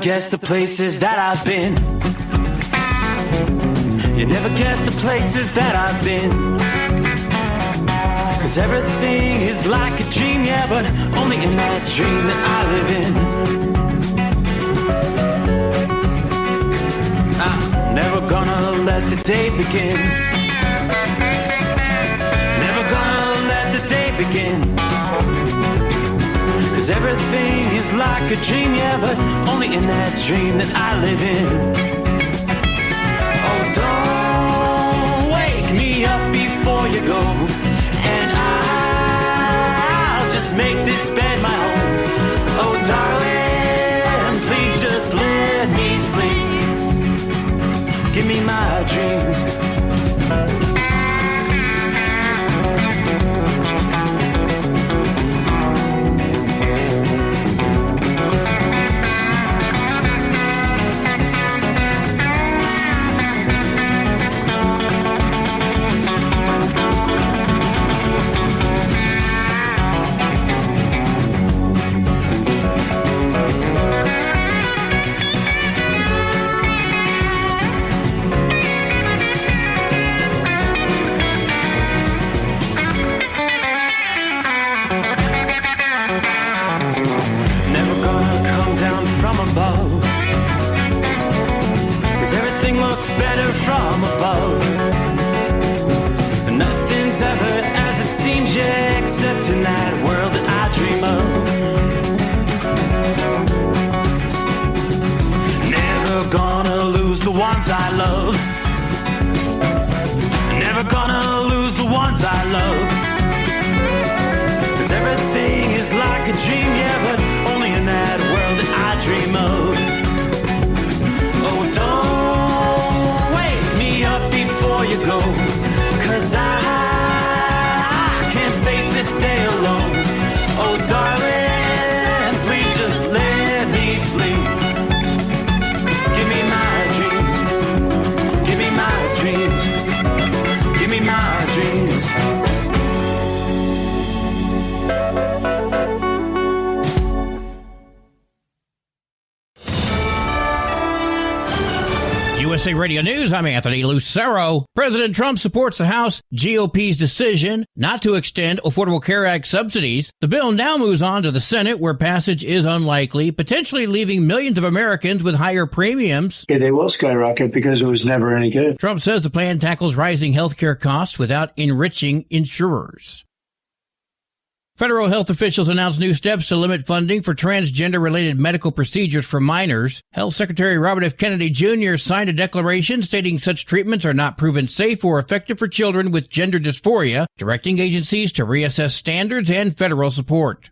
guess the places that I've been. You never guess the places that I've been. 'Cause everything is like a dream, yeah, but only in that dream that I live in. I'm never gonna let the day begin. Never gonna let the day begin. 'Cause everything is like a dream, yeah, but only in that dream that I live in. Oh, don't wake me up before you go, and I'll just make this bed my home. Oh, darling, please just let me sleep. Give me my dreams. Better from above. Nothing's ever as it seems, yeah, except in that world that I dream of. Never gonna lose the ones I love. Never gonna lose the ones I love. 'Cause everything is like a dream, yeah, but only in that world that I dream of. Oh, don't before you go, 'cause I can't face this day alone. Oh, darling, please just let me sleep. Give me my dreams. Give me my dreams. Give me my dreams. USA Radio News, I'm Anthony Lucero. President Trump supports the House GOP's decision not to extend Affordable Care Act subsidies. The bill now moves on to the Senate, where passage is unlikely, potentially leaving millions of Americans with higher premiums. Yeah, they will skyrocket because it was never any good. Trump says the plan tackles rising health care costs without enriching insurers. Federal health officials announced new steps to limit funding for transgender-related medical procedures for minors. Health Secretary Robert F. Kennedy Jr. signed a declaration stating such treatments are not proven safe or effective for children with gender dysphoria, directing agencies to reassess standards and federal support.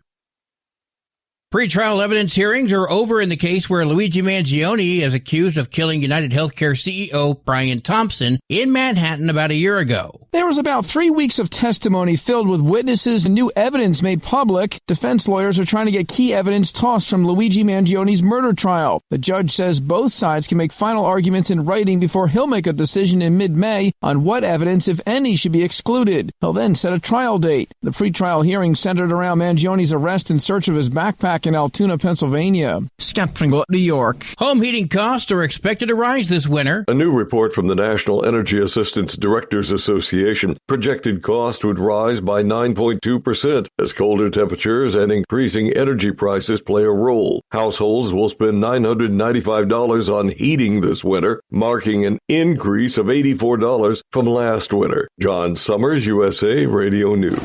Pre-trial evidence hearings are over in the case where Luigi Mangione is accused of killing United Healthcare CEO Brian Thompson in Manhattan about a year ago. There was about 3 weeks of testimony filled with witnesses and new evidence made public. Defense lawyers are trying to get key evidence tossed from Luigi Mangione's murder trial. The judge says both sides can make final arguments in writing before he'll make a decision in mid-May on what evidence, if any, should be excluded. He'll then set a trial date. The pre-trial hearing centered around Mangione's arrest in search of his backpack in Altoona, Pennsylvania. Scott Pringle, New York. Home heating costs are expected to rise this winter. A new report from the National Energy Assistance Directors Association projected cost would rise by 9.2% as colder temperatures and increasing energy prices play a role. Households will spend $995 on heating this winter, marking an increase of $84 from last winter. John Summers, USA Radio News.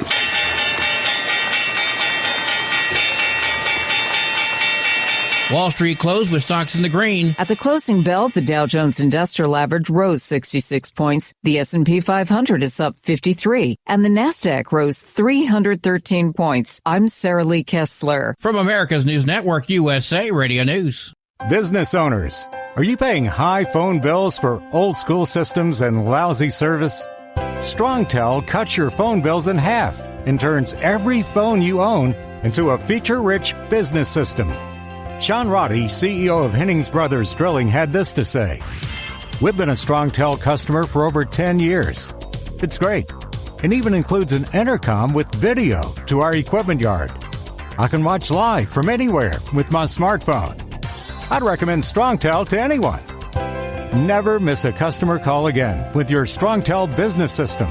Wall Street closed with stocks in the green. At the closing bell, the Dow Jones Industrial Average rose 66 points. The S&P 500 is up 53, and the Nasdaq rose 313 points. I'm Sarah Lee Kessler. From America's News Network, USA Radio News. Business owners, are you paying high phone bills for old school systems and lousy service? StrongTel cuts your phone bills in half and turns every phone you own into a feature-rich business system. Sean Roddy, CEO of Hennings Brothers Drilling, had this to say. We've been a StrongTel customer for over 10 years. It's great. It even includes an intercom with video to our equipment yard. I can watch live from anywhere with my smartphone. I'd recommend StrongTel to anyone. Never miss a customer call again with your StrongTel business system.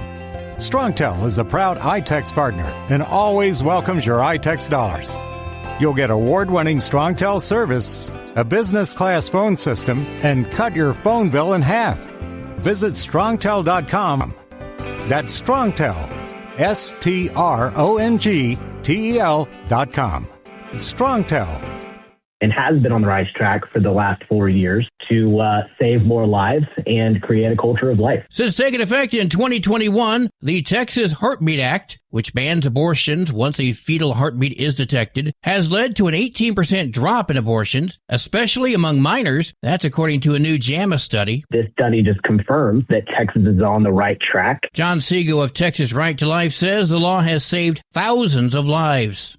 StrongTel is a proud iTex partner and always welcomes your iTex dollars. You'll get award-winning StrongTel service, a business-class phone system, and cut your phone bill in half. Visit StrongTel.com. That's StrongTel, StrongTel.com. It's StrongTel. And has been on the right track for the last 4 years to save more lives and create a culture of life. Since taking effect in 2021, the Texas Heartbeat Act, which bans abortions once a fetal heartbeat is detected, has led to an 18% drop in abortions, especially among minors. That's according to a new JAMA study. This study just confirms that Texas is on the right track. John Segal of Texas Right to Life says the law has saved thousands of lives.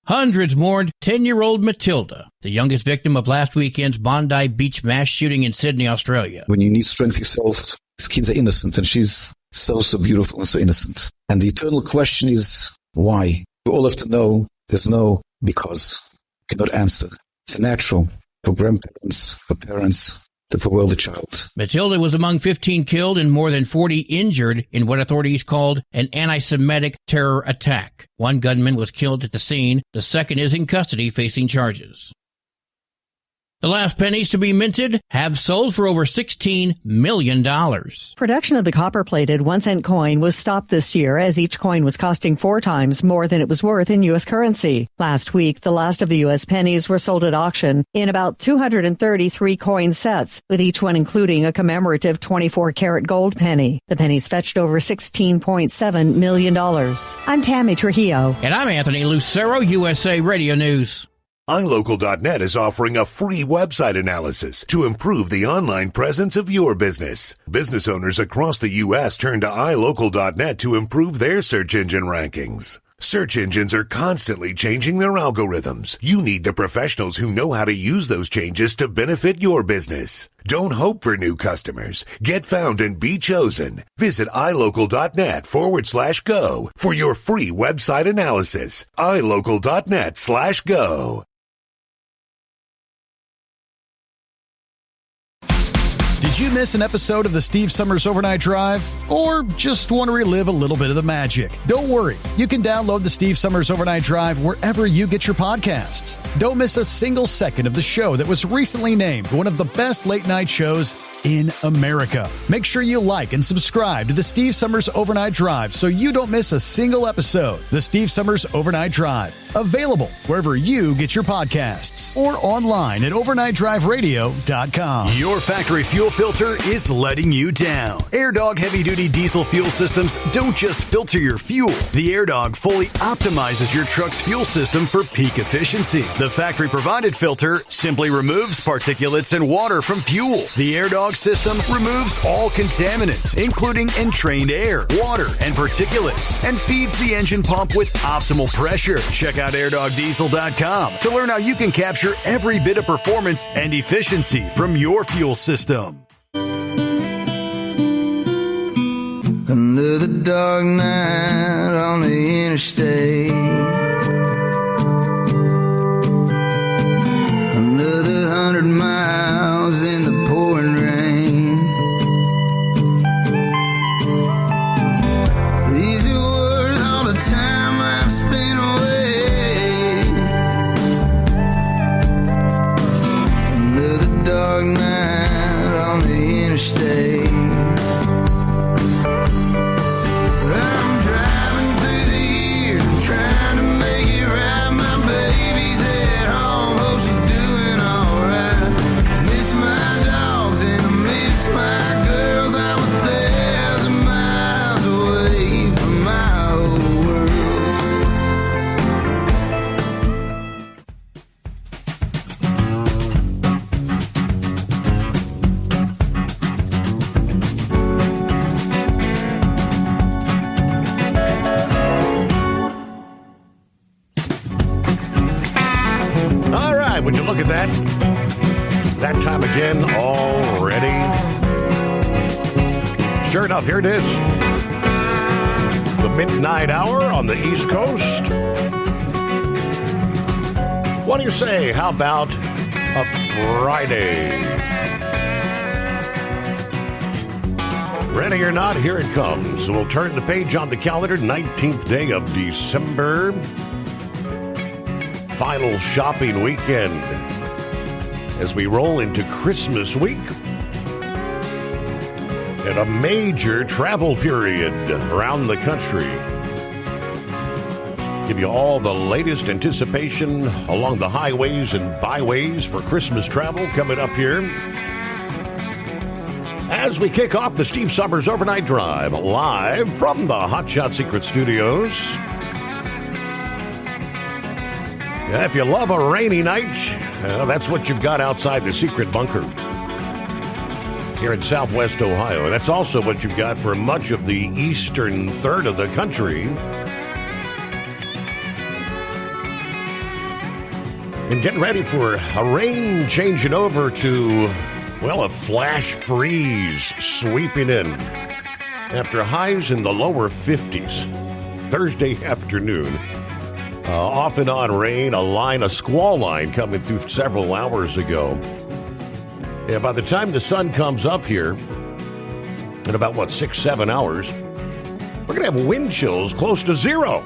Hundreds mourned 10-year-old Matilda, the youngest victim of last weekend's Bondi Beach mass shooting in Sydney, Australia. When you need strength yourself, these kids are innocent, and she's so beautiful and so innocent. And the eternal question is, why? We all have to know there's no because. You cannot answer. It's natural for grandparents, for parents, to farewell the child. Matilda was among 15 killed and more than 40 injured in what authorities called an anti-Semitic terror attack. One gunman was killed at the scene. The second is in custody facing charges. The last pennies to be minted have sold for over $16 million. Production of the copper-plated 1-cent coin was stopped this year as each coin was costing 4 times more than it was worth in U.S. currency. Last week, the last of the U.S. pennies were sold at auction in about 233 coin sets, with each one including a commemorative 24-karat gold penny. The pennies fetched over $16.7 million. I'm Tammy Trujillo. And I'm Anthony Lucero, USA Radio News. iLocal.net is offering a free website analysis to improve the online presence of your business. Business owners across the U.S. turn to iLocal.net to improve their search engine rankings. Search engines are constantly changing their algorithms. You need the professionals who know how to use those changes to benefit your business. Don't hope for new customers. Get found and be chosen. Visit iLocal.net/go for your free website analysis. iLocal.net/go. Did you miss an episode of the Steve Summers Overnight Drive? Or just want to relive a little bit of the magic? Don't worry. You can download the Steve Summers Overnight Drive wherever you get your podcasts. Don't miss a single second of the show that was recently named one of the best late-night shows in America. Make sure you like and subscribe to the Steve Summers Overnight Drive so you don't miss a single episode. The Steve Summers Overnight Drive. Available wherever you get your podcasts or online at overnightdriveradio.com. Your factory fuel filter is letting you down. AirDog heavy-duty diesel fuel systems don't just filter your fuel. The AirDog fully optimizes your truck's fuel system for peak efficiency. The factory-provided filter simply removes particulates and water from fuel. The AirDog system removes all contaminants, including entrained air, water, and particulates, and feeds the engine pump with optimal pressure. Check out airdogdiesel.com to learn how you can capture every bit of performance and efficiency from your fuel system. Another dark night on the interstate. Another 100 miles in the pouring rain. These are worth all the time I've spent away. Another dark night on the interstate. Trying to make it right, my baby's at home, hope she's doing alright. Miss my dogs and I miss my girls, I'm 1,000 miles away from my old Would you look at that? That time again already. Sure enough, here it is. The midnight hour on the East Coast. What do you say? How about a Friday. Ready or not, here it comes. We'll turn the page on the calendar, 19th day of December. Final shopping weekend as we roll into Christmas week and a major travel period around the country. Give you all the latest anticipation along the highways and byways for Christmas travel coming up here as we kick off the Steve Summers Overnight Drive live from the Hot Shot Secret Studios. If you love a rainy night, that's what you've got outside the secret bunker here in Southwest Ohio. And that's also what you've got for much of the eastern third of the country. And getting ready for a rain changing over to, well, a flash freeze sweeping in after highs in the lower 50s Thursday afternoon. Off and on rain, a squall line coming through several hours ago. Yeah, by the time the sun comes up here in about, 6-7 hours, we're going to have wind chills close to zero.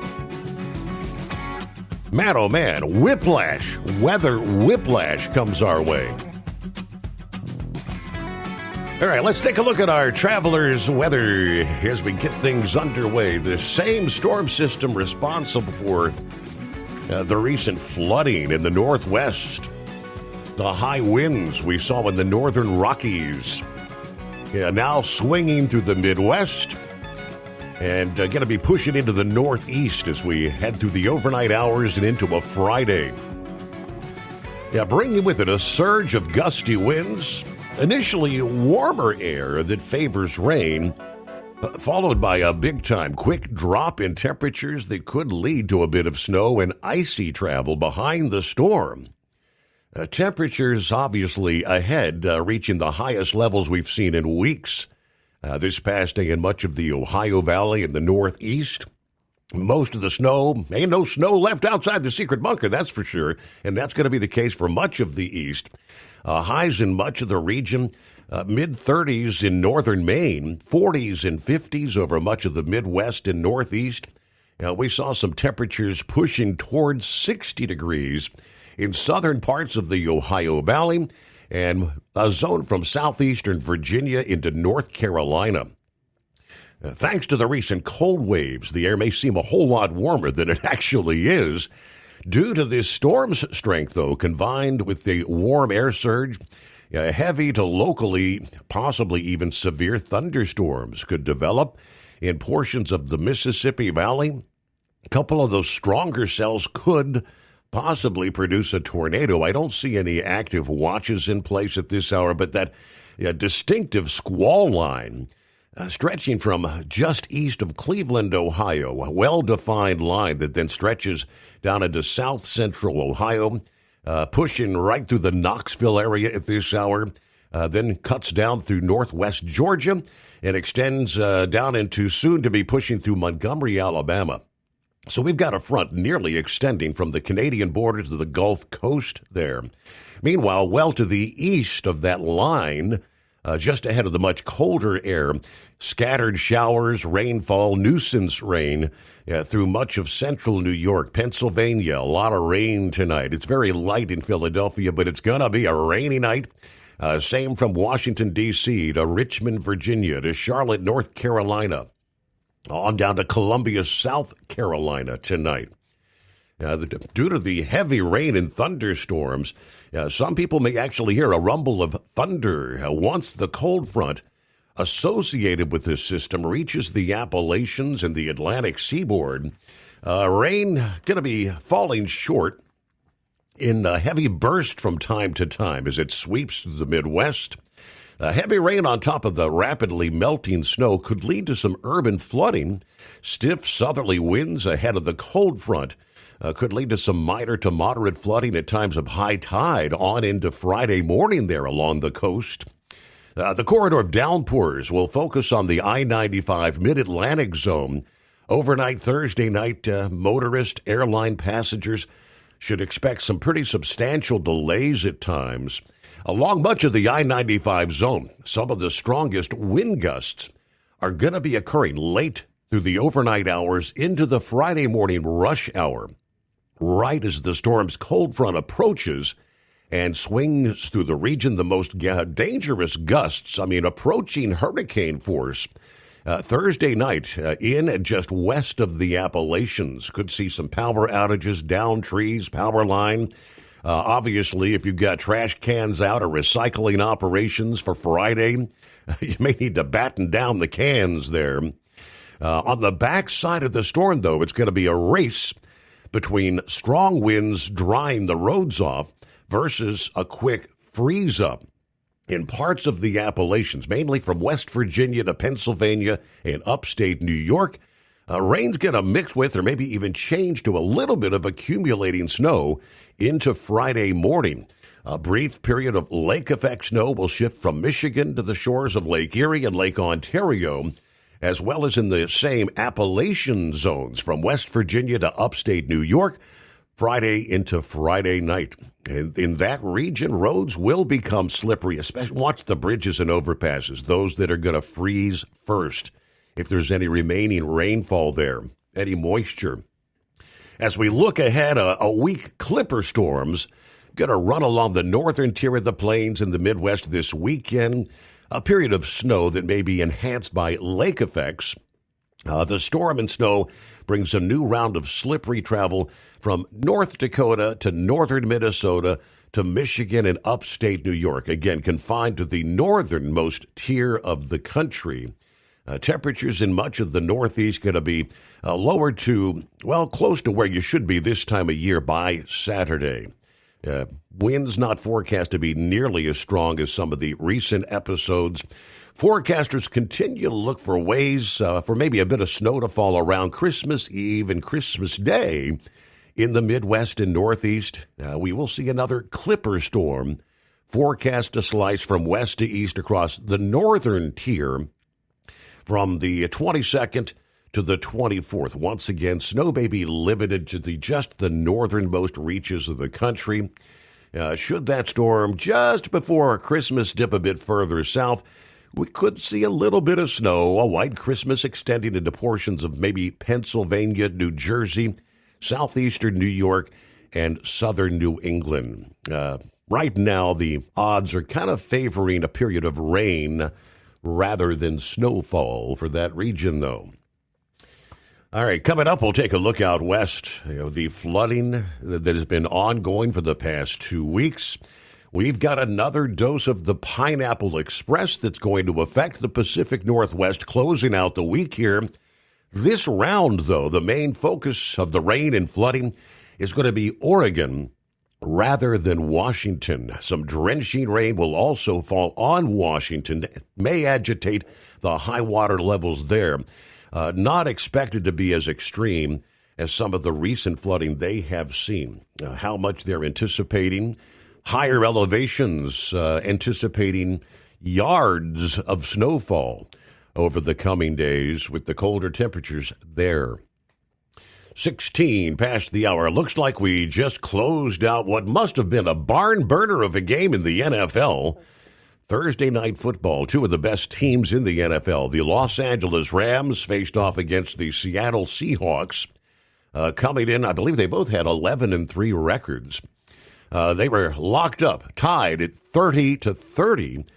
Man, oh man, whiplash, weather whiplash comes our way. All right, let's take a look at our travelers' weather as we get things underway. The same storm system responsible for the recent flooding in the Northwest, the high winds we saw in the northern Rockies, now swinging through the Midwest and going to be pushing into the Northeast as we head through the overnight hours and into a Friday. Bringing with it a surge of gusty winds, initially warmer air that favors rain, followed by a big-time quick drop in temperatures that could lead to a bit of snow and icy travel behind the storm. Temperatures obviously ahead, reaching the highest levels we've seen in weeks this past day in much of the Ohio Valley and the Northeast. Most of the snow, ain't no snow left outside the secret bunker, that's for sure, and that's going to be the case for much of the East. Highs in much of the region, mid-30s in northern Maine, 40s and 50s over much of the Midwest and Northeast. We saw some temperatures pushing towards 60 degrees in southern parts of the Ohio Valley and a zone from southeastern Virginia into North Carolina. Thanks to the recent cold waves, the air may seem a whole lot warmer than it actually is. Due to this storm's strength, though, combined with the warm air surge, heavy to locally, possibly even severe thunderstorms could develop in portions of the Mississippi Valley. A couple of those stronger cells could possibly produce a tornado. I don't see any active watches in place at this hour, but that distinctive squall line stretching from just east of Cleveland, Ohio, a well-defined line that then stretches down into south-central Ohio, pushing right through the Knoxville area at this hour, then cuts down through northwest Georgia and extends down into soon to be pushing through Montgomery, Alabama. So we've got a front nearly extending from the Canadian border to the Gulf Coast there. Meanwhile, well to the east of that line, just ahead of the much colder air, scattered showers, rainfall, nuisance rain through much of central New York, Pennsylvania. A lot of rain tonight. It's very light in Philadelphia, but it's going to be a rainy night. Same from Washington, D.C. to Richmond, Virginia to Charlotte, North Carolina, on down to Columbia, South Carolina tonight. Due to the heavy rain and thunderstorms, some people may actually hear a rumble of thunder once the cold front associated with this system reaches the Appalachians and the Atlantic seaboard. Rain going to be falling short in a heavy burst from time to time as it sweeps through the Midwest. Heavy rain on top of the rapidly melting snow could lead to some urban flooding. Stiff southerly winds ahead of the cold front could lead to some minor to moderate flooding at times of high tide on into Friday morning there along the coast. The corridor of downpours will focus on the I-95 Mid-Atlantic zone. Overnight Thursday night, motorist, airline passengers should expect some pretty substantial delays at times along much of the I-95 zone. Some of the strongest wind gusts are going to be occurring late through the overnight hours into the Friday morning rush hour, right as the storm's cold front approaches and swings through the region. The most dangerous gusts, approaching hurricane force Thursday night in and just west of the Appalachians. Could see some power outages, down trees, power line. Obviously, if you've got trash cans out or recycling operations for Friday, you may need to batten down the cans there. On the backside of the storm, though, it's going to be a race between strong winds drying the roads off versus a quick freeze-up in parts of the Appalachians, mainly from West Virginia to Pennsylvania and upstate New York. Rain's going to mix with or maybe even change to a little bit of accumulating snow into Friday morning. A brief period of lake effect snow will shift from Michigan to the shores of Lake Erie and Lake Ontario, as well as in the same Appalachian zones from West Virginia to upstate New York, Friday into Friday night. And in that region, roads will become slippery, especially watch the bridges and overpasses, those that are going to freeze first if there's any remaining rainfall there, any moisture. As we look ahead, a weak clipper storm's going to run along the northern tier of the plains in the Midwest this weekend, a period of snow that may be enhanced by lake effects. The storm and snow brings a new round of slippery travel from North Dakota to northern Minnesota to Michigan and upstate New York, again confined to the northernmost tier of the country. Temperatures in much of the Northeast going to be lowered to, close to where you should be this time of year by Saturday. Winds not forecast to be nearly as strong as some of the recent episodes. Forecasters continue to look for ways for maybe a bit of snow to fall around Christmas Eve and Christmas Day in the Midwest and Northeast. We will see another clipper storm forecast to slice from west to east across the northern tier from the 22nd to the 24th. Once again, snow may be limited to just the northernmost reaches of the country. Should that storm just before Christmas dip a bit further south, we could see a little bit of snow, a white Christmas extending into portions of maybe Pennsylvania, New Jersey, southeastern New York, and southern New England. Right now, the odds are kind of favoring a period of rain rather than snowfall for that region, though. All right, coming up, we'll take a look out west. The flooding that has been ongoing for the past 2 weeks. We've got another dose of the Pineapple Express that's going to affect the Pacific Northwest, closing out the week here. This round, though, the main focus of the rain and flooding is going to be Oregon rather than Washington. Some drenching rain will also fall on Washington. It may agitate the high water levels there. Not expected to be as extreme as some of the recent flooding they have seen. How much they're anticipating. Higher elevations anticipating yards of snowfall over the coming days with the colder temperatures there. 16 past the hour. Looks like we just closed out what must have been a barn burner of a game in the NFL. Thursday night football, two of the best teams in the NFL. The Los Angeles Rams faced off against the Seattle Seahawks. Coming in, I believe they both had 11-3 records. They were locked up, tied at 30-30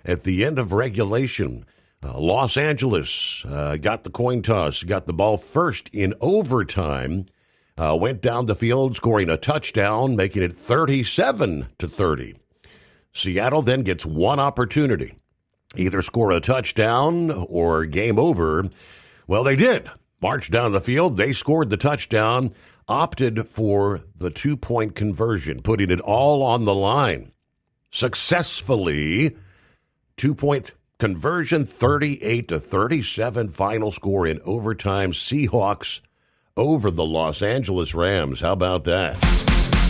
at the end of regulation. Los Angeles got the coin toss, got the ball first in overtime, went down the field, scoring a touchdown, making it 37-30. Seattle then gets one opportunity, either score a touchdown or game over. Well, they did. Marched down the field. They scored the touchdown, opted for the 2-point conversion, putting it all on the line. Successfully, 2-point conversion, 38-37 final score in overtime. Seahawks over the Los Angeles Rams. How about that?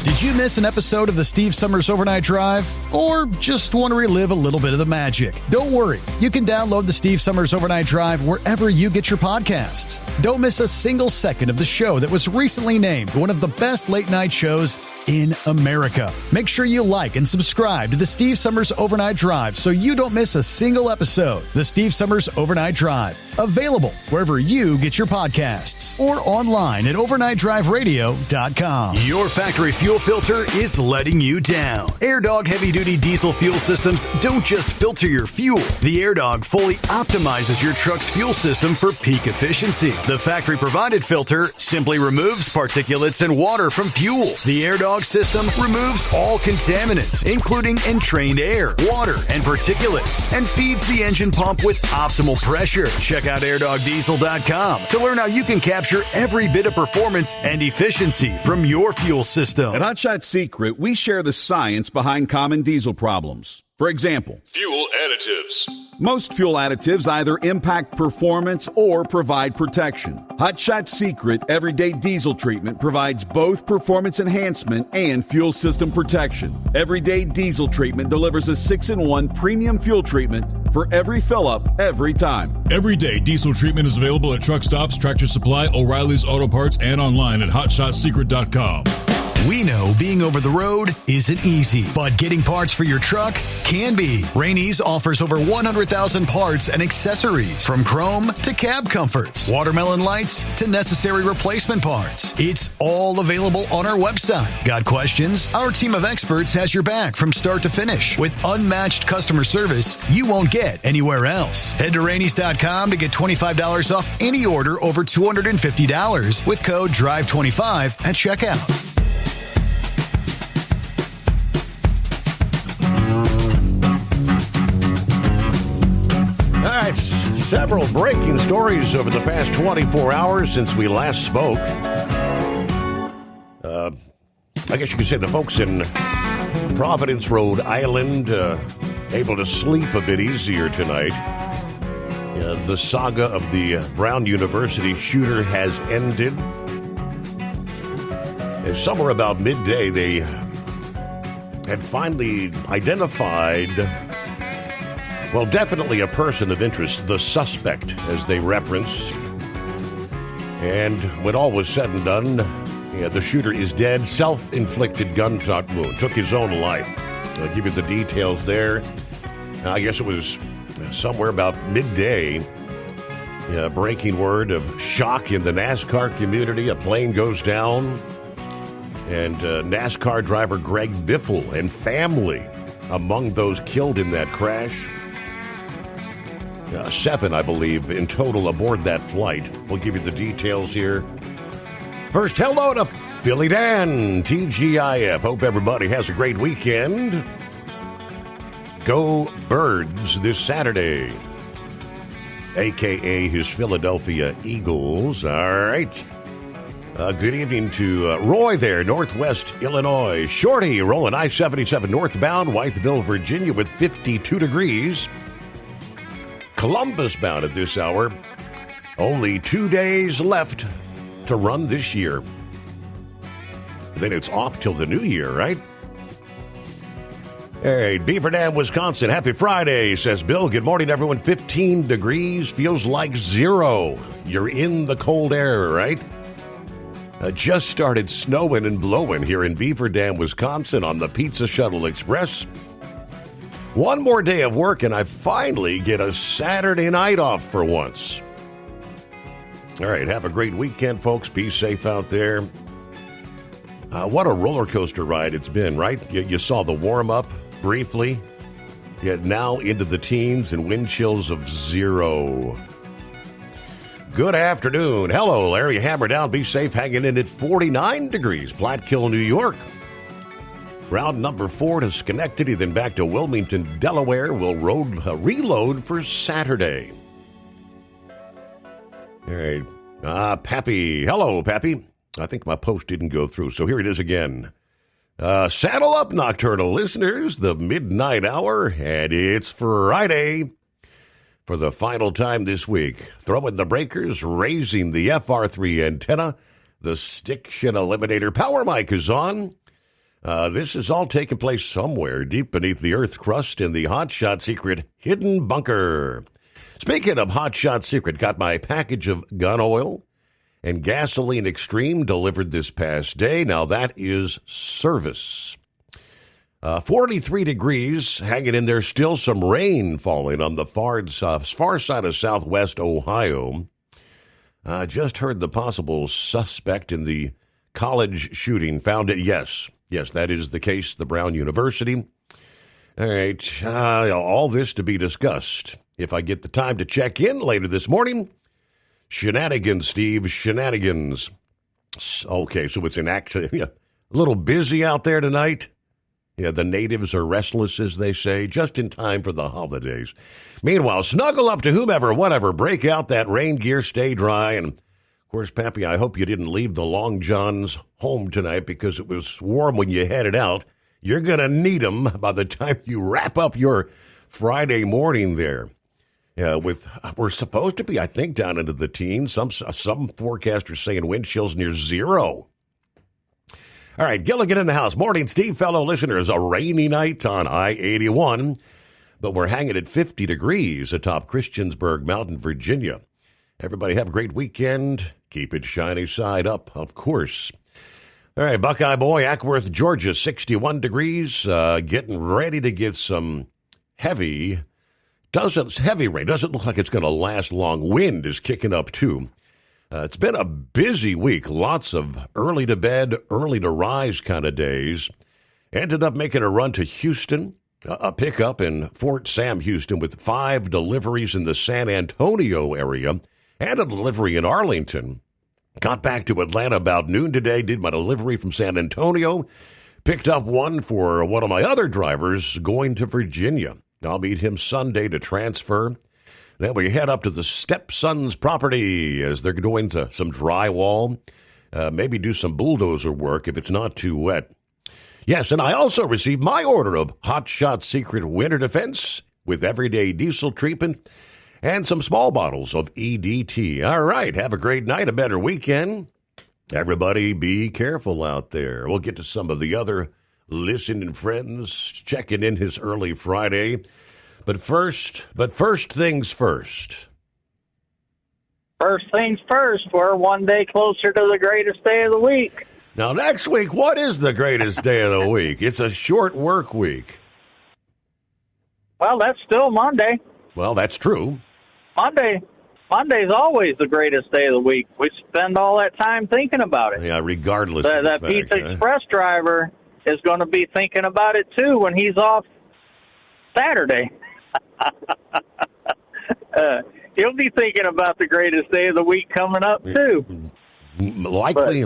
Did you miss an episode of the Steve Summers Overnight Drive? Or just want to relive a little bit of the magic? Don't worry. You can download the Steve Summers Overnight Drive wherever you get your podcasts. Don't miss a single second of the show that was recently named one of the best late night shows in America. Make sure you like and subscribe to the Steve Summers Overnight Drive so you don't miss a single episode. The Steve Summers Overnight Drive. Available wherever you get your podcasts or online at overnightdriveradio.com. Your factory fuel filter is letting you down. AirDog heavy-duty diesel fuel systems don't just filter your fuel. The AirDog fully optimizes your truck's fuel system for peak efficiency. The factory-provided filter simply removes particulates and water from fuel. The AirDog system removes all contaminants, including entrained air, water, and particulates, and feeds the engine pump with optimal pressure. Check out airdogdiesel.com to learn how you can capture every bit of performance and efficiency from your fuel system. At Hotshot Secret, we share the science behind common diesel problems. For example, fuel additives. Most fuel additives either impact performance or provide protection. Hotshot Secret Everyday Diesel Treatment provides both performance enhancement and fuel system protection. Everyday Diesel Treatment delivers a 6-in-1 premium fuel treatment for every fill-up, every time. Everyday Diesel Treatment is available at truck stops, Tractor Supply, O'Reilly's Auto Parts, and online at hotshotsecret.com. We know being over the road isn't easy, but getting parts for your truck can be. Rainey's offers over 100,000 parts and accessories, from chrome to cab comforts, watermelon lights to necessary replacement parts. It's all available on our website. Got questions? Our team of experts has your back from start to finish with unmatched customer service you won't get anywhere else. Head to Rainey's.com to get $25 off any order over $250 with code DRIVE25 at checkout. Several breaking stories over the past 24 hours since we last spoke. I guess you could say the folks in Providence, Rhode Island, able to sleep a bit easier tonight. The saga of the Brown University shooter has ended. And somewhere about midday, they had finally identified... well, definitely a person of interest, the suspect, as they referenced. And when all was said and done, the shooter is dead. Self-inflicted gunshot wound. Took his own life. I'll give you the details there. I guess it was somewhere about midday. Breaking word of shock in the NASCAR community. A plane goes down. And NASCAR driver Greg Biffle and family among those killed in that crash. 7, I believe, in total aboard that flight. We'll give you the details here. First, hello to Philly Dan, TGIF. Hope everybody has a great weekend. Go Birds this Saturday, a.k.a. his Philadelphia Eagles. All right. Good evening to Roy there, Northwest Illinois. Shorty rolling I-77 northbound, Wytheville, Virginia with 52 degrees. Columbus bound at this hour. Only 2 days left to run this year. Then it's off till the new year, right? Hey, Beaver Dam, Wisconsin. Happy Friday, says Bill. Good morning, everyone. 15 degrees feels like 0. You're in the cold air, right? Just started snowing and blowing here in Beaver Dam, Wisconsin on the Pizza Shuttle Express. One more day of work, and I finally get a Saturday night off for once. All right, have a great weekend, folks. Be safe out there. What a roller coaster ride it's been, right? You saw the warm-up briefly, yet now into the teens and wind chills of 0. Good afternoon. Hello, Larry Hammer down. Be safe, hanging in at 49 degrees, Platkill, New York. Round number 4 to Schenectady, then back to Wilmington, Delaware. We'll reload for Saturday. All right. Pappy. Hello, Pappy. I think my post didn't go through, so here it is again. Saddle up, nocturnal listeners. The midnight hour, and it's Friday. For the final time this week, throwing the breakers, raising the FR3 antenna. The Stiction Eliminator Power Mic is on. This is all taking place somewhere deep beneath the Earth crust in the Hot Shot Secret hidden bunker. Speaking of Hot Shot Secret, got my package of gun oil and gasoline extreme delivered this past day. Now that is service. 43 degrees, hanging in there. Still some rain falling on the far side of southwest Ohio. Just heard the possible suspect in the college shooting found it. Yes, that is the case. The Brown University. All right, all this to be discussed if I get the time to check in later this morning. Shenanigans, Steve, shenanigans. Okay, so it's an accident. Yeah, a little busy out there tonight. Yeah, the natives are restless, as they say, just in time for the holidays. Meanwhile, snuggle up to whomever, whatever, break out that rain gear, stay dry. And, of course, Pappy, I hope you didn't leave the Long Johns home tonight because it was warm when you headed out. You're going to need them by the time you wrap up your Friday morning there. We're supposed to be, I think, down into the teens. Some forecasters saying wind chills near 0. All right, Gilligan in the house. Morning, Steve, fellow listeners. A rainy night on I-81, but we're hanging at 50 degrees atop Christiansburg Mountain, Virginia. Everybody have a great weekend. Keep it shiny side up, of course. All right, Buckeye Boy, Ackworth, Georgia, 61 degrees. Getting ready to get some heavy rain. Doesn't look like it's going to last long. Wind is kicking up, too. It's been a busy week. Lots of early to bed, early to rise kind of days. Ended up making a run to Houston, a pickup in Fort Sam, Houston, with 5 deliveries in the San Antonio area and a delivery in Arlington. Got back to Atlanta about noon today, did my delivery from San Antonio, picked up one for one of my other drivers going to Virginia. I'll meet him Sunday to transfer. Then we head up to the stepson's property as they're doing some drywall, maybe do some bulldozer work if it's not too wet. Yes, and I also received my order of Hot Shot Secret Winter Defense with everyday diesel treatment and some small bottles of EDT. All right, have a great night, a better weekend. Everybody be careful out there. We'll get to some of the other listening friends checking in his early Friday. But first things first. First things first, we're one day closer to the greatest day of the week. Now, next week, what is the greatest day of the week? It's a short work week. Well, that's still Monday. Well, that's true. Monday's always the greatest day of the week. We spend all that time thinking about it. Yeah, regardless That of the fact, Pizza Express driver is going to be thinking about it, too, when he's off Saturday. He'll be thinking about the greatest day of the week coming up, too. Likely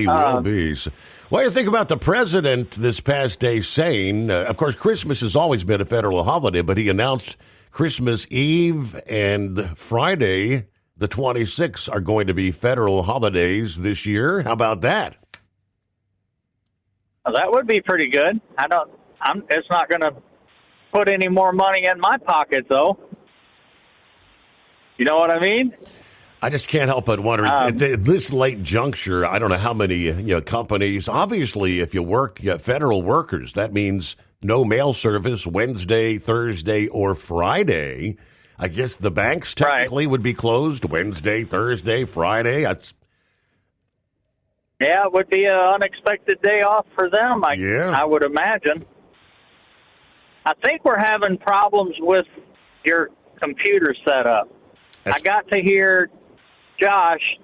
will be. So, what do you think about the president this past day saying, of course, Christmas has always been a federal holiday, but he announced Christmas Eve and Friday, the 26th, are going to be federal holidays this year. How about that? Well, that would be pretty good. It's not going to put any more money in my pocket, though. You know what I mean? I just can't help but wonder, at this late juncture, I don't know how many companies. Obviously, if you work federal workers, that means no mail service Wednesday, Thursday, or Friday. I guess the banks technically would be closed Wednesday, Thursday, Friday. Yeah, it would be an unexpected day off for them, I would imagine. I think we're having problems with your computer setup. I got to hear Josh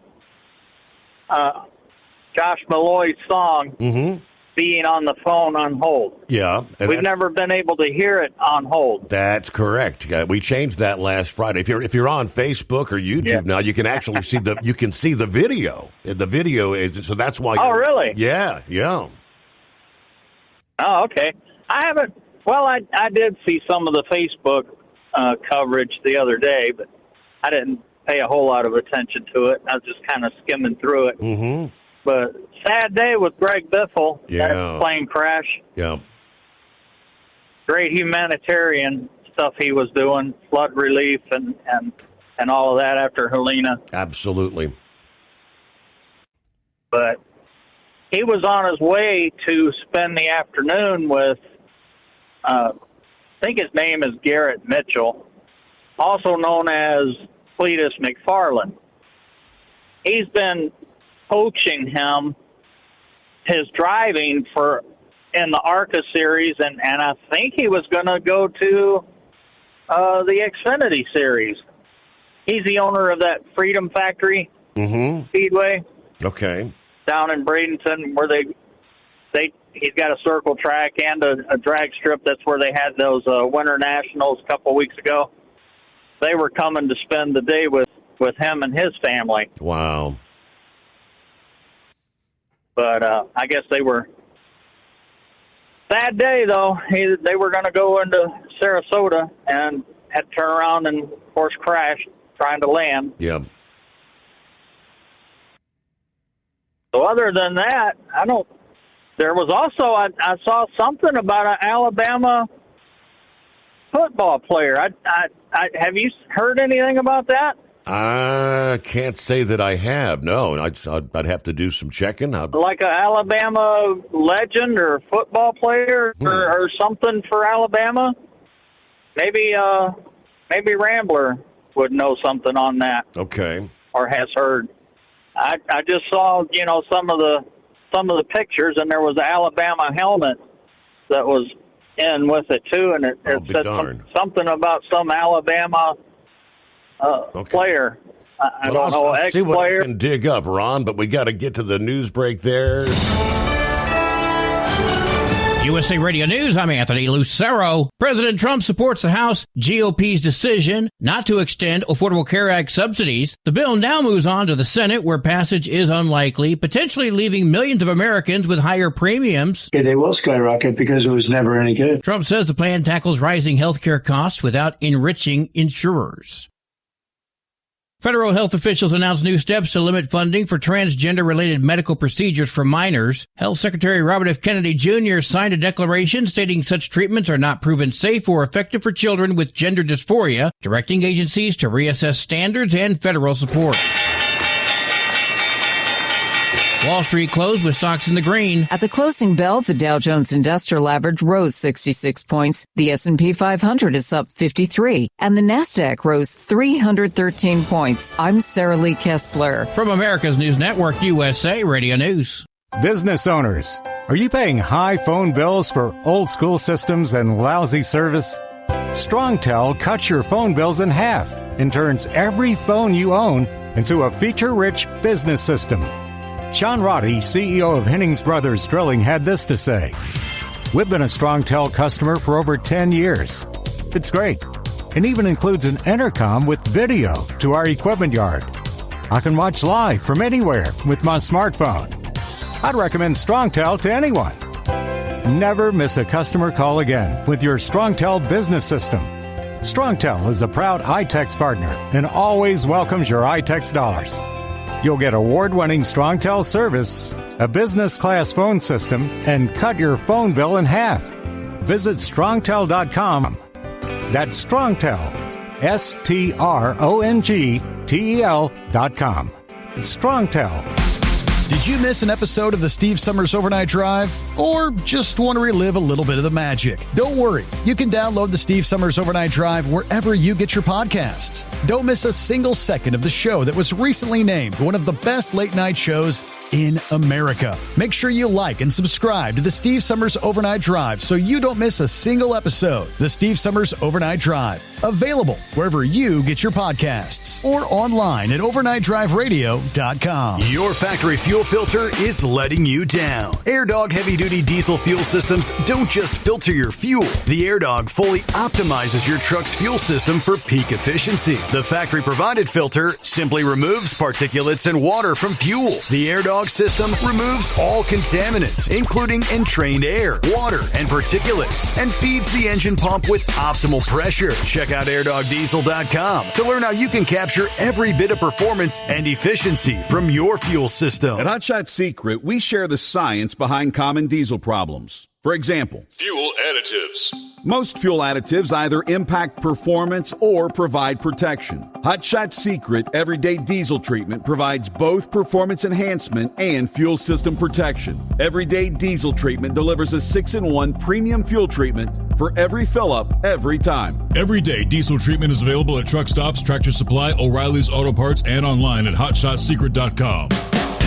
Malloy's song being on the phone on hold. Yeah. We've never been able to hear it on hold. That's correct. We changed that last Friday. If you're on Facebook or YouTube now, you can actually see the video. The video is, so that's why. Oh, really? Yeah. Oh, okay. I haven't. Well, I did see some of the Facebook coverage the other day, but I didn't pay a whole lot of attention to it. I was just kind of skimming through it. Mm-hmm. But sad day with Greg Biffle. That plane crash. Yeah. Great humanitarian stuff he was doing, flood relief and all of that after Helena. Absolutely. But he was on his way to spend the afternoon with, I think his name is Garrett Mitchell, also known as Cletus McFarland. He's been coaching him, his driving in the ARCA series, and I think he was going to go to the Xfinity series. He's the owner of that Freedom Factory Speedway. Okay. Down in Bradenton, where he's got a circle track and a drag strip. That's where they had those Winter Nationals a couple weeks ago. They were coming to spend the day with him and his family. Wow. But I guess they were... Sad day, though. They were going to go into Sarasota and had to turn around and, of course, crash trying to land. Yeah. So other than that, there was also, I saw something about an Alabama football player. Have you heard anything about that? I can't say that I have. No, I'd have to do some checking. Like an Alabama legend or football player or something for Alabama? Maybe Rambler would know something on that. Okay. Or has heard. I just saw, some of the pictures, and there was an Alabama helmet that was in with it too, and it said something about some Alabama player. I don't know, I'll see what I ex-player. can dig up, Ron, but we got to get to the news break there. USA Radio News, I'm Anthony Lucero. President Trump supports the House GOP's decision not to extend Affordable Care Act subsidies. The bill now moves on to the Senate, where passage is unlikely, potentially leaving millions of Americans with higher premiums. Yeah, they will skyrocket because it was never any good. Trump says the plan tackles rising healthcare costs without enriching insurers. Federal health officials announced new steps to limit funding for transgender-related medical procedures for minors. Health Secretary Robert F. Kennedy Jr. signed a declaration stating such treatments are not proven safe or effective for children with gender dysphoria, directing agencies to reassess standards and federal support. Wall Street closed with stocks in the green. At the closing bell, the Dow Jones Industrial Average rose 66 points. The S&P 500 is up 53, and the Nasdaq rose 313 points. I'm Sarah Lee Kessler. From America's News Network, USA Radio News. Business owners, are you paying high phone bills for old school systems and lousy service? StrongTel cuts your phone bills in half and turns every phone you own into a feature-rich business system. Sean Roddy, CEO of Hennings Brothers Drilling, had this to say. We've been a StrongTel customer for over 10 years. It's great. It even includes an intercom with video to our equipment yard. I can watch live from anywhere with my smartphone. I'd recommend StrongTel to anyone. Never miss a customer call again with your StrongTel business system. StrongTel is a proud iTex partner and always welcomes your iTex dollars. You'll get award-winning StrongTel service, a business-class phone system, and cut your phone bill in half. Visit StrongTel.com. That's StrongTel, StrongTel.com. It's StrongTel. Did you miss an episode of the Steve Summers Overnight Drive? Or just want to relive a little bit of the magic? Don't worry. You can download the Steve Summers Overnight Drive wherever you get your podcasts. Don't miss a single second of the show that was recently named one of the best late-night shows in America. Make sure you like and subscribe to the Steve Summers Overnight Drive so you don't miss a single episode. The Steve Summers Overnight Drive. Available wherever you get your podcasts or online at overnightdriveradio.com. Your factory fuel filter is letting you down. AirDog heavy-duty diesel fuel systems don't just filter your fuel. The AirDog fully optimizes your truck's fuel system for peak efficiency. The factory-provided filter simply removes particulates and water from fuel. The AirDog system removes all contaminants, including entrained air, water, and particulates, and feeds the engine pump with optimal pressure. Check out airdogdiesel.com to learn how you can capture every bit of performance and efficiency from your fuel system. At Hot Shot Secret, we share the science behind common diesel problems. For example, Fuel additives. most fuel additives either impact performance or provide protection. Hot Shot Secret Everyday Diesel Treatment provides both performance enhancement and fuel system protection. Everyday Diesel Treatment delivers a 6-in-1 premium fuel treatment for every fill-up, every time. Everyday diesel treatment is available at truck stops, Tractor Supply, O'Reilly's Auto Parts, and online at HotShotSecret.com.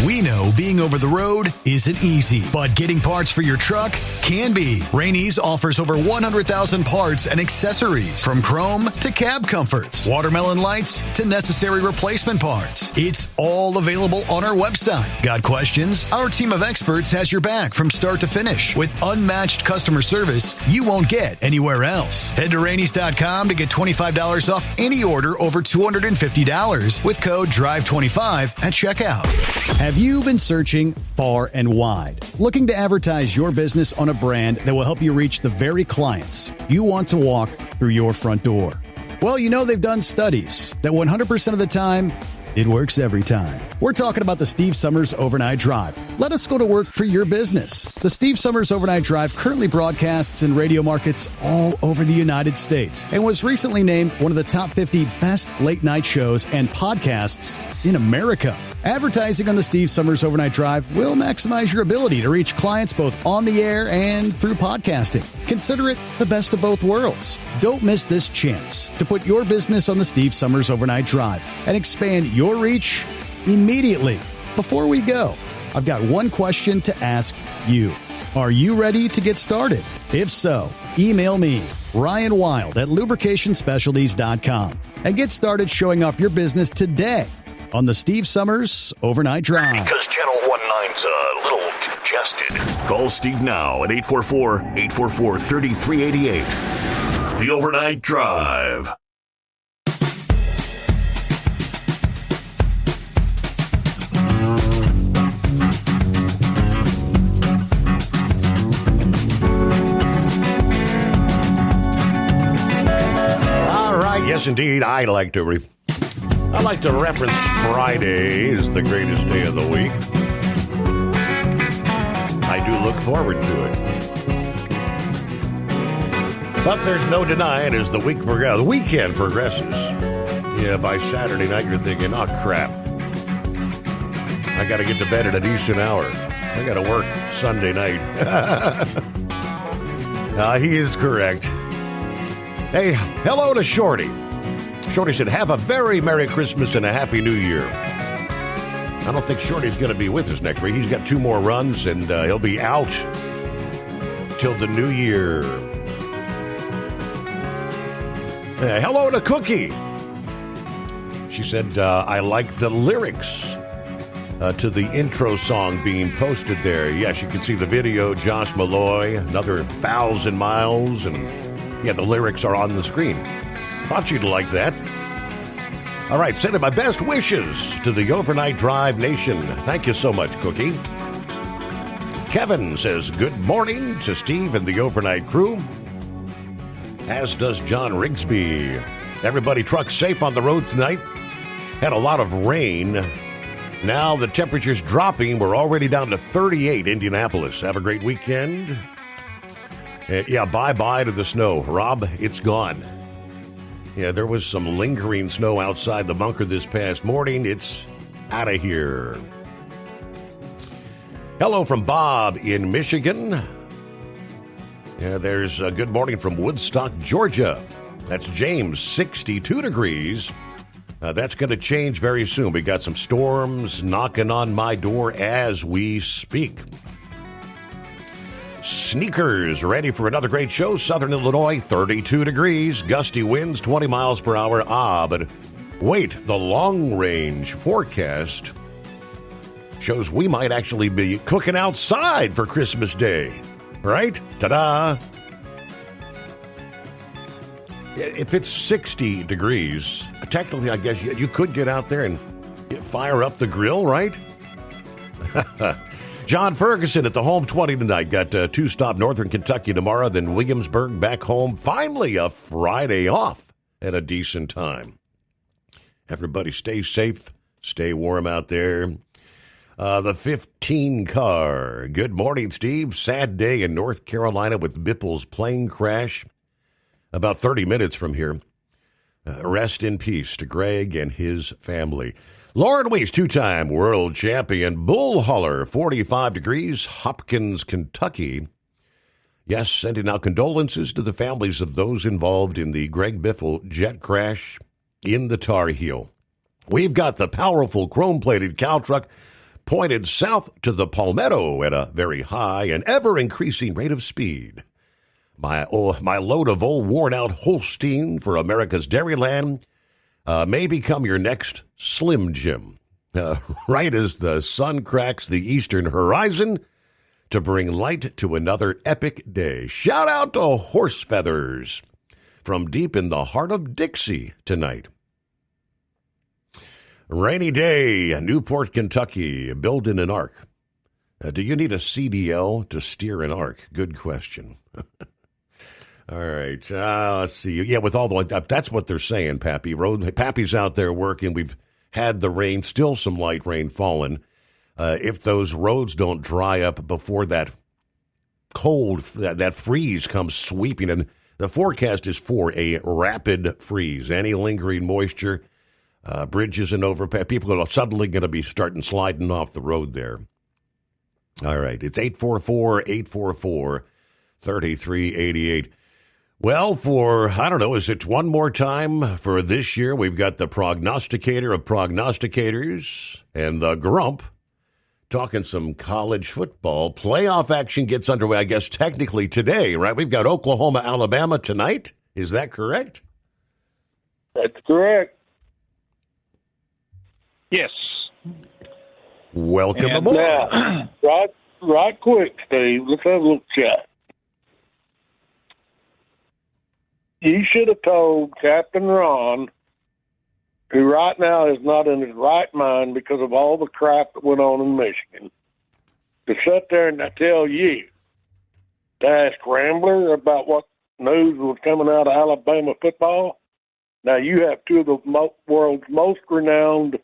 We know being over the road isn't easy, but getting parts for your truck can be. Rainey's offers over 100,000 parts and accessories, from chrome to cab comforts, watermelon lights to necessary replacement parts. It's all available on our website. Got questions? Our team of experts has your back from start to finish with unmatched customer service you won't get anywhere else. Head to Rainey's.com to get $25 off any order over $250 with code DRIVE25 at checkout. Have you been searching far and wide, looking to advertise your business on a brand that will help you reach the very clients you want to walk through your front door? Well, you know they've done studies that 100% of the time, it works every time. We're talking about the Steve Summers Overnight Drive. Let us go to work for your business. The Steve Summers Overnight Drive currently broadcasts in radio markets all over the United States and was recently named one of the top 50 best late night shows and podcasts in America. Advertising on the Steve Summers Overnight Drive will maximize your ability to reach clients both on the air and through podcasting. Consider it the best of both worlds. Don't miss this chance to put your business on the Steve Summers Overnight Drive and expand your reach immediately. Before we go, I've got one question to ask you. Are you ready to get started? If so, email me, Ryan Wild at lubricationspecialties.com, and get started showing off your business today on the Steve Summers Overnight Drive. Because Channel 19's a little congested. Call Steve now at 844-844-3388. The Overnight Drive. All right, yes, indeed. I like to reference Friday is the greatest day of the week. I do look forward to it. But there's no denying as the weekend progresses. Yeah, by Saturday night you're thinking, oh crap, I got to get to bed at a decent hour. I got to work Sunday night. He is correct. Hey, hello to Shorty. Shorty said, have a very Merry Christmas and a Happy New Year. I don't think Shorty's going to be with us next week. He's got 2 more runs, and he'll be out till the new year. Hello to Cookie. She said, I like the lyrics to the intro song being posted there. Yes, you can see the video, Josh Malloy, another 1,000 miles, and yeah, the lyrics are on the screen. Thought you'd like that. All right, sending my best wishes to the Overnight Drive Nation. Thank you so much, Cookie. Kevin says, good morning to Steve and the Overnight crew, as does John Rigsby. Everybody truck safe on the road tonight. Had a lot of rain. Now the temperature's dropping. We're already down to 38 Indianapolis. Have a great weekend. Yeah, bye-bye to the snow. Rob, it's gone. Yeah, there was some lingering snow outside the bunker this past morning. It's out of here. Hello from Bob in Michigan. Yeah, there's a good morning from Woodstock, Georgia. That's James, 62 degrees. That's going to change very soon. We got some storms knocking on my door as we speak. Sneakers, ready for another great show. Southern Illinois, 32 degrees. Gusty winds, 20 miles per hour. But wait, the long-range forecast shows we might actually be cooking outside for Christmas Day. Right? Ta-da! If it's 60 degrees, technically, I guess you could get out there and fire up the grill, right? John Ferguson at the home 20 tonight. Got 2-stop Northern Kentucky tomorrow, then Williamsburg back home. Finally, a Friday off at a decent time. Everybody stay safe, stay warm out there. The 15 car. Good morning, Steve. Sad day in North Carolina with Bipple's plane crash. About 30 minutes from here. Rest in peace to Greg and his family. Lauren Weiss, two-time world champion. Bull Holler, 45 degrees, Hopkins, Kentucky. Yes, sending out condolences to the families of those involved in the Greg Biffle jet crash in the Tar Heel. We've got the powerful chrome-plated cow truck pointed south to the Palmetto at a very high and ever-increasing rate of speed. My load of old worn-out Holstein for America's Dairyland may become your next Slim Jim. Right as the sun cracks the eastern horizon to bring light to another epic day. Shout out to Horse Feathers from deep in the heart of Dixie tonight. Rainy day, Newport, Kentucky, building an ark. Do you need a CDL to steer an ark? Good question. All right, let's see. Yeah, with all the that's what they're saying, Pappy. Pappy's out there working. We've had the rain, still some light rain falling. If those roads don't dry up before that cold, that freeze comes sweeping, and the forecast is for a rapid freeze. Any lingering moisture, bridges and overpass, people are suddenly going to be starting sliding off the road there. All right, it's 844-844-3388. Well, is it one more time for this year? We've got the prognosticator of prognosticators and the grump talking some college football. Playoff action gets underway, I guess, technically today, right? We've got Oklahoma, Alabama tonight. Is that correct? That's correct. Yes. Welcome aboard. Now, right quick, Steve, let's have a little chat. You should have told Captain Ron, who right now is not in his right mind because of all the crap that went on in Michigan, to sit there and tell you, to ask Rambler about what news was coming out of Alabama football. Now, you have two of the world's most renowned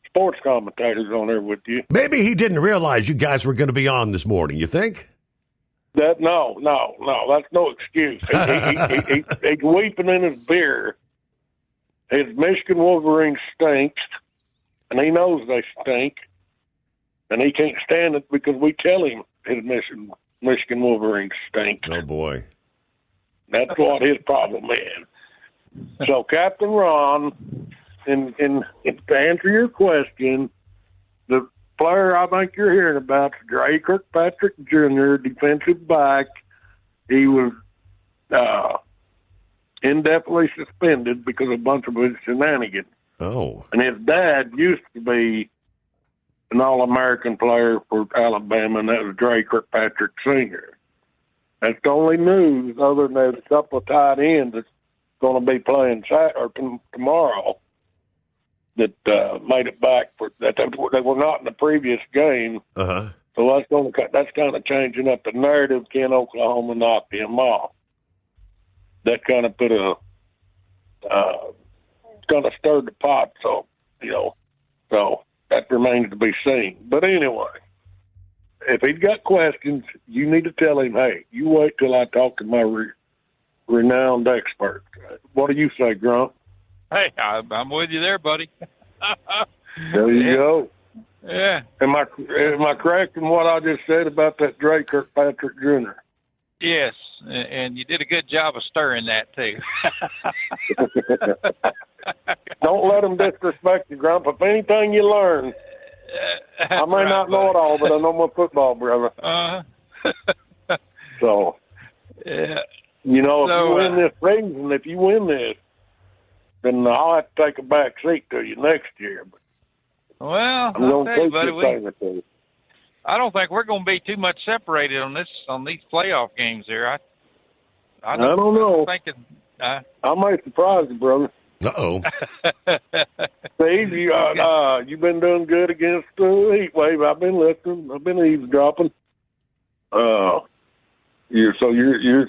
sports commentators on there with you. Maybe he didn't realize you guys were going to be on this morning, you think? No, that's no excuse. He's weeping in his beer. His Michigan Wolverines stink, and he knows they stink, and he can't stand it because we tell him his Michigan Wolverines stink. Oh, boy. That's what his problem is. So, Captain Ron, and to answer your question, the player I think you're hearing about is Dre Kirkpatrick Jr., defensive back. He was indefinitely suspended because of a bunch of his shenanigans. Oh. And his dad used to be an All-American player for Alabama, and that was Dre Kirkpatrick Sr. That's the only news other than there's a couple of tight ends that's going to be playing tomorrow that made it back for that. They were not in the previous game. Uh-huh. So that's kind of changing up the narrative. Can Oklahoma knock them off? That kind of put kind of stirred the pot. So so that remains to be seen. But anyway, if he's got questions, you need to tell him, hey, you wait till I talk to my renowned expert. What do you say, Grump? Hey, I'm with you there, buddy. There you go. Yeah. Am I correct in what I just said about that Dre Kirkpatrick Jr.? Yes, and you did a good job of stirring that, too. Don't let them disrespect you, Grump. If anything you learn, I may not know it all, but I know my football, brother. So, yeah. If you win this, then I'll have to take a back seat to you next year. But well, I'm I'll going tell you, to buddy, I don't think we're going to be too much separated on these playoff games here. I don't know. I might surprise you, brother. Uh-oh. Steve, you've been doing good against the heat wave. I've been listening. I've been eavesdropping. You're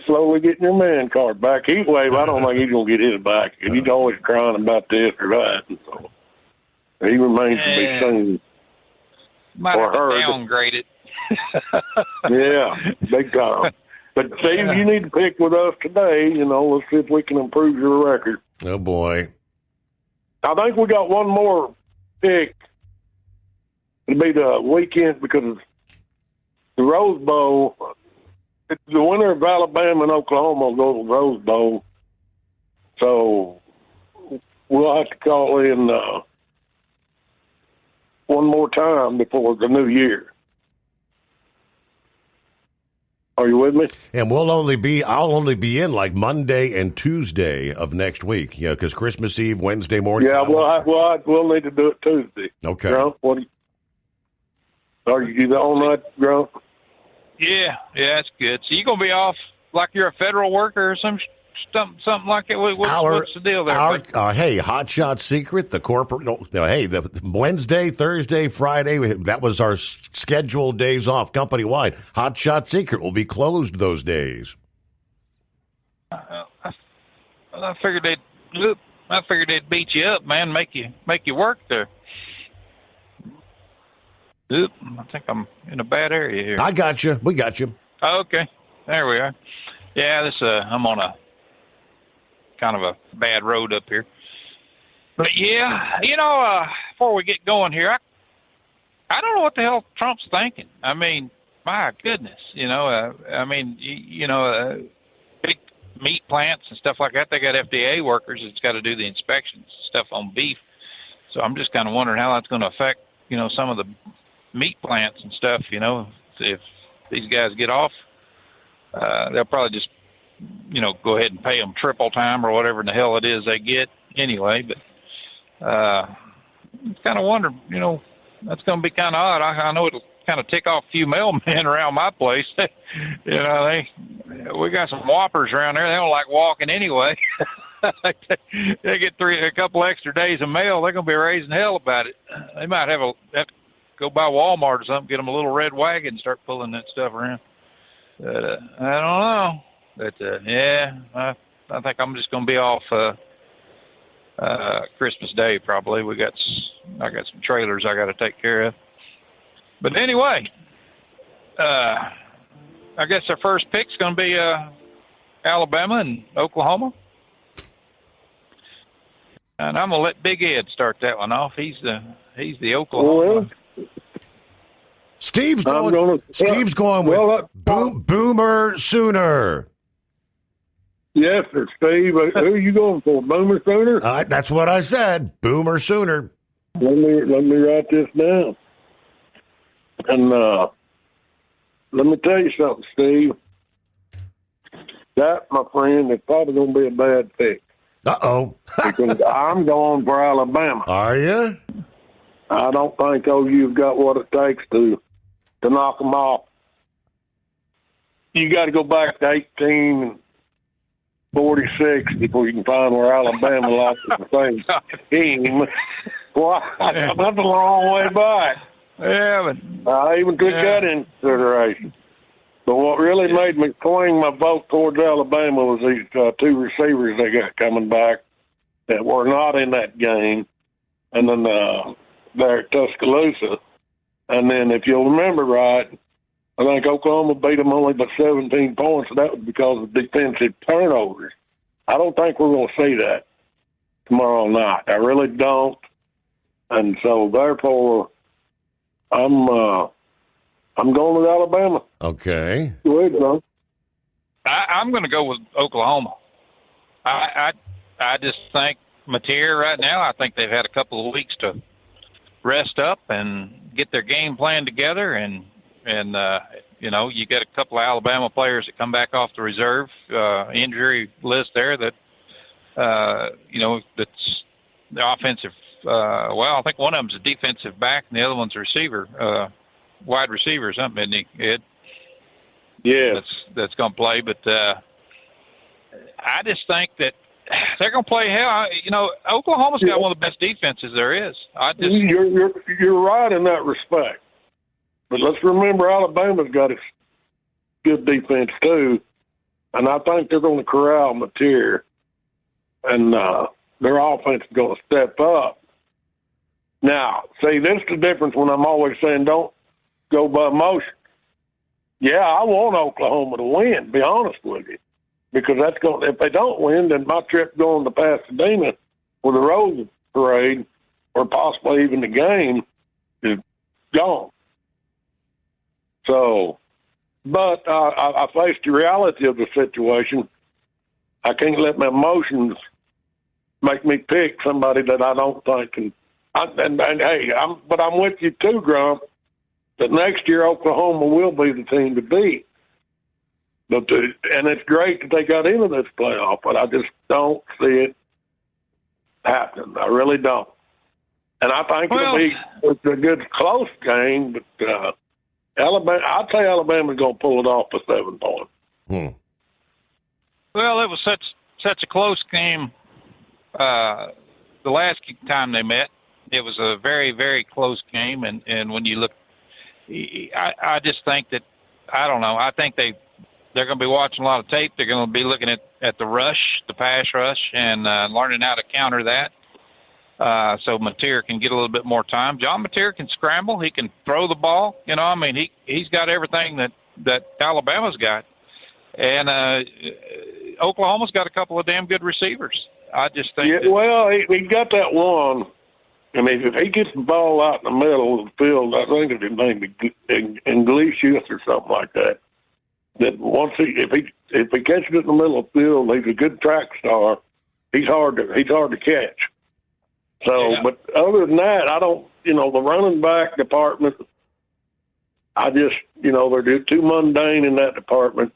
slowly getting your man card back. Heat wave, I don't think he's going to get his back. He's always crying about this or that. And so he remains to be seen. Might or have to heard. downgrade it. Yeah, big time. But Steve, you need to pick with us today. Let's see if we can improve your record. Oh boy. I think we got one more pick. It'll be the weekend because the Rose Bowl. The winner of Alabama and Oklahoma will go to the Rose Bowl. So we'll have to call in one more time before the new year. Are you with me? And I'll only be in like Monday and Tuesday of next week. Yeah, because Christmas Eve, Wednesday morning. Yeah, we'll need to do it Tuesday. Okay. Grump, are you on that, Grump? Yeah, that's good. So you gonna be off like you're a federal worker or something like that? What's the deal there? Hey, Hot Shot Secret, the corporate. Hey, the Wednesday, Thursday, Friday. That was our scheduled days off company wide. Hot Shot Secret will be closed those days. I figured they'd beat you up, man. Make you work there. Oop, I think I'm in a bad area here. I got you. We got you. Oh, okay, there we are. Yeah, I'm on a kind of a bad road up here. But yeah, before we get going here, I don't know what the hell Trump's thinking. I mean, my goodness, big meat plants and stuff like that. They got FDA workers that's got to do the inspections stuff on beef. So I'm just kind of wondering how that's going to affect some of the meat plants and stuff. If these guys get off, they'll probably just go ahead and pay them triple time or whatever in the hell it is they get anyway. But kind of wonder, that's going to be kind of odd. I know it'll kind of tick off a few mailmen around my place. We got some whoppers around there. They don't like walking anyway. They get a couple extra days of mail. They're going to be raising hell about it. They might have to go by Walmart or something, get them a little red wagon, and start pulling that stuff around. I don't know. But I think I'm just going to be off Christmas Day probably. I got some trailers I got to take care of. But anyway, I guess our first pick's going to be Alabama and Oklahoma. And I'm going to let Big Ed start that one off. He's the Oklahoma. Steve's going with Boomer Sooner. Yes, sir, Steve. Who are you going for, Boomer Sooner? That's what I said, Boomer Sooner. Let me write this down. And let me tell you something, Steve. That, my friend, is probably going to be a bad pick. Uh-oh. Because I'm going for Alabama. Are you? I don't think OU's got what it takes to knock them off. You got to go back to 1846 before you can find where Alabama lost the same team. Well, that's a long way back. Yeah, but I even took that into consideration. But what really made me swing my vote towards Alabama was these two receivers they got coming back that were not in that game. And then they're at Tuscaloosa. And then if you'll remember right, I think Oklahoma beat them only by 17 points, and that was because of defensive turnovers. I don't think we're going to see that tomorrow night. I really don't. And so, therefore, I'm going with Alabama. Okay. Go ahead, Ron. I'm going to go with Oklahoma. I just think Mateer right now, I think they've had a couple of weeks to rest up and get their game plan together. And you get a couple of Alabama players that come back off the reserve injury list there that, that's the offensive. I think one of them's a defensive back and the other one's a receiver, wide receiver or something, isn't he, Ed? Yeah. That's going to play. But I just think that they're going to play hell. Oklahoma's got one of the best defenses there is. You're right in that respect. But let's remember Alabama's got a good defense too. And I think they're going to corral Mateer. And their offense is going to step up. Now, see, this is the difference when I'm always saying don't go by emotion. Yeah, I want Oklahoma to win, to be honest with you, because that's going. If they don't win, then my trip going to Pasadena with the Rose Parade, or possibly even the game, is gone. So, but I faced the reality of the situation. I can't let my emotions make me pick somebody that I don't think can. And hey, I'm with you too, Grump, that next year Oklahoma will be the team to beat. And it's great that they got into this playoff, but I just don't see it happening. I really don't. And I think it's a good close game, but Alabama, I'd say Alabama's going to pull it off for 7 points. Well, it was such a close game. The last time they met, it was a very, very close game. And when you look, I just think that, I don't know, I think they're going to be watching a lot of tape. They're going to be looking at the rush, the pass rush, and learning how to counter that. So Mateer can get a little bit more time. John Mateer can scramble. He can throw the ball. You know, I mean, he's got everything that Alabama's got. And Oklahoma's got a couple of damn good receivers. I just think. Yeah, well, he got that one. I mean, if he gets the ball out in the middle of the field, I think it's his name Iglesias or something like that. That once if he catches it in the middle of the field, he's a good track star. He's hard to catch. So, yeah. But other than that, I don't. The running back department, I just, they're too mundane in that department.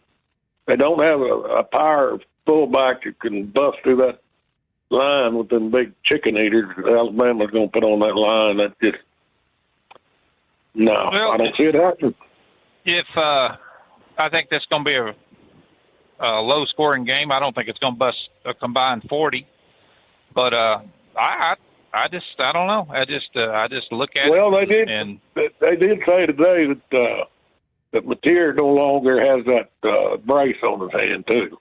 They don't have a power fullback that can bust through that line with them big chicken eaters that Alabama's going to put on that line. That just, no, I don't see it happening. If I think that's going to be a low-scoring game, I don't think it's going to bust a combined 40. But I don't know. I just look at it. Well, they did say today that Mateer no longer has that brace on his hand too.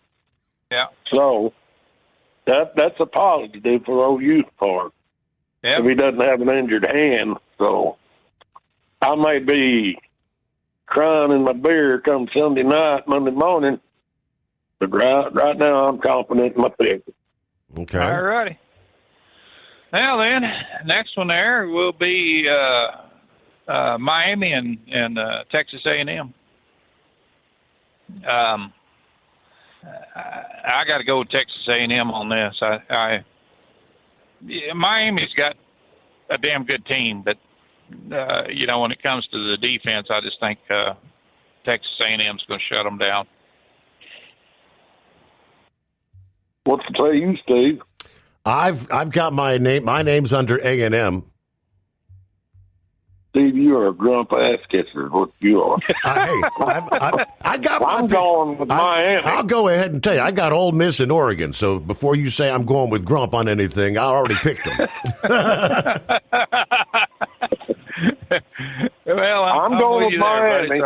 Yeah. So that's a positive for OU's part. Yeah. If he doesn't have an injured hand, so I may be crying in my beer come Sunday night, Monday morning, but right now I'm confident in my pick. Okay. All righty. Now then, next one there will be Miami and Texas A&M. I got to go with Texas A&M on this. Miami's got a damn good team, but when it comes to the defense, I just think Texas A&M's going to shut them down. What's the play you, Steve? I've got my name. My name's under A&M. Steve, you are a grump ass kisser. What you are? I got. I'm going with Miami. I'll go ahead and tell you, I got Ole Miss and Oregon. So before you say I'm going with Grump on anything, I already picked them. Well, I'm going with Miami.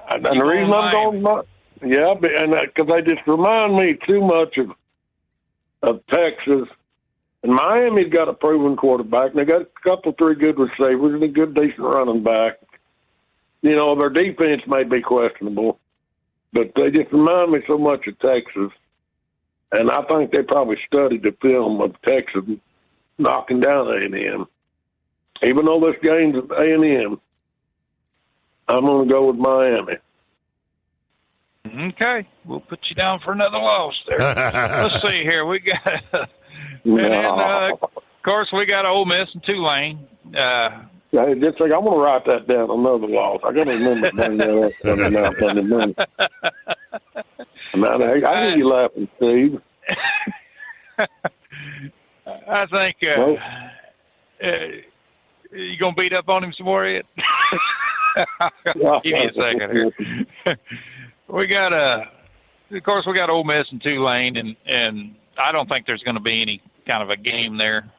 And the reason I'm going with because they just remind me too much of Texas. And Miami's got a proven quarterback. They got a couple, 3 good receivers and a good, decent running back. Their defense may be questionable, but they just remind me so much of Texas. And I think they probably studied the film of Texas knocking down A&M. Even though this game's at A&M, I'm going to go with Miami. Okay, we'll put you down for another loss there. Let's see here. We got, and then, of course, we got Ole Miss and Tulane. Just like I'm going to write that down. Another loss. I got to remember that. I hear you laughing, Steve. I think you going to beat up on him some more yet? Give me a second here. We got of course, we got Ole Miss and Tulane, and I don't think there's going to be any kind of a game there.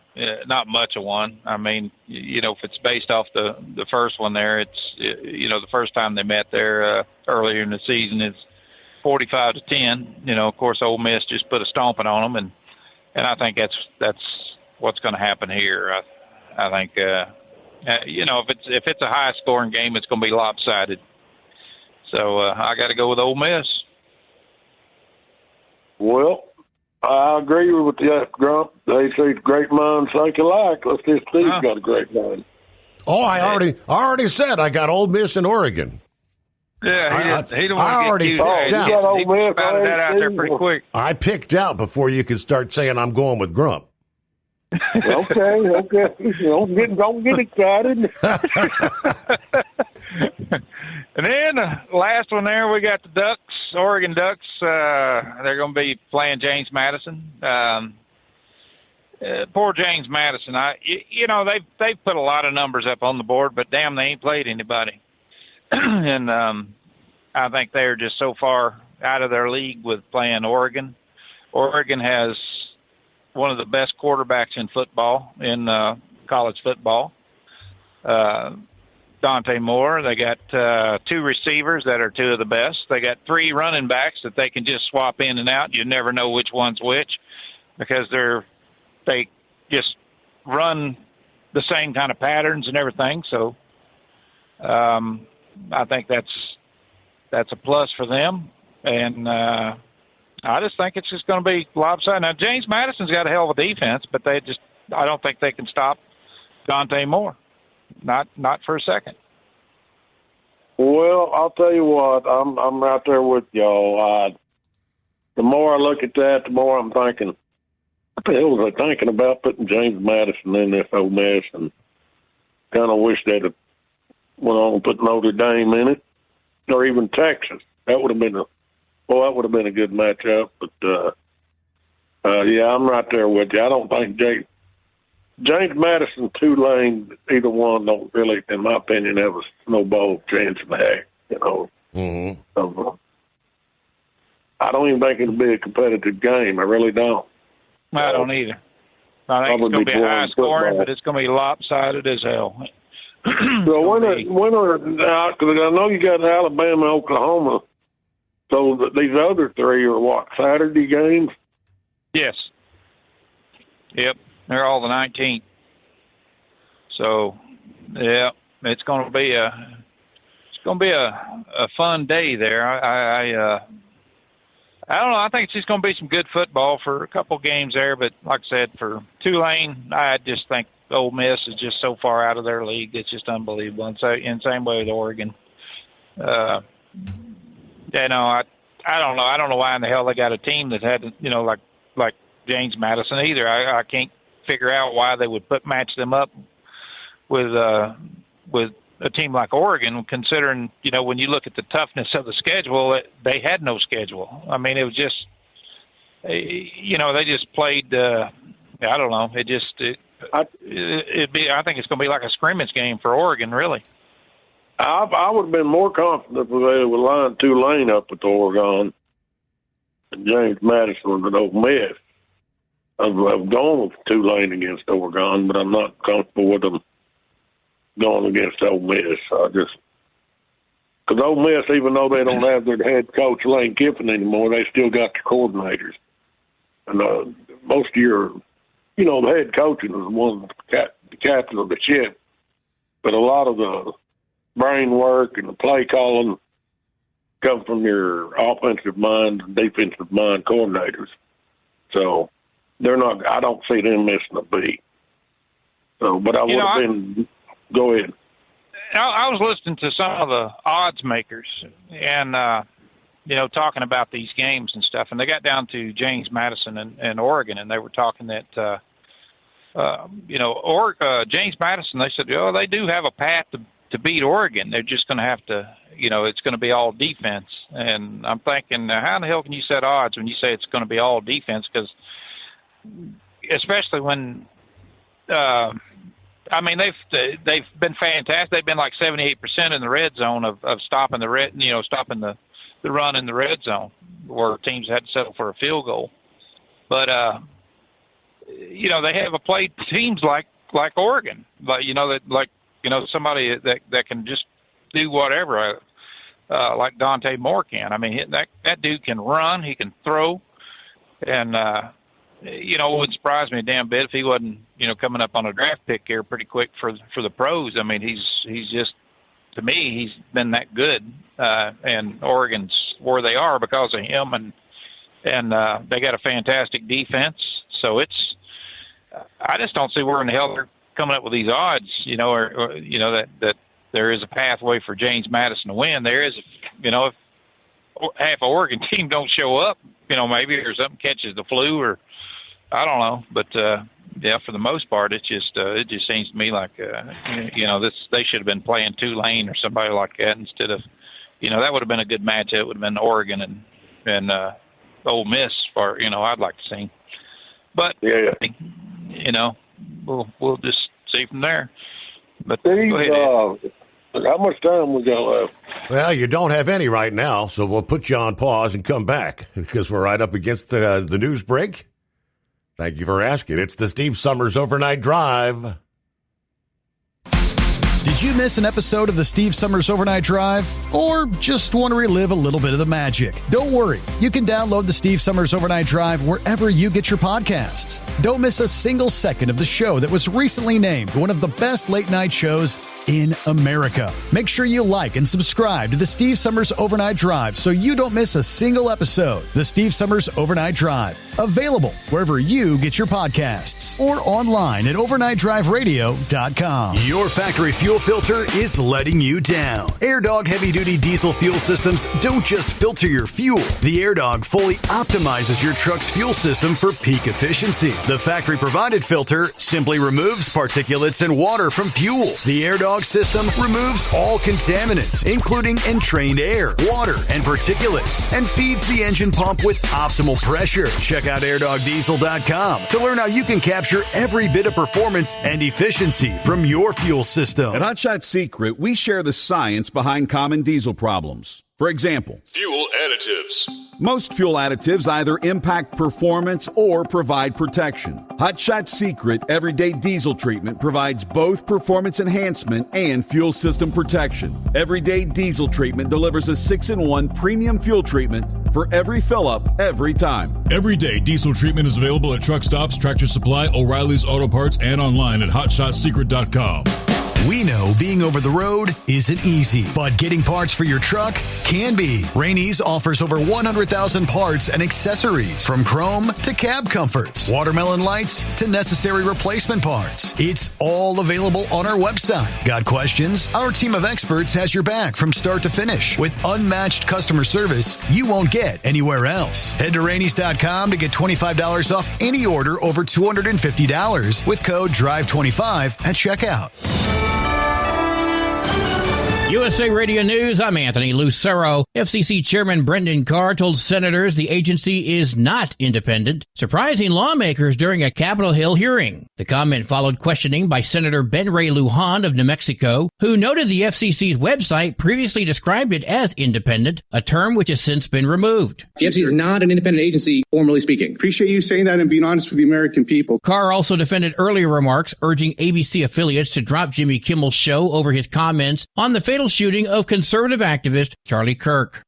Not much of one. I mean, if it's based off the first one there, it's the first time they met there earlier in the season, it's 45-10. Of course, Ole Miss just put a stomping on them, and I think that's what's going to happen here. I think if it's a high scoring game, it's going to be lopsided. So I got to go with Ole Miss. Well, I agree with that, Grump. They say great minds think alike. Let's see if Steve's got a great mind. Oh, I already said I got Ole Miss in Oregon. Yeah, he don't I want to already get picked out. He spouted that out there pretty quick. I picked out before you could start saying I'm going with Grump. Okay. Don't get excited. And then the last one there, we got the Ducks, Oregon Ducks. They're going to be playing James Madison. Poor James Madison. They've put a lot of numbers up on the board, but damn, they ain't played anybody. And I think they're just so far out of their league with playing Oregon. Oregon has one of the best quarterbacks in football, in college football. Dante Moore. They got 2 receivers that are 2 of the best. They got 3 running backs that they can just swap in and out. You never know which one's which because they just run the same kind of patterns and everything. So I think that's a plus for them. And I just think it's just going to be lopsided. Now, James Madison's got a hell of a defense, but I don't think they can stop Dante Moore. Not for a second. Well, I'll tell you what, I'm right there with y'all. The more I look at that, the more I'm thinking, what the hell was I thinking about putting James Madison in this Ole Miss, and kind of wish they'd have went on and put Notre Dame in it, or even Texas. That would have been a good matchup. But yeah, I'm right there with you. I don't think James Madison, Tulane, either one don't really, in my opinion, have a snowball chance in the heck. Mm-hmm. So, I don't even think it'll be a competitive game. I really don't. I don't either. I think it's going to be high scoring, but it's going to be lopsided as hell. So when are because I know you got Alabama, Oklahoma. So these other 3 are what, Saturday games? Yes. Yep. They're all the 19th. So, yeah, it's going to be a fun day there. I don't know. I think it's just going to be some good football for a couple games there. But like I said, for Tulane, I just think Ole Miss is just so far out of their league. It's just unbelievable. And so, in the same way with Oregon. I don't know. I don't know why in the hell they got a team that had, like James Madison either. I can't figure out why they would match them up with a team like Oregon, considering, when you look at the toughness of the schedule, they had no schedule. I mean, it was just, they just played, I don't know. I think it's going to be like a scrimmage game for Oregon, really. I would have been more confident if they would line Tulane up with Oregon and James Madison with Ole Miss. I've gone with Tulane against Oregon, but I'm not comfortable with them going against Ole Miss. Because Ole Miss, even though they don't have their head coach Lane Kiffin anymore, they still got the coordinators. And most of your, the head coaching is one of the captain of the ship. But a lot of the brain work and the play calling come from your offensive mind and defensive mind coordinators. So they're not. I don't see them missing a beat. So, but I would have been. Go ahead. I was listening to some of the odds makers and talking about these games and stuff, and they got down to James Madison and Oregon, and they were talking that James Madison. They said, they do have a path to beat Oregon. They're just going to have to, it's going to be all defense. And I'm thinking, how in the hell can you set odds when you say it's going to be all defense? Because especially when, they've been fantastic. They've been like 78% in the red zone of stopping stopping the run in the red zone where teams had to settle for a field goal. But, they have played teams like Oregon, somebody that can just do whatever, like Dante Moore can. I mean, that dude can run, he can throw, and it wouldn't surprise me a damn bit if he wasn't, coming up on a draft pick here pretty quick for the pros. I mean, he's just, to me, he's been that good, and Oregon's where they are because of him, and they got a fantastic defense. So I just don't see where in the hell they're coming up with these odds, or that there is a pathway for James Madison to win. There is, if half an Oregon team don't show up, maybe or something catches the flu, or I don't know. But for the most part, it just seems to me like they should have been playing Tulane or somebody like that instead of, that would have been a good matchup. It would have been Oregon and Ole Miss, or I'd like to see. But we'll just see from there. But Steve, how much time we got left? Well, you don't have any right now, so we'll put you on pause and come back because we're right up against the news break. Thank you for asking. It's the Steve Summers Overnight Drive. Did you miss an episode of the Steve Summers Overnight Drive? Or just want to relive a little bit of the magic? Don't worry. You can download the Steve Summers Overnight Drive wherever you get your podcasts. Don't miss a single second of the show that was recently named one of the best late-night shows in America. Make sure you like and subscribe to the Steve Summers Overnight Drive so you don't miss a single episode. The Steve Summers Overnight Drive. Available wherever you get your podcasts or online at overnightdriveradio.com. Your factory fuel filter is letting you down. AirDog heavy-duty diesel fuel systems don't just filter your fuel. The AirDog fully optimizes your truck's fuel system for peak efficiency. The factory-provided filter simply removes particulates and water from fuel. The AirDog system removes all contaminants, including entrained air, water, and particulates, and feeds the engine pump with optimal pressure. Check out airdogdiesel.com to learn how you can capture every bit of performance and efficiency from your fuel system. At Hotshot Secret, we share the science behind common diesel problems. For example, fuel additives. Most fuel additives either impact performance or provide protection. Hotshot Secret Everyday Diesel Treatment provides both performance enhancement and fuel system protection. Everyday Diesel Treatment delivers a 6-in-1 premium fuel treatment for every fill-up, every time. Everyday Diesel Treatment is available at truck stops, Tractor Supply, O'Reilly's Auto Parts, and online at hotshotsecret.com. We know being over the road isn't easy, but getting parts for your truck can be. Rainey's offers over 100,000 parts and accessories, from chrome to cab comforts, watermelon lights to necessary replacement parts. It's all available on our website. Got questions? Our team of experts has your back from start to finish with unmatched customer service you won't get anywhere else. Head to Rainey's.com to get $25 off any order over $250 with code DRIVE25 at checkout. USA Radio News, I'm Anthony Lucero. FCC Chairman Brendan Carr told senators the agency is not independent, surprising lawmakers during a Capitol Hill hearing. The comment followed questioning by Senator Ben Ray Lujan of New Mexico, who noted the FCC's website previously described it as independent, a term which has since been removed. The FCC is not an independent agency, formally speaking. Appreciate you saying that and being honest with the American people. Carr also defended earlier remarks urging ABC affiliates to drop Jimmy Kimmel's show over his comments on the fatal shooting of conservative activist Charlie Kirk.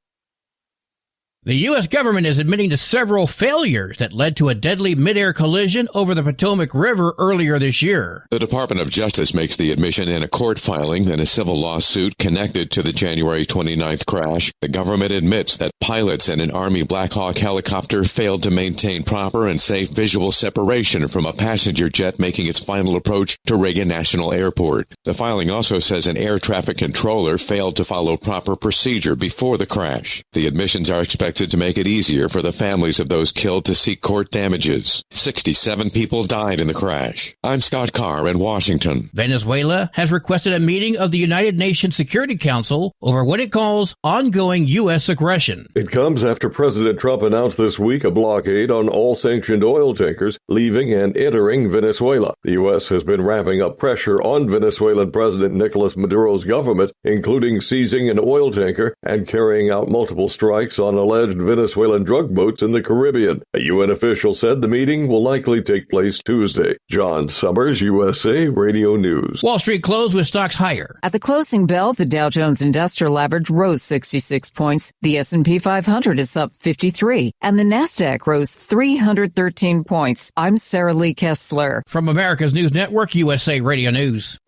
The U.S. government is admitting to several failures that led to a deadly mid-air collision over the Potomac River earlier this year. The Department of Justice makes the admission in a court filing in a civil lawsuit connected to the January 29th crash. The government admits that pilots in an Army Black Hawk helicopter failed to maintain proper and safe visual separation from a passenger jet making its final approach to Reagan National Airport. The filing also says an air traffic controller failed to follow proper procedure before the crash. The admissions are expected to make it easier for the families of those killed to seek court damages. 67 people died in the crash. I'm Scott Carr in Washington. Venezuela has requested a meeting of the United Nations Security Council over what it calls ongoing U.S. aggression. It comes after President Trump announced this week a blockade on all sanctioned oil tankers leaving and entering Venezuela. The U.S. has been ramping up pressure on Venezuelan President Nicolas Maduro's government, including seizing an oil tanker and carrying out multiple strikes on alleged alleged Venezuelan drug boats in the Caribbean. A UN official said the meeting will likely take place Tuesday. John Summers, USA Radio News. Wall Street closed with stocks higher. At the closing bell, the Dow Jones Industrial Average rose 66 points. The S&P 500 is up 53, and the Nasdaq rose 313 points. I'm Sarah Lee Kessler. From America's News Network, USA Radio News.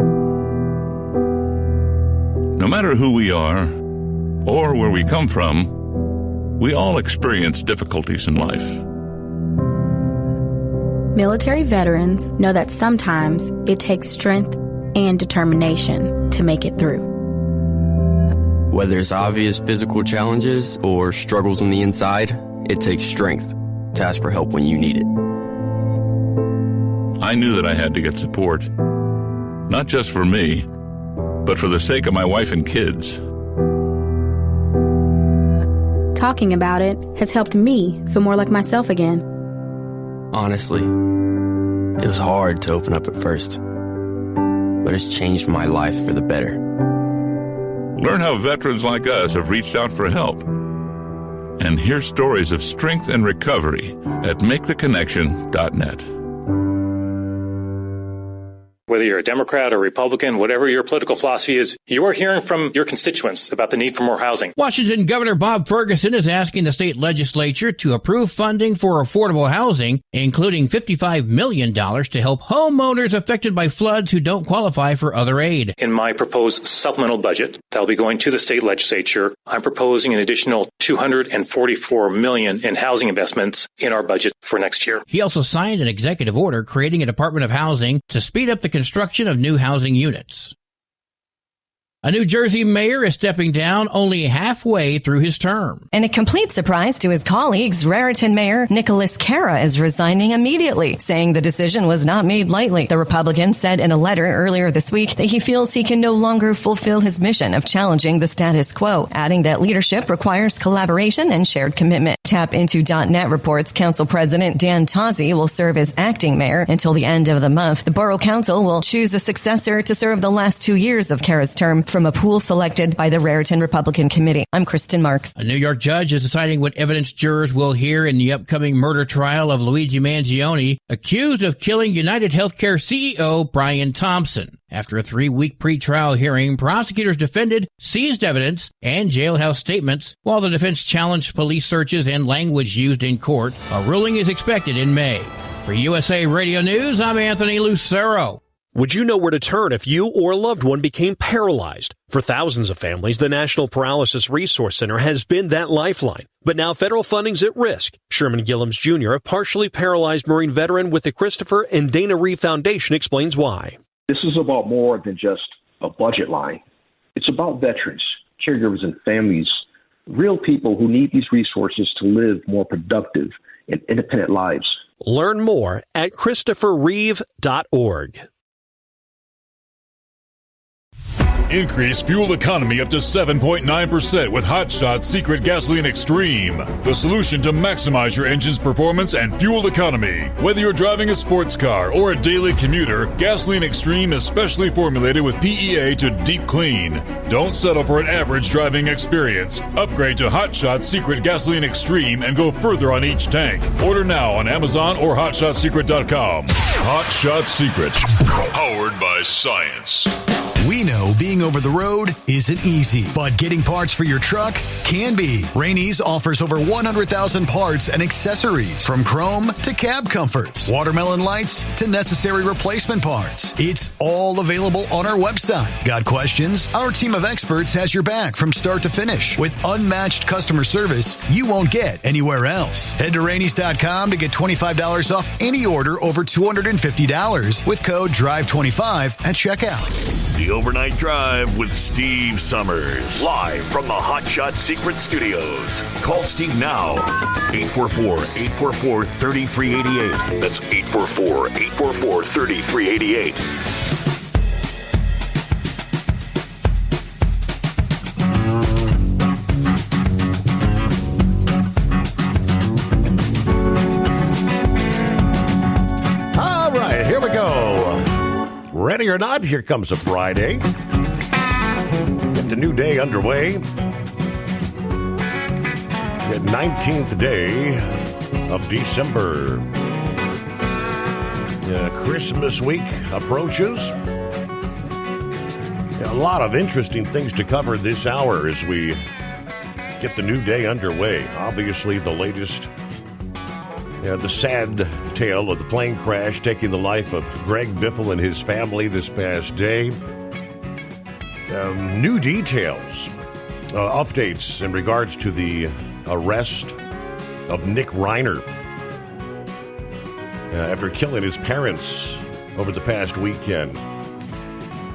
No matter who we are or where we come from, we all experience difficulties in life. Military veterans know that sometimes it takes strength and determination to make it through. Whether it's obvious physical challenges or struggles on the inside, it takes strength to ask for help when you need it. I knew that I had to get support, not just for me, but for the sake of my wife and kids. Talking about it has helped me feel more like myself again. Honestly, it was hard to open up at first, but it's changed my life for the better. Learn how veterans like us have reached out for help. And hear stories of strength and recovery at MakeTheConnection.net. Whether you're a Democrat or Republican, whatever your political philosophy is, you are hearing from your constituents about the need for more housing. Washington Governor Bob Ferguson is asking the state legislature to approve funding for affordable housing, including $55 million to help homeowners affected by floods who don't qualify for other aid. In my proposed supplemental budget that will be going to the state legislature, I'm proposing an additional $244 million in housing investments in our budget for next year. He also signed an executive order creating a Department of Housing to speed up the construction of new housing units. A New Jersey mayor is stepping down only halfway through his term. In a complete surprise to his colleagues, Raritan Mayor Nicholas Cara is resigning immediately, saying the decision was not made lightly. The Republican said in a letter earlier this week that he feels he can no longer fulfill his mission of challenging the status quo, adding that leadership requires collaboration and shared commitment. TapInto.net reports Council President Dan Tazi will serve as acting mayor until the end of the month. The Borough Council will choose a successor to serve the last 2 years of Cara's term from a pool selected by the Raritan Republican Committee. I'm Kristen Marks. A New York judge is deciding what evidence jurors will hear in the upcoming murder trial of Luigi Mangione, accused of killing United Healthcare CEO Brian Thompson. After a 3-week pretrial hearing, prosecutors defended seized evidence and jailhouse statements, while the defense challenged police searches and language used in court. A ruling is expected in May. For USA Radio News, I'm Anthony Lucero. Would you know where to turn if you or a loved one became paralyzed? For thousands of families, the National Paralysis Resource Center has been that lifeline. But now federal funding's at risk. Sherman Gillums Jr., a partially paralyzed Marine veteran with the Christopher and Dana Reeve Foundation, explains why. This is about more than just a budget line. It's about veterans, caregivers, and families, real people who need these resources to live more productive and independent lives. Learn more at ChristopherReeve.org. Increase fuel economy up to 7.9% with Hot Shot Secret Gasoline Extreme. The solution to maximize your engine's performance and fuel economy. Whether you're driving a sports car or a daily commuter, Gasoline Extreme is specially formulated with PEA to deep clean. Don't settle for an average driving experience. Upgrade to Hot Shot Secret Gasoline Extreme and go further on each tank. Order now on Amazon or HotShotSecret.com. Hot Shot Secret. Powered by science. We know being over the road isn't easy, but getting parts for your truck can be. Rainey's offers over 100,000 parts and accessories, from chrome to cab comforts, watermelon lights to necessary replacement parts. It's all available on our website. Got questions? Our team of experts has your back from start to finish with unmatched customer service you won't get anywhere else. Head to Rainey's.com to get $25 off any order over $250 with code DRIVE25 at checkout. The Overnight Drive with Steve Summers. Live from the Hot Shot Secret Studios. Call Steve now. 844-844-3388. That's 844-844-3388. All right, here we go. Ready or not, here comes a Friday. Get the new day underway. The 19th day of December. Christmas week approaches. A lot of interesting things to cover this hour as we get the new day underway. Obviously, the latest, the sad tale of the plane crash taking the life of Greg Biffle and his family this past day. New details, updates in regards to the arrest of Nick Reiner after killing his parents over the past weekend.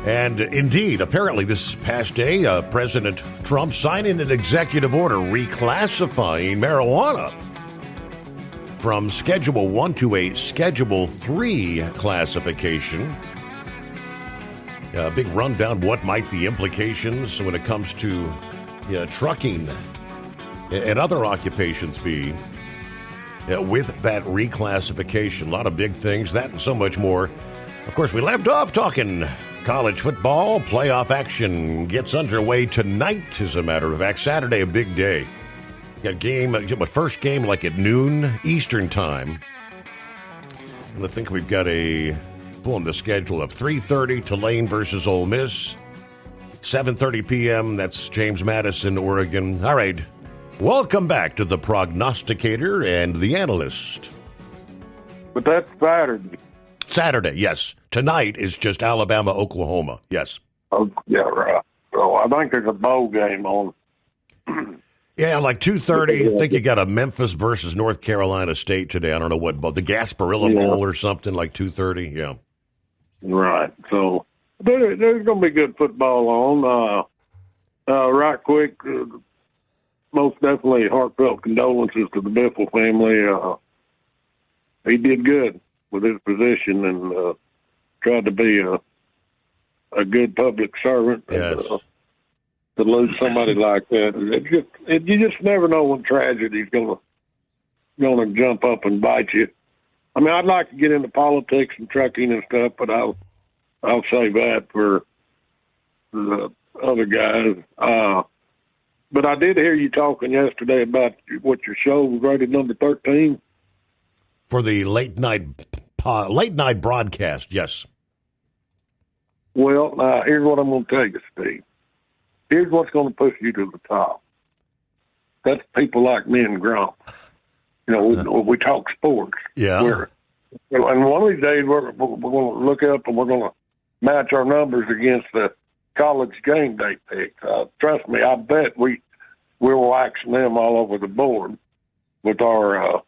And indeed, apparently this past day, President Trump signing an executive order reclassifying marijuana from Schedule 1 to a Schedule 3 classification. A big rundown, what might the implications when it comes to trucking and other occupations be with that reclassification. A lot of big things, that and so much more. Of course, we left off talking college football. Playoff action gets underway tonight, as a matter of fact. Saturday, a big day. Got first game like at noon Eastern time. And I think we've got pulling the schedule up. 3:30, Tulane versus Ole Miss. 7:30 p.m., that's James Madison, Oregon. All right. Welcome back to the prognosticator and the analyst. But that's Saturday. Saturday, yes. Tonight is just Alabama, Oklahoma. Yes. Oh, yeah, right. So I think there's a bowl game on. Yeah, like 2:30. I think you got a Memphis versus North Carolina State today. I don't know what, but the Gasparilla Bowl or something, like 2:30. Yeah. Right. So there's going to be good football on. Right quick, most definitely heartfelt condolences to the Biffle family. He did good with his position and tried to be a good public servant. Yes. And, to lose somebody like that, you just never know when tragedy's gonna jump up and bite you. I mean, I'd like to get into politics and trucking and stuff, but I'll save that for the other guys. But I did hear you talking yesterday about what your show was rated number 13 for the late night broadcast. Yes. Well, here's what I'm going to tell you, Steve. Here's what's going to push you to the top. That's people like me and Grump. We talk sports. Yeah. And one of these days we're going to look up and we're going to match our numbers against the college game day picks. Trust me, I bet we're waxing them all over the board with our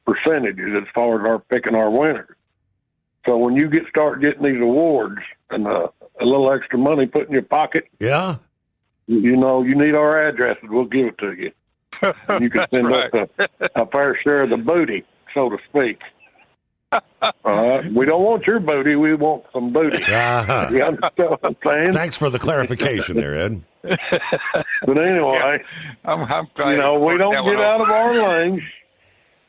percentages as far as our picking our winners. So when you start getting these awards and a little extra money put in your pocket, yeah, you need our addresses. We'll give it to you. You can send us a fair share of the booty, so to speak. We don't want your booty. We want some booty. Uh-huh. You understand what I'm saying? Thanks for the clarification there, Ed. But anyway, I'm we don't get out of our lanes.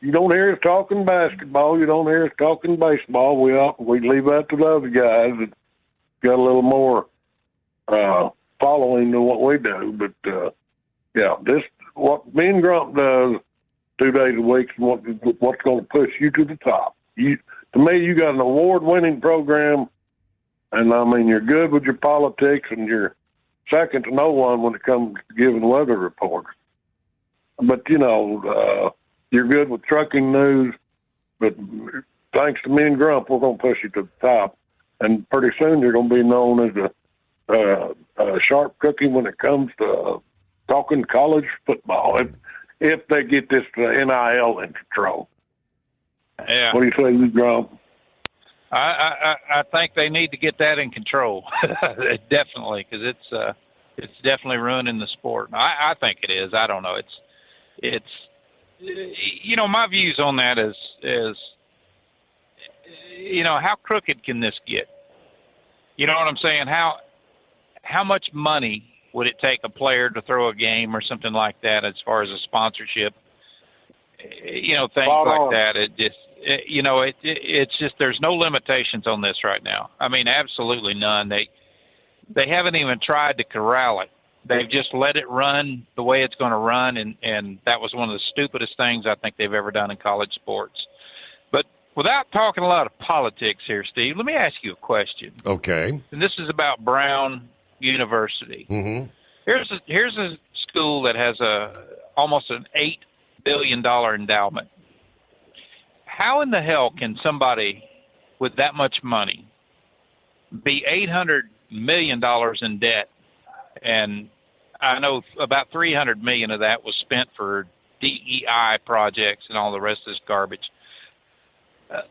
You don't hear us talking basketball. You don't hear us talking baseball. We leave that to the other guys that got a little more following than what we do. But this what me and Grump does 2 days a week is what's going to push you to the top. To me, you got an award-winning program, and I mean you're good with your politics, and you're second to no one when it comes to giving weather reports. But you're good with trucking news. But thanks to me and Grump, we're going to push you to the top, and pretty soon you're going to be known as a sharp cookie when it comes to talking college football. If they get this NIL in control. Yeah. What do you say, Grump? I think they need to get that in control. Definitely, because it's definitely ruining the sport. I think it is. I don't know. It's my views on that is how crooked can this get? You know what I'm saying? How much money would it take a player to throw a game or something like that as far as a sponsorship? Things like that. It just, it's just there's no limitations on this right now. I mean, absolutely none. They haven't even tried to corral it. they've just let it run the way it's going to run, and that was one of the stupidest things I think they've ever done in college sports. But without talking a lot of politics here, Steve, let me ask you a question. Okay. And this is about Brown University. Mm-hmm. Here's a school that has almost an $8 billion endowment. How in the hell can somebody with that much money be $800 million in debt? And I know about $300 million of that was spent for DEI projects and all the rest of this garbage.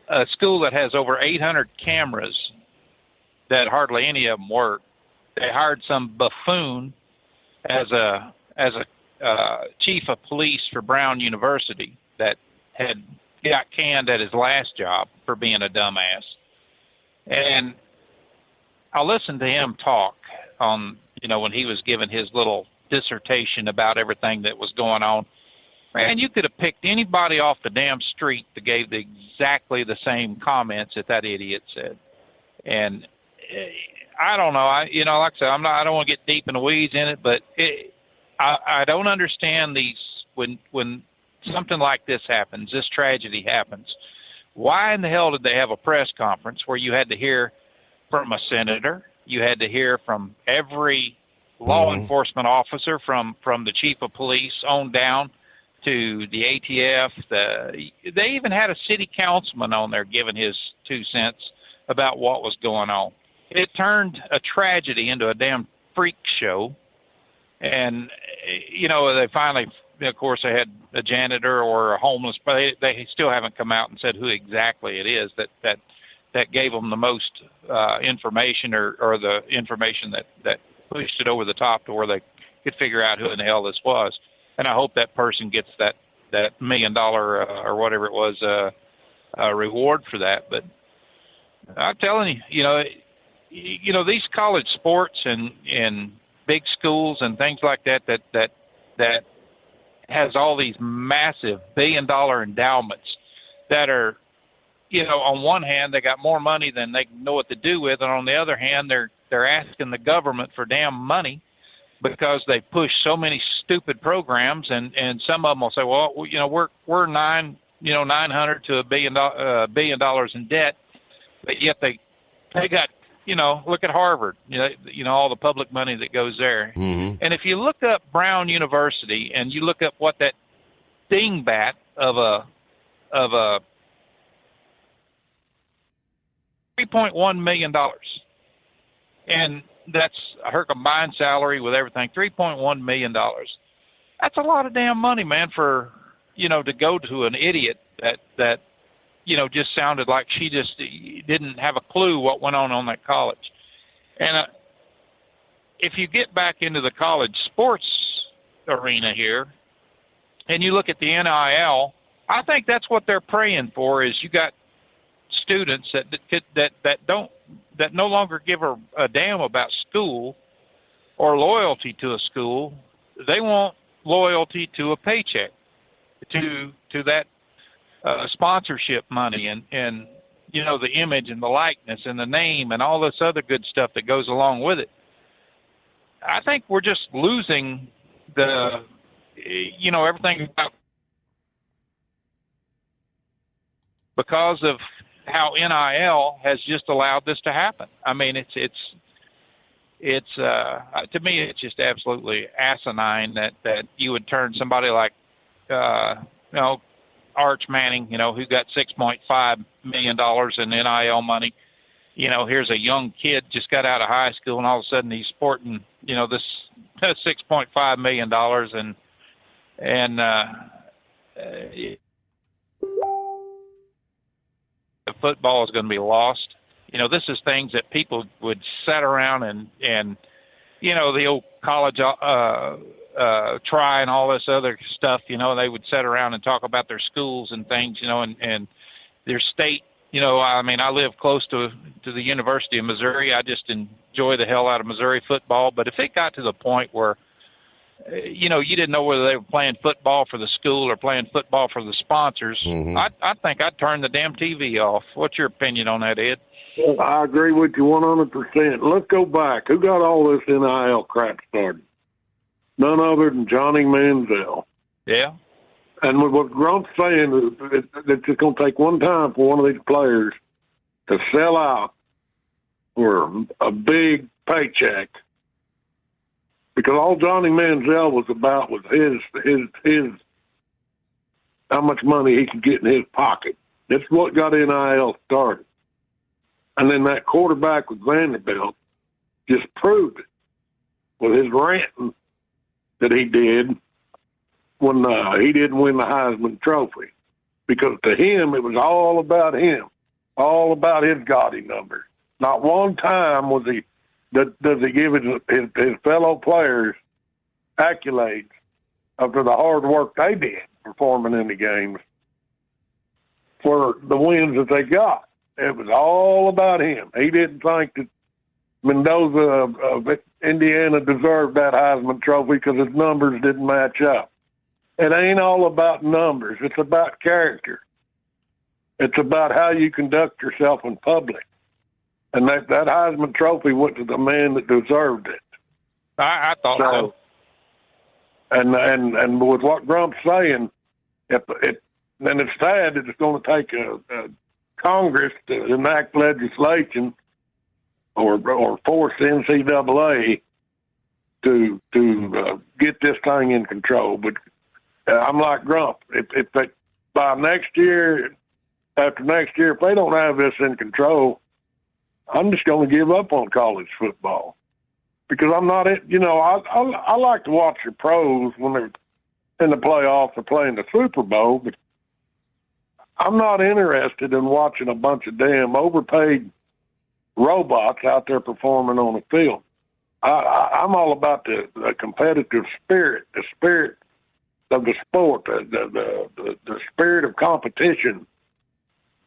A school that has over 800 cameras that hardly any of them work. They hired some buffoon as a chief of police for Brown University that had got canned at his last job for being a dumbass. And I listened to him talk on, when he was giving his little dissertation about everything that was going on. Man, you could have picked anybody off the damn street that gave exactly the same comments that idiot said. And I don't know. Like I said, I don't want to get deep in the weeds in it, but I don't understand these when something like this happens, this tragedy happens. Why in the hell did they have a press conference where you had to hear from a senator, you had to hear from every law enforcement officer, from the chief of police on down to the ATF? They even had a city councilman on there giving his 2 cents about what was going on. It turned a tragedy into a damn freak show. And, they finally, of course, they had a janitor or a homeless, but they still haven't come out and said who exactly it is that gave them the most information or the information that pushed it over the top to where they could figure out who in the hell this was. And I hope that person gets that $1 million or whatever it was reward for that. But I'm telling you, these college sports and big schools and things like that has all these massive $1 billion endowments that are, on one hand, they got more money than they know what to do with, and on the other hand, they're asking the government for damn money because they push so many stupid programs, and some of them will say, well, we're $900 to $1 billion in debt, but yet they got, look at Harvard, all the public money that goes there. Mm-hmm. And if you look up Brown University and you look up what that dingbat of a $3.1 million, and that's her combined salary with everything, $3.1 million. That's a lot of damn money, man, for, to go to an idiot that just sounded like she just didn't have a clue what went on that college. And if you get back into the college sports arena here and you look at the NIL, I think that's what they're praying for. Is you got students that no longer give a damn about school or loyalty to a school. They want loyalty to a paycheck, to that sponsorship money and the image and the likeness and the name and all this other good stuff that goes along with it. I think we're just losing everything about because of how NIL has just allowed this to happen. I mean, it's to me, it's just absolutely asinine that you would turn somebody like, Arch Manning, who got $6.5 million in NIL money. Here's a young kid just got out of high school, and all of a sudden he's sporting, this $6.5 million, and the football is going to be lost. This is things that people would sit around and the old college try and all this other stuff, they would sit around and talk about their schools and things, and their state. I live close to the University of Missouri. I just enjoy the hell out of Missouri football. But if it got to the point where, you didn't know whether they were playing football for the school or playing football for the sponsors, I think I'd turn the damn TV off. What's your opinion on that, Ed? I agree with you 100%. Let's go back. Who got all this NIL crap started? none other than Johnny Manziel. Yeah. And with what Grump's saying, it's just going to take one time for one of these players to sell out for a big paycheck. Because all Johnny Manziel was about was his how much money he could get in his pocket. That's what got NIL started. And then that quarterback with Vanderbilt just proved it with his ranting that he did when he didn't win the Heisman Trophy. Because to him, it was all about him, all about his gaudy numbers. Not one time does he give his fellow players accolades after the hard work they did performing in the games for the wins that they got. It was all about him. He didn't think that Mendoza of Indiana deserved that Heisman Trophy because his numbers didn't match up. It ain't all about numbers. It's about character. It's about how you conduct yourself in public. And that Heisman Trophy went to the man that deserved it. I thought so. And with what Grump's saying, and it's sad that it's going to take a Congress to enact legislation or force the NCAA to get this thing in control. But I'm like Grump. If they, by next year, after next year, if they don't have this in control, I'm just going to give up on college football because I'm not. I like to watch the pros when they're in the playoffs or playing the Super Bowl, but I'm not interested in watching a bunch of damn overpaid robots out there performing on the field. I'm all about the competitive spirit, the spirit of the sport, the spirit of competition,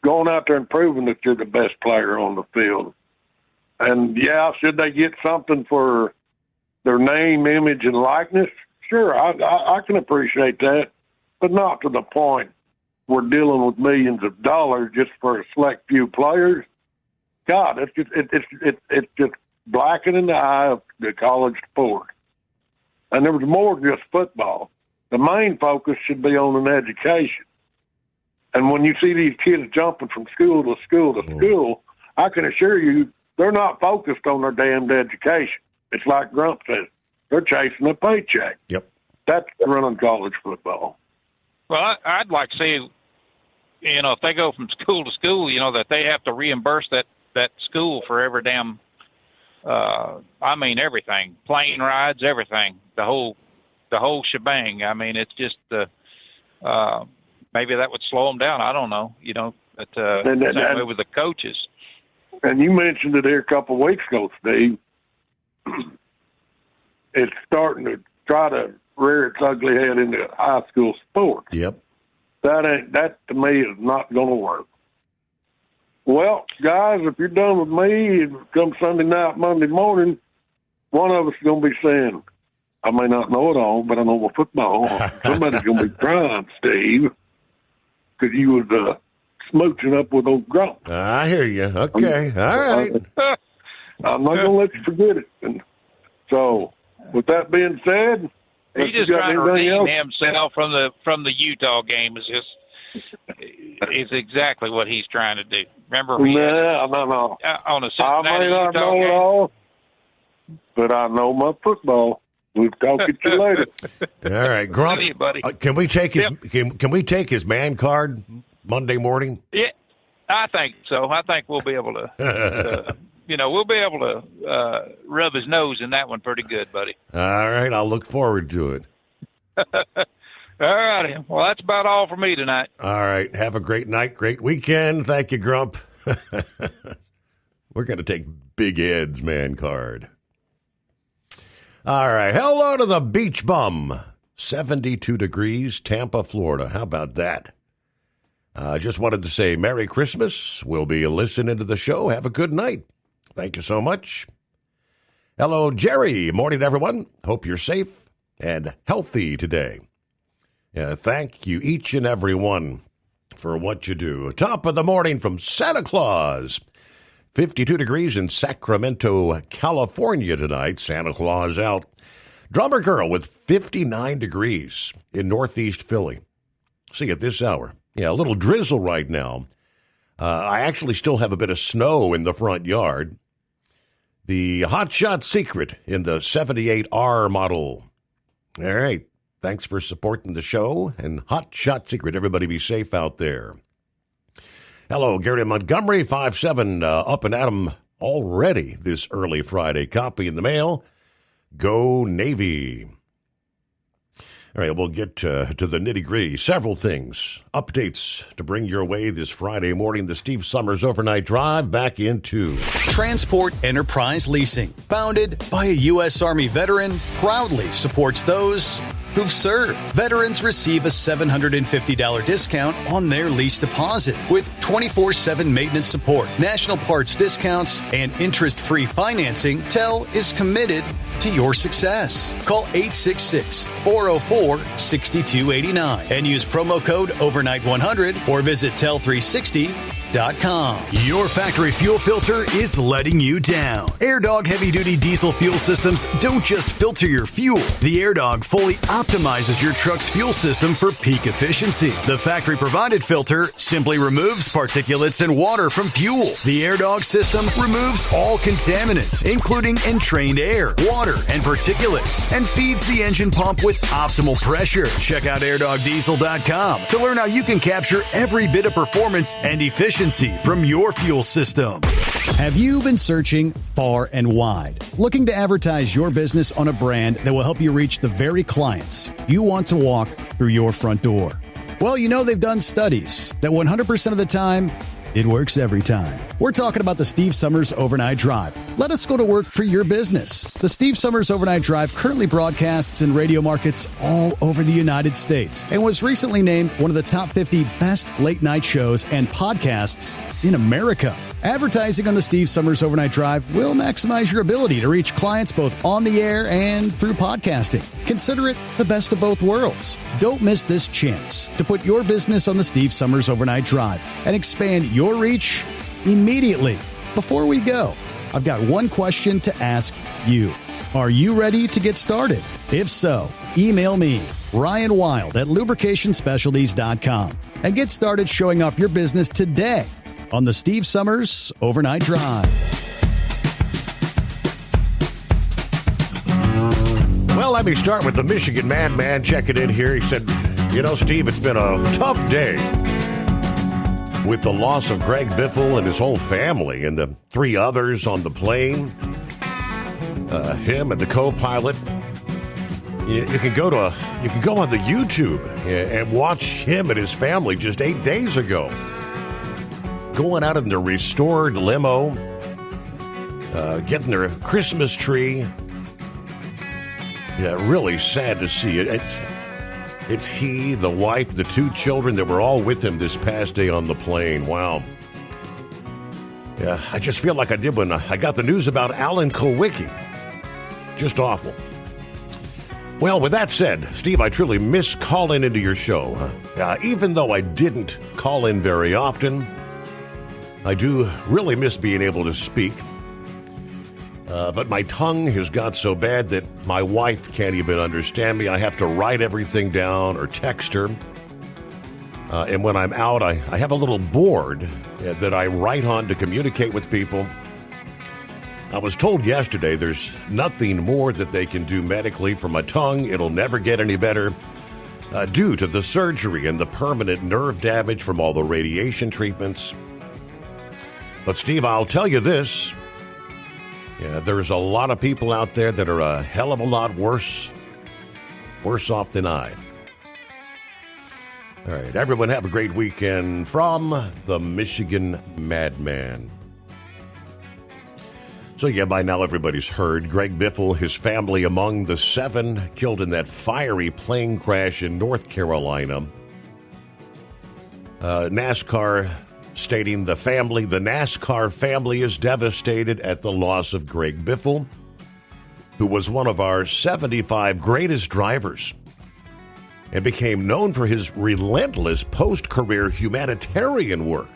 going out there and proving that you're the best player on the field. And, yeah, should they get something for their name, image, and likeness? Sure, I can appreciate that, but not to the point we're dealing with millions of dollars just for a select few players. God, it's just blackening the eye of the college sport. And there was more than just football. The main focus should be on an education. And when you see these kids jumping from school to school to school, I can assure you they're not focused on their damned education. It's like Grump says. They're chasing a paycheck. Yep. That's running college football. Well, I'd like to see, if they go from school to school, that they have to reimburse that school for every damn, everything. Plane rides, everything. The whole shebang. I mean, it's just maybe that would slow them down. I don't know. But same way with the coaches. And you mentioned it here a couple of weeks ago, Steve. It's starting to try to rear its ugly head into high school sports. Yep. That to me is not going to work. Well, guys, if you're done with me, come Sunday night, Monday morning, one of us is going to be saying, I may not know it all, but I know my football. Somebody's going to be crying, Steve, because you was smooching up with old Grump. I hear you. Okay. All right. I'm not going to let you forget it. And so, with that being said, he's just trying to redeem himself from the Utah game. Is exactly what he's trying to do. Remember? No. On a Cincinnati I may not Utah know game? it all, but I know my football. We'll talk to you later. All right, Grump. See you, buddy. Can we take his can we take his man card Monday morning? Yeah, I think so. I think we'll be able to. We'll be able to rub his nose in that one pretty good, buddy. All right, I'll look forward to it. All righty. Well, that's about all for me tonight. All right. Have a great night, great weekend. Thank you, Grump. We're going to take Big Ed's man card. All right. Hello to the beach bum. 72 degrees, Tampa, Florida. How about that? I just wanted to say Merry Christmas. We'll be listening to the show. Have a good night. Thank you so much. Hello, Jerry. Morning, everyone. Hope you're safe and healthy today. Thank you, each and every one, for what you do. Top of the morning from Santa Claus. 52 degrees in Sacramento, California tonight. Santa Claus out. Drummer Girl with 59 degrees in northeast Philly. See, at this hour. Yeah, a little drizzle right now. I actually still have a bit of snow in the front yard. The Hot Shot Secret in the 78R model. All right. Thanks for supporting the show. And Hot Shot Secret. Everybody be safe out there. Hello, Gary Montgomery, 5'7", up and at 'em already this early Friday. Copy in the mail. Go Navy. All right, we'll get to the nitty-gritty. Several things, updates to bring your way this Friday morning. The Steve Summers Overnight Drive back into Transport Enterprise Leasing, founded by a U.S. Army veteran, proudly supports those who've served. Veterans receive a $750 discount on their lease deposit with 24/7 maintenance support, national parts discounts, and interest-free financing. TEL is committed to your success. Call 866-404-6289 and use promo code OVERNIGHT100 or visit TEL360.com. Your factory fuel filter is letting you down. AirDog heavy-duty diesel fuel systems don't just filter your fuel. The AirDog fully optimizes your truck's fuel system for peak efficiency. The factory-provided filter simply removes particulates and water from fuel. The AirDog system removes all contaminants, including entrained air, water, and particulates, and feeds the engine pump with optimal pressure. Check out airdogdiesel.com to learn how you can capture every bit of performance and efficiency from your fuel system. Have you been searching far and wide, looking to advertise your business on a brand that will help you reach the very clients you want to walk through your front door? Well, you know they've done studies that 100% of the time, it works every time. We're talking about the Steve Summers Overnight Drive. Let us go to work for your business. The Steve Summers Overnight Drive currently broadcasts in radio markets all over the United States and was recently named one of the top 50 best late night shows and podcasts in America. Advertising on the Steve Summers Overnight Drive will maximize your ability to reach clients both on the air and through podcasting. Consider it the best of both worlds. Don't miss this chance to put your business on the Steve Summers Overnight Drive and expand your reach immediately. Before we go, I've got one question to ask you. Are you ready to get started? If so, email me, Ryan Wild at lubricationspecialties.com, and get started showing off your business today on the Steve Summers Overnight Drive. Well, let me start with the Michigan Madman checking in here. He said, you know, Steve, it's been a tough day with the loss of Greg Biffle and his whole family and the three others on the plane, him and the co-pilot. You can go on the YouTube and watch him and his family just 8 days ago, going out in the restored limo, getting their Christmas tree. Yeah, really sad to see it. It's he, the wife, the two children that were all with him this past day on the plane. Wow. Yeah, I just feel like I did when I got the news about Alan Kulwicki. Just awful. Well, with that said, Steve, I truly miss calling into your show. Even though I didn't call in very often, I do really miss being able to speak. But my tongue has got so bad that my wife can't even understand me. I have to write everything down or text her. And when I'm out, I have a little board that I write on to communicate with people. I was told yesterday there's nothing more that they can do medically for my tongue. It'll never get any better due to the surgery and the permanent nerve damage from all the radiation treatments. But, Steve, I'll tell you this. Yeah, there's a lot of people out there that are a hell of a lot worse off than I. All right, everyone have a great weekend from the Michigan Madman. So, yeah, by now everybody's heard Greg Biffle, his family among the 7 killed in that fiery plane crash in North Carolina. NASCAR stating the NASCAR family is devastated at the loss of Greg Biffle, who was one of our 75 greatest drivers and became known for his relentless post-career humanitarian work.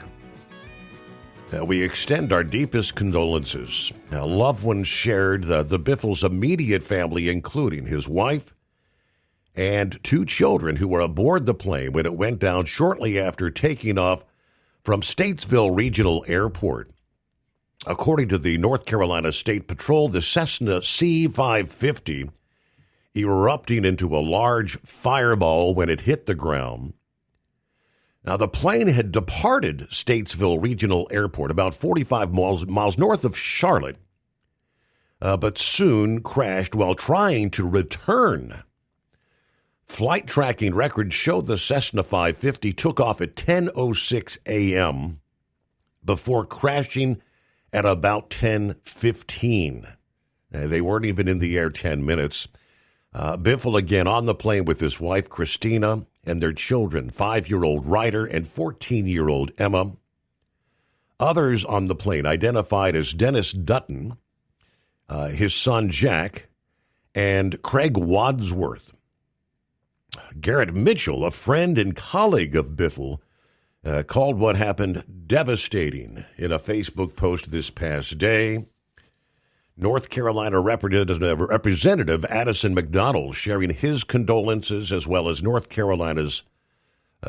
We extend our deepest condolences. Loved ones shared the Biffle's immediate family, including his wife and 2 children who were aboard the plane when it went down shortly after taking off from Statesville Regional Airport. According to the North Carolina State Patrol, the Cessna C-550 erupting into a large fireball when it hit the ground. Now, the plane had departed Statesville Regional Airport about 45 miles north of Charlotte, but soon crashed while trying to return. Flight tracking records show the Cessna 550 took off at 10:06 a.m. before crashing at about 10:15. They weren't even in the air 10 minutes. Biffle again on the plane with his wife, Christina, and their children, 5-year-old Ryder and 14-year-old Emma. Others on the plane identified as Dennis Dutton, his son Jack, and Craig Wadsworth. Garrett Mitchell, a friend and colleague of Biffle, called what happened devastating in a Facebook post this past day. North Carolina Representative Addison McDonald sharing his condolences, as well as North Carolina's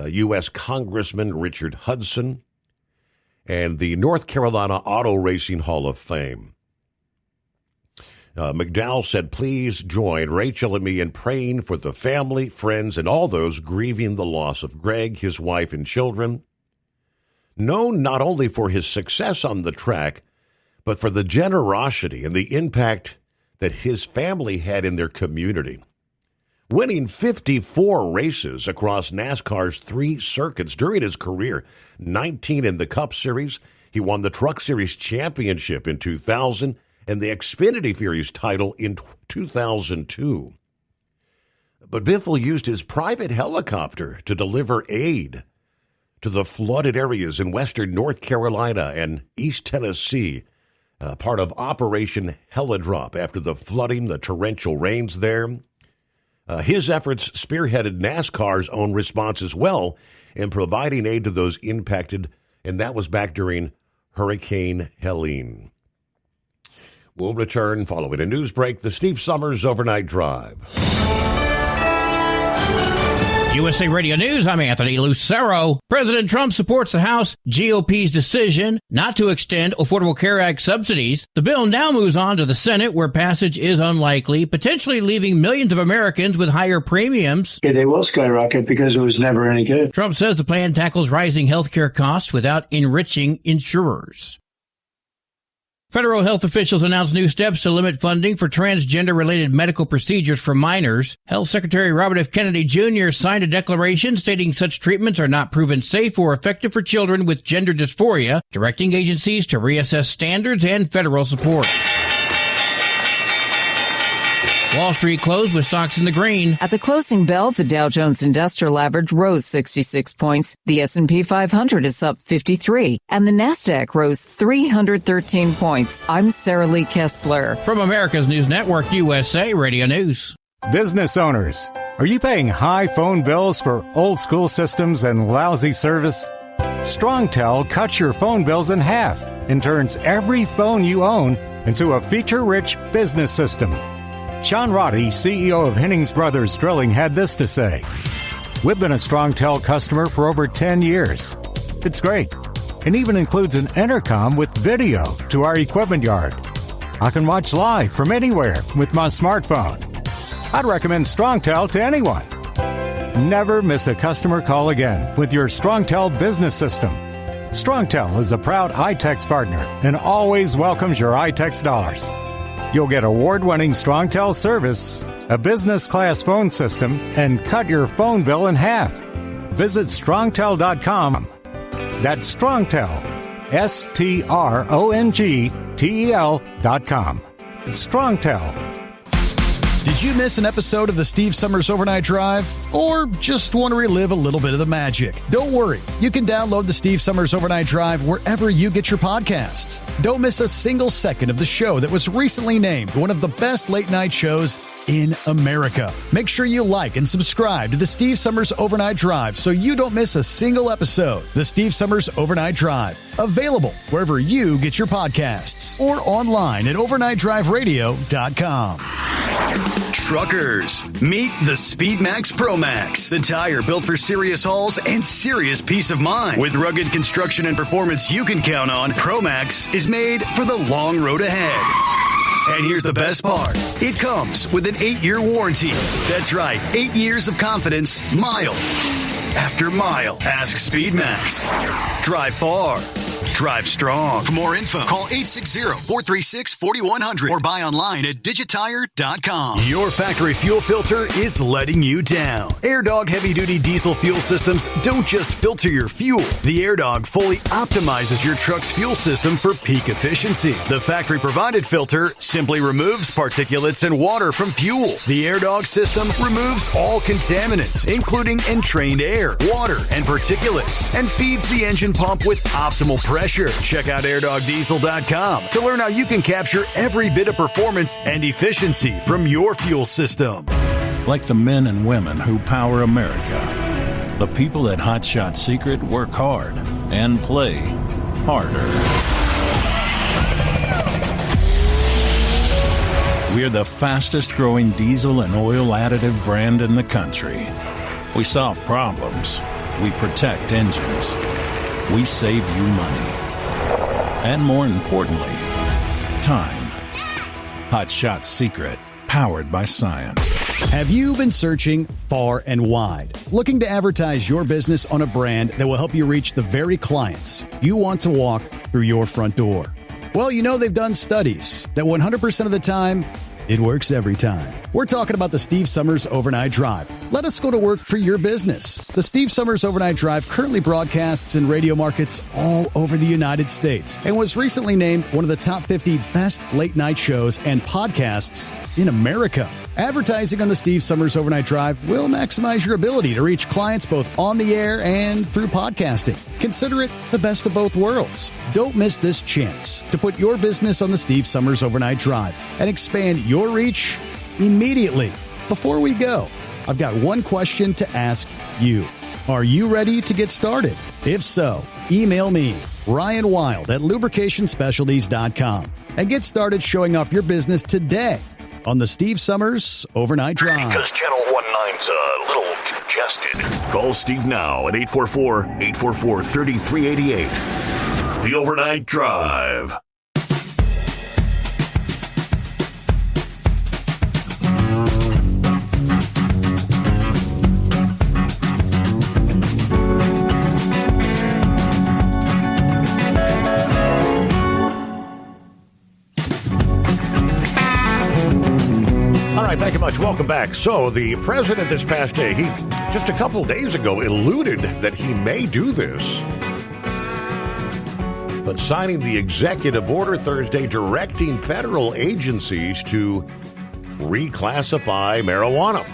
U.S. Congressman Richard Hudson and the North Carolina Auto Racing Hall of Fame. McDowell said, "Please join Rachel and me in praying for the family, friends, and all those grieving the loss of Greg, his wife, and children. Known not only for his success on the track, but for the generosity and the impact that his family had in their community. Winning 54 races across NASCAR's 3 circuits during his career, 19 in the Cup Series. He won the Truck Series Championship in 2000 and the Xfinity Series title in 2002. But Biffle used his private helicopter to deliver aid to the flooded areas in western North Carolina and East Tennessee, part of Operation Helidrop after the flooding, the torrential rains there. His efforts spearheaded NASCAR's own response as well in providing aid to those impacted, and that was back during Hurricane Helene. We'll return following a news break, the Steve Summers Overnight Drive. USA Radio News, I'm Anthony Lucero. President Trump supports the House GOP's decision not to extend Affordable Care Act subsidies. The bill now moves on to the Senate, where passage is unlikely, potentially leaving millions of Americans with higher premiums. Yeah, they will skyrocket because it was never any good. Trump says the plan tackles rising health care costs without enriching insurers. Federal health officials announced new steps to limit funding for transgender-related medical procedures for minors. Health Secretary Robert F. Kennedy Jr. signed a declaration stating such treatments are not proven safe or effective for children with gender dysphoria, directing agencies to reassess standards and federal support. Wall Street closed with stocks in the green. At the closing bell, the Dow Jones Industrial Average rose 66 points. The S&P 500 is up 53, and the Nasdaq rose 313 points. I'm Sarah Lee Kessler. From America's News Network, USA Radio News. Business owners, are you paying high phone bills for old school systems and lousy service? StrongTel cuts your phone bills in half and turns every phone you own into a feature-rich business system. Sean Roddy, CEO of Hennings Brothers Drilling, had this to say. We've been a StrongTel customer for over 10 years. It's great. It even includes an intercom with video to our equipment yard. I can watch live from anywhere with my smartphone. I'd recommend StrongTel to anyone. Never miss a customer call again with your StrongTel business system. StrongTel is a proud iTex partner and always welcomes your iTex dollars. You'll get award-winning StrongTel service, a business-class phone system, and cut your phone bill in half. Visit StrongTel.com. That's StrongTel, StrongTel.com. It's StrongTel. Did you miss an episode of the Steve Summers Overnight Drive? Or just want to relive a little bit of the magic? Don't worry. You can download the Steve Summers Overnight Drive wherever you get your podcasts. Don't miss a single second of the show that was recently named one of the best late-night shows in America. Make sure you like and subscribe to the Steve Summers Overnight Drive so you don't miss a single episode. The Steve Summers Overnight Drive, available wherever you get your podcasts or online at overnightdriveradio.com. Truckers, meet the Speedmax Pro Max, the tire built for serious hauls and serious peace of mind. With rugged construction and performance you can count on, Pro Max is made for the long road ahead. And here's the best part. It comes with an 8-year warranty. That's right, 8 years of confidence, mile after mile. Ask Speedmax. Drive far. Drive strong. For more info, call 860-436-4100 or buy online at digitire.com. Your factory fuel filter is letting you down. AirDog heavy-duty diesel fuel systems don't just filter your fuel. The AirDog fully optimizes your truck's fuel system for peak efficiency. The factory-provided filter simply removes particulates and water from fuel. The AirDog system removes all contaminants, including entrained air, water, and particulates, and feeds the engine pump with optimal pressure. Check out airdogdiesel.com to learn how you can capture every bit of performance and efficiency from your fuel system. Like the men and women who power America, the people at Hot Shot Secret work hard and play harder. We're the fastest growing diesel and oil additive brand in the country. We solve problems. We protect engines. We save you money. And more importantly, time. Hot Shot Secret, powered by science. Have you been searching far and wide, looking to advertise your business on a brand that will help you reach the very clients you want to walk through your front door? Well, you know they've done studies that 100% of the time, it works every time. We're talking about the Steve Summers Overnight Drive. Let us go to work for your business. The Steve Summers Overnight Drive currently broadcasts in radio markets all over the United States and was recently named one of the top 50 best late-night shows and podcasts in America. Advertising on the Steve Summers Overnight Drive will maximize your ability to reach clients both on the air and through podcasting. Consider it the best of both worlds. Don't miss this chance to put your business on the Steve Summers Overnight Drive and expand your reach immediately. Before we go, I've got one question to ask you. Are you ready to get started? If so, email me, Ryan Wild at lubricationspecialties.com, and get started showing off your business today on the Steve Summers Overnight Drive. Because Channel 19's a little congested. Call Steve now at 844-844-3388. The Overnight Drive. Thank you much. Welcome back. So the president this past day, he just a couple days ago alluded that he may do this, but signing the executive order Thursday directing federal agencies to reclassify marijuana,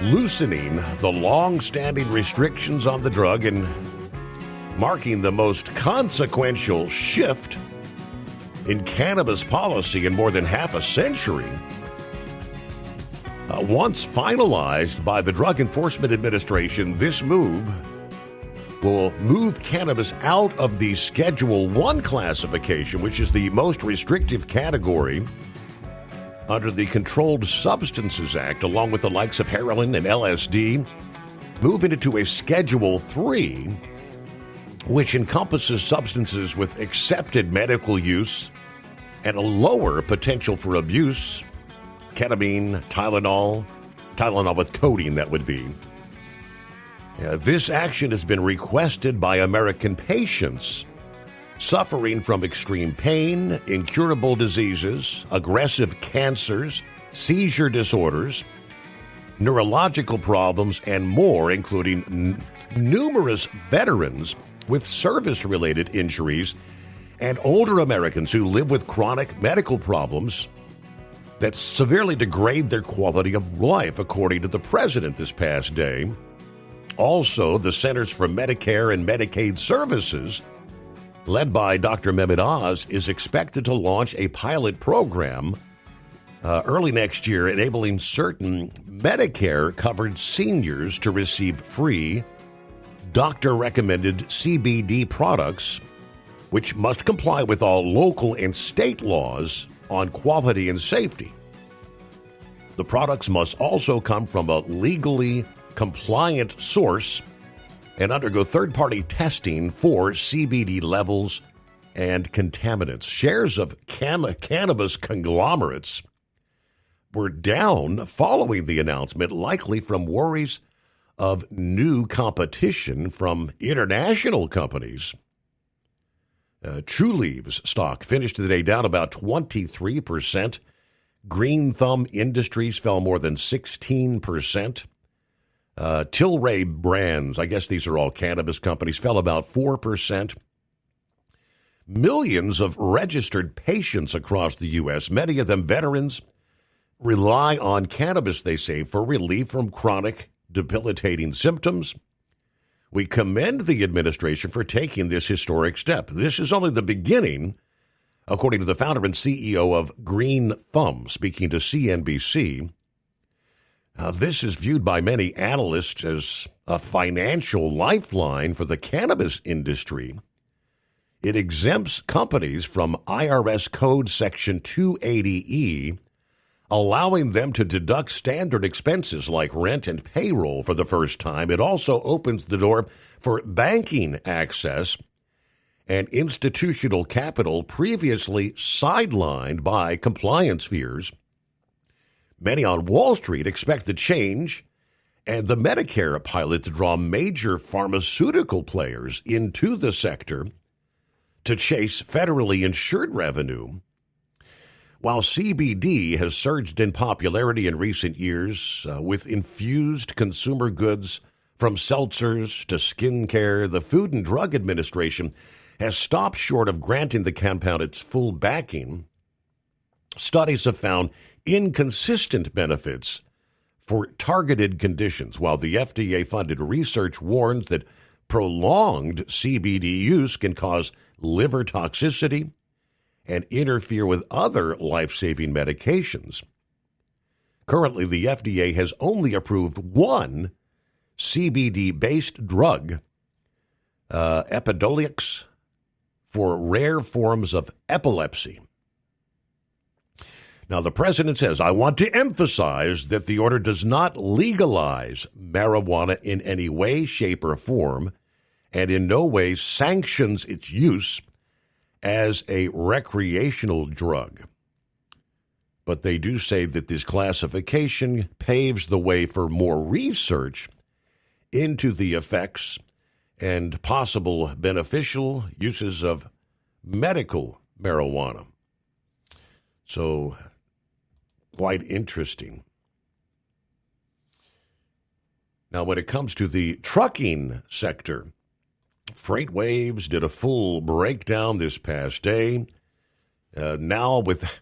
loosening the long-standing restrictions on the drug and marking the most consequential shift in cannabis policy in more than half a century. Once finalized by the Drug Enforcement Administration, this move will move cannabis out of the Schedule 1 classification, which is the most restrictive category under the Controlled Substances Act, along with the likes of heroin and LSD, moving it to a Schedule 3, which encompasses substances with accepted medical use and a lower potential for abuse. Ketamine, Tylenol with codeine, that would be. This action has been requested by American patients suffering from extreme pain, incurable diseases, aggressive cancers, seizure disorders, neurological problems, and more, including numerous veterans with service-related injuries and older Americans who live with chronic medical problems that severely degrade their quality of life, according to the president this past day. Also, the Centers for Medicare and Medicaid Services, led by Dr. Mehmet Oz, is expected to launch a pilot program early next year, enabling certain Medicare-covered seniors to receive free doctor-recommended CBD products, which must comply with all local and state laws on quality and safety. The products must also come from a legally compliant source and undergo third-party testing for CBD levels and contaminants. Shares of cannabis conglomerates were down following the announcement, likely from worries of new competition from international companies. Truliev's stock finished the day down about 23%. Green Thumb Industries fell more than 16%. Tilray Brands, I guess these are all cannabis companies, fell about 4%. Millions of registered patients across the U.S., many of them veterans, rely on cannabis, they say, for relief from chronic, debilitating symptoms. We commend the administration for taking this historic step. This is only the beginning, according to the founder and CEO of Green Thumb, speaking to CNBC. This is viewed by many analysts as a financial lifeline for the cannabis industry. It exempts companies from IRS Code Section 280E, allowing them to deduct standard expenses like rent and payroll for the first time. It also opens the door for banking access and institutional capital previously sidelined by compliance fears. Many on Wall Street expect the change and the Medicare pilot to draw major pharmaceutical players into the sector to chase federally insured revenue. While CBD has surged in popularity in recent years with infused consumer goods from seltzers to skincare, the Food and Drug Administration has stopped short of granting the compound its full backing. Studies have found inconsistent benefits for targeted conditions, while the FDA-funded research warns that prolonged CBD use can cause liver toxicity and interfere with other life-saving medications. Currently, the FDA has only approved one CBD-based drug, Epidiolex, for rare forms of epilepsy. Now, the president says, I want to emphasize that the order does not legalize marijuana in any way, shape, or form, and in no way sanctions its use as a recreational drug. But they do say that this classification paves the way for more research into the effects and possible beneficial uses of medical marijuana. So, quite interesting. Now, when it comes to the trucking sector, FreightWaves did a full breakdown this past day. Now, with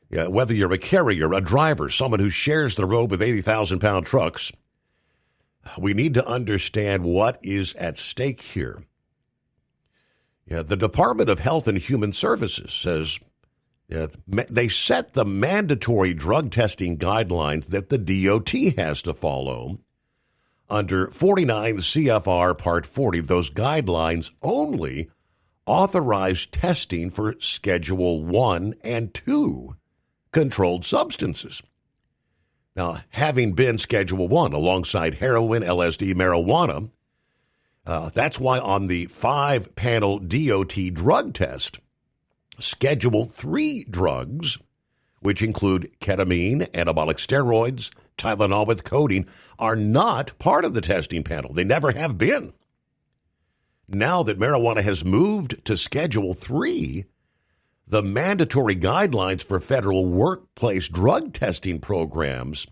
whether you're a carrier, a driver, someone who shares the road with 80,000-pound trucks, we need to understand what is at stake here. The Department of Health and Human Services says they set the mandatory drug testing guidelines that the DOT has to follow. Under 49 CFR Part 40, those guidelines only authorize testing for Schedule 1 and 2 controlled substances. Now, having been Schedule 1 alongside heroin, LSD, marijuana, that's why on the 5-panel DOT drug test, Schedule 3 drugs, which include ketamine, anabolic steroids, Tylenol with codeine, are not part of the testing panel. They never have been. Now that marijuana has moved to Schedule 3, the mandatory guidelines for federal workplace drug testing programs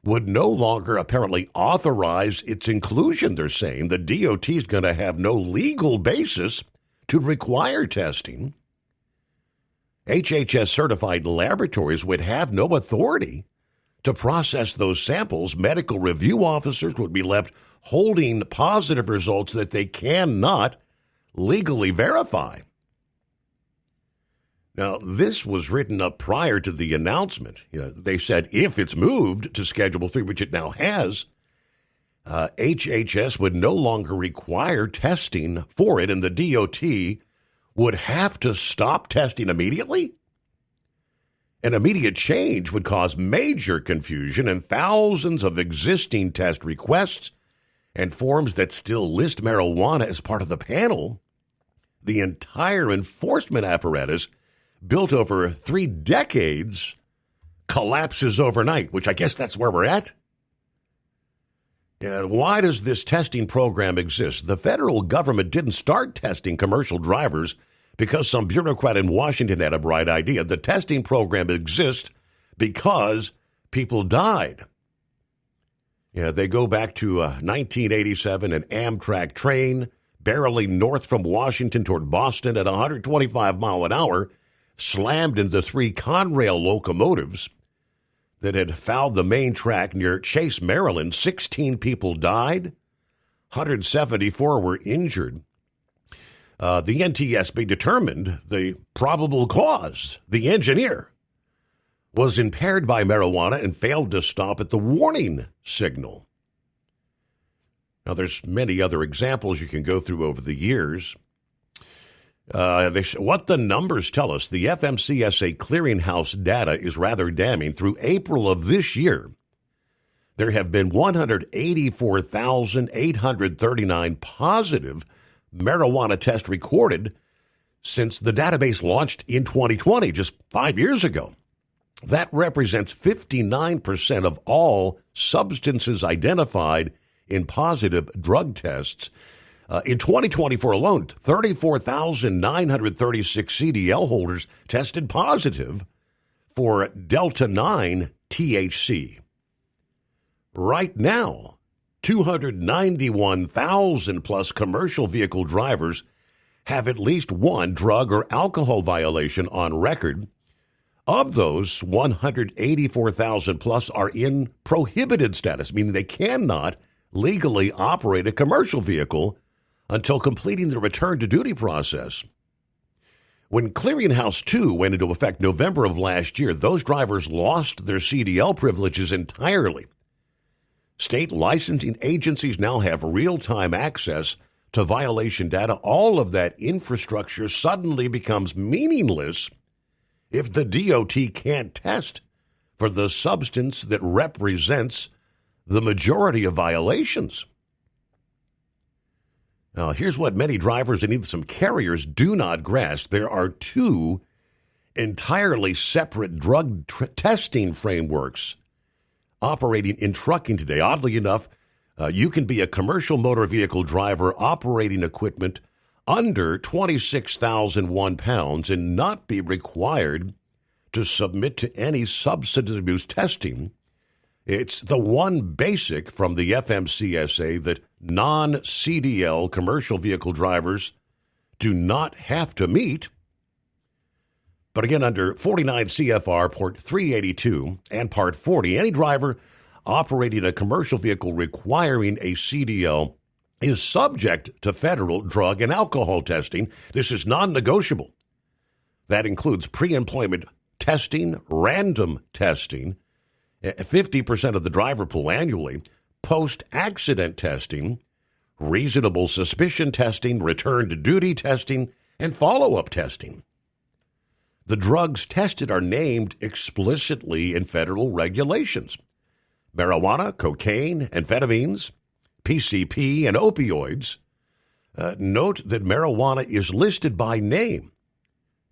would no longer apparently authorize its inclusion, they're saying. The DOT is going to have no legal basis to require testing. HHS-certified laboratories would have no authority to process those samples. Medical review officers would be left holding positive results that they cannot legally verify. Now, this was written up prior to the announcement. They said if it's moved to Schedule 3, which it now has, HHS would no longer require testing for it, and the DOT would have to stop testing immediately? An immediate change would cause major confusion, and thousands of existing test requests and forms that still list marijuana as part of the panel. The entire enforcement apparatus, built over 3 decades, collapses overnight, which I guess that's where we're at. Why does this testing program exist? The federal government didn't start testing commercial drivers because some bureaucrat in Washington had a bright idea. The testing program exists because people died. They go back to 1987, an Amtrak train barreling north from Washington toward Boston at 125 mile an hour slammed into 3 Conrail locomotives that had fouled the main track near Chase, Maryland. 16 people died. 174 were injured. The NTSB determined the probable cause. The engineer was impaired by marijuana and failed to stop at the warning signal. Now, there's many other examples you can go through over the years. What the numbers tell us, the FMCSA clearinghouse data is rather damning. Through April of this year, there have been 184,839 positive marijuana tests recorded since the database launched in 2020, just 5 years ago. That represents 59% of all substances identified in positive drug tests. In 2024 alone, 34,936 CDL holders tested positive for Delta-9 THC. Right now, 291,000 plus commercial vehicle drivers have at least one drug or alcohol violation on record. Of those, 184,000 plus are in prohibited status, meaning they cannot legally operate a commercial vehicle until completing the return to duty process. When Clearinghouse 2 went into effect November of last year, those drivers lost their CDL privileges entirely. State licensing agencies now have real-time access to violation data. All of that infrastructure suddenly becomes meaningless if the DOT can't test for the substance that represents the majority of violations. Now, here's what many drivers and even some carriers do not grasp. There are 2 entirely separate drug testing frameworks operating in trucking today. Oddly enough, you can be a commercial motor vehicle driver operating equipment under 26,001 pounds and not be required to submit to any substance abuse testing. It's the one basic from the FMCSA that non-CDL commercial vehicle drivers do not have to meet. But again, under 49 CFR Part 382 and Part 40, any driver operating a commercial vehicle requiring a CDL is subject to federal drug and alcohol testing. This is non-negotiable. That includes pre-employment testing, random testing, 50% of the driver pool annually, post-accident testing, reasonable suspicion testing, return to duty testing, and follow-up testing. The drugs tested are named explicitly in federal regulations. Marijuana, cocaine, amphetamines, PCP, and opioids. Note that marijuana is listed by name,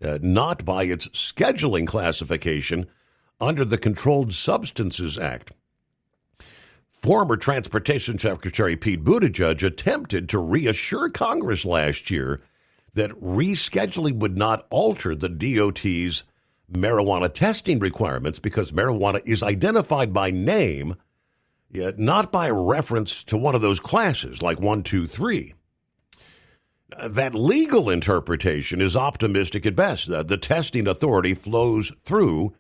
not by its scheduling classification under the Controlled Substances Act. Former Transportation Secretary Pete Buttigieg attempted to reassure Congress last year that rescheduling would not alter the DOT's marijuana testing requirements because marijuana is identified by name, yet not by reference to one of those classes like 1, 2, 3. That legal interpretation is optimistic at best. The testing authority flows through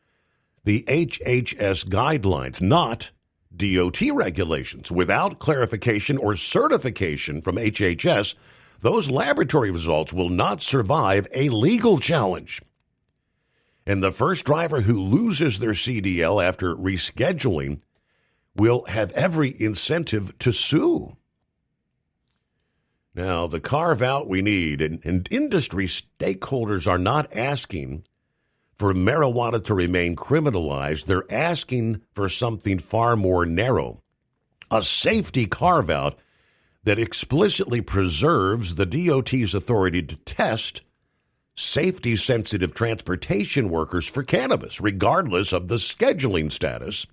the HHS guidelines, not DOT regulations. Without clarification or certification from HHS, those laboratory results will not survive a legal challenge. And the first driver who loses their CDL after rescheduling will have every incentive to sue. Now, the carve-out we need, and industry stakeholders are not asking for marijuana to remain criminalized. They're asking for something far more narrow, a safety carve-out that explicitly preserves the DOT's authority to test safety-sensitive transportation workers for cannabis, regardless of the scheduling status.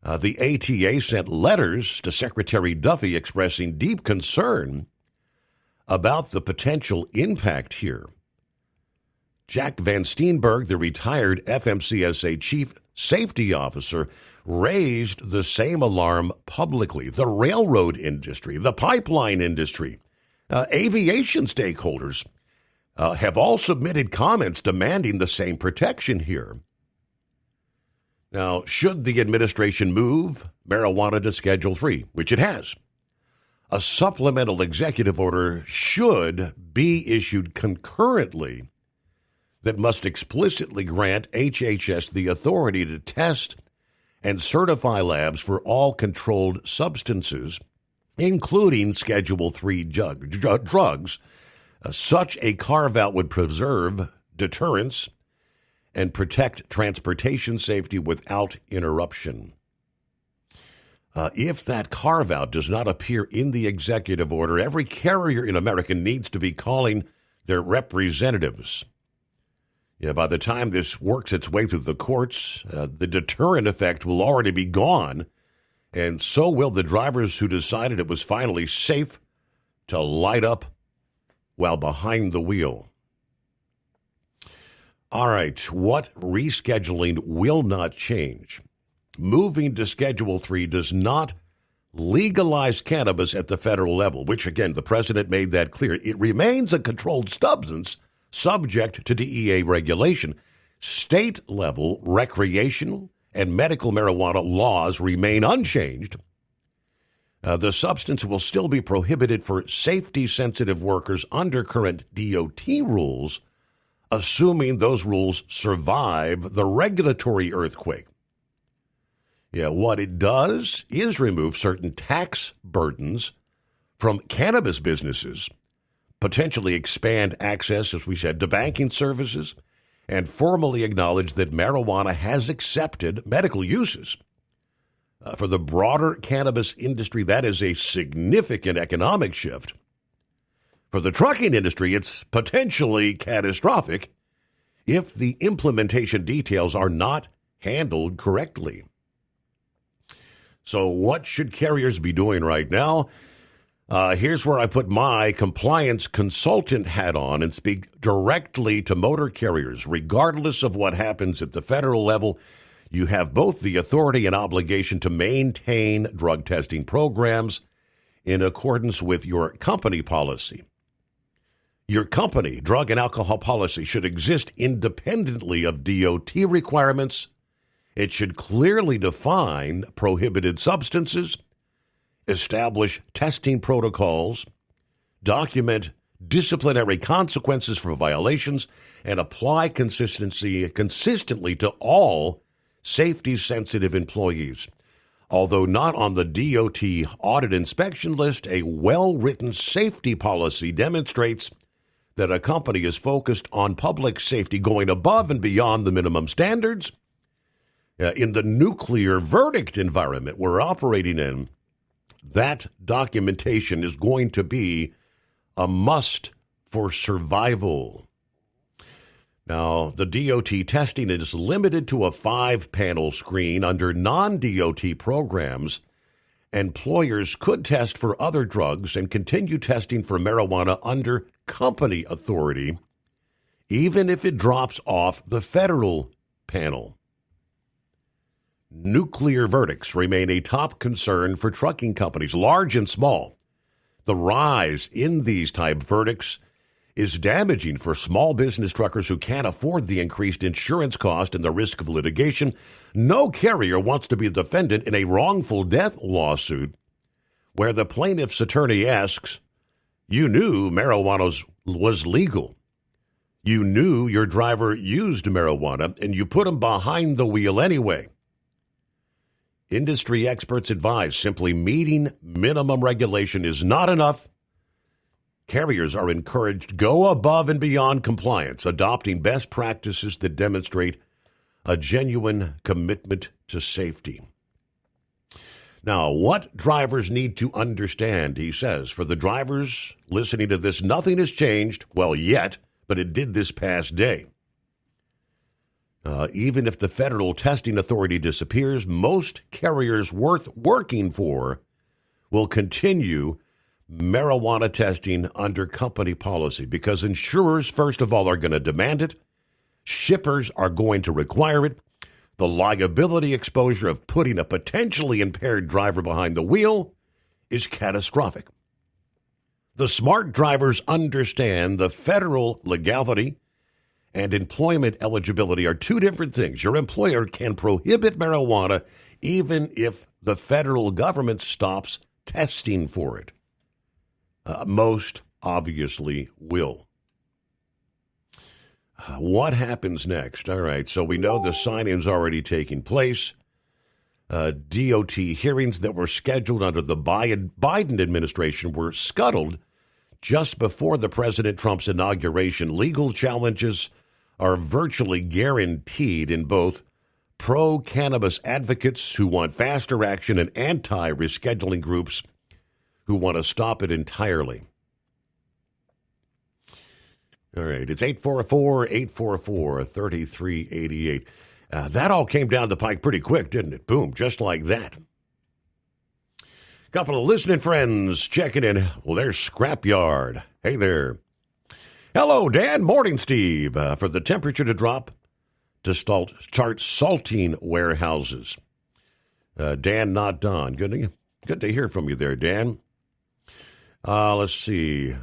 The ATA sent letters to Secretary Duffy expressing deep concern about the potential impact here. Jack Van Steenberg, the retired FMCSA chief safety officer, raised the same alarm publicly. The railroad industry, the pipeline industry, aviation stakeholders have all submitted comments demanding the same protection here. Now, should the administration move marijuana to Schedule 3, which it has, a supplemental executive order should be issued concurrently that must explicitly grant HHS the authority to test and certify labs for all controlled substances, including Schedule 3 drugs. Such a carve-out would preserve deterrence and protect transportation safety without interruption. If that carve-out does not appear in the executive order, every carrier in America needs to be calling their representatives. By the time this works its way through the courts, the deterrent effect will already be gone, and so will the drivers who decided it was finally safe to light up while behind the wheel. All right, what rescheduling will not change? Moving to Schedule 3 does not legalize cannabis at the federal level, which, again, the president made that clear. It remains a controlled substance subject to DEA regulation. State-level recreational and medical marijuana laws remain unchanged. The substance will still be prohibited for safety-sensitive workers under current DOT rules, assuming those rules survive the regulatory earthquake. What it does is remove certain tax burdens from cannabis businesses, potentially expand access, as we said, to banking services, and formally acknowledge that marijuana has accepted medical uses. For the broader cannabis industry, that is a significant economic shift. For the trucking industry, it's potentially catastrophic if the implementation details are not handled correctly. So what should carriers be doing right now? Here's where I put my compliance consultant hat on and speak directly to motor carriers. Regardless of what happens at the federal level, you have both the authority and obligation to maintain drug testing programs in accordance with your company policy. Your company drug and alcohol policy should exist independently of DOT requirements. It should clearly define prohibited substances, establish testing protocols, document disciplinary consequences for violations, and apply consistently to all safety-sensitive employees. Although not on the DOT audit inspection list, a well-written safety policy demonstrates that a company is focused on public safety, going above and beyond the minimum standards. In the nuclear verdict environment we're operating in, that documentation is going to be a must for survival. Now, the DOT testing is limited to a 5-panel screen. Under non-DOT programs, employers could test for other drugs and continue testing for marijuana under company authority, even if it drops off the federal panel. Nuclear verdicts remain a top concern for trucking companies, large and small. The rise in these type verdicts is damaging for small business truckers who can't afford the increased insurance cost and the risk of litigation. No carrier wants to be the defendant in a wrongful death lawsuit where the plaintiff's attorney asks, "You knew marijuana was legal. You knew your driver used marijuana, and you put him behind the wheel anyway. Industry experts advise simply meeting minimum regulation is not enough. Carriers are encouraged to go above and beyond compliance, adopting best practices that demonstrate a genuine commitment to safety. Now, what drivers need to understand, he says, for the drivers listening to this, nothing has changed, well, yet, but it did this past day. Even if the federal testing authority disappears, most carriers worth working for will continue marijuana testing under company policy because insurers, first of all, are going to demand it. Shippers are going to require it. The liability exposure of putting a potentially impaired driver behind the wheel is catastrophic. The smart drivers understand the federal legality and employment eligibility are two different things. Your employer can prohibit marijuana even if the federal government stops testing for it. Most obviously will. What happens next? All right, so we know the sign-in's already taking place. DOT hearings that were scheduled under the Biden administration were scuttled just before the President Trump's inauguration. Legal challenges are virtually guaranteed in both pro-cannabis advocates who want faster action and anti-rescheduling groups who want to stop it entirely. All right, it's 844-844-3388. That all came down the pike pretty quick, didn't it? Boom, just like that. Couple of listening friends checking in. Well, there's Scrapyard. Hey there. Hello, Dan. Morning, Steve. For the temperature to drop to start salting warehouses. Dan, not Don. Good to hear from you there, Dan. Let's see.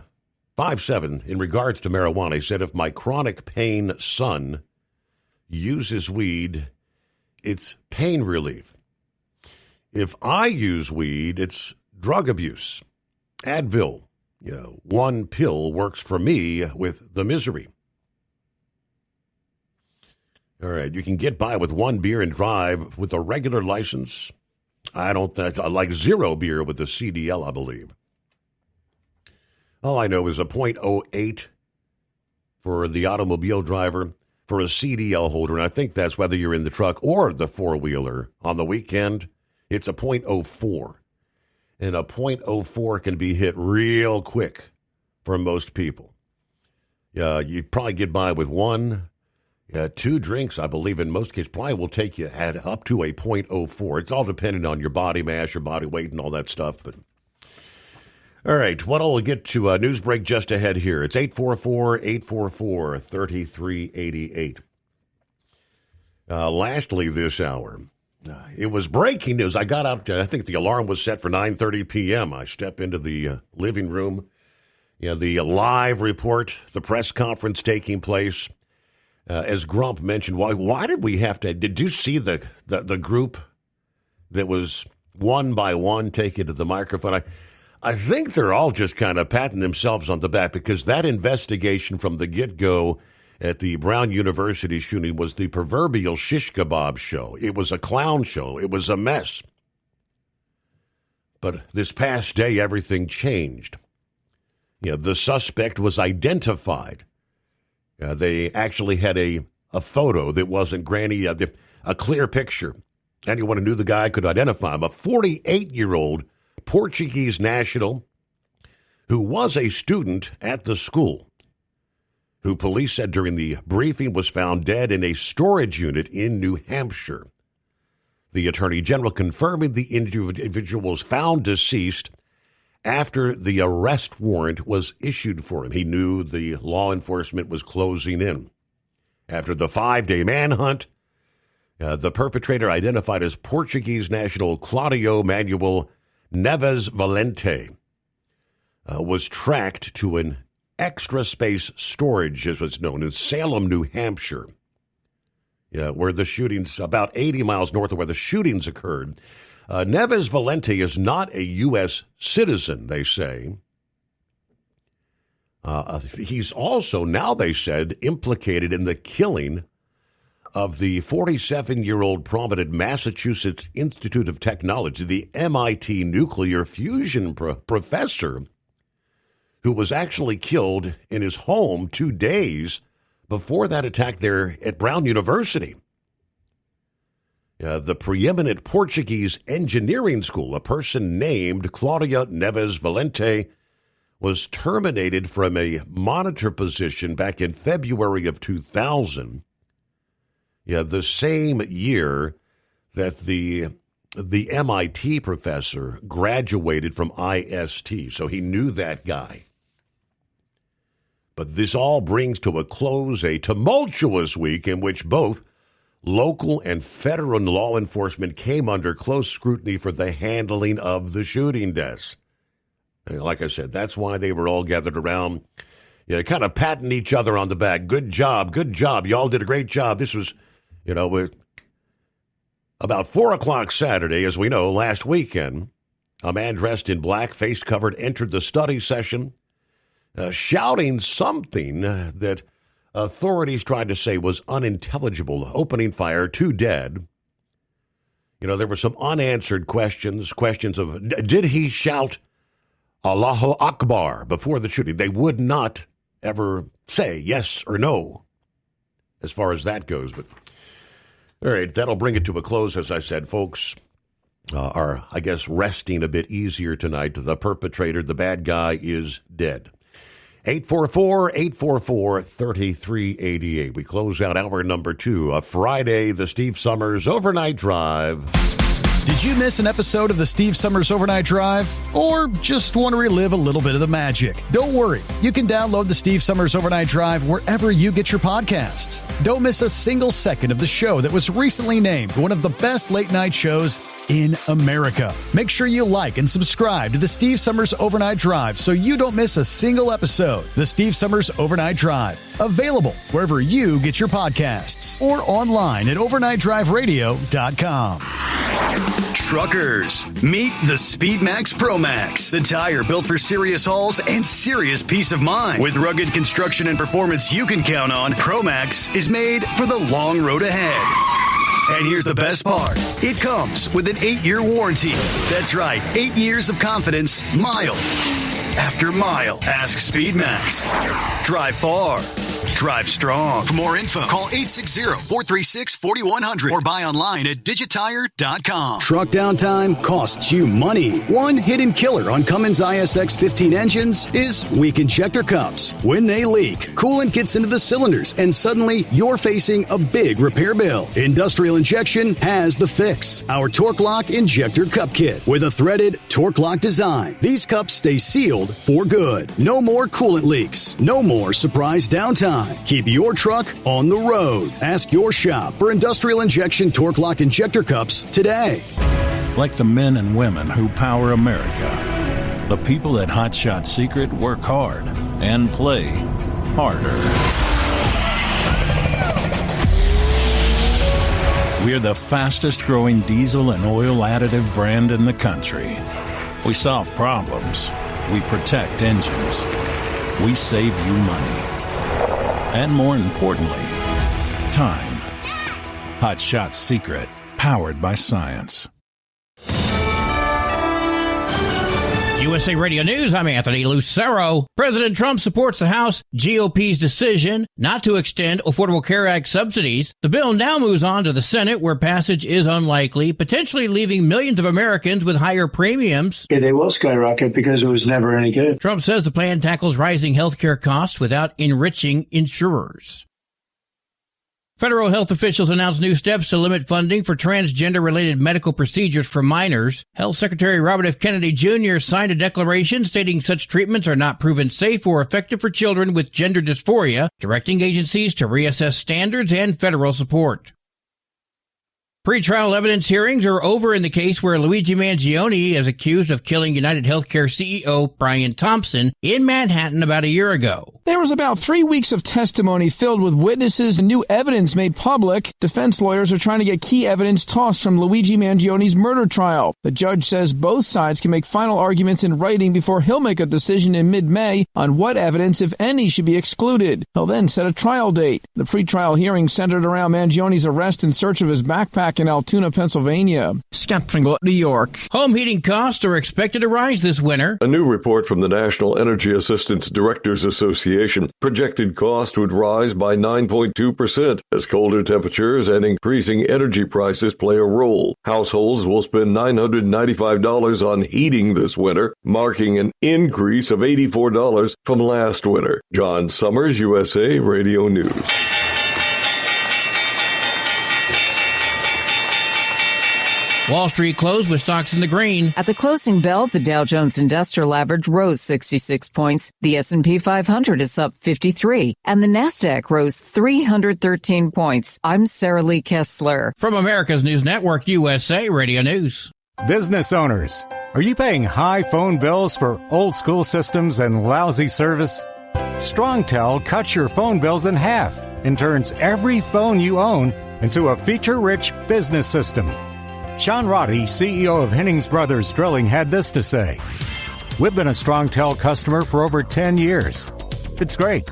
5-7, in regards to marijuana, he said, if my chronic pain son uses weed, it's pain relief. If I use weed, it's drug abuse. Advil, one pill works for me with the misery. All right, you can get by with one beer and drive with a regular license. I like zero beer with the CDL, I believe. All I know is a .08 for the automobile driver, for a CDL holder, and I think that's whether you're in the truck or the four-wheeler on the weekend, it's a .04. And a .04 can be hit real quick for most people. You probably get by with one, two drinks, I believe, in most cases, probably will take you up to a .04. It's all dependent on your body mass, your body weight, and all that stuff, but... All right, we'll get to a news break just ahead here. It's 844-844-3388. Lastly this hour, it was breaking news. I got out, I think the alarm was set for 9:30 p.m. I step into the living room. The live report, the press conference taking place. As Grump mentioned, why did we have to, did you see the group that was one by one taking to the microphone? I think they're all just kind of patting themselves on the back because that investigation from the get-go at the Brown University shooting was the proverbial shish kebab show. It was a clown show. It was a mess. But this past day, everything changed. The suspect was identified. They actually had a photo that wasn't granny, a clear picture. Anyone who knew the guy could identify him. A 48-year-old Portuguese national who was a student at the school, who police said during the briefing was found dead in a storage unit in New Hampshire. The Attorney General confirming the individual was found deceased after the arrest warrant was issued for him. He knew the law enforcement was closing in. After the 5-day manhunt, the perpetrator, identified as Portuguese national Claudio Manuel Neves Valente, was tracked to an extra space storage, as it's known, in Salem, New Hampshire, where the shootings, about 80 miles north of where the shootings occurred. Neves Valente is not a U.S. citizen, they say. He's also, now they said, implicated in the killing of the 47-year-old prominent Massachusetts Institute of Technology, the MIT nuclear fusion professor, who was actually killed in his home 2 days before that attack there at Brown University. The preeminent Portuguese engineering school, a person named Claudia Neves Valente, was terminated from a monitor position back in February of 2000. The same year that the MIT professor graduated from IST. So he knew that guy. But this all brings to a close a tumultuous week in which both local and federal law enforcement came under close scrutiny for the handling of the shooting deaths. And like I said, that's why they were all gathered around, kind of patting each other on the back. Good job. Y'all did a great job. This was, about 4 o'clock Saturday, as we know, last weekend, a man dressed in black, face covered, entered the study session, shouting something that authorities tried to say was unintelligible, opening fire, 2 dead. There were some unanswered questions of, did he shout Allahu Akbar before the shooting? They would not ever say yes or no as far as that goes. But all right, that'll bring it to a close. As I said, folks are, I guess, resting a bit easier tonight. The perpetrator, the bad guy, is dead. 844-844-3388. We close out hour number 2 of Friday, the Steve Summers Overnight Drive. Did you miss an episode of the Steve Summers Overnight Drive? Or just want to relive a little bit of the magic? Don't worry. You can download the Steve Summers Overnight Drive wherever you get your podcasts. Don't miss a single second of the show that was recently named one of the best late-night shows in America. Make sure you like and subscribe to the Steve Summers Overnight Drive so you don't miss a single episode. The Steve Summers Overnight Drive. Available wherever you get your podcasts or online at overnightdriveradio.com. Truckers, meet the SpeedMax Pro Max, the tire built for serious hauls and serious peace of mind. With rugged construction and performance you can count on, Pro Max is made for the long road ahead. And here's the best part. It comes with an 8-year warranty. That's right, 8 years of confidence, mile after mile. Ask SpeedMax. Drive far. Drive strong. For more info, call 860-436-4100 or buy online at digitire.com. Truck downtime costs you money. One hidden killer on Cummins ISX 15 engines is weak injector cups. When they leak, coolant gets into the cylinders and suddenly you're facing a big repair bill. Industrial Injection has the fix. Our Torque Lock Injector Cup Kit with a threaded Torque Lock design. These cups stay sealed for good. No more coolant leaks. No more surprise downtime. Keep your truck on the road. Ask your shop for Industrial Injection Torque Lock Injector Cups today. Like the men and women who power America, the people at Hot Shot Secret work hard and play harder. We're the fastest growing diesel and oil additive brand in the country. We solve problems. We protect engines. We save you money. And more importantly, time. Hot Shot Secret, powered by science. USA Radio News, I'm Anthony Lucero. President Trump supports the House GOP's decision not to extend Affordable Care Act subsidies. The bill now moves on to the Senate, where passage is unlikely, potentially leaving millions of Americans with higher premiums. Yeah, they will skyrocket because it was never any good. Trump says the plan tackles rising health care costs without enriching insurers. Federal health officials announced new steps to limit funding for transgender-related medical procedures for minors. Health Secretary Robert F. Kennedy Jr. signed a declaration stating such treatments are not proven safe or effective for children with gender dysphoria, directing agencies to reassess standards and federal support. Pre-trial evidence hearings are over in the case where Luigi Mangione is accused of killing United Healthcare CEO Brian Thompson in Manhattan about a year ago. There was about 3 weeks of testimony filled with witnesses and new evidence made public. Defense lawyers are trying to get key evidence tossed from Luigi Mangione's murder trial. The judge says both sides can make final arguments in writing before he'll make a decision in mid-May on what evidence, if any, should be excluded. He'll then set a trial date. The pre-trial hearing centered around Mangione's arrest and search of his backpack in Altoona, Pennsylvania. Scott Pringle, New York. Home heating costs are expected to rise this winter. A new report from the National Energy Assistance Directors Association projected cost would rise by 9.2% as colder temperatures and increasing energy prices play a role. Households will spend $995 on heating this winter, marking an increase of $84 from last winter. John Summers, USA Radio News. Wall Street closed with stocks in the green. At the closing bell, the Dow Jones Industrial Average rose 66 points. The S&P 500 is up 53, and the Nasdaq rose 313 points. I'm Sarah Lee Kessler. From America's News Network, USA Radio News. Business owners, are you paying high phone bills for old school systems and lousy service? StrongTel cuts your phone bills in half and turns every phone you own into a feature-rich business system. Sean Roddy, CEO of Hennings Brothers Drilling, had this to say. We've been a StrongTel customer for over 10 years. It's great.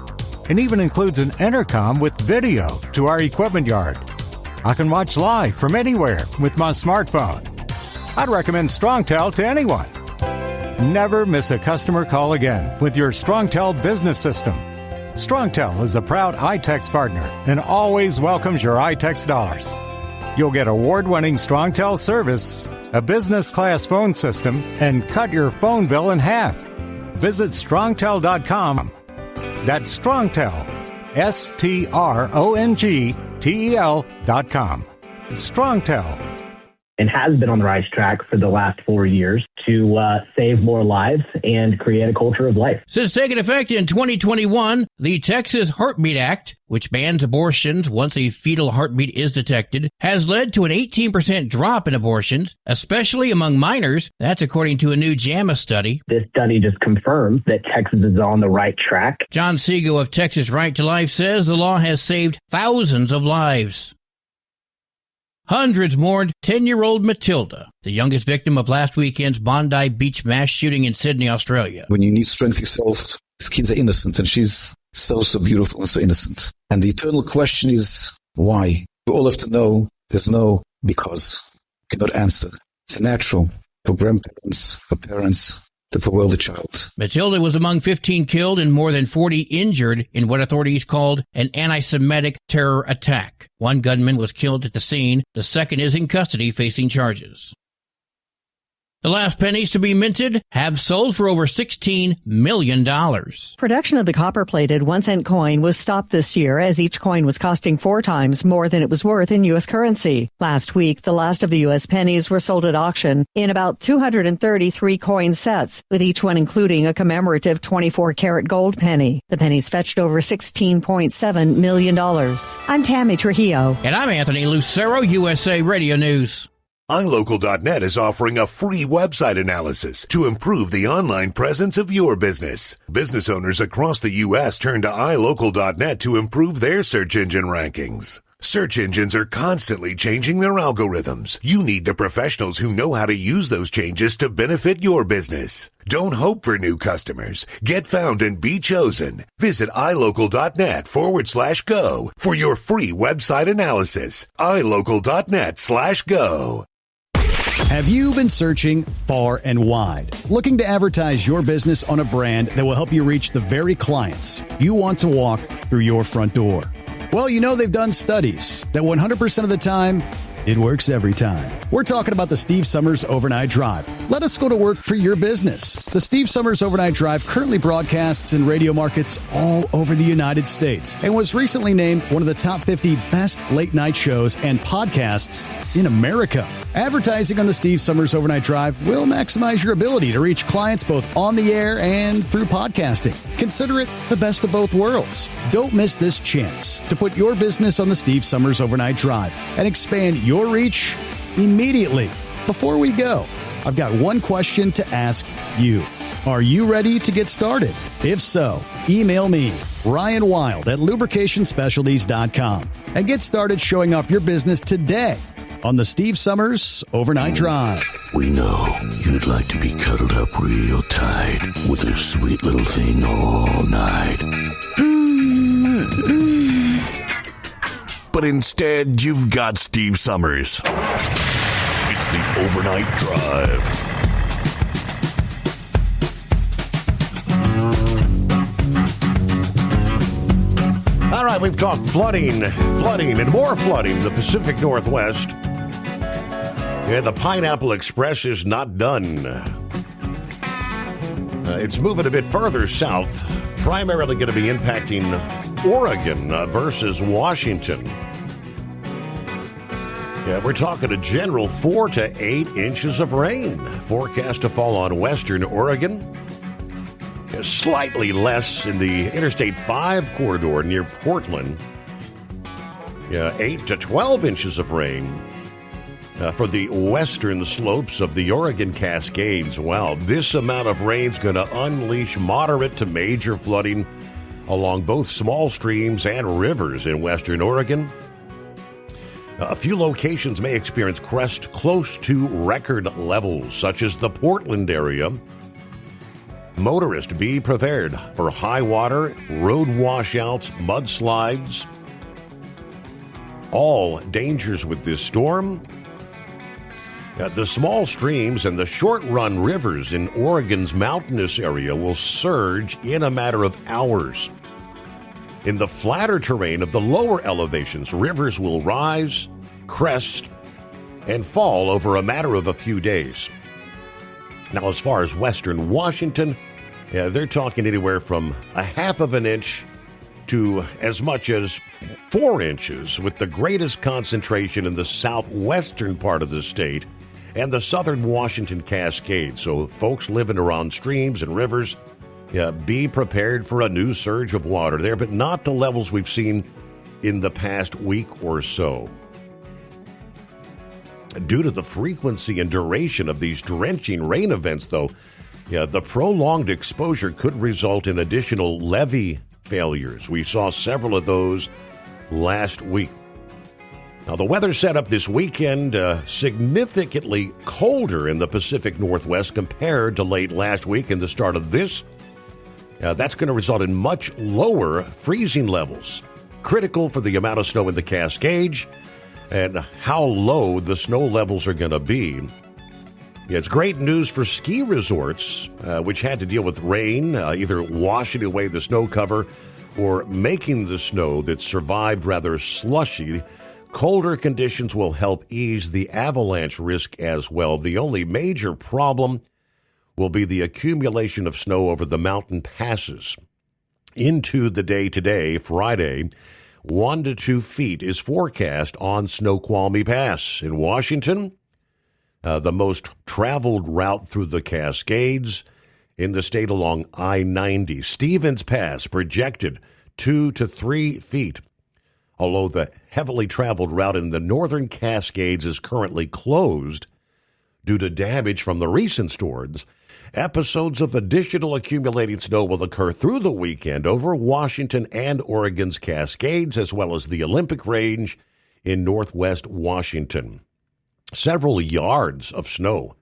It even includes an intercom with video to our equipment yard. I can watch live from anywhere with my smartphone. I'd recommend StrongTel to anyone. Never miss a customer call again with your StrongTel business system. StrongTel is a proud iTex partner and always welcomes your iTex dollars. You'll get award-winning StrongTel service, a business-class phone system, and cut your phone bill in half. Visit StrongTel.com. That's StrongTel, StrongTel.com. It's StrongTel. And has been on the right track for the last 4 years to save more lives and create a culture of life. Since taking effect in 2021, the Texas Heartbeat Act, which bans abortions once a fetal heartbeat is detected, has led to an 18% drop in abortions, especially among minors. That's according to a new JAMA study. This study just confirms that Texas is on the right track. John Segal of Texas Right to Life says the law has saved thousands of lives. Hundreds mourned 10-year-old Matilda, the youngest victim of last weekend's Bondi Beach mass shooting in Sydney, Australia. When you need strength yourself, these kids are innocent, and she's so beautiful and so innocent. And the eternal question is, why? We all have to know there's no because. You cannot answer. It's natural for grandparents, for parents, to farewell the child. Matilda was among 15 killed and more than 40 injured in what authorities called an anti-Semitic terror attack. One gunman was killed at the scene. The second is in custody facing charges. The last pennies to be minted have sold for over $16 million. Production of the copper-plated 1-cent coin was stopped this year as each coin was costing 4 times more than it was worth in U.S. currency. Last week, the last of the U.S. pennies were sold at auction in about 233 coin sets, with each one including a commemorative 24-karat gold penny. The pennies fetched over $16.7 million. I'm Tammy Trujillo. And I'm Anthony Lucero, USA Radio News. iLocal.net is offering a free website analysis to improve the online presence of your business. Business owners across the U.S. turn to iLocal.net to improve their search engine rankings. Search engines are constantly changing their algorithms. You need the professionals who know how to use those changes to benefit your business. Don't hope for new customers. Get found and be chosen. Visit iLocal.net/go for your free website analysis. iLocal.net/go. Have you been searching far and wide, looking to advertise your business on a brand that will help you reach the very clients you want to walk through your front door? Well, you know they've done studies that 100% of the time, it works every time. We're talking about the Steve Summers Overnight Drive. Let us go to work for your business. The Steve Summers Overnight Drive currently broadcasts in radio markets all over the United States and was recently named one of the top 50 best late night shows and podcasts in America. Advertising on the Steve Summers Overnight Drive will maximize your ability to reach clients both on the air and through podcasting. Consider it the best of both worlds. Don't miss this chance to put your business on the Steve Summers Overnight Drive and expand your your reach immediately. Before we go, I've got one question to ask you. Are you ready to get started? If so, email me, Ryan Wild at lubricationspecialties.com, and get started showing off your business today on the Steve Summers Overnight Drive. We know you'd like to be cuddled up real tight with a sweet little thing all night. But instead, you've got Steve Summers. It's the Overnight Drive. All right, we've talked flooding, and more flooding in the Pacific Northwest. Yeah, the Pineapple Express is not done. It's moving a bit further south, primarily going to be impacting Oregon versus Washington. Yeah, we're talking a general 4 to 8 inches of rain forecast to fall on western Oregon. Slightly less in the Interstate 5 corridor near Portland. 8 to 12 inches of rain for the western slopes of the Oregon Cascades. Wow, this amount of rain is going to unleash moderate to major flooding along both small streams and rivers in western Oregon. A few locations may experience crests close to record levels, such as the Portland area. Motorists, be prepared for high water, road washouts, mudslides. All dangers with this storm. The small streams and the short-run rivers in Oregon's mountainous area will surge in a matter of hours. In the flatter terrain of the lower elevations, rivers will rise, crest, and fall over a matter of a few days. Now, as far as western Washington, they're talking anywhere from a half of an inch to as much as 4 inches, with the greatest concentration in the southwestern part of the state and the southern Washington Cascades. So folks living around streams and rivers, be prepared for a new surge of water there, but not the levels we've seen in the past week or so. Due to the frequency and duration of these drenching rain events, though, the prolonged exposure could result in additional levee failures. We saw several of those last week. Now, the weather set up this weekend significantly colder in the Pacific Northwest compared to late last week and the start of this. That's going to result in much lower freezing levels, critical for the amount of snow in the Cascades and how low the snow levels are going to be. It's great news for ski resorts, which had to deal with rain, either washing away the snow cover or making the snow that survived rather slushy. Colder conditions will help ease the avalanche risk as well. The only major problem will be the accumulation of snow over the mountain passes. Into the day today, Friday, 1 to 2 feet is forecast on Snoqualmie Pass in Washington. The most traveled route through the Cascades in the state along I-90. Stevens Pass projected 2 to 3 feet, although the heavily traveled route in the northern Cascades is currently closed due to damage from the recent storms. Episodes of additional accumulating snow will occur through the weekend over Washington and Oregon's Cascades, as well as the Olympic Range in northwest Washington. Several yards of snow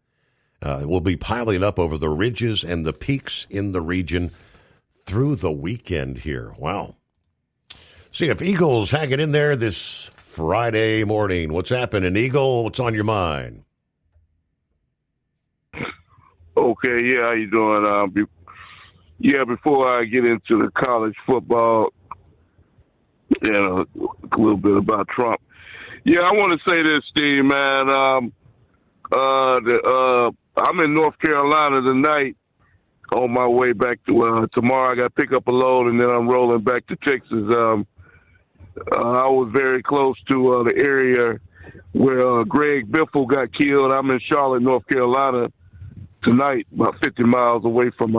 will be piling up over the ridges and the peaks in the region through the weekend here. Wow. See if Eagle's hanging in there this Friday morning. What's happening, Eagle? What's on your mind? Okay, yeah, how you doing? Before I get into the college football and a little bit about Trump. Yeah, I want to say this, Steve, man. I'm in North Carolina tonight on my way back to tomorrow. I got to pick up a load, and then I'm rolling back to Texas. I was very close to the area where Greg Biffle got killed. I'm in Charlotte, North Carolina tonight, about 50 miles away from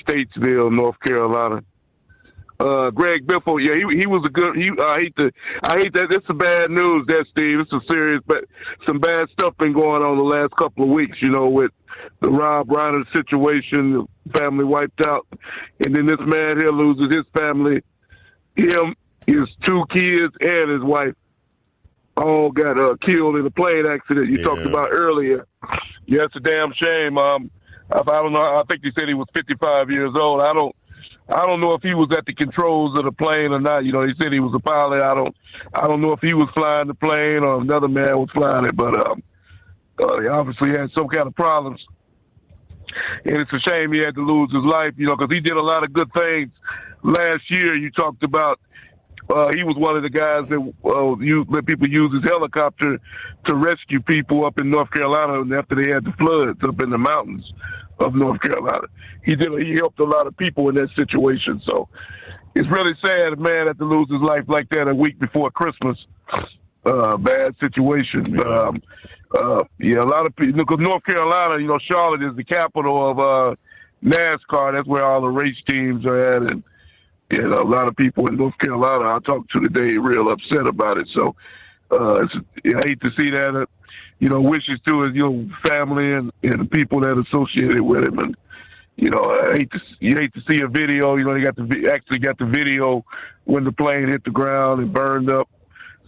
Statesville, North Carolina. Greg Biffle, yeah, he was a good. I hate that. It's some bad news, there, Steve. It's serious, but some bad stuff been going on the last couple of weeks. With the Rob Reiner situation, the family wiped out, and then this man here loses his family. Him, his 2 kids, and his wife all got killed in a plane accident you talked about earlier. Yeah, it's a damn shame. I don't know. I think he said he was 55 years old. I don't know if he was at the controls of the plane or not. He said he was a pilot. I don't know if he was flying the plane or another man was flying it, but he obviously had some kind of problems. And it's a shame he had to lose his life, because he did a lot of good things. Last year, you talked about he was one of the guys that people use his helicopter to rescue people up in North Carolina after they had the floods up in the mountains of North Carolina. He helped a lot of people in that situation. So it's really sad a man had to lose his life like that a week before Christmas. Bad situation. Yeah, a lot of people, because North Carolina, Charlotte is the capital of NASCAR. That's where all the race teams are at. And a lot of people in North Carolina I talked to today are real upset about it. So I hate to see that. Wishes to his family and the people that are associated with him. And you hate to see a video. They actually got the video when the plane hit the ground and burned up.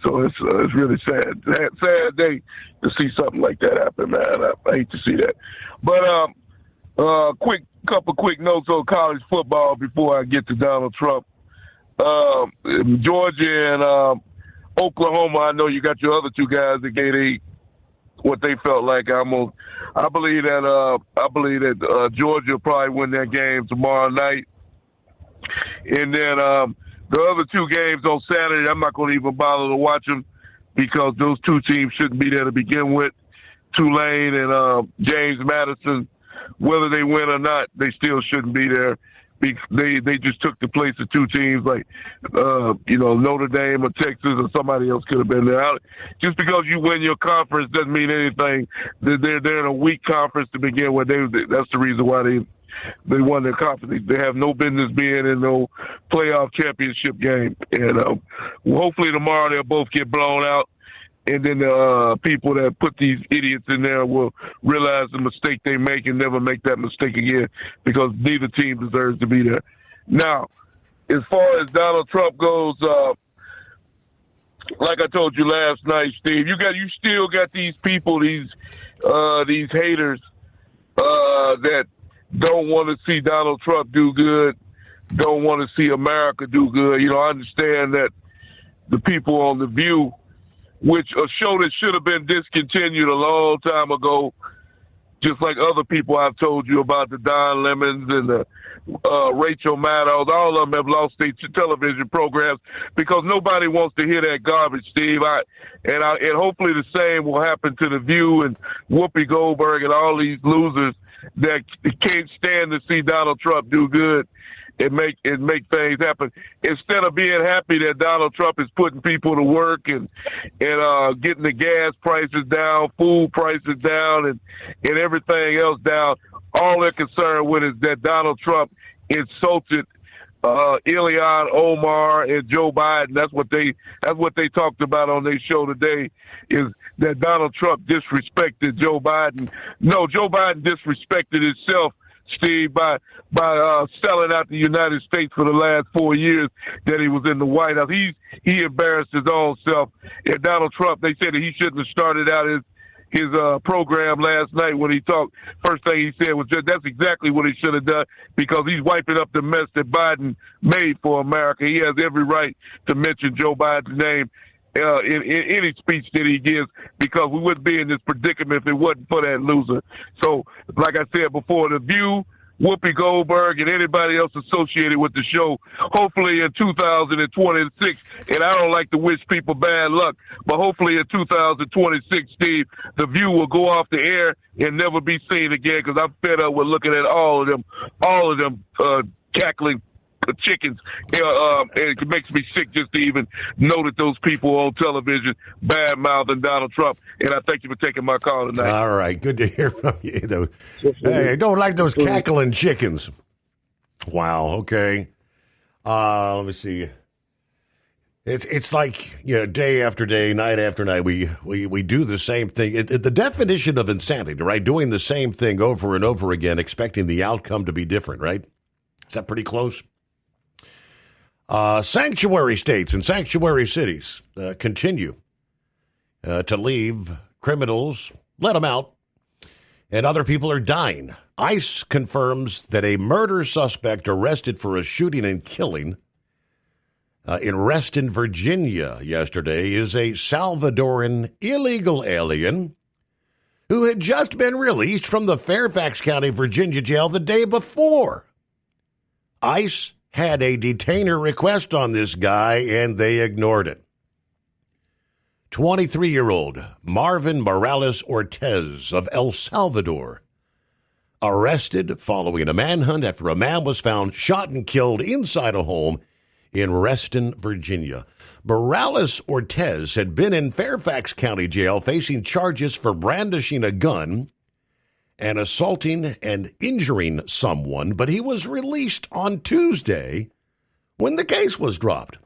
So it's really sad. Sad day to see something like that happen, man. I hate to see that. But couple quick notes on college football before I get to Donald Trump. Georgia and Oklahoma. I know you got your other 2 guys that gave what they felt like. I believe that Georgia will probably win that game tomorrow night. And then the other 2 games on Saturday, I'm not going to even bother to watch them because those 2 teams shouldn't be there to begin with. Tulane and James Madison, whether they win or not, they still shouldn't be there. They just took the place of 2 teams like Notre Dame or Texas or somebody else could have been there. Just because you win your conference doesn't mean anything. They're in a weak conference to begin with. That's the reason why they won their conference. They have no business being in no playoff championship game. And hopefully tomorrow they'll both get blown out. And then the people that put these idiots in there will realize the mistake they make and never make that mistake again because neither team deserves to be there. Now, as far as Donald Trump goes, like I told you last night, Steve, you still got these people, these haters that don't want to see Donald Trump do good, don't want to see America do good. I understand that the people on The View, which a show that should have been discontinued a long time ago, just like other people I've told you about, the Don Lemons and the Rachel Maddows, all of them have lost their television programs because nobody wants to hear that garbage, Steve. And hopefully the same will happen to The View and Whoopi Goldberg and all these losers that can't stand to see Donald Trump do good and make things happen. Instead of being happy that Donald Trump is putting people to work and getting the gas prices down, food prices down, and everything else down, all they're concerned with is that Donald Trump insulted Ilhan Omar and Joe Biden. That's what they talked about on their show today, is that Donald Trump disrespected Joe Biden. No, Joe Biden disrespected himself, Steve, by selling out the United States for the last 4 years that he was in the White House. He embarrassed his own self. And Donald Trump, they said that he shouldn't have started out his program last night when he talked. First thing he said was that's exactly what he should have done because he's wiping up the mess that Biden made for America. He has every right to mention Joe Biden's name in any speech that he gives because we wouldn't be in this predicament if it wasn't for that loser. So, like I said before, The View, Whoopi Goldberg, and anybody else associated with the show, hopefully in 2026, and I don't like to wish people bad luck, but hopefully in 2026, Steve, The View will go off the air and never be seen again because I'm fed up with looking at all of them cackling chickens. It makes me sick just to even know that those people on television bad-mouthing Donald Trump. And I thank you for taking my call tonight. All right. Good to hear from you. Hey, I don't like those cackling chickens. Wow. Okay. Let me see. It's like, day after day, night after night, we do the same thing. The definition of insanity, right? Doing the same thing over and over again, expecting the outcome to be different, right? Is that pretty close? Sanctuary states and sanctuary cities continue to leave criminals, let them out, and other people are dying. ICE confirms that a murder suspect arrested for a shooting and killing in Reston, Virginia yesterday is a Salvadoran illegal alien who had just been released from the Fairfax County, Virginia jail the day before. ICE had a detainer request on this guy, and they ignored it. 23-year-old Marvin Morales Ortez of El Salvador, arrested following a manhunt after a man was found shot and killed inside a home in Reston, Virginia. Morales Ortez had been in Fairfax County Jail facing charges for brandishing a gun and assaulting and injuring someone, but he was released on Tuesday when the case was dropped.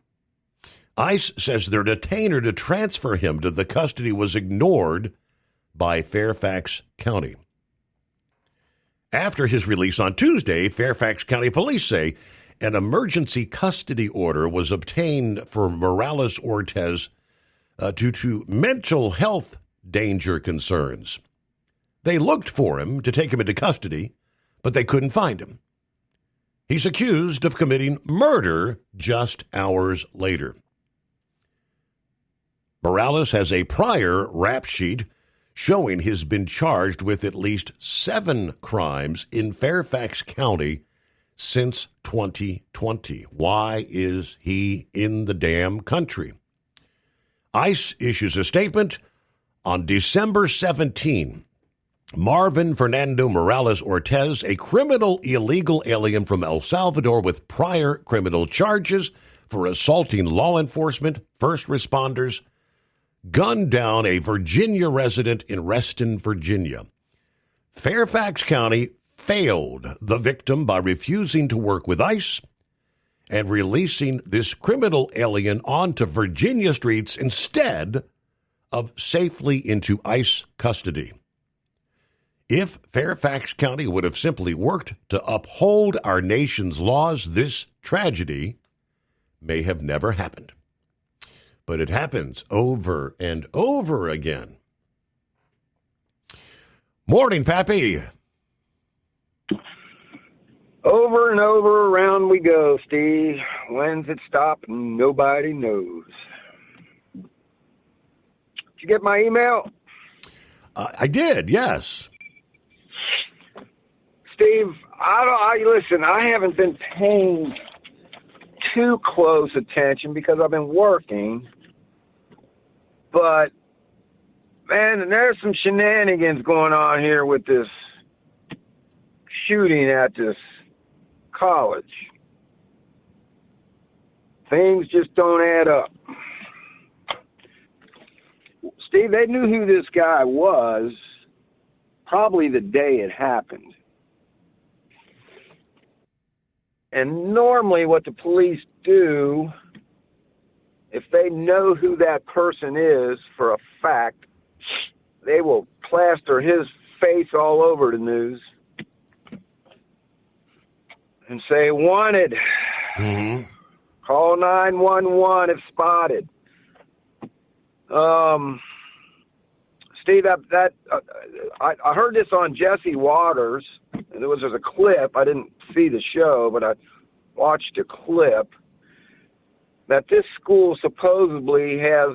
ICE says their detainer to transfer him to the custody was ignored by Fairfax County. After his release on Tuesday, Fairfax County police say an emergency custody order was obtained for Morales Ortez due to mental health danger concerns. They looked for him to take him into custody, but they couldn't find him. He's accused of committing murder just hours later. Morales has a prior rap sheet showing he's been charged with at least 7 crimes in Fairfax County since 2020. Why is he in the damn country? ICE issues a statement on December 17. Marvin Fernando Morales Ortez, a criminal illegal alien from El Salvador with prior criminal charges for assaulting law enforcement, first responders, gunned down a Virginia resident in Reston, Virginia. Fairfax County failed the victim by refusing to work with ICE and releasing this criminal alien onto Virginia streets instead of safely into ICE custody. If Fairfax County would have simply worked to uphold our nation's laws, this tragedy may have never happened. But it happens over and over again. Morning, Pappy. Over and over around we go, Steve. When's it stop? Nobody knows. Did you get my email? I did, yes. Steve, listen, I haven't been paying too close attention because I've been working. But, man, there's some shenanigans going on here with this shooting at this college. Things just don't add up. Steve, they knew who this guy was probably the day it happened. And normally what the police do, if they know who that person is for a fact, they will plaster his face all over the news and say, wanted. Mm-hmm. Call 911 if spotted. Steve, I heard this on Jesse Waters. There was a clip. I didn't see the show, but I watched a clip that this school supposedly has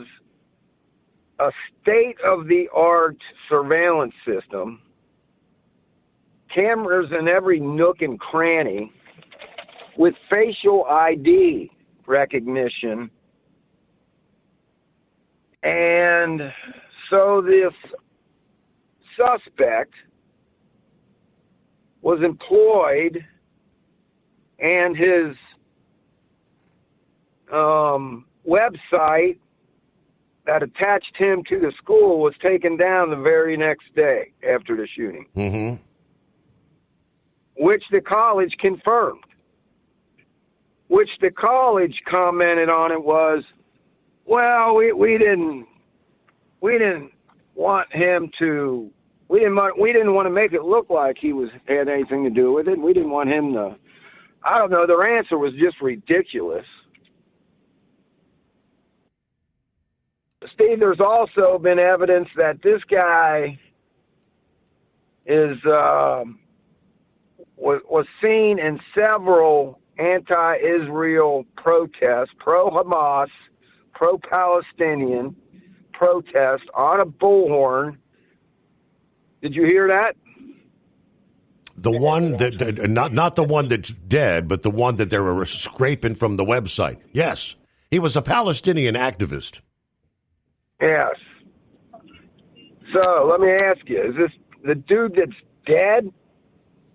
a state-of-the-art surveillance system, cameras in every nook and cranny, with facial ID recognition. And so this suspect was employed, and his website that attached him to the school was taken down the very next day after the shooting, mm-hmm. which the college confirmed. which the college commented on it was, well, we didn't want him to. We didn't want to make it look like he had anything to do with it. We didn't want him to. I don't know. Their answer was just ridiculous. Steve, there's also been evidence that this guy is was seen in several anti-Israel protests, pro-Hamas, pro-Palestinian protests on a bullhorn. Did you hear that? The one that not the one that's dead, but the one that they were scraping from the website. Yes, he was a Palestinian activist. Yes. So let me ask you: is this the dude that's dead?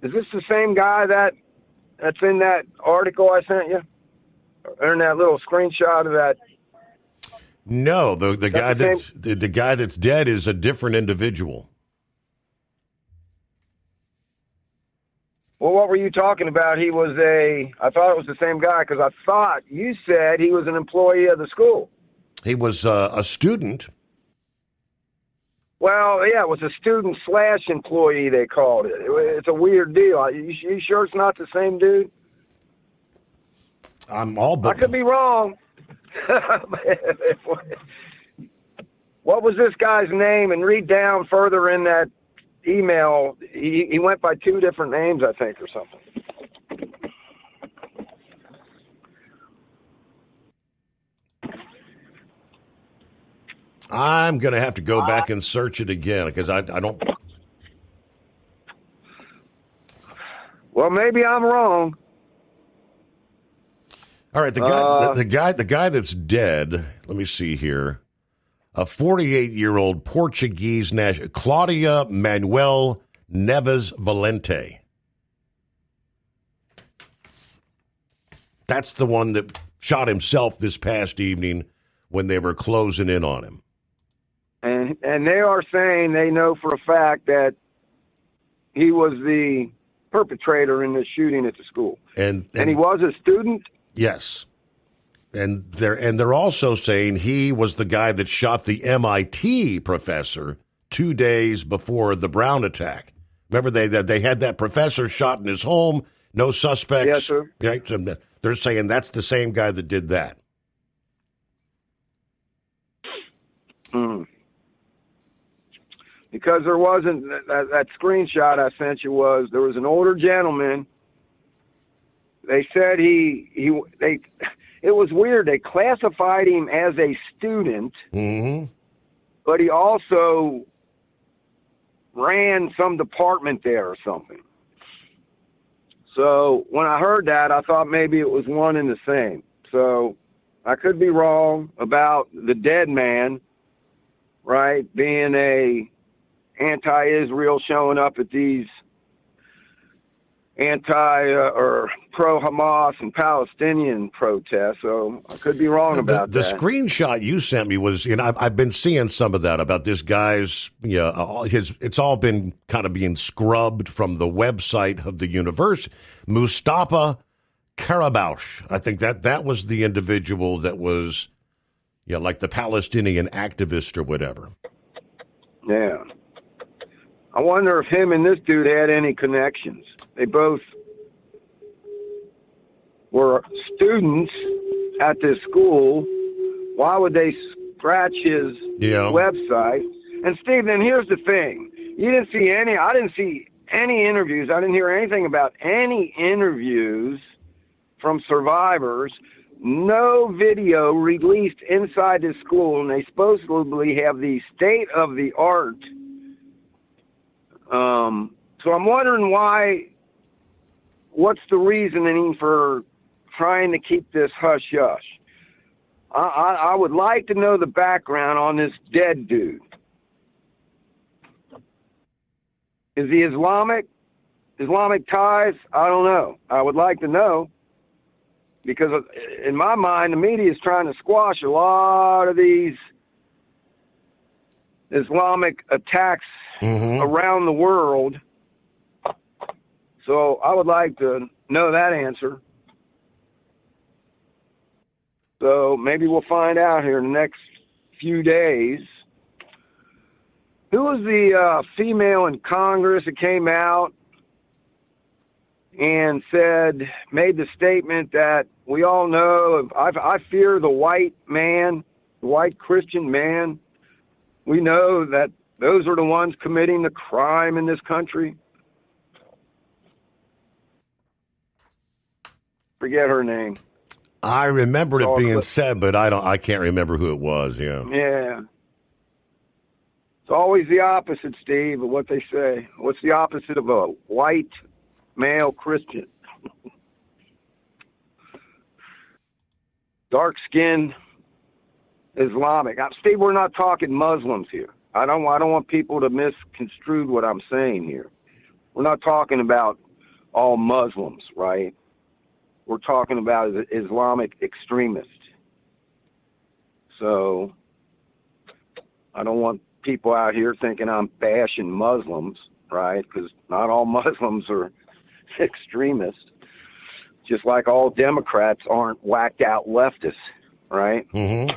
Is this the same guy that's in that article I sent you, or in that little screenshot of that? No, the guy that's dead is a different individual. Well, what were you talking about? I thought it was the same guy because I thought you said he was an employee of the school. He was a student. Well, yeah, it was a student/employee, they called it. It's a weird deal. You sure it's not the same dude? I'm all but. I could be wrong. What was this guy's name? And read down further in that email. He went by 2 different names, I think, or something. I'm going to have to go back and search it again because I don't. Well, maybe I'm wrong. All right, the guy that's dead. Let me see here. A 48-year-old Portuguese national, Claudia Manuel Neves Valente. That's the one that shot himself this past evening when they were closing in on him. And they are saying they know for a fact that he was the perpetrator in the shooting at the school. And he was a student? Yes. And they're also saying he was the guy that shot the MIT professor 2 days before the Brown attack. Remember they had that professor shot in his home, no suspects. Yes, sir. Right? So they're saying that's the same guy that did that. Because there wasn't that screenshot I sent you there was an older gentleman. They said it was weird. They classified him as a student, but he also ran some department there or something. So when I heard that, I thought maybe it was one and the same. So I could be wrong about the dead man, right, being a anti-Israel showing up at these or pro-Hamas and Palestinian protests. So I could be wrong about the that. The screenshot you sent me was, I've been seeing some of that about this guy's, it's all been kind of being scrubbed from the website of the university. Mustafa Karabaush. I think that was the individual that was, like the Palestinian activist or whatever. Yeah. I wonder if him and this dude had any connections. They both were students at this school. Why would they scratch his website? And Steve, then here's the thing. I didn't see any interviews. I didn't hear anything about any interviews from survivors. No video released inside the school, and they supposedly have the state-of-the-art. So I'm wondering what's the reasoning for trying to keep this hush-hush? I would like to know the background on this dead dude. Is he Islamic ties? I don't know. I would like to know because in my mind, the media is trying to squash a lot of these Islamic attacks around the world. So I would like to know that answer. So maybe we'll find out here in the next few days. Who was the female in Congress that came out and made the statement that we all know, I fear the white man, the white Christian man. We know that those are the ones committing the crime in this country. Forget her name. I remember it being said, but I can't remember who it was. Yeah. Yeah. It's always the opposite, Steve, of what they say. What's the opposite of a white male Christian? Dark-skinned Islamic. Steve, we're not talking Muslims here. I don't want people to misconstrue what I'm saying here. We're not talking about all Muslims, right? We're talking about Islamic extremists. So I don't want people out here thinking I'm bashing Muslims, right? Because not all Muslims are extremists. Just like all Democrats aren't whacked out leftists, right? Mm-hmm.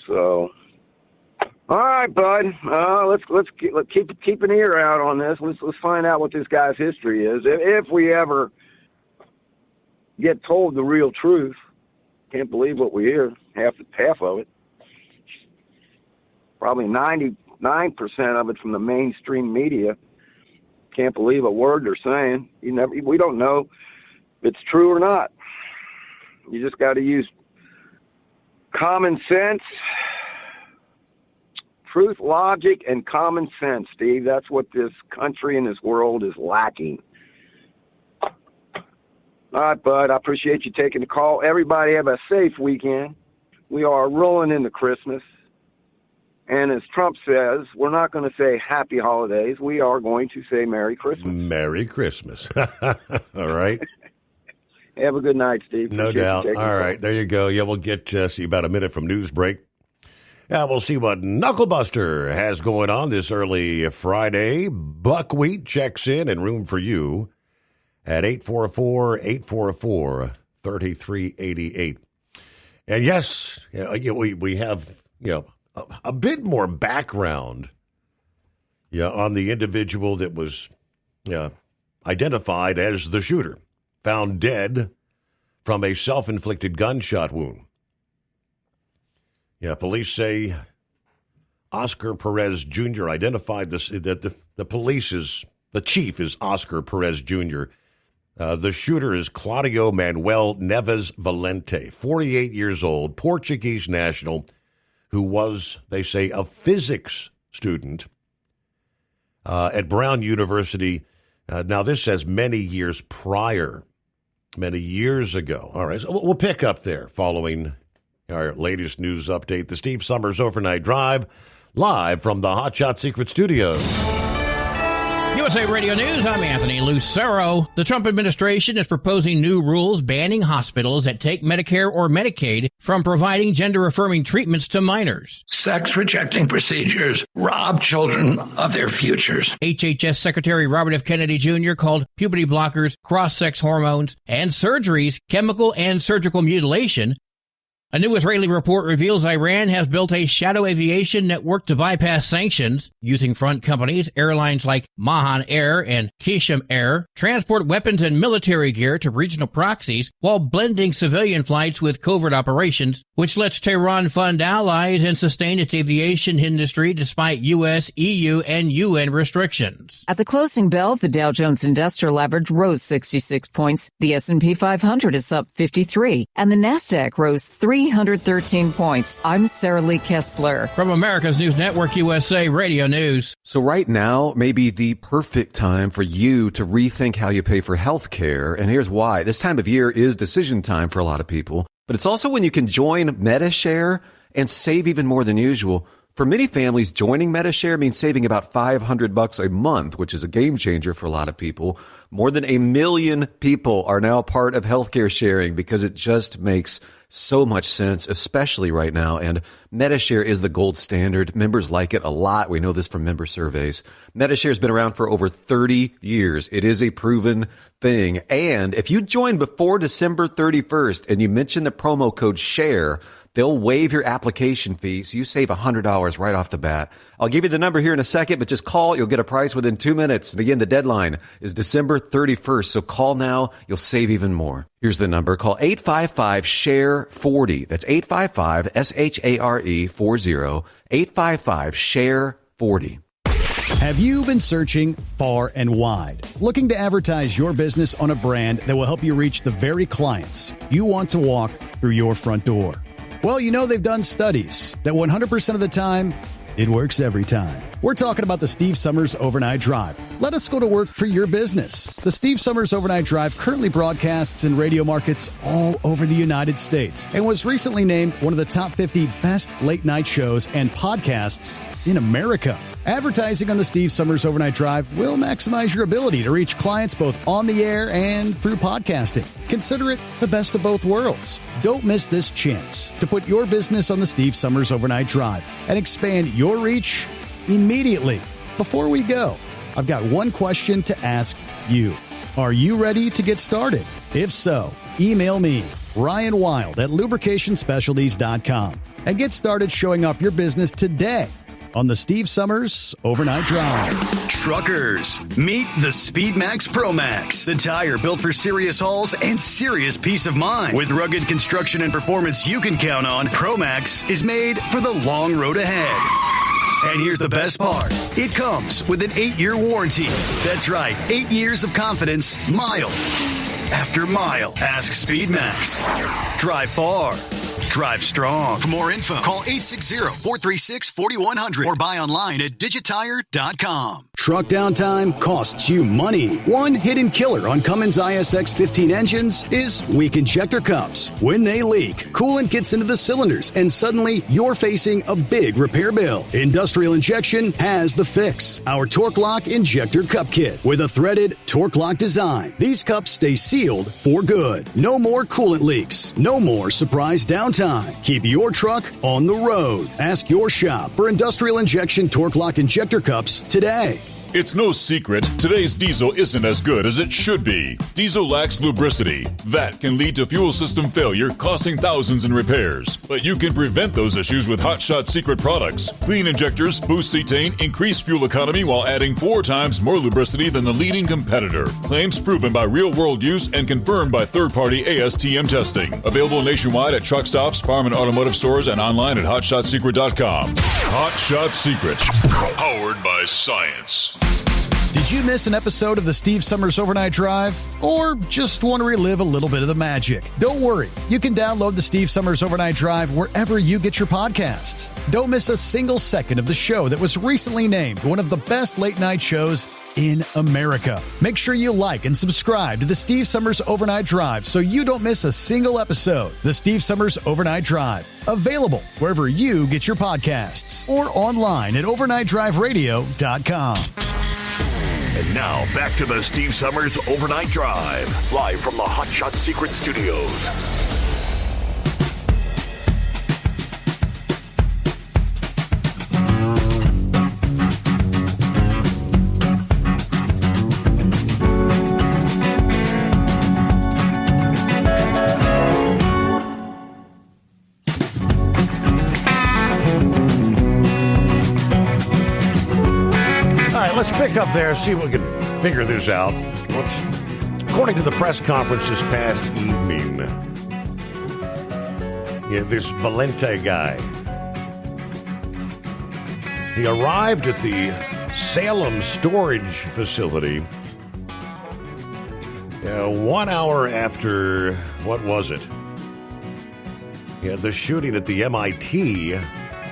So, all right, bud. Let's keep an ear out on this. Let's find out what this guy's history is. If we ever get told the real truth, can't believe what we hear. Half of it. Probably 99% of it from the mainstream media. Can't believe a word they're saying. We don't know if it's true or not. You just got to use common sense, truth, logic, and common sense, Steve. That's what this country and this world is lacking. All right, bud. I appreciate you taking the call. Everybody have a safe weekend. We are rolling into Christmas. And as Trump says, we're not going to say happy holidays. We are going to say Merry Christmas. Merry Christmas. All right. Have a good night, Steve. No doubt. All right. There you go. Yeah, we'll get see about a minute from news break. Yeah, we'll see what Knucklebuster has going on this early Friday. Buckwheat checks in and room for you at 844-844-3388. And yes, we have, a bit more background on the individual that was identified as the shooter, found dead from a self-inflicted gunshot wound. Yeah, police say Oscar Perez Jr. identified this, that the chief is Oscar Perez Jr. The shooter is Claudio Manuel Neves Valente, 48 years old, Portuguese national, who was, they say, a physics student at Brown University. Now, this says many years prior, many years ago. All right, so we'll pick up there following our latest news update. The Steve Summers Overnight Drive, live from the Hot Shot Secret Studios. USA Radio News, I'm Anthony Lucero. The Trump administration is proposing new rules banning hospitals that take Medicare or Medicaid from providing gender-affirming treatments to minors. Sex-rejecting procedures rob children of their futures. HHS Secretary Robert F. Kennedy Jr. called puberty blockers, cross-sex hormones, and surgeries chemical and surgical mutilation. A new Israeli report reveals Iran has built a shadow aviation network to bypass sanctions, using front companies, airlines like Mahan Air and Kishim Air, transport weapons and military gear to regional proxies while blending civilian flights with covert operations, which lets Tehran fund allies and sustain its aviation industry despite U.S., EU, and UN restrictions. At the closing bell, the Dow Jones Industrial Average rose 66 points, the S&P 500 is up 53, and the Nasdaq rose 313 points. I'm Sarah Lee Kessler. From America's News Network, USA Radio News. So right now may be the perfect time for you to rethink how you pay for health care. And here's why. This time of year is decision time for a lot of people. But it's also when you can join MediShare and save even more than usual. For many families, joining MediShare means saving about $500 a month, which is a game changer for a lot of people. More than 1 million people are now part of healthcare sharing because it just makes so much sense, especially right now. And MediShare is the gold standard. Members like it a lot. We know this from member surveys. MediShare has been around for over 30 years. It is a proven thing. And if you join before December 31st and you mention the promo code SHARE, they'll waive your application fee, so you save $100 right off the bat. I'll give you the number here in a second, but just call. You'll get a price within 2 minutes. And again, the deadline is December 31st, so call now. You'll save even more. Here's the number. Call 855-SHARE-40. That's 855-SHARE-40. 855-SHARE-40. Have you been searching far and wide, looking to advertise your business on a brand that will help you reach the very clients you want to walk through your front door? Well, you know they've done studies that 100% of the time, it works every time. We're talking about the Steve Summers Overnight Drive. Let us go to work for your business. The Steve Summers Overnight Drive currently broadcasts in radio markets all over the United States and was recently named one of the top 50 best late-night shows and podcasts in America. Advertising on the Steve Summers Overnight Drive will maximize your ability to reach clients both on the air and through podcasting. Consider it the best of both worlds. Don't miss this chance to put your business on the Steve Summers Overnight Drive and expand your reach immediately. Before we go, I've got one question to ask you. Are you ready to get started? If so, email me, Ryan Wild at lubricationspecialties.com, and get started showing off your business today on the Steve Summers Overnight Drive. Truckers, meet the Speedmax Pro Max, the tire built for serious hauls and serious peace of mind. With rugged construction and performance you can count on, Pro Max is made for the long road ahead. And here's the best part. It comes with an 8-year warranty. That's right, 8 years of confidence, mile after mile. Ask Speedmax. Drive far. Drive strong. For more info, call 860-436-4100 or buy online at digitire.com. Truck downtime costs you money. One hidden killer on Cummins ISX 15 engines is weak injector cups. When they leak, coolant gets into the cylinders and suddenly you're facing a big repair bill. Industrial Injection has the fix. Our Torque Lock Injector Cup Kit with a threaded Torque Lock design. These cups stay sealed for good. No more coolant leaks. No more surprise downtime. Keep your truck on the road. Ask your shop for Industrial Injection Torque Lock Injector Cups today. It's no secret, today's diesel isn't as good as it should be. Diesel lacks lubricity. That can lead to fuel system failure, costing thousands in repairs. But you can prevent those issues with Hot Shot Secret products. Clean injectors, boost cetane, increase fuel economy while adding 4 times more lubricity than the leading competitor. Claims proven by real-world use and confirmed by third-party ASTM testing. Available nationwide at truck stops, farm and automotive stores, and online at hotshotsecret.com. Hot Shot Secret. Powered by science. Did you miss an episode of the Steve Summers Overnight Drive? Or just want to relive a little bit of the magic? Don't worry. You can download the Steve Summers Overnight Drive wherever you get your podcasts. Don't miss a single second of the show that was recently named one of the best late-night shows in America. Make sure you like and subscribe to the Steve Summers Overnight Drive so you don't miss a single episode. The Steve Summers Overnight Drive. Available wherever you get your podcasts or online at overnightdriveradio.com. And now, back to the Steve Summers Overnight Drive, live from the Hot Shot Secret Studios. Let's pick up there, see if we can figure this out. According to the press conference this past evening, this Valente guy, he arrived at the Salem storage facility 1 hour after, what was it? The shooting at the MIT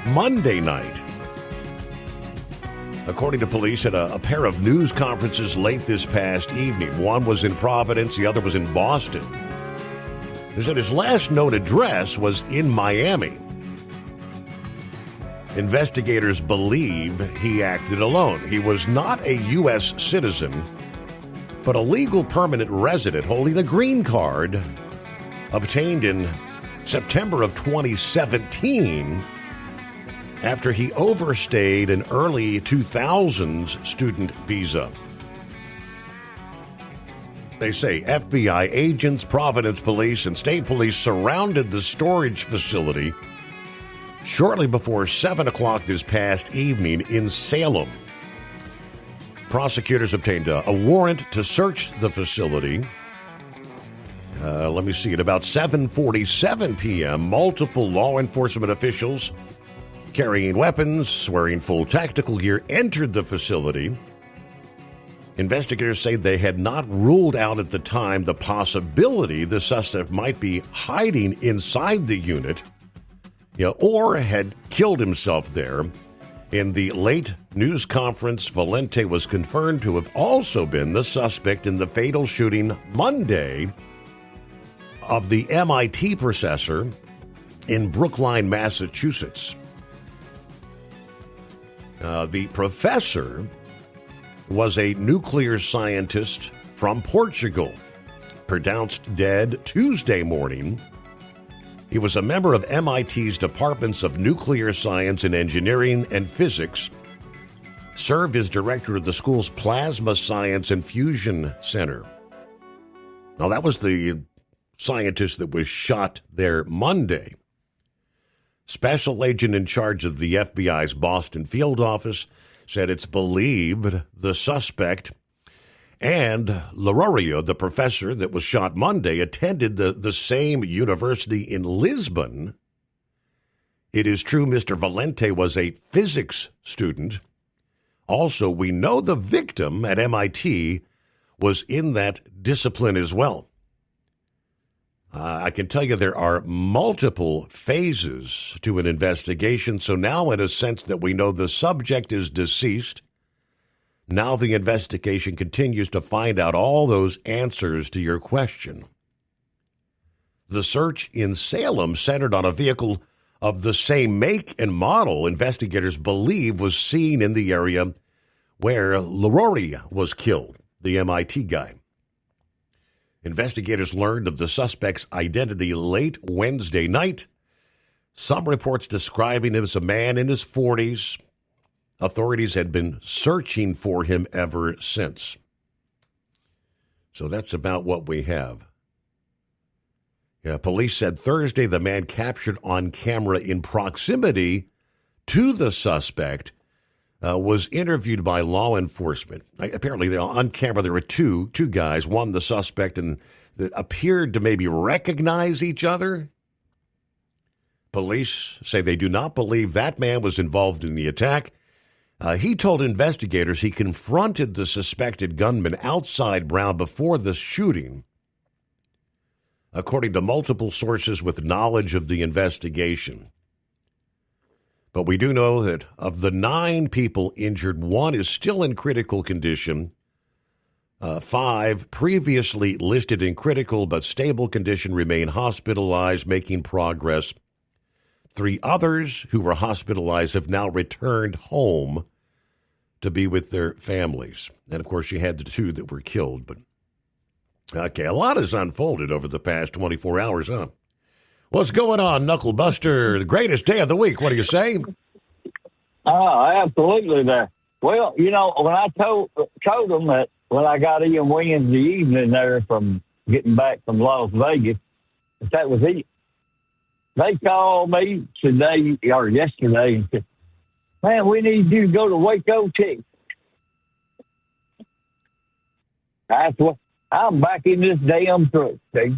Monday night. According to police, at a pair of news conferences late this past evening. One was in Providence, the other was in Boston. They said his last known address was in Miami. Investigators believe he acted alone. He was not a U.S. citizen, but a legal permanent resident holding a green card obtained in September of 2017 after he overstayed an early 2000s student visa. They say FBI agents, Providence Police, and state police surrounded the storage facility shortly before 7 o'clock this past evening in Salem. Prosecutors obtained a warrant to search the facility. At about 7:47 p.m., multiple law enforcement officials carrying weapons, wearing full tactical gear, entered the facility. Investigators say they had not ruled out at the time the possibility the suspect might be hiding inside the unit, or had killed himself there. In the late news conference, Valente was confirmed to have also been the suspect in the fatal shooting Monday of the MIT professor in Brookline, Massachusetts. The professor was a nuclear scientist from Portugal, pronounced dead Tuesday morning. He was a member of MIT's Departments of Nuclear Science and Engineering and Physics, served as director of the school's Plasma Science and Fusion Center. Now, that was the scientist that was shot there Monday. Special agent in charge of the FBI's Boston field office said it's believed the suspect and Loureiro, the professor that was shot Monday, attended the same university in Lisbon. It is true Mr. Valente was a physics student. Also, we know the victim at MIT was in that discipline as well. I can tell you there are multiple phases to an investigation. So now, in a sense that we know the subject is deceased, now the investigation continues to find out all those answers to your question. The search in Salem centered on a vehicle of the same make and model investigators believe was seen in the area where Loureiro was killed, the MIT guy. Investigators learned of the suspect's identity late Wednesday night. Some reports describing him as a man in his 40s. Authorities had been searching for him ever since. So that's about what we have. Police said Thursday the man captured on camera in proximity to the suspect was interviewed by law enforcement. Apparently, on camera there were two guys, one the suspect, and that appeared to maybe recognize each other. Police say they do not believe that man was involved in the attack. He told investigators he confronted the suspected gunman outside Brown before the shooting. According to multiple sources with knowledge of the investigation. But we do know that of the 9 people injured, 1 is still in critical condition. 5 previously listed in critical but stable condition remain hospitalized, making progress. 3 others who were hospitalized have now returned home to be with their families. And, of course, you had the 2 that were killed. But okay, a lot has unfolded over the past 24 hours, huh? What's going on, Knucklebuster? The greatest day of the week, what do you say? Absolutely there. Well, when I told them that when I got in Wednesday evening there from getting back from Las Vegas, that was it. They called me today or yesterday and said, man, we need you to go to Waco, Texas. That's what I'm back in this damn truck, see?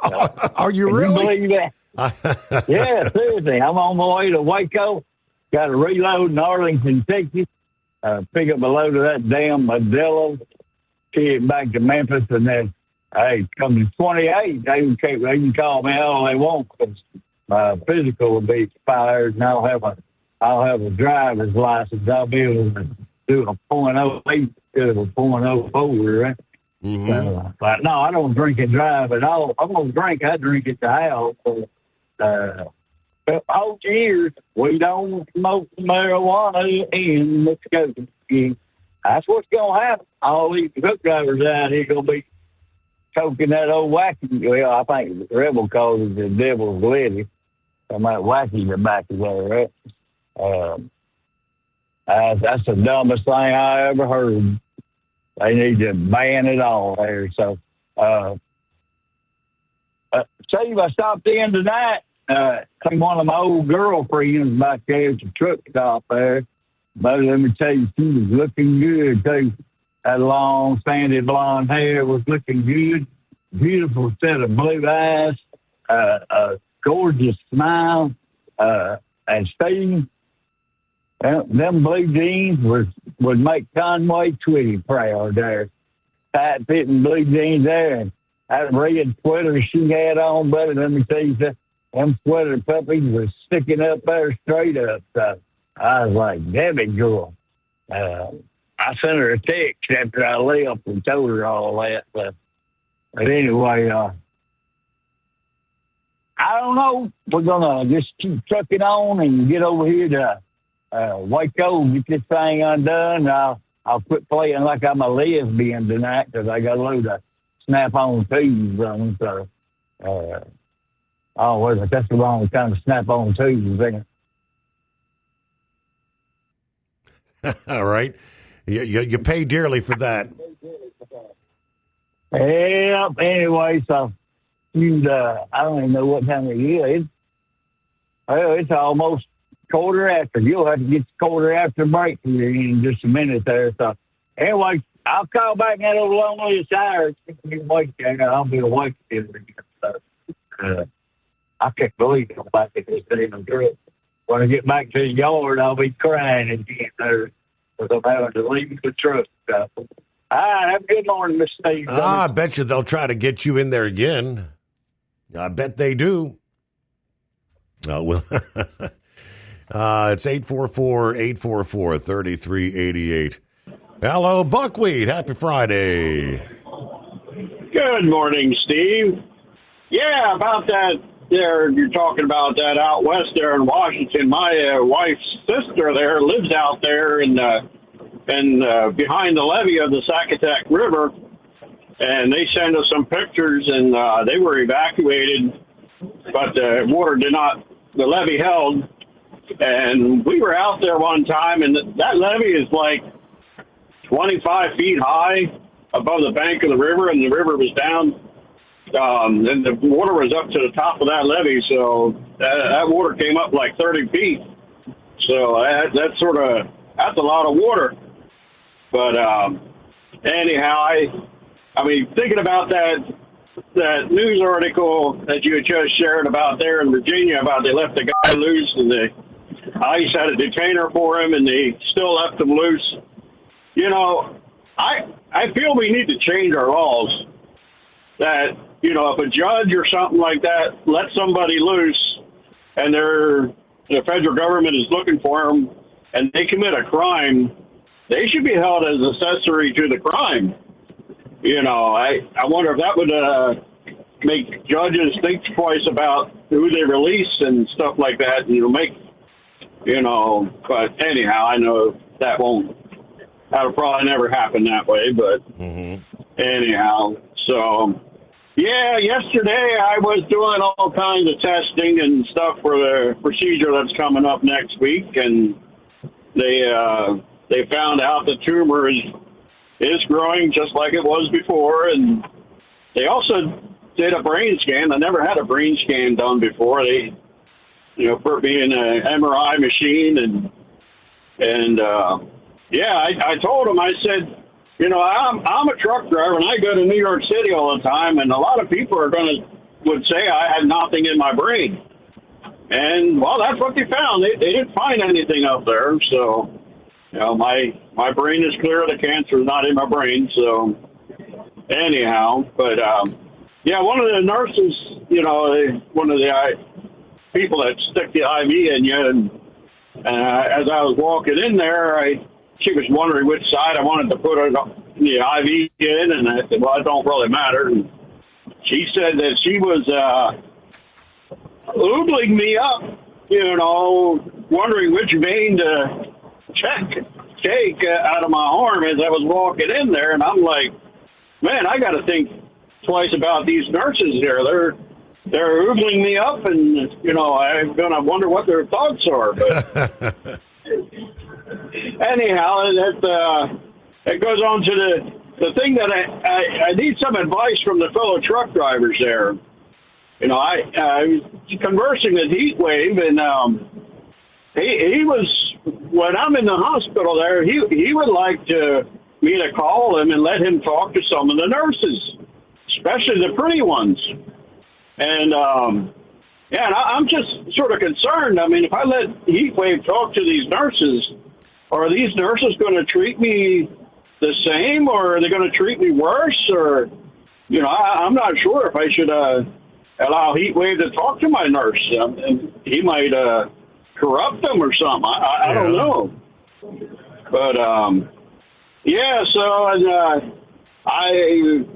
Are you really? Can you believe that? Yeah, seriously. I'm on my way to Waco. Got to reload in Arlington, Texas. Pick up a load of that damn Modelo. See it back to Memphis, and then, hey, come to 28. They can call me all they want because my physical will be expired, and I'll have a driver's license. I'll be able to do a .08 instead of a .04, right? Mm-hmm. But no, I don't drink and drive at all. I'm going to drink. I drink at the house. whole years, we don't smoke marijuana in Muskogee. That's what's going to happen. All these truck drivers out here going to be choking that old wacky. Well, I think the Rebel calls it the devil's lettuce. I'm that wacky tobacco there, right? That's the dumbest thing I ever heard. They need to ban it all there. So, Steve, I stopped in tonight. Came one of my old girlfriends back there at the truck stop there. But let me tell you, she was looking good, too. That long, sandy blonde hair was looking good. Beautiful set of blue eyes. A gorgeous smile. And Steve, them blue jeans would make Conway Twitty proud there. Tight-fitting blue jeans there. And that red sweater she had on, buddy, let me tell you, them sweater puppies was sticking up there straight up. So I was like, Debbie girl. I sent her a text after I left and told her all that. But anyway, I don't know. We're going to just keep trucking on and get over here to Waco, get this thing undone. I'll quit playing like I'm a lesbian tonight because I got a load of snap-on twos on. So, that's the wrong kind of snap-on twos, isn't it? All right. You pay dearly for that. Yep. Anyway, so I don't even know what time it is. It's almost quarter after. You'll have to get the quarter after break here in just a minute there. So anyway, I'll call back in that old lonely hour. I'll be awake again. So, I can't believe I'm back at this damn truck. When I get back to the yard, I'll be crying again there because I'm having to leave the truck. All right, have a good morning, Mr. Steve. I bet you they'll try to get you in there again. I bet they do. Oh, well, it's 844-844-3388. Hello, Buckwheat. Happy Friday. Good morning, Steve. Yeah, about that there, you're talking about that out west there in Washington. My wife's sister there lives out there and behind the levee of the Sackatack River, and they sent us some pictures, and they were evacuated, but the levee held, and we were out there one time, and that levee is like 25 feet high above the bank of the river, and the river was down, and the water was up to the top of that levee, so that water came up like 30 feet. So that's a lot of water. But anyhow, I mean, thinking about that news article that you had just shared about there in Virginia about they left the guy loose and the ICE had a detainer for him and they still left him loose. You know, I feel we need to change our laws that, you know, if a judge or something like that lets somebody loose and the federal government is looking for them and they commit a crime, they should be held as accessory to the crime. You know, I wonder if that would make judges think twice about who they release and stuff like that. But anyhow, I know that'll probably never happen that way. But anyhow, so yeah, yesterday I was doing all kinds of testing and stuff for the procedure that's coming up next week, and they found out the tumor is growing just like it was before, and they also did a brain scan. I never had a brain scan done before. They, put me in an MRI machine, I told them, I said, I'm a truck driver and I go to New York City all the time, and a lot of people would say I had nothing in my brain, and well, that's what they found. They didn't find anything up there, so. My brain is clear. The cancer is not in my brain. So anyhow, but one of the nurses, one of the people that stick the IV in you, and as I was walking in there, she was wondering which side I wanted to put the IV in, and I said, well, it don't really matter. And she said that she was oogling me up wondering which vein to take out of my arm as I was walking in there. And I'm like, man, I got to think twice about these nurses here. They're oogling me up, and, I'm going to wonder what their thoughts are. But anyhow, it goes on to the thing that I need some advice from the fellow truck drivers there. I was conversing with Heatwave, and he was, when I'm in the hospital there, he would like me to call him and let him talk to some of the nurses, especially the pretty ones. And, and I'm just sort of concerned. I mean, if I let Heatwave talk to these nurses, are these nurses going to treat me the same, or are they going to treat me worse? Or, I'm not sure if I should allow Heatwave to talk to my nurse. And he might corrupt them or something. I don't know. But, so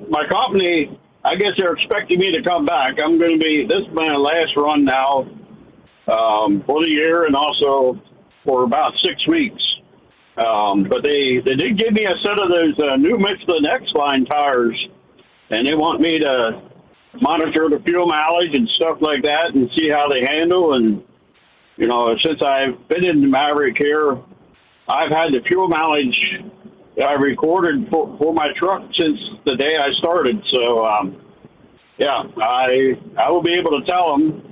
my company, I guess they're expecting me to come back. I'm going to be, this is my last run now for the year and also for about 6 weeks. But they did give me a set of those new Michelin X-Line tires, and they want me to monitor the fuel mileage and stuff like that and see how they handle. And, since I've been in the Maverick here, I've had the fuel mileage I've recorded for my truck since the day I started. So, I will be able to tell them,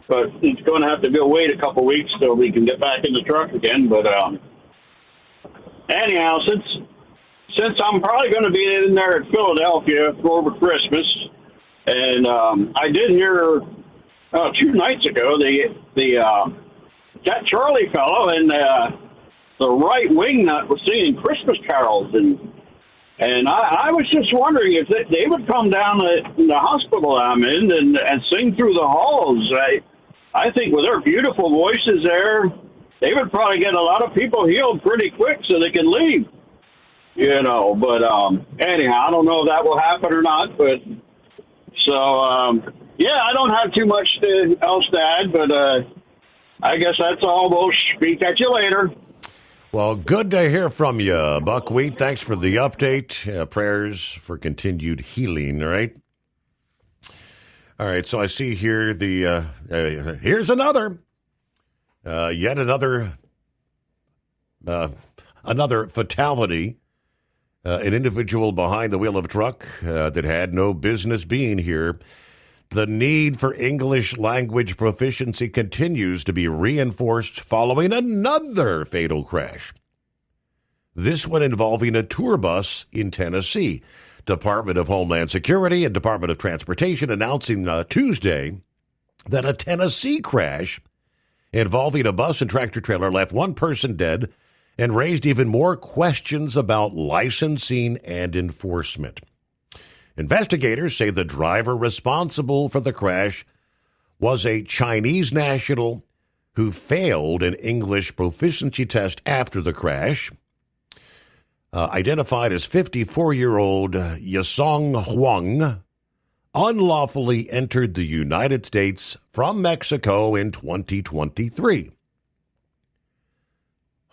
but it's going to have to wait a couple weeks till we can get back in the truck again. But anyhow, since I'm probably going to be in there at Philadelphia for over Christmas, and I did hear 2 nights ago that Charlie fellow and the right wing nut was singing Christmas carols, and I was just wondering if they would come down in the hospital I'm in and sing through the halls. I think with their beautiful voices there, they would probably get a lot of people healed pretty quick so they can leave. But anyhow, I don't know if that will happen or not. But so I don't have too much else to add. But I guess that's all. We'll speak at you later. Well, good to hear from you, Buckwheat. Thanks for the update. Prayers for continued healing, right? All right, so I see here here's another, yet another fatality. An individual behind the wheel of a truck that had no business being here. The need for English language proficiency continues to be reinforced following another fatal crash. This one involving a tour bus in Tennessee. Department of Homeland Security and Department of Transportation announcing Tuesday that a Tennessee crash involving a bus and tractor trailer left one person dead and raised even more questions about licensing and enforcement. Investigators say the driver responsible for the crash was a Chinese national who failed an English proficiency test after the crash. Identified as 54-year-old Yasong Huang, unlawfully entered the United States from Mexico in 2023.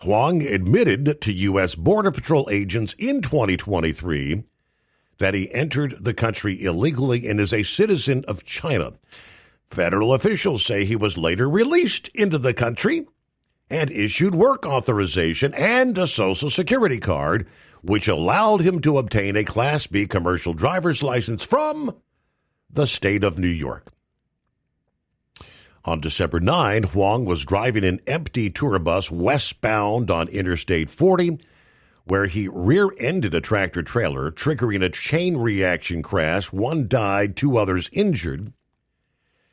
Huang admitted to U.S. Border Patrol agents in 2023 that he entered the country illegally and is a citizen of China. Federal officials say he was later released into the country and issued work authorization and a Social Security card, which allowed him to obtain a Class B commercial driver's license from the state of New York. On December 9, Huang was driving an empty tour bus westbound on Interstate 40, where he rear-ended a tractor-trailer, triggering a chain reaction crash. One died, 2 others injured.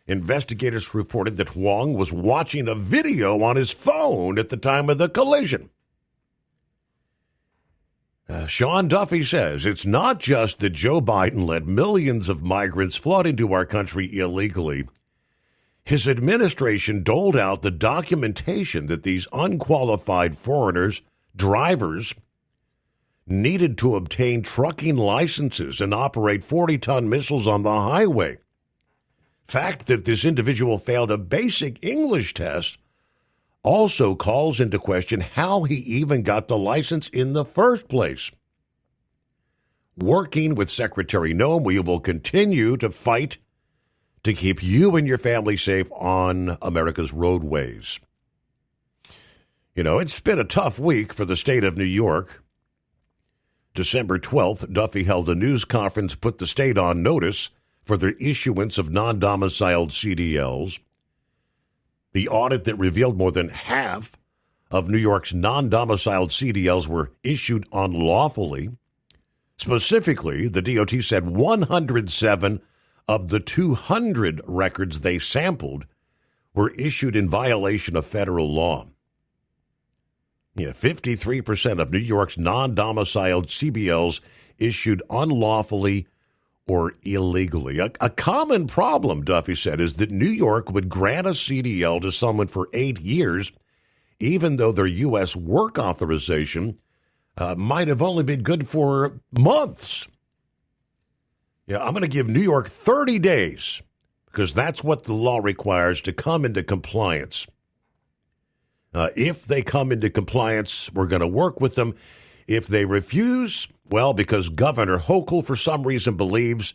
Investigators reported that Huang was watching a video on his phone at the time of the collision. Sean Duffy says it's not just that Joe Biden let millions of migrants flood into our country illegally. His administration doled out the documentation that these unqualified foreigners, drivers, needed to obtain trucking licenses and operate 40-ton missiles on the highway. Fact that this individual failed a basic English test also calls into question how he even got the license in the first place. Working with Secretary Noem, we will continue to fight to keep you and your family safe on America's roadways. You know, it's been a tough week for the state of New York. December 12th, Duffy held a news conference, put the state on notice for their issuance of non-domiciled CDLs. The audit that revealed more than half of New York's non-domiciled CDLs were issued unlawfully. Specifically, the DOT said 107 of the 200 records they sampled were issued in violation of federal law. 53% of New York's non-domiciled CBLs issued unlawfully or illegally. A common problem, Duffy said, is that New York would grant a CDL to someone for 8 years, even though their U.S. work authorization might have only been good for months. I'm going to give New York 30 days, because that's what the law requires, to come into compliance. If they come into compliance, we're going to work with them. If they refuse, well, because Governor Hochul, for some reason, believes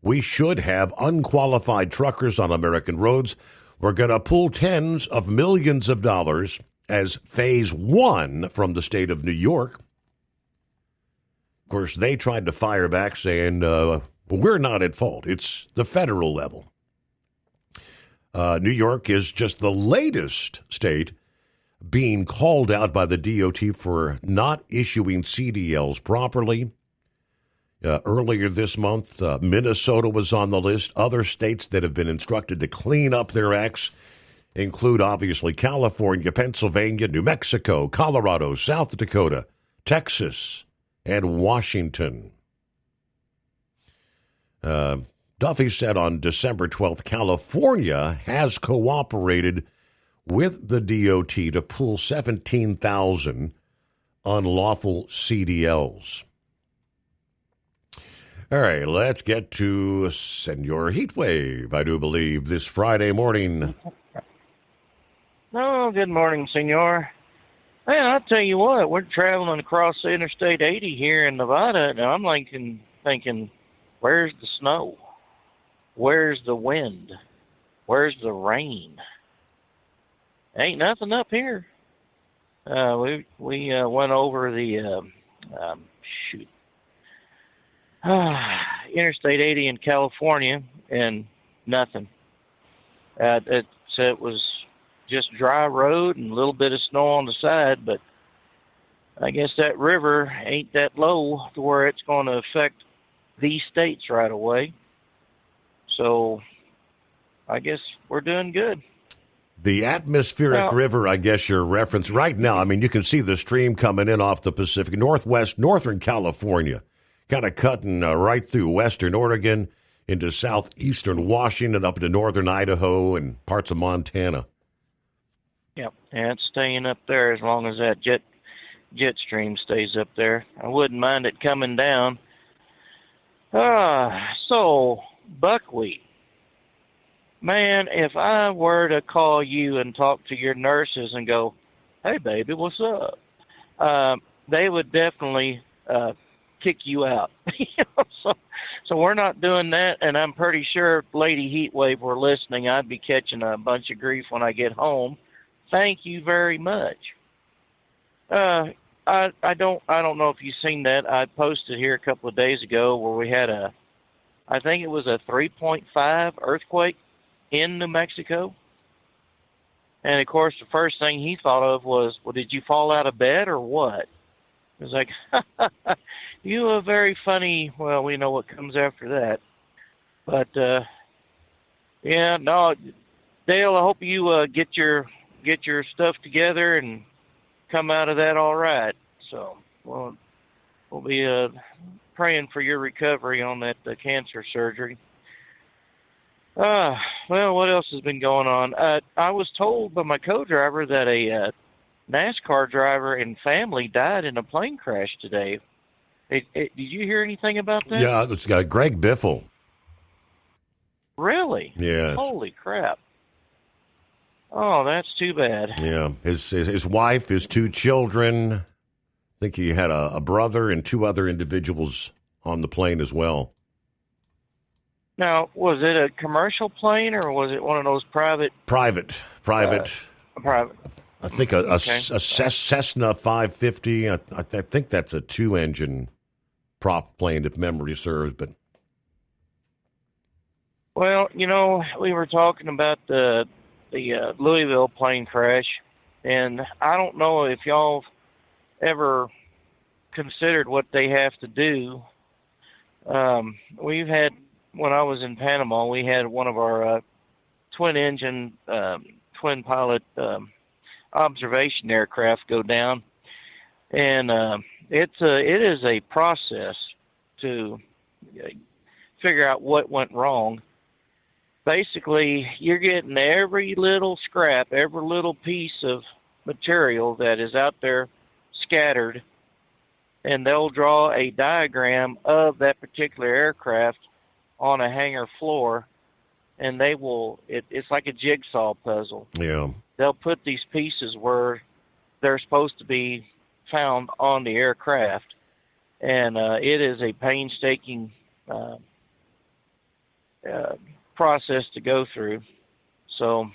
we should have unqualified truckers on American roads, we're going to pull tens of millions of dollars as phase one from the state of New York. Of course, they tried to fire back saying, we're not at fault. It's the federal level. New York is just the latest state being called out by the DOT for not issuing CDLs properly. Earlier this month, Minnesota was on the list. Other states that have been instructed to clean up their acts include, obviously, California, Pennsylvania, New Mexico, Colorado, South Dakota, Texas, and Washington. Duffy said on December 12th, California has cooperated with the DOT to pull 17,000 unlawful CDLs. All right, let's get to Senor Heatwave, I do believe, this Friday morning. Oh, good morning, Senor. Man, I'll tell you what, we're traveling across Interstate 80 here in Nevada, and I'm thinking, where's the snow? Where's the wind? Where's the rain? Ain't nothing up here. We went over the Interstate 80 in California, and nothing. It was just dry road and a little bit of snow on the side, but I guess that river ain't that low to where it's going to affect these states right away. So I guess we're doing good. The atmospheric river, I guess your reference right now, I mean, you can see the stream coming in off the Pacific Northwest, northern California, kind of cutting right through western Oregon into southeastern Washington, up into northern Idaho and parts of Montana. Yep, and it's staying up there as long as that jet stream stays up there. I wouldn't mind it coming down. So, buckwheat. Man, if I were to call you and talk to your nurses and go, hey, baby, what's up? They would definitely kick you out. So we're not doing that, and I'm pretty sure if Lady Heatwave were listening, I'd be catching a bunch of grief when I get home. Thank you very much. I don't know if you've seen that. I posted here a couple of days ago where we had I think it was a 3.5 earthquake in New Mexico. And, of course, the first thing he thought of was, well, did you fall out of bed or what? It was like, you are very funny. Well, we know what comes after that. But, yeah, no, Dale, I hope you get your stuff together and come out of that all right. So we'll be praying for your recovery on that cancer surgery. Well, what else has been going on? I was told by my co-driver that a NASCAR driver and family died in a plane crash today. Did you hear anything about that? Yeah, it's got Greg Biffle. Really? Yes. Holy crap. Oh, that's too bad. Yeah, his wife, his 2 children. I think he had a brother and 2 other individuals on the plane as well. Now, was it a commercial plane or was it one of those private? Private. Private. I think a Cessna 550. I think that's a 2-engine prop plane, if memory serves. But well, we were talking about the Louisville plane crash, and I don't know if y'all ever considered what they have to do. We've had, when I was in Panama, we had one of our twin-engine, twin-pilot observation aircraft go down, and it is a process to figure out what went wrong. Basically, you're getting every little scrap, every little piece of material that is out there scattered, and they'll draw a diagram of that particular aircraft on a hangar floor, and they will, it's like a jigsaw puzzle. Yeah. They'll put these pieces where they're supposed to be found on the aircraft, and it is a painstaking process to go through. So,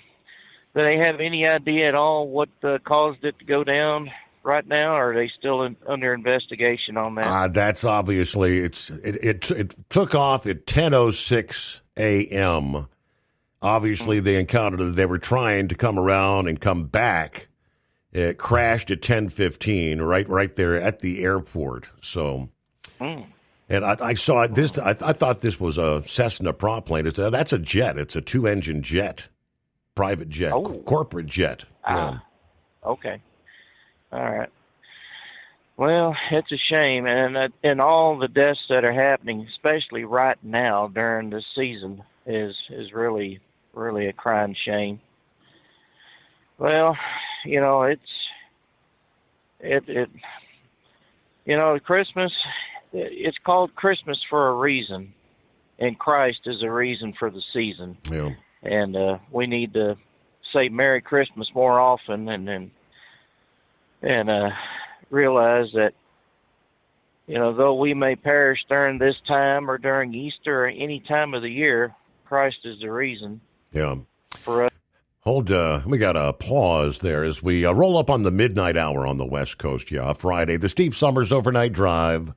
do they have any idea at all what caused it to go down right now, or are they still under investigation on that? That's obviously, it took off at 10:06 a.m. Obviously, they encountered it. They were trying to come around and come back. It crashed at 10:15, right there at the airport. So, and I saw it. I thought this was a Cessna prop plane. That's a jet. It's a 2-engine jet, private jet, corporate jet. Yeah. Okay. All right. Well, it's a shame, and all the deaths that are happening, especially right now during this season, is really, really a crying shame. Well, Christmas, it's called Christmas for a reason, and Christ is a reason for the season. Yeah. And we need to say Merry Christmas more often, and realize that, though we may perish during this time or during Easter or any time of the year, Christ is the reason. Yeah. For us. We got a pause there as we roll up on the midnight hour on the West Coast. Yeah, Friday, the Steve Summers Overnight Drive.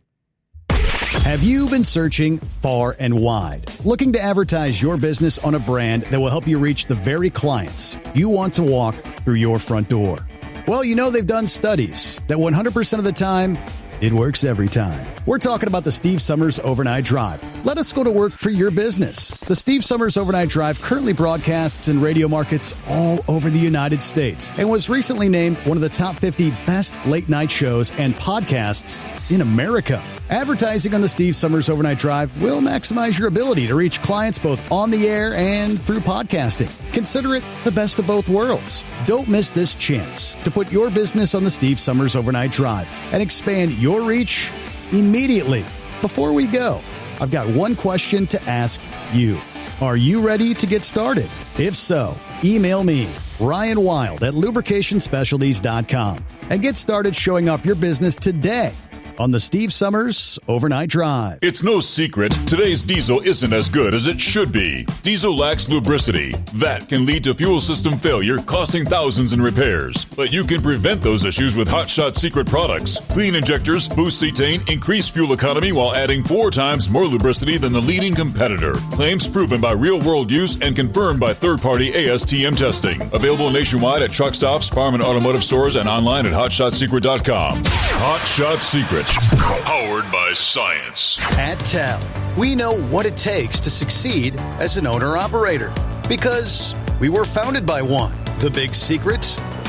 Have you been searching far and wide, looking to advertise your business on a brand that will help you reach the very clients you want to walk through your front door? Well, they've done studies that 100% of the time, it works every time. We're talking about the Steve Summers Overnight Drive. Let us go to work for your business. The Steve Summers Overnight Drive currently broadcasts in radio markets all over the United States and was recently named one of the top 50 best late night shows and podcasts in America. Advertising on the Steve Summers Overnight Drive will maximize your ability to reach clients both on the air and through podcasting. Consider it the best of both worlds. Don't miss this chance to put your business on the Steve Summers Overnight Drive and expand your reach immediately. Before we go, I've got one question to ask you. Are you ready to get started? If so, email me, Ryan Wild at lubricationspecialties.com, and get started showing off your business today on the Steve Summers Overnight Drive. It's no secret, today's diesel isn't as good as it should be. Diesel lacks lubricity. That can lead to fuel system failure, costing thousands in repairs. But you can prevent those issues with Hot Shot Secret products. Clean injectors, boost cetane, increase fuel economy while adding 4 times more lubricity than the leading competitor. Claims proven by real-world use and confirmed by third-party ASTM testing. Available nationwide at truck stops, farm and automotive stores, and online at hotshotsecret.com. Hot Shot Secret. Powered by science. At TEL, we know what it takes to succeed as an owner-operator because we were founded by one. The big secret?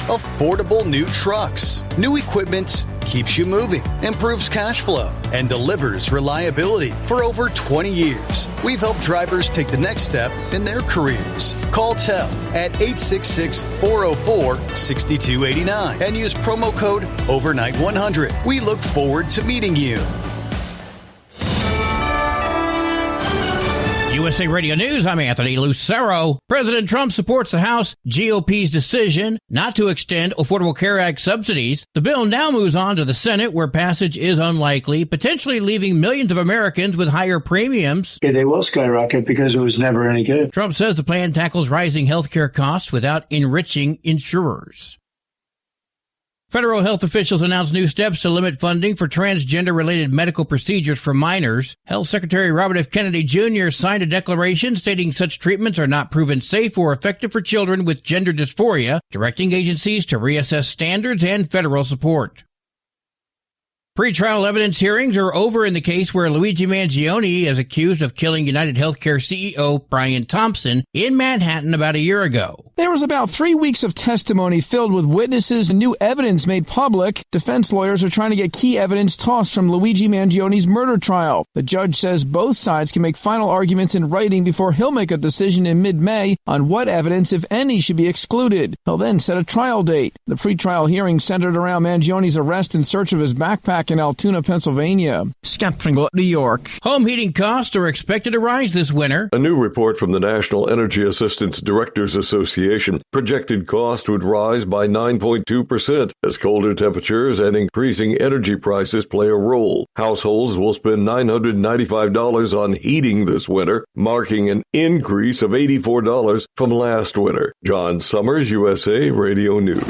Affordable new trucks. New equipment keeps you moving, improves cash flow, and delivers reliability. For over 20 years, we've helped drivers take the next step in their careers. Call TEL at 866-404-6289 and use promo code OVERNIGHT100. We look forward to meeting you. USA Radio News, I'm Anthony Lucero. President Trump supports the House GOP's decision not to extend Affordable Care Act subsidies. The bill now moves on to the Senate, where passage is unlikely, potentially leaving millions of Americans with higher premiums. Yeah, they will skyrocket because it was never any good. Trump says the plan tackles rising healthcare costs without enriching insurers. Federal health officials announced new steps to limit funding for transgender-related medical procedures for minors. Health Secretary Robert F. Kennedy Jr. signed a declaration stating such treatments are not proven safe or effective for children with gender dysphoria, directing agencies to reassess standards and federal support. Pre-trial evidence hearings are over in the case where Luigi Mangione is accused of killing United Healthcare CEO Brian Thompson in Manhattan about a year ago. There was about 3 weeks of testimony filled with witnesses and new evidence made public. Defense lawyers are trying to get key evidence tossed from Luigi Mangione's murder trial. The judge says both sides can make final arguments in writing before he'll make a decision in mid-May on what evidence, if any, should be excluded. He'll then set a trial date. The pre-trial hearing centered around Mangione's arrest and search of his backpack in Altoona, Pennsylvania. Scott Pringle, New York. Home heating costs are expected to rise this winter. A new report from the National Energy Assistance Directors Association projected cost would rise by 9.2% as colder temperatures and increasing energy prices play a role. Households will spend $995 on heating this winter, marking an increase of $84 from last winter. John Summers, USA Radio News.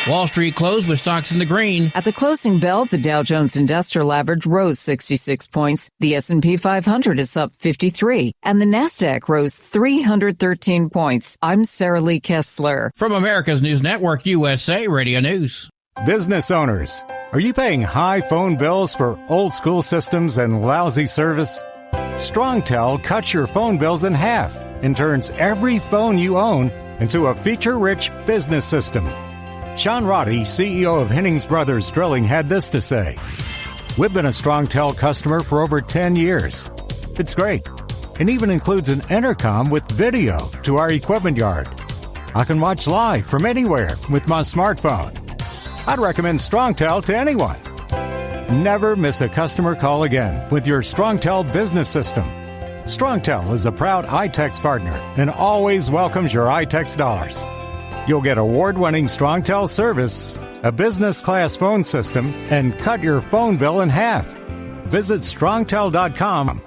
Wall Street closed with stocks in the green. At the closing bell, the Dow Jones Industrial Average rose 66 points. The S&P 500 is up 53, and the Nasdaq rose 313 points. I'm Sarah Lee Kessler. From America's News Network, USA Radio News. Business owners, are you paying high phone bills for old school systems and lousy service? StrongTel cuts your phone bills in half and turns every phone you own into a feature-rich business system. Sean Roddy, CEO of Hennings Brothers Drilling, had this to say. We've been a StrongTel customer for over 10 years. It's great. It even includes an intercom with video to our equipment yard. I can watch live from anywhere with my smartphone. I'd recommend StrongTel to anyone. Never miss a customer call again with your StrongTel business system. StrongTel is a proud iTex partner and always welcomes your iTex dollars. You'll get award-winning StrongTel service, a business-class phone system, and cut your phone bill in half. Visit StrongTel.com.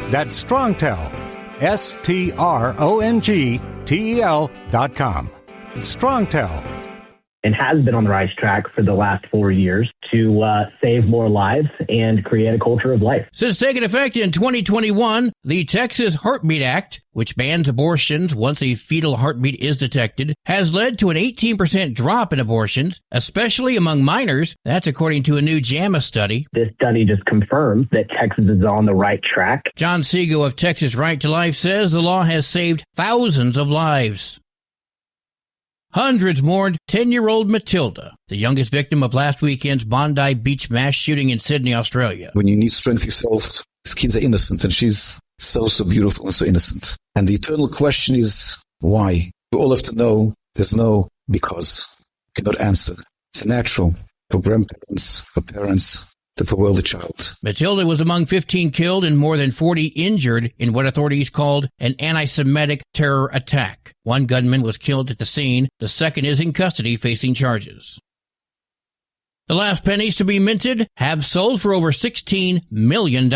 That's StrongTel, StrongTel.com. It's StrongTel. And has been on the rise track for the last 4 years to save more lives and create a culture of life. Since taking effect in 2021, the Texas Heartbeat Act, which bans abortions once a fetal heartbeat is detected, has led to an 18% drop in abortions, especially among minors. That's according to a new JAMA study. This study just confirms that Texas is on the right track. John Segal of Texas Right to Life says the law has saved thousands of lives. Hundreds mourned 10-year-old Matilda, the youngest victim of last weekend's Bondi Beach mass shooting in Sydney, Australia. When you need strength yourself, these kids are innocent, and she's so beautiful and so innocent. And the eternal question is, why? We all have to know there's no because. You cannot answer. It's natural for grandparents, for parents, to farewell the child. Matilda was among 15 killed and more than 40 injured in what authorities called an anti-Semitic terror attack. One gunman was killed at the scene. The second is in custody facing charges. The last pennies to be minted have sold for over $16 million.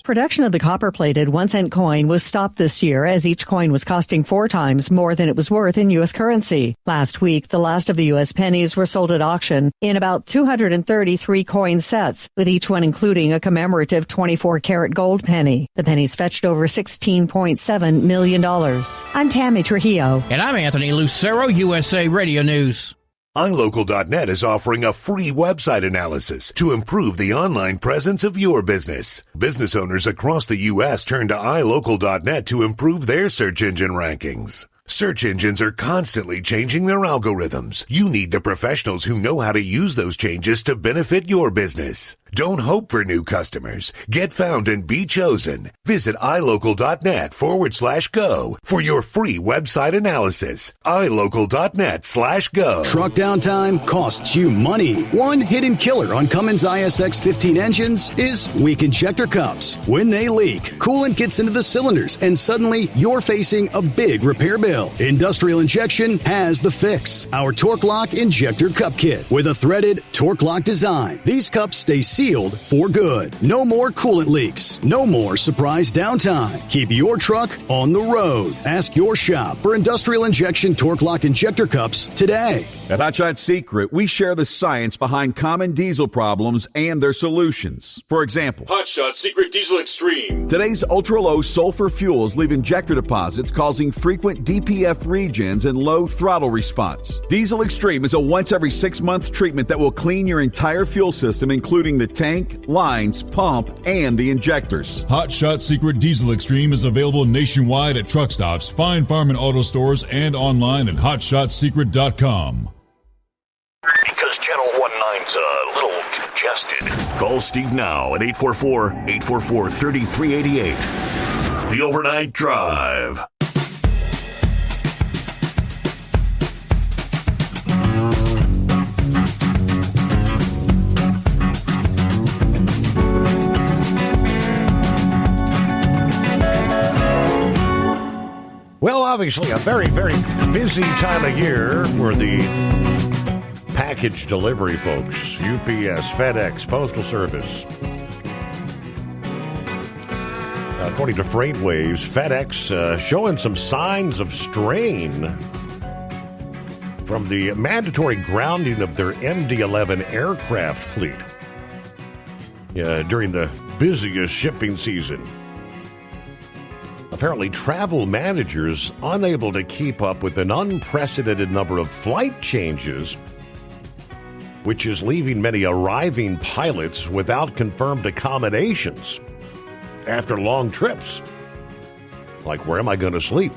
Production of the copper-plated 1-cent coin was stopped this year as each coin was costing 4 times more than it was worth in U.S. currency. Last week, the last of the U.S. pennies were sold at auction in about 233 coin sets, with each one including a commemorative 24-karat gold penny. The pennies fetched over $16.7 million. I'm Tammy Trujillo. And I'm Anthony Lucero, USA Radio News. iLocal.net is offering a free website analysis to improve the online presence of your business. Business owners across the U.S. turn to iLocal.net to improve their search engine rankings. Search engines are constantly changing their algorithms. You need the professionals who know how to use those changes to benefit your business. Don't hope for new customers. Get found and be chosen. Visit ilocal.net/go for your free website analysis. ilocal.net/go. Truck downtime costs you money. One hidden killer on Cummins ISX-15 engines is weak injector cups. When they leak, coolant gets into the cylinders and suddenly you're facing a big repair bill. Industrial Injection has the fix. Our Torque Lock Injector Cup Kit with a threaded Torque Lock design. These cups stay sealed for good. No more coolant leaks. No more surprise downtime. Keep your truck on the road. Ask your shop for Industrial Injection Torque Lock Injector Cups today. At Hot Shot Secret, we share the science behind common diesel problems and their solutions. For example, Hot Shot Secret Diesel Extreme. Today's ultra-low sulfur fuels leave injector deposits causing frequent DPF regens and low throttle response. Diesel Extreme is a once every 6-month treatment that will clean your entire fuel system, including the tank, lines, pump, and the injectors. Hot Shot Secret Diesel Extreme is available nationwide at truck stops, fine farm and auto stores, and online at hotshotsecret.com. Because Channel 19's a little congested. Call Steve now at 844-844-3388. The Overnight Drive. Well, obviously, a very, very busy time of year for the package delivery folks. UPS, FedEx, Postal Service. According to FreightWaves, FedEx showing some signs of strain from the mandatory grounding of their MD-11 aircraft fleet during the busiest shipping season. Apparently, travel managers unable to keep up with an unprecedented number of flight changes, which is leaving many arriving pilots without confirmed accommodations after long trips. Like, where am I going to sleep?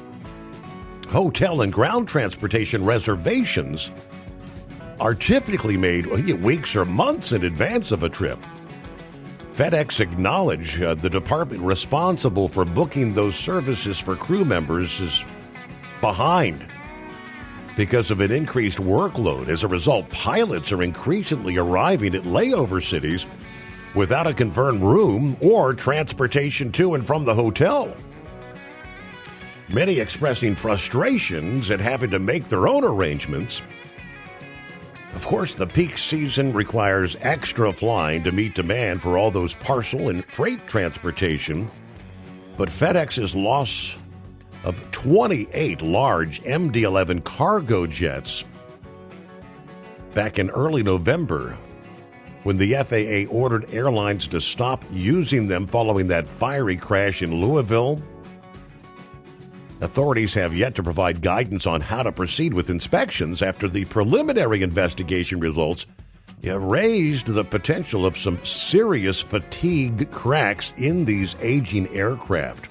Hotel and ground transportation reservations are typically made weeks or months in advance of a trip. FedEx acknowledged the department responsible for booking those services for crew members is behind because of an increased workload. As a result, pilots are increasingly arriving at layover cities without a confirmed room or transportation to and from the hotel. Many expressing frustrations at having to make their own arrangements. Of course, the peak season requires extra flying to meet demand for all those parcel and freight transportation. But FedEx's loss of 28 large MD-11 cargo jets back in early November, when the FAA ordered airlines to stop using them following that fiery crash in Louisville. Authorities have yet to provide guidance on how to proceed with inspections after the preliminary investigation results raised the potential of some serious fatigue cracks in these aging aircraft.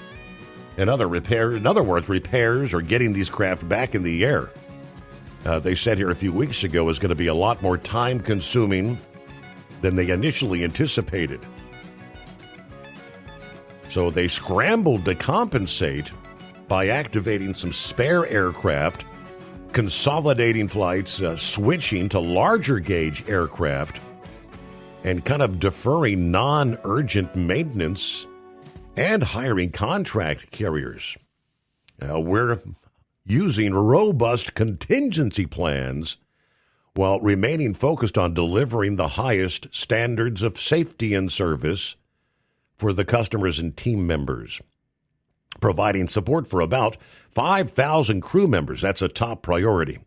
In other words, repairs or getting these craft back in the air, they said here a few weeks ago, is going to be a lot more time-consuming than they initially anticipated. So they scrambled to compensate by activating some spare aircraft, consolidating flights, switching to larger gauge aircraft, and kind of deferring non-urgent maintenance and hiring contract carriers. We're using robust contingency plans while remaining focused on delivering the highest standards of safety and service for the customers and team members. Providing support for about 5,000 crew members. That's a top priority.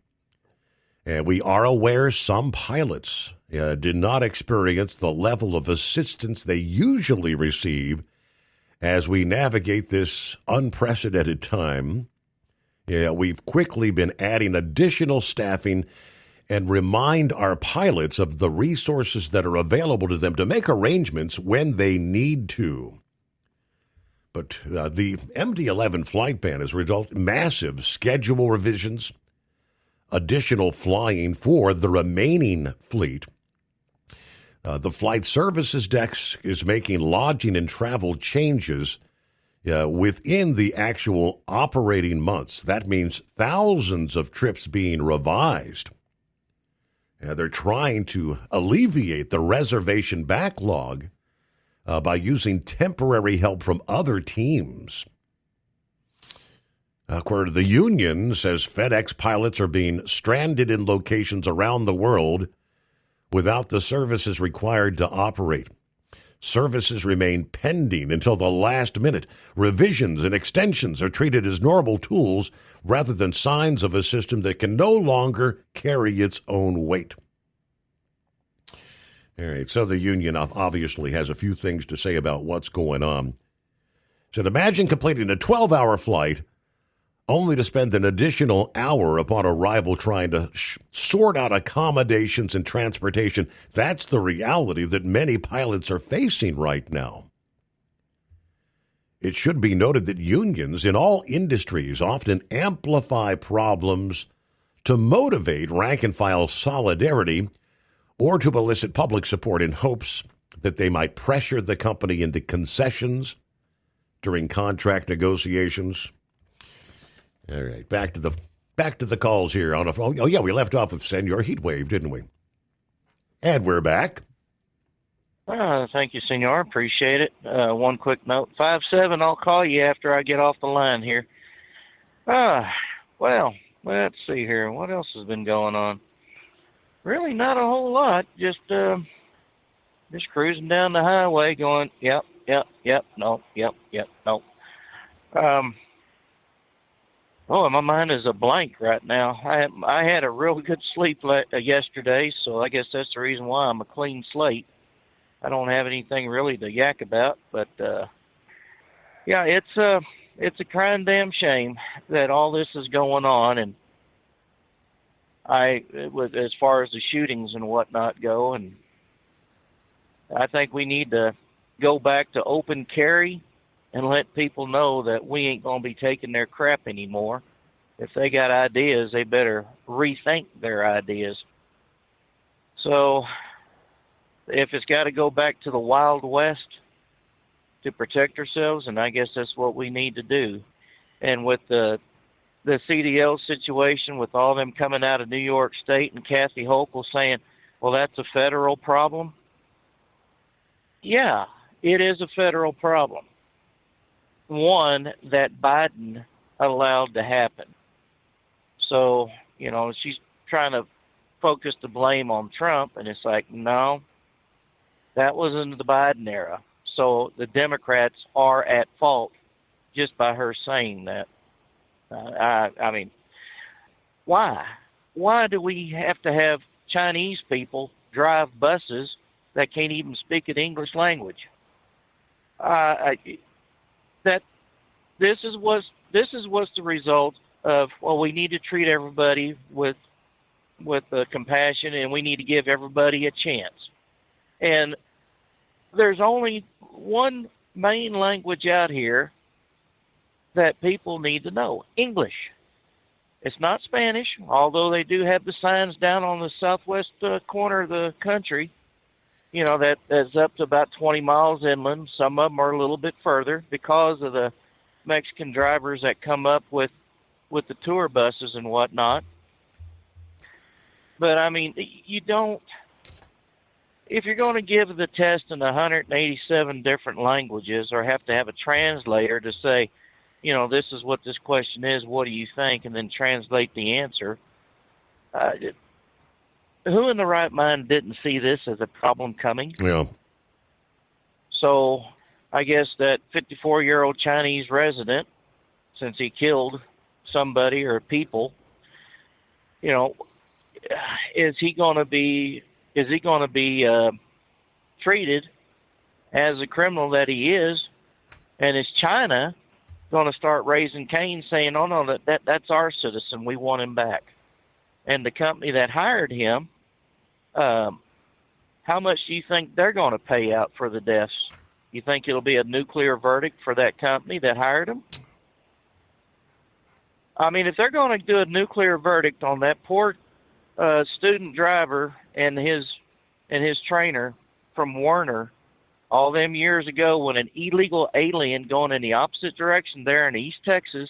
And we are aware some pilots did not experience the level of assistance they usually receive as we navigate this unprecedented time. We've quickly been adding additional staffing and remind our pilots of the resources that are available to them to make arrangements when they need to. But the MD-11 flight ban has resulted in massive schedule revisions, additional flying for the remaining fleet. The Flight Services Desk is making lodging and travel changes within the actual operating months. That means thousands of trips being revised. They're trying to alleviate the reservation backlog by using temporary help from other teams. According to the union, says FedEx pilots are being stranded in locations around the world without the services required to operate. Services remain pending until the last minute. Revisions and extensions are treated as normal tools rather than signs of a system that can no longer carry its own weight. All right, so the union obviously has a few things to say about what's going on. So imagine completing a 12-hour flight only to spend an additional hour upon arrival trying to sort out accommodations and transportation. That's the reality that many pilots are facing right now. It should be noted that unions in all industries often amplify problems to motivate rank-and-file solidarity or to elicit public support in hopes that they might pressure the company into concessions during contract negotiations. All right, back to the calls here on a phone. Oh yeah, we left off with Senor Heatwave, didn't we? And we're back. Thank you, Senor. Appreciate it. One quick note: 5-7. I'll call you after I get off the line here. Well, let's see here. What else has been going on? Really, not a whole lot. Just cruising down the highway, going, yep, no. My mind is a blank right now. I had a real good sleep yesterday, so I guess that's the reason why I'm a clean slate. I don't have anything really to yak about, but it's a crying damn shame that all this is going on, and as far as the shootings and whatnot go, and I think we need to go back to open carry and let people know that we ain't going to be taking their crap anymore. If they got ideas, they better rethink their ideas. So if it's got to go back to the Wild West to protect ourselves, and I guess that's what we need to do. And with the CDL situation, with all them coming out of New York State and Kathy Hochul saying, well, that's a federal problem. Yeah, it is a federal problem. One that Biden allowed to happen. So, she's trying to focus the blame on Trump, and it's like, no, that was in the Biden era. So the Democrats are at fault just by her saying that. I mean, why? Why do we have to have Chinese people drive buses that can't even speak an English language? This is what's the result of. Well, we need to treat everybody with compassion, and we need to give everybody a chance. And there's only one main language out here that people need to know: English. It's not Spanish, although they do have the signs down on the southwest corner of the country. That's up to about 20 miles inland. Some of them are a little bit further because of the Mexican drivers that come up with the tour buses and whatnot. But, I mean, if you're going to give the test in 187 different languages or have to have a translator to say, this is what this question is, what do you think, and then translate the answer, who in the right mind didn't see this as a problem coming? Yeah. So I guess that 54-year-old Chinese resident, since he killed somebody or people, is he going to be treated as a criminal that he is? And is China going to start raising Cain, saying, "Oh no, that's our citizen, we want him back"? And the company that hired him, how much do you think they're going to pay out for the deaths You think it'll be a nuclear verdict for that company that hired him? I mean, if they're going to do a nuclear verdict on that poor student driver and his trainer from Werner all them years ago, when an illegal alien going in the opposite direction there in East Texas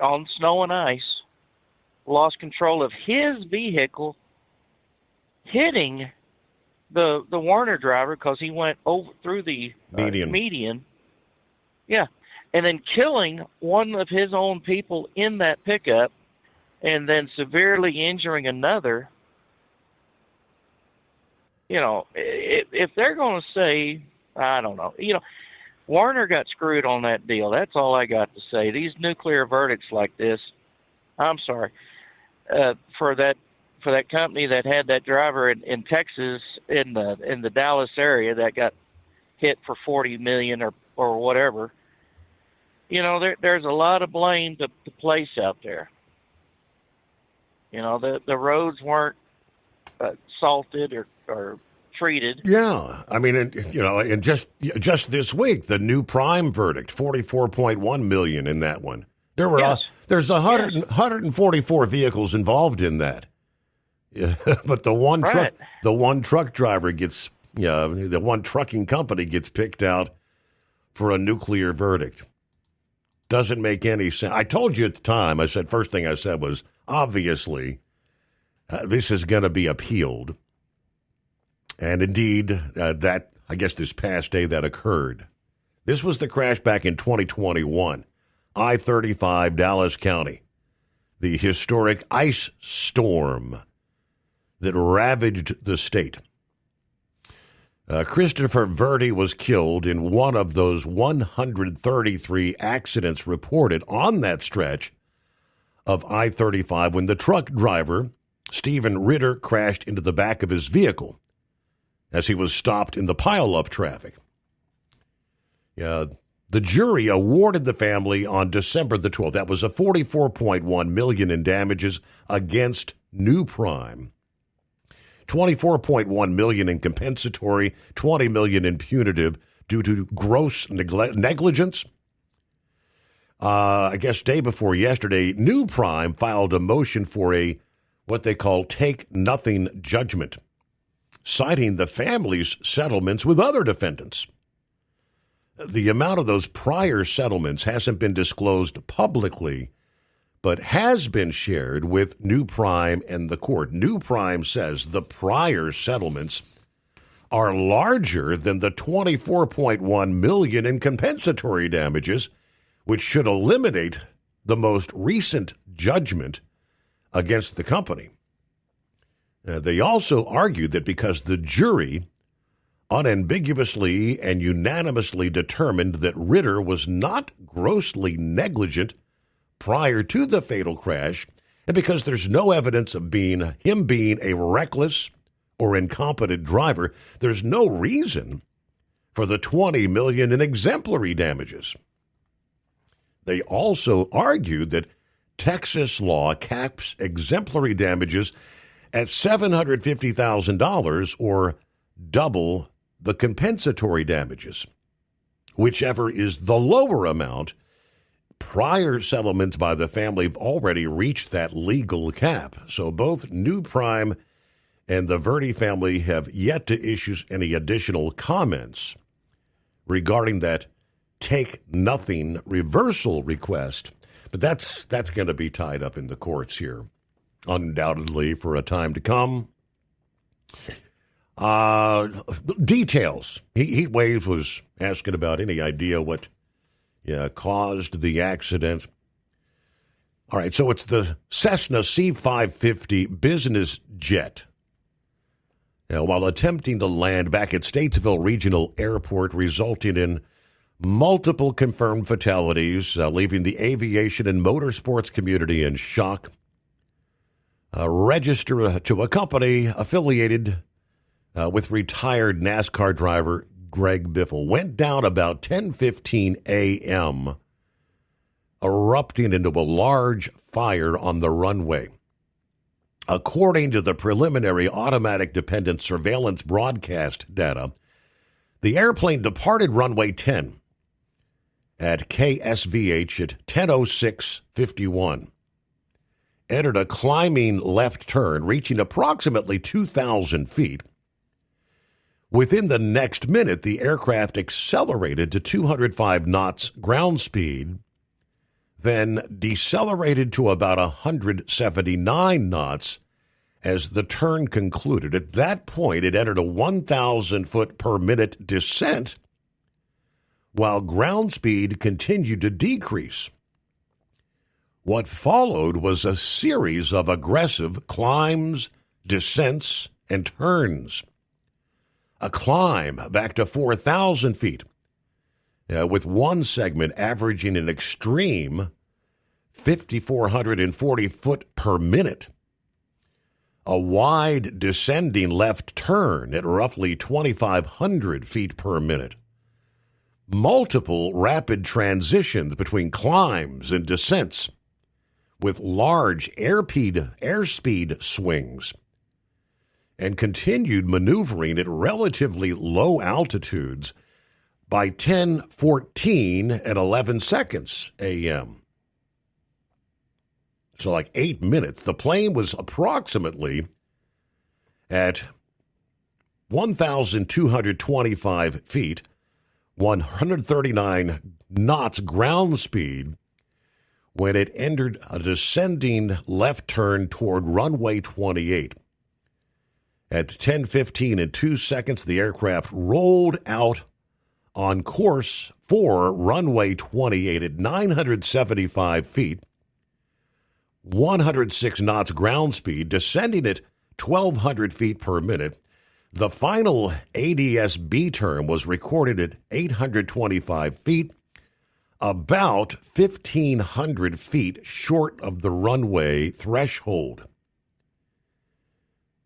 on snow and ice lost control of his vehicle, hitting the Werner driver because he went over through the median. Yeah. And then killing one of his own people in that pickup and then severely injuring another. You know, if they're going to say, I don't know, you know, Werner got screwed on that deal. That's all I got to say. These nuclear verdicts like this, I'm sorry, for that company that had that driver in Texas in the Dallas area that got hit for $40 million or whatever. You know, there's a lot of blame to place out there. You know, the roads weren't salted or treated. Yeah, I mean, and just this week, the new Prime verdict, $44.1 million in that one. There's 144 vehicles involved in that. Yeah, but the one truck driver gets, the one trucking company gets picked out for a nuclear verdict. Doesn't make any sense. I told you at the time, first thing I said was, obviously, this is going to be appealed. And indeed, I guess this past day that occurred. This was the crash back in 2021. I-35, Dallas County. The historic ice storm that ravaged the state. Christopher Verdi was killed in one of those 133 accidents reported on that stretch of I-35 when the truck driver, Stephen Ritter, crashed into the back of his vehicle as he was stopped in the pileup traffic. The jury awarded the family on December the 12th. That was a $44.1 million in damages against New Prime. $24.1 million in compensatory, $20 million in punitive due to gross negligence. I guess day before yesterday, New Prime filed a motion for what they call take-nothing judgment, citing the family's settlements with other defendants. The amount of those prior settlements hasn't been disclosed publicly, but has been shared with New Prime and the court. New Prime says the prior settlements are larger than the $24.1 million in compensatory damages, which should eliminate the most recent judgment against the company. They also argued that because the jury unambiguously and unanimously determined that Ritter was not grossly negligent prior to the fatal crash, and because there's no evidence of him being a reckless or incompetent driver, there's no reason for the $20 million in exemplary damages. They also argued that Texas law caps exemplary damages at $750,000 or double the compensatory damages, whichever is the lower amount. Prior settlements by the family have already reached that legal cap. So both New Prime and the Verdi family have yet to issue any additional comments regarding that take-nothing reversal request. But that's going to be tied up in the courts here, undoubtedly, for a time to come. Details. Heatwave was asking about any idea what caused the accident. All right, so it's the Cessna C-550 business jet. Now, while attempting to land back at Statesville Regional Airport, resulting in multiple confirmed fatalities, leaving the aviation and motorsports community in shock. Register to a company affiliated with retired NASCAR driver Greg Biffle went down about 10:15 a.m., erupting into a large fire on the runway. According to the preliminary automatic dependent surveillance broadcast data, The airplane departed runway 10 at KSVH at 10:06:51. Entered a climbing left turn, reaching approximately 2,000 feet. Within the next minute, the aircraft accelerated to 205 knots ground speed, then decelerated to about 179 knots as the turn concluded. At that point, it entered a 1,000 foot per minute descent, while ground speed continued to decrease. What followed was a series of aggressive climbs, descents, and turns. A climb back to 4,000 feet, with one segment averaging an extreme 5,440 foot per minute. A wide descending left turn at roughly 2,500 feet per minute. Multiple rapid transitions between climbs and descents, with large airspeed swings, and continued maneuvering at relatively low altitudes by 10:14 at 11 seconds a.m. So like 8 minutes. The plane was approximately at 1,225 feet, 139 knots ground speed, when it entered a descending left turn toward runway 28. At 10:15 and 2 seconds, the aircraft rolled out on course for runway 28 at 975 feet, 106 knots ground speed, descending at 1,200 feet per minute. The final ADS-B turn was recorded at 825 feet, about 1,500 feet short of the runway threshold.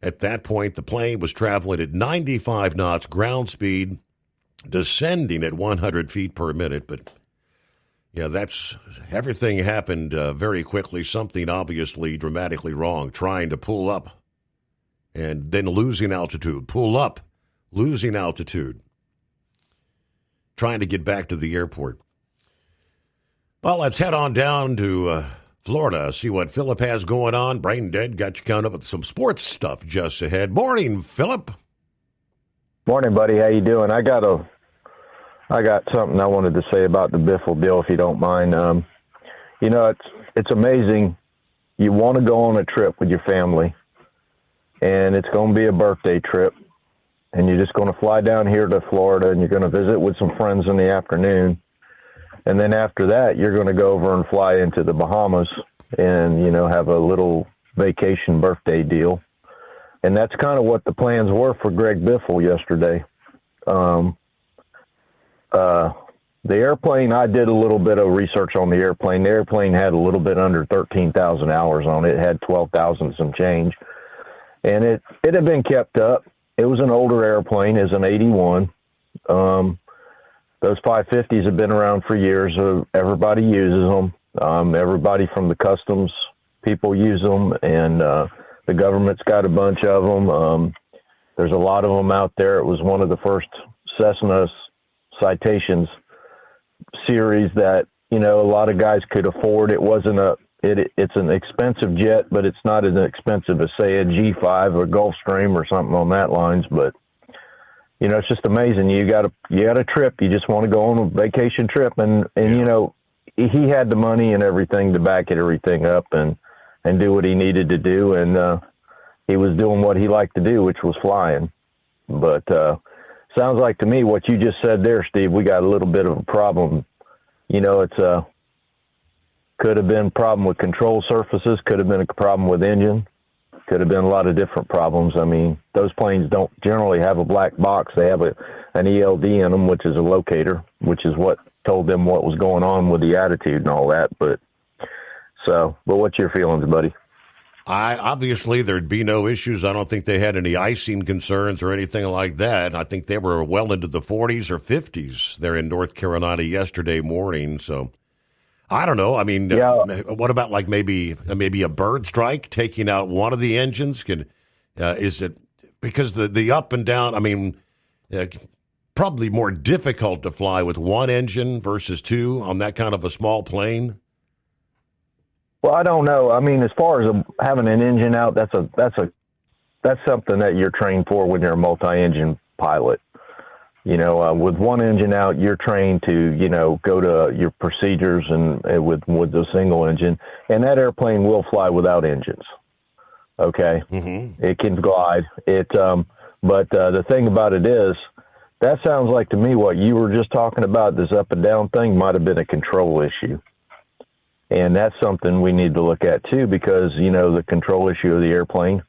At that point, the plane was traveling at 95 knots ground speed, descending at 100 feet per minute. But, yeah, everything happened very quickly. Something obviously dramatically wrong, trying to pull up and then losing altitude. Pull up, losing altitude. Trying to get back to the airport. Well, let's head on down to Florida, see what Philip has going on. Brain Dead got you coming up with some sports stuff just ahead. Morning, Philip. Morning, buddy. How you doing? I got something I wanted to say about the Biffle deal, if you don't mind. It's amazing. You want to go on a trip with your family, and it's going to be a birthday trip, and you're just going to fly down here to Florida, and you're going to visit with some friends in the afternoon. And then after that, you're going to go over and fly into the Bahamas and, have a little vacation birthday deal. And that's kind of what the plans were for Greg Biffle yesterday. The airplane, I did a little bit of research on the airplane. The airplane had a little bit under 13,000 hours on it. It had 12,000 some change. And it had been kept up. It was an older airplane. It was an 81. Those 550s have been around for years. Everybody uses them. Everybody from the customs people use them, and the government's got a bunch of them. There's a lot of them out there. It was one of the first Cessna Citations series that, a lot of guys could afford. It wasn't it's an expensive jet, but it's not as expensive as, say, a G5 or Gulfstream or something on that lines, but it's just amazing. You got a trip. You just want to go on a vacation trip. And he had the money and everything to back everything up and do what he needed to do. And he was doing what he liked to do, which was flying. But sounds like to me what you just said there, Steve, we got a little bit of a problem. It's could have been a problem with control surfaces, could have been a problem with engine. Could have been a lot of different problems. I mean, those planes don't generally have a black box. They have an ELD in them, which is a locator, which is what told them what was going on with the attitude and all that. But what's your feelings, buddy? Obviously, there'd be no issues. I don't think they had any icing concerns or anything like that. I think they were well into the 40s or 50s there in North Carolina yesterday morning. So I don't know. I mean, what about like maybe a bird strike taking out one of the engines? Is it because the up and down? I mean, probably more difficult to fly with one engine versus two on that kind of a small plane? Well, I don't know. I mean, as far as having an engine out, that's something that you're trained for when you're a multi-engine pilot. You know, with one engine out, you're trained to, you know, go to your procedures and with a single engine, and that airplane will fly without engines. Okay, It can glide. But the thing about it is, that sounds like to me what you were just talking about. This up and down thing might have been a control issue, and that's something we need to look at too, because you know the control issue of the airplane,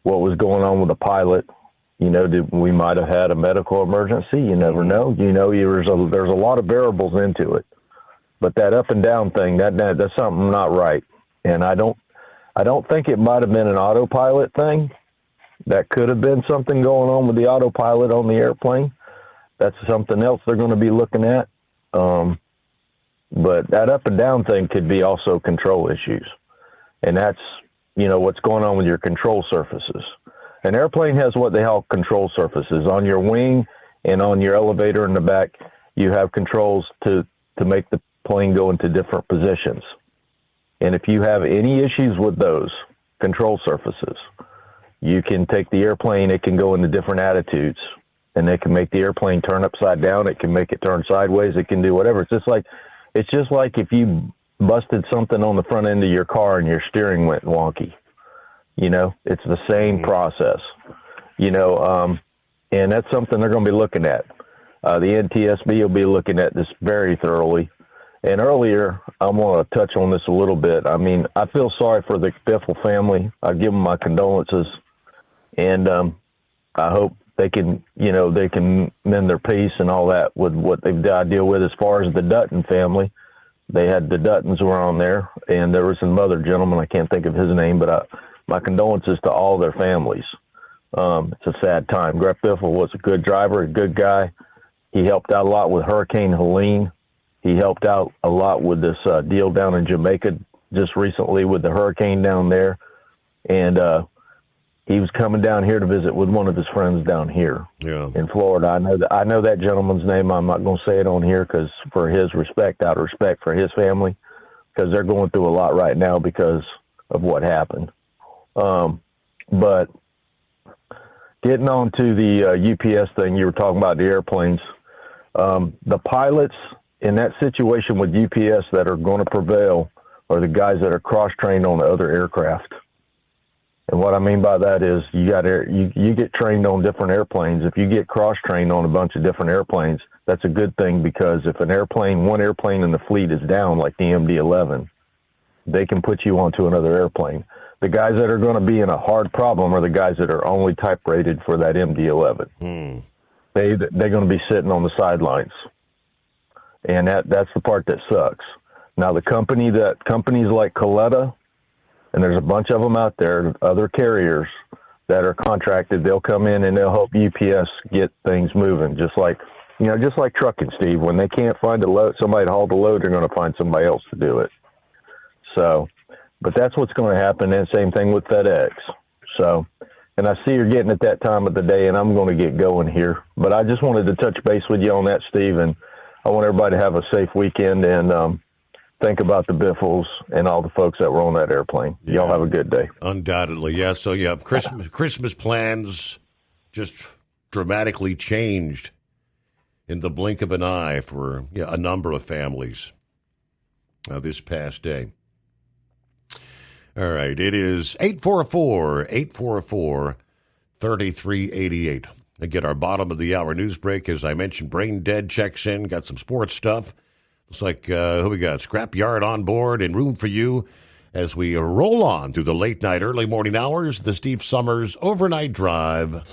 what was going on with the pilot. You know, we might have had a medical emergency. You never know. You know, there's a lot of variables into it. But that up and down thing, that's something not right. And I don't think it might have been an autopilot thing. That could have been something going on with the autopilot on the airplane. That's something else they're going to be looking at. But that up and down thing could be also control issues. And that's, you know, what's going on with your control surfaces. An airplane has what they call control surfaces. On your wing and on your elevator in the back, you have controls to make the plane go into different positions. And if you have any issues with those control surfaces, you can take the airplane, it can go into different attitudes, and it can make the airplane turn upside down, it can make it turn sideways, it can do whatever. It's just like if you busted something on the front end of your car and your steering went wonky. You know, it's the same process, you know, and that's something they're going to be looking at. The NTSB will be looking at this very thoroughly. And earlier, I want to touch on this a little bit. I mean, I feel sorry for the Biffle family. I give them my condolences. And I hope they can mend their peace and all that with what they've got to deal with. As far as the Dutton family, they had the Duttons were on there, and there was some other gentleman, I can't think of his name, but my condolences to all their families. It's a sad time. Greg Biffle was a good driver, a good guy. He helped out a lot with Hurricane Helene. He helped out a lot with this deal down in Jamaica just recently with the hurricane down there. And he was coming down here to visit with one of his friends down here in Florida. I know that gentleman's name. I'm not going to say it on here because for his respect, out of respect for his family, because they're going through a lot right now because of what happened. But getting on to the UPS thing, you were talking about the airplanes. The pilots in that situation with UPS that are going to prevail are the guys that are cross-trained on the other aircraft. And what I mean by that is you get trained on different airplanes. If you get cross-trained on a bunch of different airplanes, that's a good thing, because if one airplane in the fleet is down, like the MD-11, they can put you onto another airplane. The guys that are going to be in a hard problem are the guys that are only type rated for that MD-11. They're going to be sitting on the sidelines. And that's the part that sucks. Now, companies like Coletta, and there's a bunch of them out there, other carriers that are contracted, they'll come in and they'll help UPS get things moving. Just like trucking, Steve. When they can't find somebody to haul the load, they're going to find somebody else to do it. So, but that's what's going to happen. And same thing with FedEx. So, and I see you're getting at that time of the day, and I'm going to get going here. But I just wanted to touch base with you on that, Steve, and I want everybody to have a safe weekend and think about the Biffles and all the folks that were on that airplane. Yeah. Y'all have a good day. Undoubtedly, yeah. So, yeah, Christmas plans just dramatically changed in the blink of an eye for a number of families this past day. All right, it is 844-3388. Again, our bottom of the hour news break. As I mentioned, Brain Dead checks in, got some sports stuff. Looks like, who we got? Scrapyard on board and room for you as we roll on through the late night, early morning hours, the Steve Summers Overnight Drive.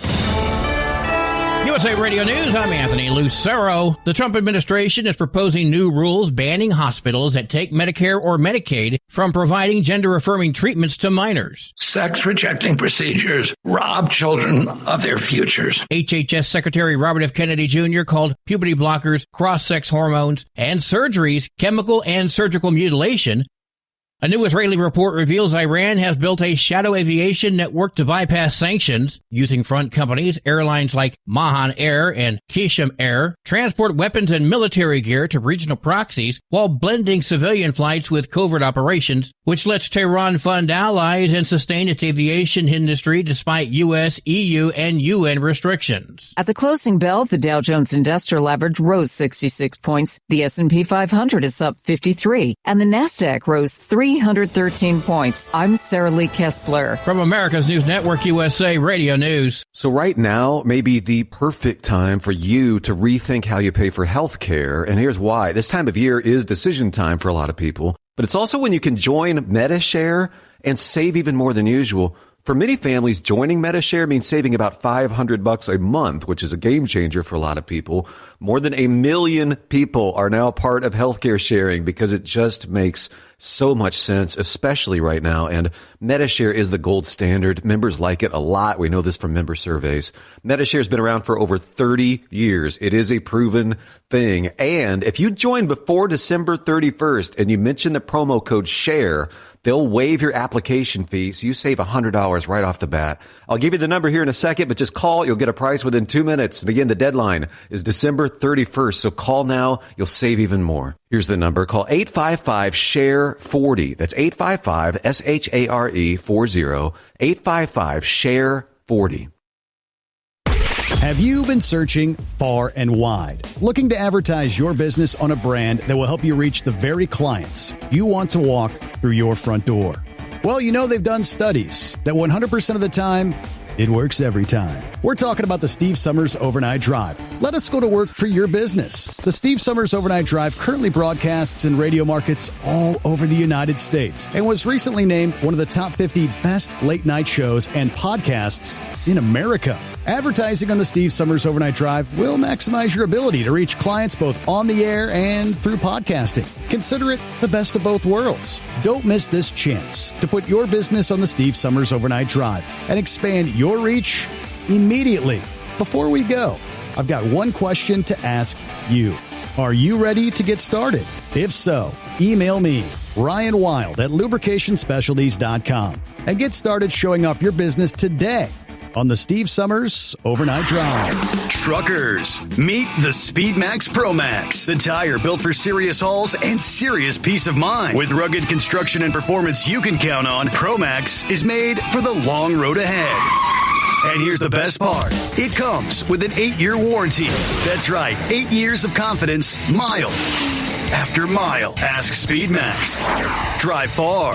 USA Radio News, I'm Anthony Lucero. The Trump administration is proposing new rules banning hospitals that take Medicare or Medicaid from providing gender-affirming treatments to minors. Sex-rejecting procedures rob children of their futures. HHS Secretary Robert F. Kennedy Jr. called puberty blockers, cross-sex hormones, and surgeries chemical and surgical mutilation. A new Israeli report reveals Iran has built a shadow aviation network to bypass sanctions, using front companies, airlines like Mahan Air and Kishim Air, transport weapons and military gear to regional proxies while blending civilian flights with covert operations, which lets Tehran fund allies and sustain its aviation industry despite U.S., EU, and UN restrictions. At the closing bell, the Dow Jones Industrial Average rose 66 points, the S&P 500 is up 53, and the Nasdaq rose 313 points. I'm Sarah Lee Kessler. From America's News Network, USA Radio News. So right now may be the perfect time for you to rethink how you pay for health care. And here's why. This time of year is decision time for a lot of people, but it's also when you can join MediShare and save even more than usual. For many families, joining MediShare means saving about $500 a month, which is a game changer for a lot of people. More than 1 million people are now part of healthcare sharing because it just makes so much sense, especially right now. And MediShare is the gold standard. Members like it a lot. We know this from member surveys. MediShare has been around for over 30 years. It is a proven thing. And if you join before December 31st and you mention the promo code SHARE, they'll waive your application fee, so you save $100 right off the bat. I'll give you the number here in a second, but just call. You'll get a price within 2 minutes. And again, the deadline is December 31st, so call now. You'll save even more. Here's the number. Call 855-SHARE-40. That's 855-SHARE-40. 855-SHARE-40. Have you been searching far and wide, looking to advertise your business on a brand that will help you reach the very clients you want to walk through your front door? Well, you know they've done studies that 100% of the time, it works every time. We're talking about the Steve Summers Overnight Drive. Let us go to work for your business. The Steve Summers Overnight Drive currently broadcasts in radio markets all over the United States and was recently named one of the top 50 best late night shows and podcasts in America. Advertising on the Steve Summers Overnight Drive will maximize your ability to reach clients both on the air and through podcasting. Consider it the best of both worlds. Don't miss this chance to put your business on the Steve Summers Overnight Drive and expand your reach immediately. Before we go, I've got one question to ask you. Are you ready to get started? If so, email me, Ryan Wild at lubricationspecialties.com, and get started showing off your business today on the Steve Summers Overnight Drive. Truckers, meet the SpeedMax Pro Max, the tire built for serious hauls and serious peace of mind. With rugged construction and performance you can count on, Pro Max is made for the long road ahead. And here's the best part. It comes with an 8-year warranty. That's right, 8 years of confidence, mile after mile. Ask SpeedMax. Drive far.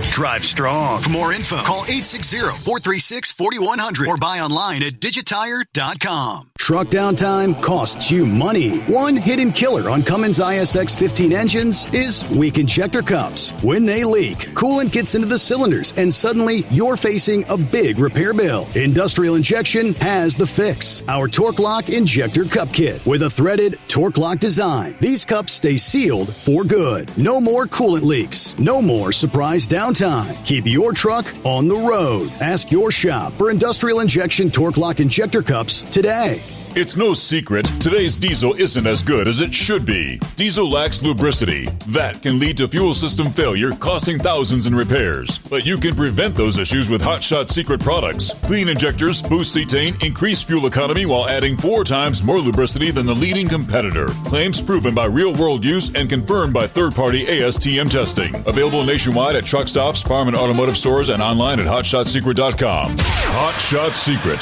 Drive strong. For more info, call 860-436-4100 or buy online at digitire.com. Truck downtime costs you money. One hidden killer on Cummins ISX 15 engines is weak injector cups. When they leak, coolant gets into the cylinders and suddenly you're facing a big repair bill. Industrial Injection has the fix. Our Torque Lock Injector Cup Kit with a threaded Torque Lock design. These cups stay sealed for good. No more coolant leaks. No more surprise downtime. Keep your truck on the road. Ask your shop for Industrial Injection Torque Lock Injector Cups today. It's no secret, today's diesel isn't as good as it should be. Diesel lacks lubricity. That can lead to fuel system failure, costing thousands in repairs. But you can prevent those issues with Hot Shot Secret products. Clean injectors, boost cetane, increase fuel economy while adding 4 times more lubricity than the leading competitor. Claims proven by real-world use and confirmed by third-party ASTM testing. Available nationwide at truck stops, farm and automotive stores, and online at HotShotSecret.com. Hot Shot Secret.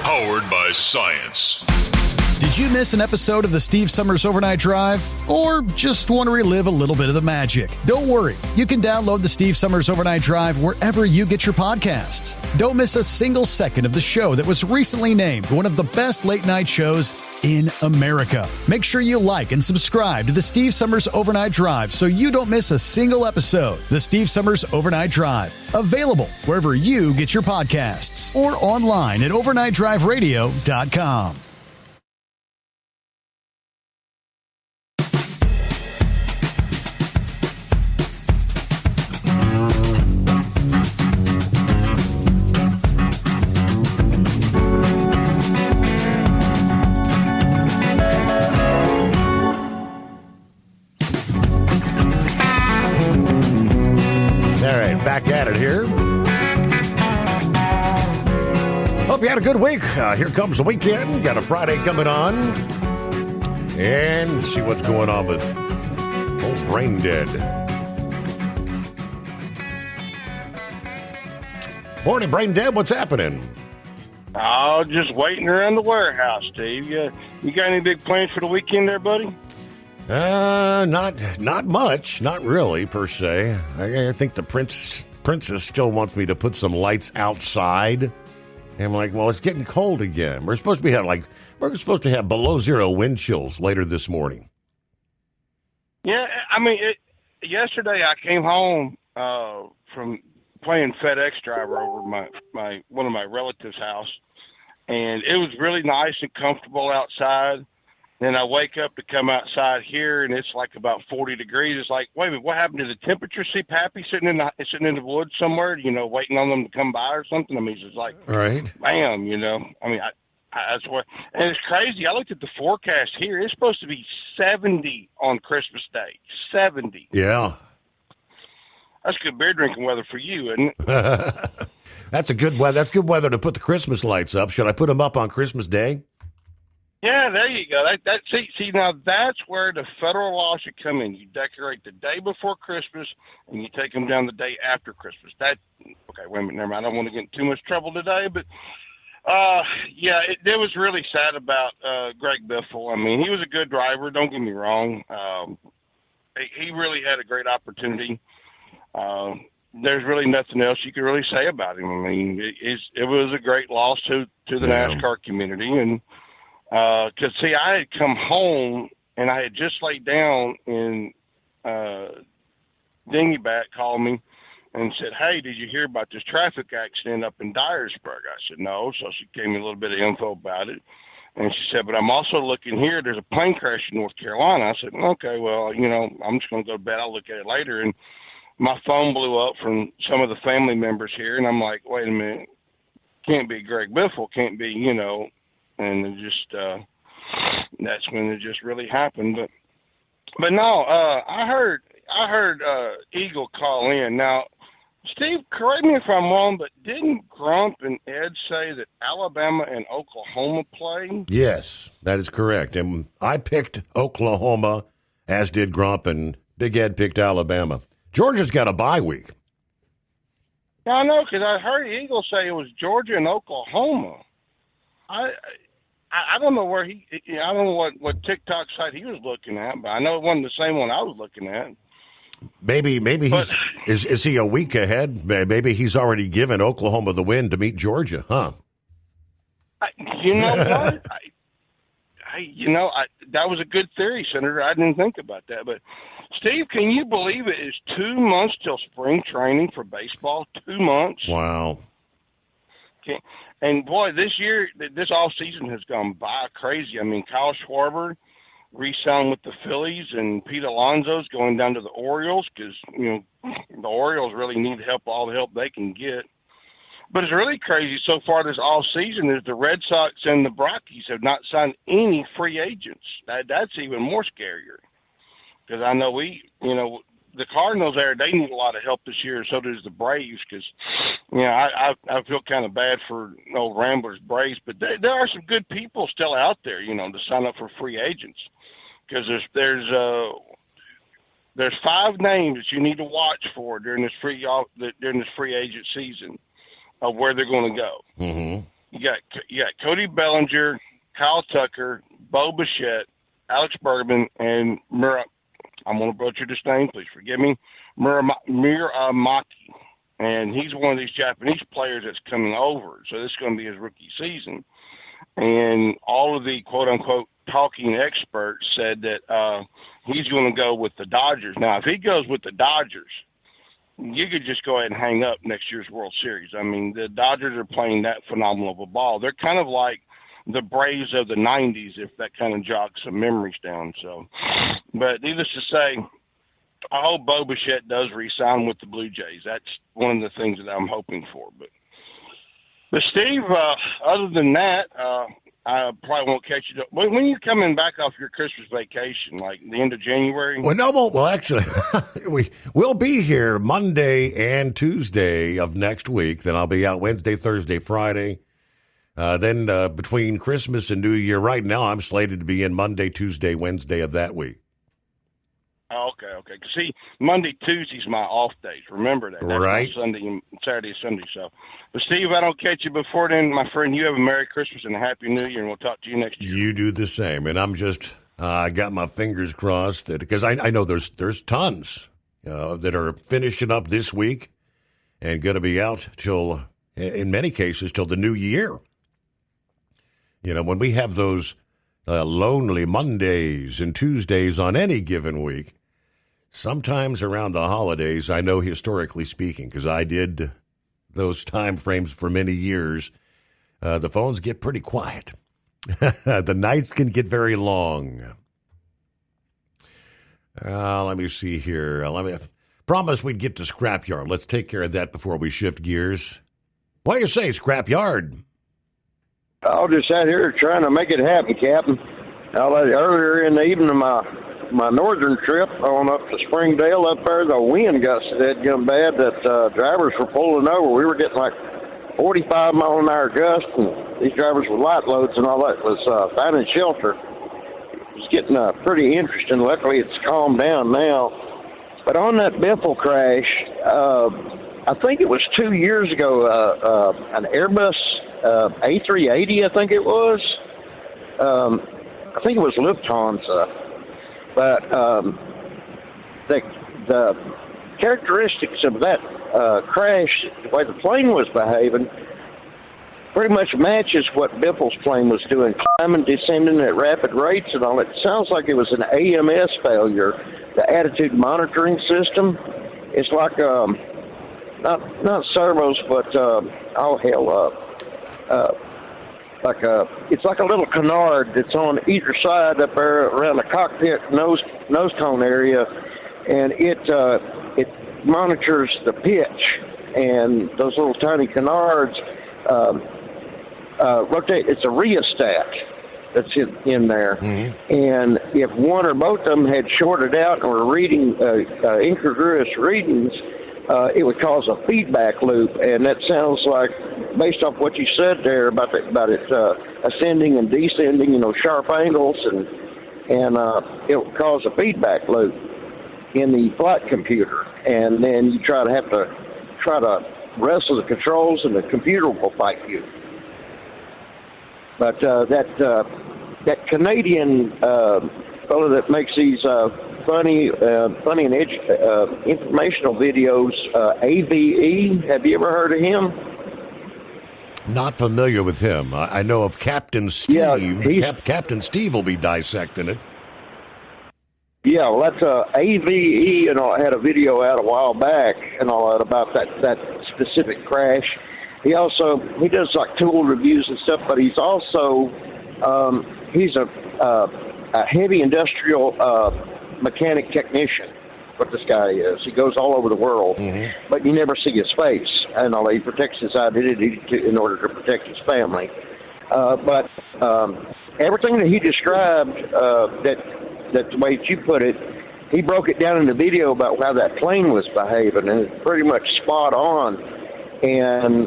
Powered by science. Did you miss an episode of the Steve Summers Overnight Drive? Or just want to relive a little bit of the magic? Don't worry. You can download the Steve Summers Overnight Drive wherever you get your podcasts. Don't miss a single second of the show that was recently named one of the best late night shows in America. Make sure you like and subscribe to the Steve Summers Overnight Drive so you don't miss a single episode. The Steve Summers Overnight Drive. Available wherever you get your podcasts or online at overnightdriveradio.com. back at it here. Hope you had a good week. Here comes the weekend. Got a Friday coming on. And see what's going on with old Brain Dead. Morning, Brain Dead. What's happening? Oh, just waiting around the warehouse, Steve. You got any big plans for the weekend there, buddy? Not much. Not really, per se. I think the princess still wants me to put some lights outside. And I'm like, well, it's getting cold again. We're supposed to have below zero wind chills later this morning. Yeah, I mean, yesterday I came home from playing FedEx driver over one of my relatives' house, and it was really nice and comfortable outside. Then I wake up to come outside here, and it's like about 40 degrees. It's like, wait a minute, what happened to the temperature? See Pappy sitting in the woods somewhere, waiting on them to come by or something. I mean, it's like, right, bam, I mean, that's what, and it's crazy. I looked at the forecast here. It's supposed to be 70 on Christmas Day. 70. Yeah. That's good beer drinking weather for you, isn't it? That's good weather to put the Christmas lights up. Should I put them up on Christmas Day? Yeah, there you go. See, now that's where the federal law should come in. You decorate the day before Christmas, and you take them down the day after Christmas. Okay, wait a minute, never mind. I don't want to get in too much trouble today, but it was really sad about Greg Biffle. I mean, he was a good driver. Don't get me wrong. He really had a great opportunity. There's really nothing else you could really say about him. I mean, it was a great loss to the NASCAR community, and because see, I had come home and I had just laid down, and Dinghybat called me and said, "Hey, did you hear about this traffic accident up in Dyersburg?" I said, "No." So she gave me a little bit of info about it, and she said, "But I'm also looking here. There's a plane crash in North Carolina." I said, "Okay, well, I'm just going to go to bed. I'll look at it later." And my phone blew up from some of the family members here, and I'm like, wait a minute, can't be Greg Biffle, can't be, and it just, that's when it just really happened. But no, I heard Eagle call in. Now, Steve, correct me if I'm wrong, but didn't Grump and Ed say that Alabama and Oklahoma play? Yes, that is correct. And I picked Oklahoma, as did Grump, and Big Ed picked Alabama. Georgia's got a bye week. Yeah, I know, because I heard Eagle say it was Georgia and Oklahoma. I don't know where I don't know what TikTok site he was looking at, but I know it wasn't the same one I was looking at. Maybe is he a week ahead? Maybe he's already given Oklahoma the win to meet Georgia, huh? You know what? That was a good theory, Senator. I didn't think about that, but Steve, can you believe it is 2 months till spring training for baseball? 2 months. Wow. Okay. And boy, this off season has gone by crazy. I mean, Kyle Schwarber re-signed with the Phillies, and Pete Alonso's going down to the Orioles because the Orioles really need all the help they can get. But it's really crazy so far this off season is the Red Sox and the Rockies have not signed any free agents. That's even more scarier because I know the Cardinals they need a lot of help this year, and so does the Braves because, I feel kind of bad for old Ramblers Braves, but there are some good people still out there, to sign up for free agents because there's 5 names that you need to watch for during this free agent season of where they're going to go. Mm-hmm. You got Cody Bellinger, Kyle Tucker, Bo Bichette, Alex Bergman, and I'm going to butcher this name, please forgive me, Muramaki. And he's one of these Japanese players that's coming over. So this is going to be his rookie season. And all of the quote-unquote talking experts said that he's going to go with the Dodgers. Now, if he goes with the Dodgers, you could just go ahead and hang up next year's World Series. I mean, the Dodgers are playing that phenomenal of a ball. They're kind of like the Braves of the 90s, if that kind of jogs some memories down. So, but needless to say, I hope Bo Bichette does re-sign with the Blue Jays. That's one of the things that I'm hoping for. But Steve, other than that, I probably won't catch you. When are you coming back off your Christmas vacation? Like the end of January? Well, no, well, actually, we'll be here Monday and Tuesday of next week. Then I'll be out Wednesday, Thursday, Friday. Then between Christmas and New Year, right now I'm slated to be in Monday, Tuesday, Wednesday of that week. Okay. See, Monday, Tuesday's my off days. Remember that. That's right. Sunday, Saturday, Sunday. So, but Steve, if I don't catch you before then, my friend, you have a Merry Christmas and a Happy New Year, and we'll talk to you next year. You do the same, and I'm just I got my fingers crossed that because I know there's tons that are finishing up this week and going to be out till, in many cases, till the new year. You know, when we have those lonely Mondays and Tuesdays on any given week, sometimes around the holidays, I know historically speaking, because I did those time frames for many years, the phones get pretty quiet. The nights can get very long. Let me see here. Let me promise we'd get to Scrapyard. Let's take care of that before we shift gears. What do you say, Scrapyard? I'll just sat here trying to make it happen, Captain. Earlier in the evening of my northern trip on up to Springdale, up there, the wind got so dead bad that drivers were pulling over. We were getting like 45 mile an hour gusts, and these drivers with light loads and all that was finding shelter. It was getting pretty interesting. Luckily, it's calmed down now. But on that Bethel crash, I think it was 2 years ago, an Airbus A380, I think it was. I think it was Lufthansa. But the characteristics of that crash, the way the plane was behaving, pretty much matches what Biffle's plane was doing, climbing, descending at rapid rates and all. It sounds like it was an AMS failure, the attitude monitoring system. It's like not servos, but it's like a little canard that's on either side up there around the cockpit nose cone area, and it monitors the pitch, and those little tiny canards rotate. It's a rheostat that's in there, and if one or both of them had shorted out and were reading incongruous readings, it would cause a feedback loop, and that sounds like, based off what you said there about it ascending and descending, sharp angles, and it will cause a feedback loop in the flight computer, and then you try to wrestle the controls, and the computer will fight you. But that Canadian fellow that makes these funny and informational videos, AVE. Have you ever heard of him? Not familiar with him. I know of Captain Steve. Yeah, Captain Steve will be dissecting it. Yeah, well, that's AVE, and I had a video out a while back and all that about that specific crash. He does like tool reviews and stuff, but he's also he's a heavy industrial mechanic technician. What this guy is, he goes all over the world, but you never see his face, and all. He protects his identity in order to protect his family. But everything that he described, that the way that you put it, he broke it down in the video about how that plane was behaving, and it's pretty much spot on. And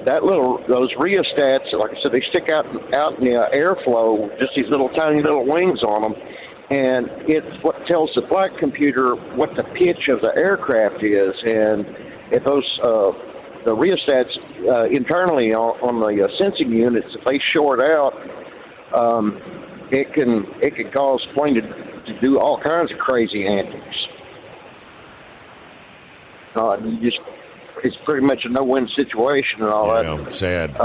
those rheostats, like I said, they stick out in the airflow, just these tiny little wings on them. And it's what tells the flight computer what the pitch of the aircraft is. And if the rheostats internally on the sensing units, if they short out, it can cause the plane to do all kinds of crazy antics. It's pretty much a no-win situation and all that. Sad.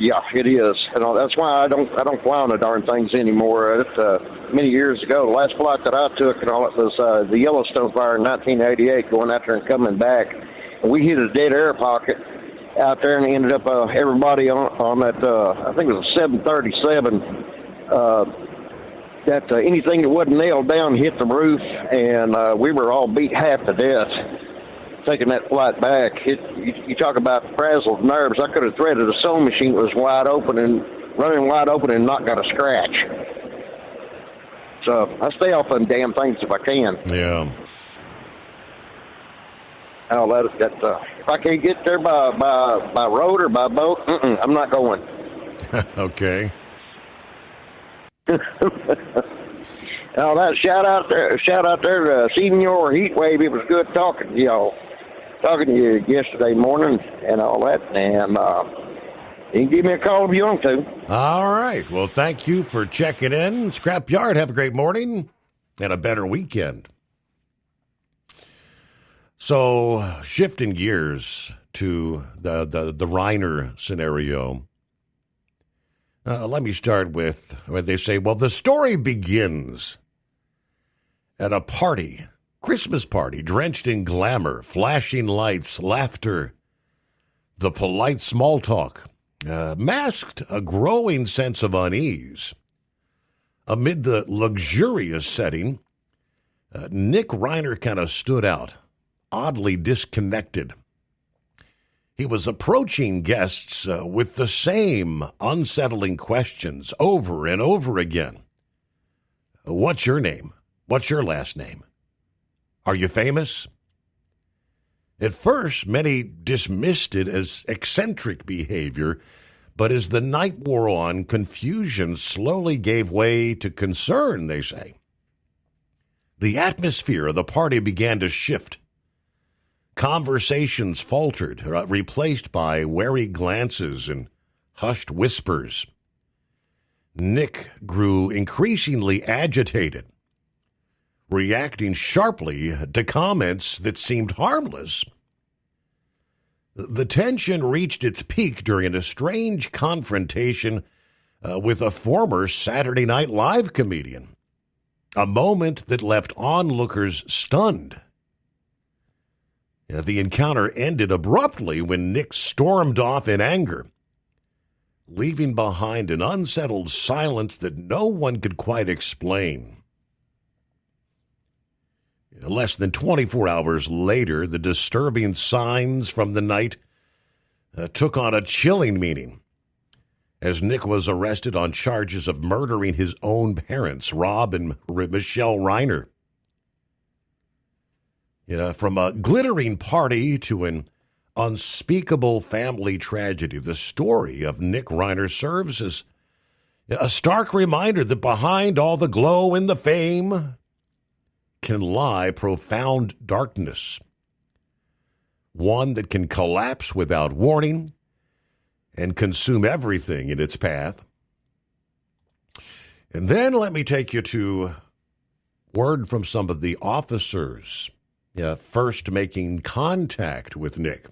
Yeah, it is, and that's why I don't fly on the darn things anymore. Many years ago, the last flight that I took and all, it was the Yellowstone fire in 1988, going out there and coming back. And we hit a dead air pocket out there, and ended up everybody on that. I think it was a 737. Anything that wasn't nailed down hit the roof, and we were all beat half to death. taking that flight back, you talk about frazzled nerves. I could have threaded a sewing machine that was running wide open and not got a scratch. So I stay off them damn things if I can. Yeah. I'll let it. If I can't get there by road or by boat, I'm not going. Okay. Now that shout out there to Senior Heatwave. It was good talking to y'all. Talking to you yesterday morning and all that. And you can give me a call if you want to. All right. Well, thank you for checking in. Scrapyard, have a great morning and a better weekend. So, shifting gears to the Reiner scenario. Let me start with when they say, well, the story begins at a party, Christmas party, drenched in glamour, flashing lights, laughter, the polite small talk, masked a growing sense of unease. Amid the luxurious setting, Nick Reiner kind of stood out, oddly disconnected. He was approaching guests with the same unsettling questions over and over again. What's your name? What's your last name? Are you famous? At first, many dismissed it as eccentric behavior, but as the night wore on, confusion slowly gave way to concern, they say. The atmosphere of the party began to shift. Conversations faltered, replaced by wary glances and hushed whispers. Nick grew increasingly agitated, reacting sharply to comments that seemed harmless. The tension reached its peak during a strange confrontation with a former Saturday Night Live comedian, a moment that left onlookers stunned. The encounter ended abruptly when Nick stormed off in anger, leaving behind an unsettled silence that no one could quite explain. Less than 24 hours later, the disturbing signs from the night took on a chilling meaning, as Nick was arrested on charges of murdering his own parents, Rob and Michelle Reiner. From a glittering party to an unspeakable family tragedy, the story of Nick Reiner serves as a stark reminder that behind all the glow and the fame can lie profound darkness, one that can collapse without warning and consume everything in its path. And then let me take you to word from some of the officers first making contact with Nick.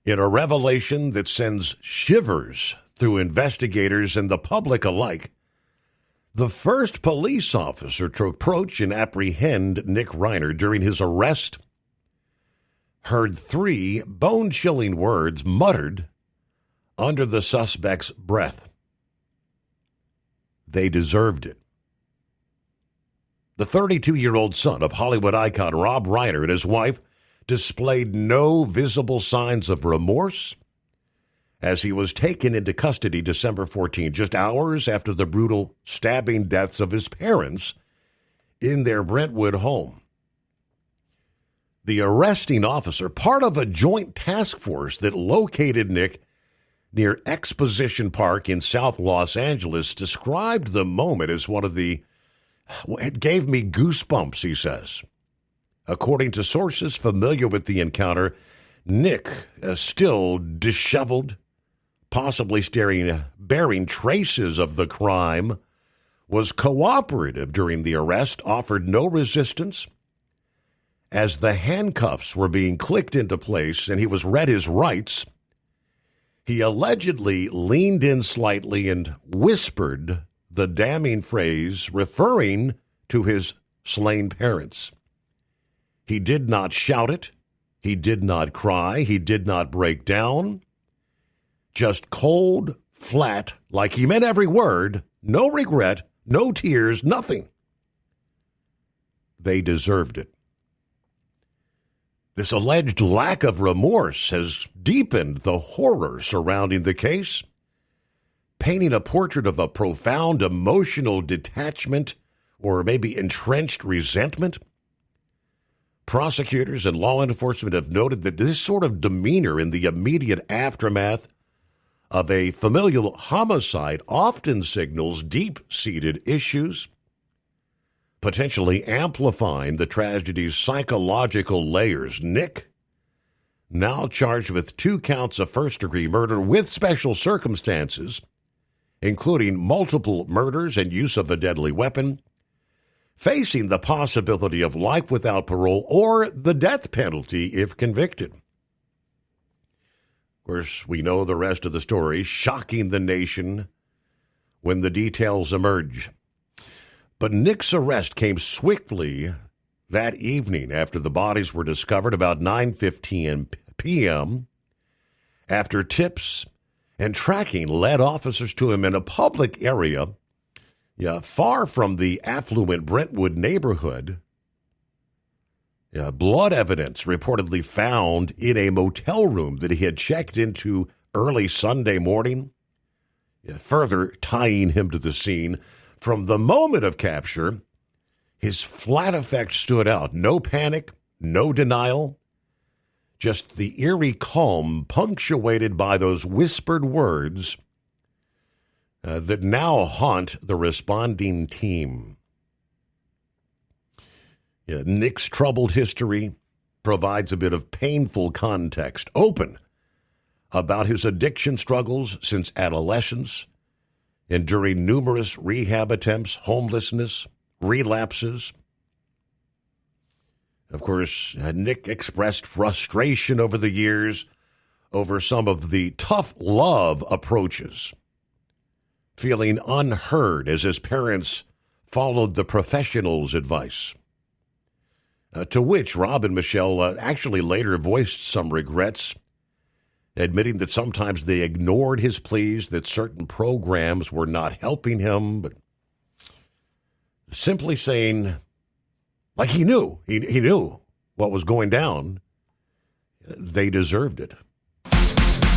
In a revelation that sends shivers through investigators and the public alike, the first police officer to approach and apprehend Nick Reiner during his arrest heard 3 bone-chilling words muttered under the suspect's breath. They deserved it. The 32-year-old son of Hollywood icon Rob Reiner and his wife displayed no visible signs of remorse as he was taken into custody December 14, just hours after the brutal stabbing deaths of his parents in their Brentwood home. The arresting officer, part of a joint task force that located Nick near Exposition Park in South Los Angeles, described the moment as one of the It gave me goosebumps, he says. According to sources familiar with the encounter, Nick, still disheveled, possibly bearing traces of the crime, was cooperative during the arrest, offered no resistance. As the handcuffs were being clicked into place and he was read his rights, he allegedly leaned in slightly and whispered the damning phrase referring to his slain parents. He did not shout it. He did not cry. He did not break down. Just cold, flat, like he meant every word, no regret, no tears, nothing. They deserved it. This alleged lack of remorse has deepened the horror surrounding the case, painting a portrait of a profound emotional detachment or maybe entrenched resentment. Prosecutors and law enforcement have noted that this sort of demeanor in the immediate aftermath of a familial homicide often signals deep-seated issues, potentially amplifying the tragedy's psychological layers. Nick, now charged with 2 counts of first-degree murder with special circumstances, including multiple murders and use of a deadly weapon, facing the possibility of life without parole or the death penalty if convicted. Of course, we know the rest of the story, shocking the nation when the details emerge. But Nick's arrest came swiftly that evening after the bodies were discovered about 9:15 p.m. after tips and tracking led officers to him in a public area far from the affluent Brentwood neighborhood. Blood evidence reportedly found in a motel room that he had checked into early Sunday morning, further tying him to the scene. From the moment of capture, his flat effect stood out. No panic, no denial, just the eerie calm punctuated by those whispered words that now haunt the responding team. Nick's troubled history provides a bit of painful context, open about his addiction struggles since adolescence, enduring numerous rehab attempts, homelessness, relapses. Of course, Nick expressed frustration over the years over some of the tough love approaches, feeling unheard as his parents followed the professionals' advice. To which Rob and Michelle actually later voiced some regrets, admitting that sometimes they ignored his pleas, that certain programs were not helping him, but simply saying, like he knew what was going down, they deserved it.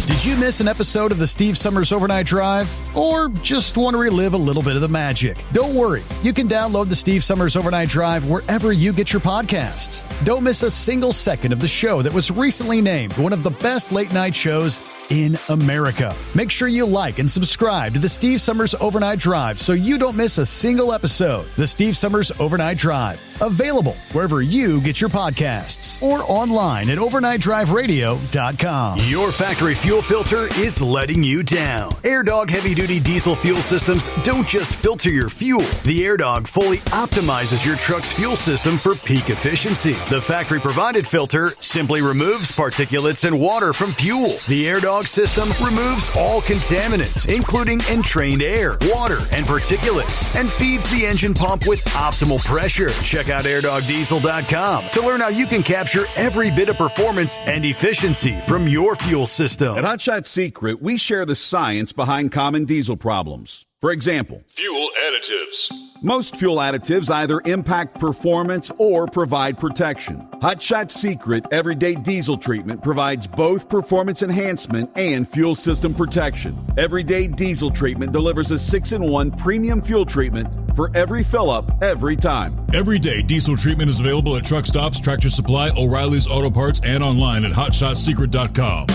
Did you miss an episode of the Steve Summers Overnight Drive? Or just want to relive a little bit of the magic? Don't worry. You can download the Steve Summers Overnight Drive wherever you get your podcasts. Don't miss a single second of the show that was recently named one of the best late-night shows in America. Make sure you like and subscribe to the Steve Summers Overnight Drive so you don't miss a single episode. The Steve Summers Overnight Drive. Available wherever you get your podcasts or online at overnightdriveradio.com. Your factory fuel filter is letting you down. AirDog heavy-duty diesel fuel systems don't just filter your fuel. The AirDog fully optimizes your truck's fuel system for peak efficiency. The factory-provided filter simply removes particulates and water from fuel. The AirDog system removes all contaminants, including entrained air, water, and particulates, and feeds the engine pump with optimal pressure. Check out airdogdiesel.com to learn how you can capture every bit of performance and efficiency from your fuel system. At Hot Shot Secret, we share the science behind common diesel problems. For example, fuel additives. Most fuel additives either impact performance or provide protection. Hot Shot Secret Everyday Diesel Treatment provides both performance enhancement and fuel system protection. Everyday Diesel Treatment delivers a 6-in-1 premium fuel treatment for every fill-up, every time. Everyday Diesel Treatment is available at truck stops, Tractor Supply, O'Reilly's Auto Parts, and online at HotShotSecret.com.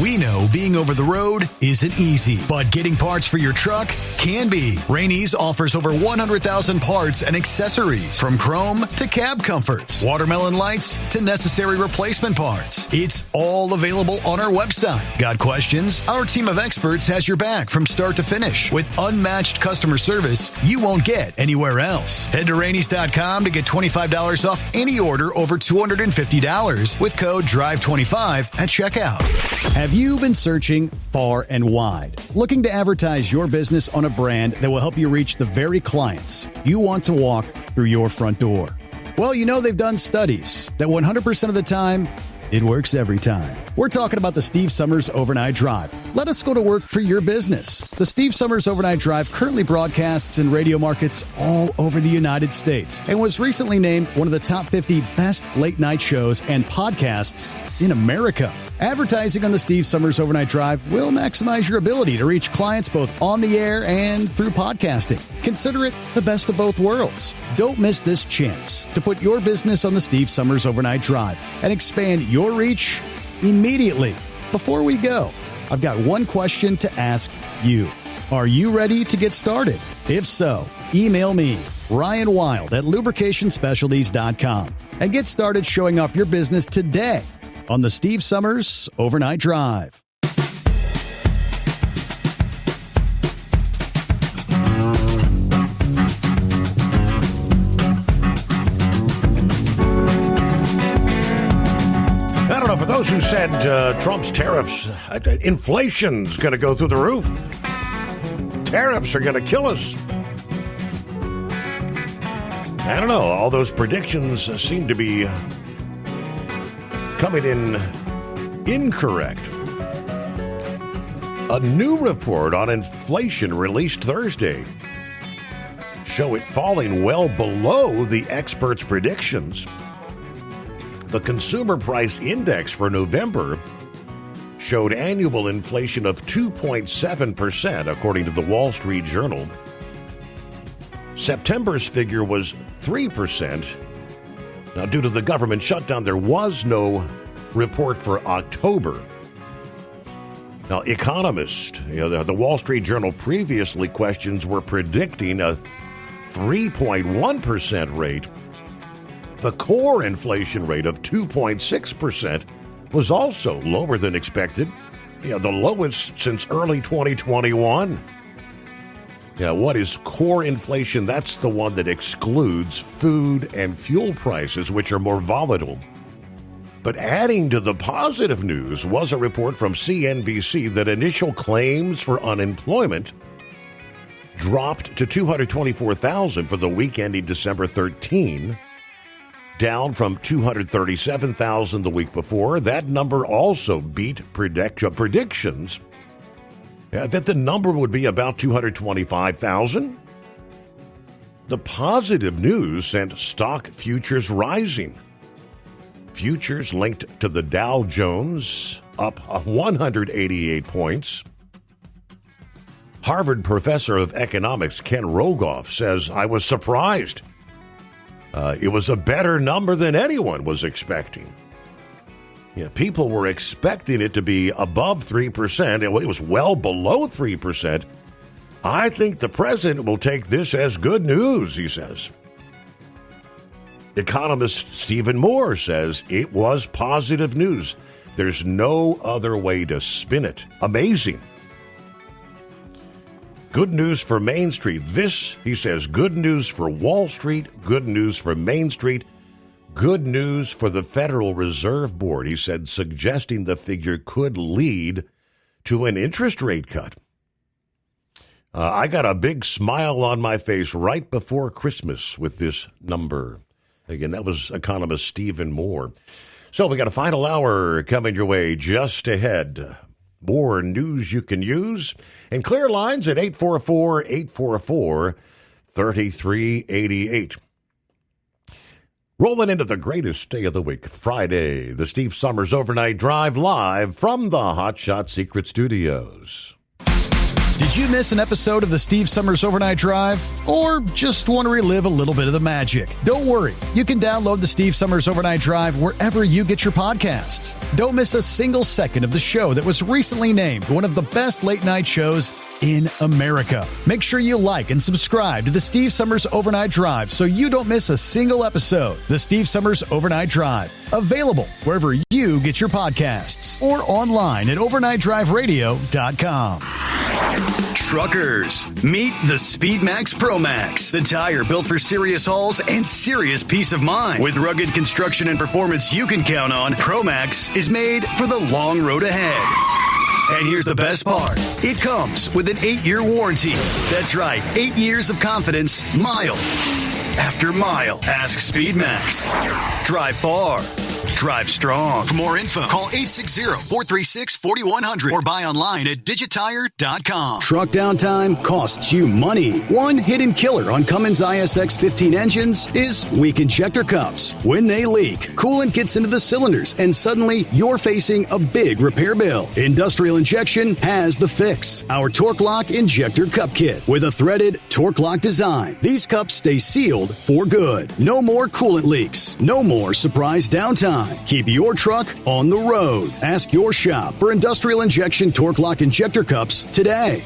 We know being over the road isn't easy, but getting parts for your truck can be. Rainey's offers over 100,000 parts and accessories, from chrome to cab comforts, watermelon lights to necessary replacement parts. It's all available on our website. Got questions? Our team of experts has your back from start to finish with unmatched customer service you won't get anywhere else. Head to Rainey's.com to get $25 off any order over $250 with code DRIVE25 at checkout. Have you been searching far and wide, looking to advertise your business on a brand that will help you reach the very clients you want to walk through your front door? Well, you know they've done studies that 100% of the time, It works every time. We're talking about the Steve Summers Overnight Drive. Let us go to work for your business. The Steve Summers Overnight Drive currently broadcasts in radio markets all over the United States and was recently named one of the top 50 best late-night shows and podcasts in America. Advertising on the Steve Summers Overnight Drive will maximize your ability to reach clients both on the air and through podcasting. Consider it the best of both worlds. Don't miss this chance to put your business on the Steve Summers Overnight Drive and expand your reach immediately. Before we go, I've got one question to ask you. Are you ready to get started? If so, email me, Ryan Wild at lubricationspecialties.com, and get started showing off your business today on the Steve Summers Overnight Drive. I don't know, for those who said Trump's tariffs, inflation's going to go through the roof. Tariffs are going to kill us. I don't know. All those predictions seem to be coming in incorrect. A new report on inflation released Thursday show it falling well below the experts' predictions. The Consumer Price Index for November showed annual inflation of 2.7%, according to the Wall Street Journal. September's figure was 3%. Now, due to the government shutdown, there was no report for October. Now, economists, the Wall Street Journal previously questions were predicting a 3.1% rate. The core inflation rate of 2.6% was also lower than expected, the lowest since early 2021. What is core inflation? That's the one that excludes food and fuel prices, which are more volatile. But adding to the positive news was a report from CNBC that initial claims for unemployment dropped to 224,000 for the week ending December 13, down from 237,000 the week before. That number also beat predictions that the number would be about 225,000. The positive news sent stock futures rising. Futures linked to the Dow Jones up 188 points. Harvard professor of economics Ken Rogoff says, "I was surprised. It was a better number than anyone was expecting." People were expecting it to be above 3%. It was well below 3%. "I think the president will take this as good news," he says. Economist Stephen Moore says it was positive news. There's no other way to spin it. Amazing. Good news for Main Street. This, he says, good news for Wall Street, good news for Main Street, good news for the Federal Reserve Board, he said, suggesting the figure could lead to an interest rate cut. I got a big smile on my face right before Christmas with this number. Again, that was economist Stephen Moore. So we got a final hour coming your way just ahead. More news you can use. And clear lines at 844-844-3388. Rolling into the greatest day of the week, Friday, the Steve Summers Overnight Drive, live from the Hot Shot Secret Studios. Did you miss an episode of the Steve Summers Overnight Drive? Or just want to relive a little bit of the magic? Don't worry. You can download the Steve Summers Overnight Drive wherever you get your podcasts. Don't miss a single second of the show that was recently named one of the best late-night shows in America. Make sure you like and subscribe to the Steve Summers Overnight Drive so you don't miss a single episode. The Steve Summers Overnight Drive. Available wherever you get your podcasts or online at overnightdriveradio.com. Truckers, meet the Speedmax Pro Max, the tire built for serious hauls and serious peace of mind. With rugged construction and performance you can count on, Pro Max is made for the long road ahead. And here's the best part. It comes with an 8-year warranty. That's right, 8 years of confidence, mile after mile. Ask Speedmax. Drive far. Drive strong. For more info, call 860-436-4100 or buy online at digitire.com. Truck downtime costs you money. One hidden killer on Cummins ISX 15 engines is weak injector cups. When they leak, coolant gets into the cylinders and suddenly you're facing a big repair bill. Industrial Injection has the fix. Our Torque Lock Injector Cup Kit with a threaded Torque Lock design. These cups stay sealed for good. No more coolant leaks. No more surprise downtime. Keep your truck on the road. Ask your shop for Industrial Injection Torque Lock Injector Cups today.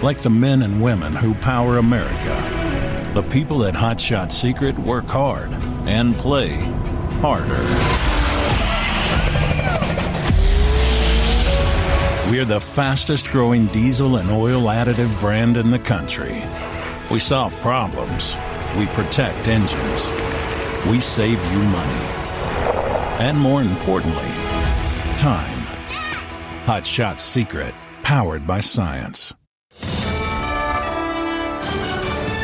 Like the men and women who power America, the people at Hot Shot Secret work hard and play harder. We're the fastest growing diesel and oil additive brand in the country. We solve problems. We protect engines. We save you money. And more importantly, time. Hot Shot Secret, powered by science.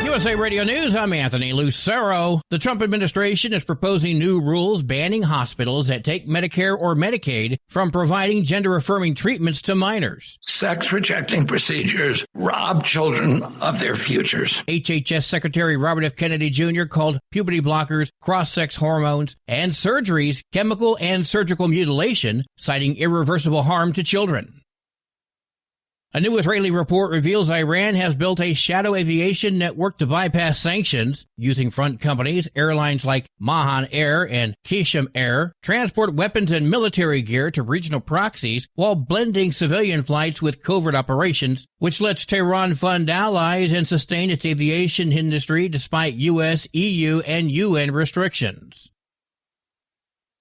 USA Radio News, I'm Anthony Lucero. The Trump administration is proposing new rules banning hospitals that take Medicare or Medicaid from providing gender-affirming treatments to minors. Sex-rejecting procedures rob children of their futures. HHS Secretary Robert F. Kennedy Jr. called puberty blockers, cross-sex hormones, and surgeries chemical and surgical mutilation, citing irreversible harm to children. A new Israeli report reveals Iran has built a shadow aviation network to bypass sanctions, using front companies, airlines like Mahan Air and Kishim Air, transport weapons and military gear to regional proxies while blending civilian flights with covert operations, which lets Tehran fund allies and sustain its aviation industry despite U.S., EU, and UN restrictions.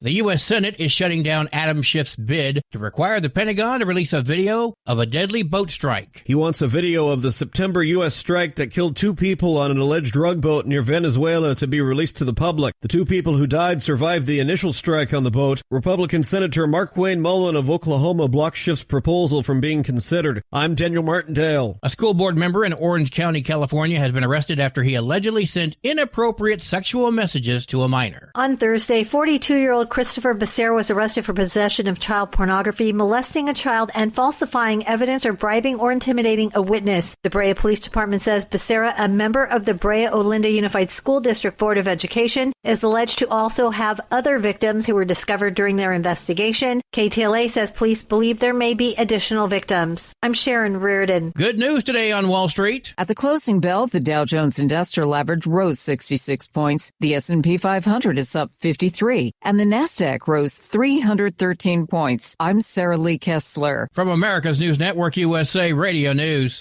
The U.S. Senate is shutting down Adam Schiff's bid to require the Pentagon to release a video of a deadly boat strike. He wants a video of the September U.S. strike that killed 2 people on an alleged drug boat near Venezuela to be released to the public. The 2 people who died survived the initial strike on the boat. Republican Senator Markwayne Mullin of Oklahoma blocked Schiff's proposal from being considered. I'm Daniel Martindale. A school board member in Orange County, California, has been arrested after he allegedly sent inappropriate sexual messages to a minor. On Thursday, 42-year-old Christopher Becerra was arrested for possession of child pornography, molesting a child, and falsifying evidence or bribing or intimidating a witness. The Brea Police Department says Becerra, a member of the Brea Olinda Unified School District Board of Education, is alleged to also have other victims who were discovered during their investigation. KTLA says police believe there may be additional victims. I'm Sharon Reardon. Good news today on Wall Street. At the closing bell, the Dow Jones Industrial Average rose 66 points. The S&P 500 is up 53, and the Nasdaq rose 313 points. I'm Sarah Lee Kessler. From America's News Network, USA Radio News.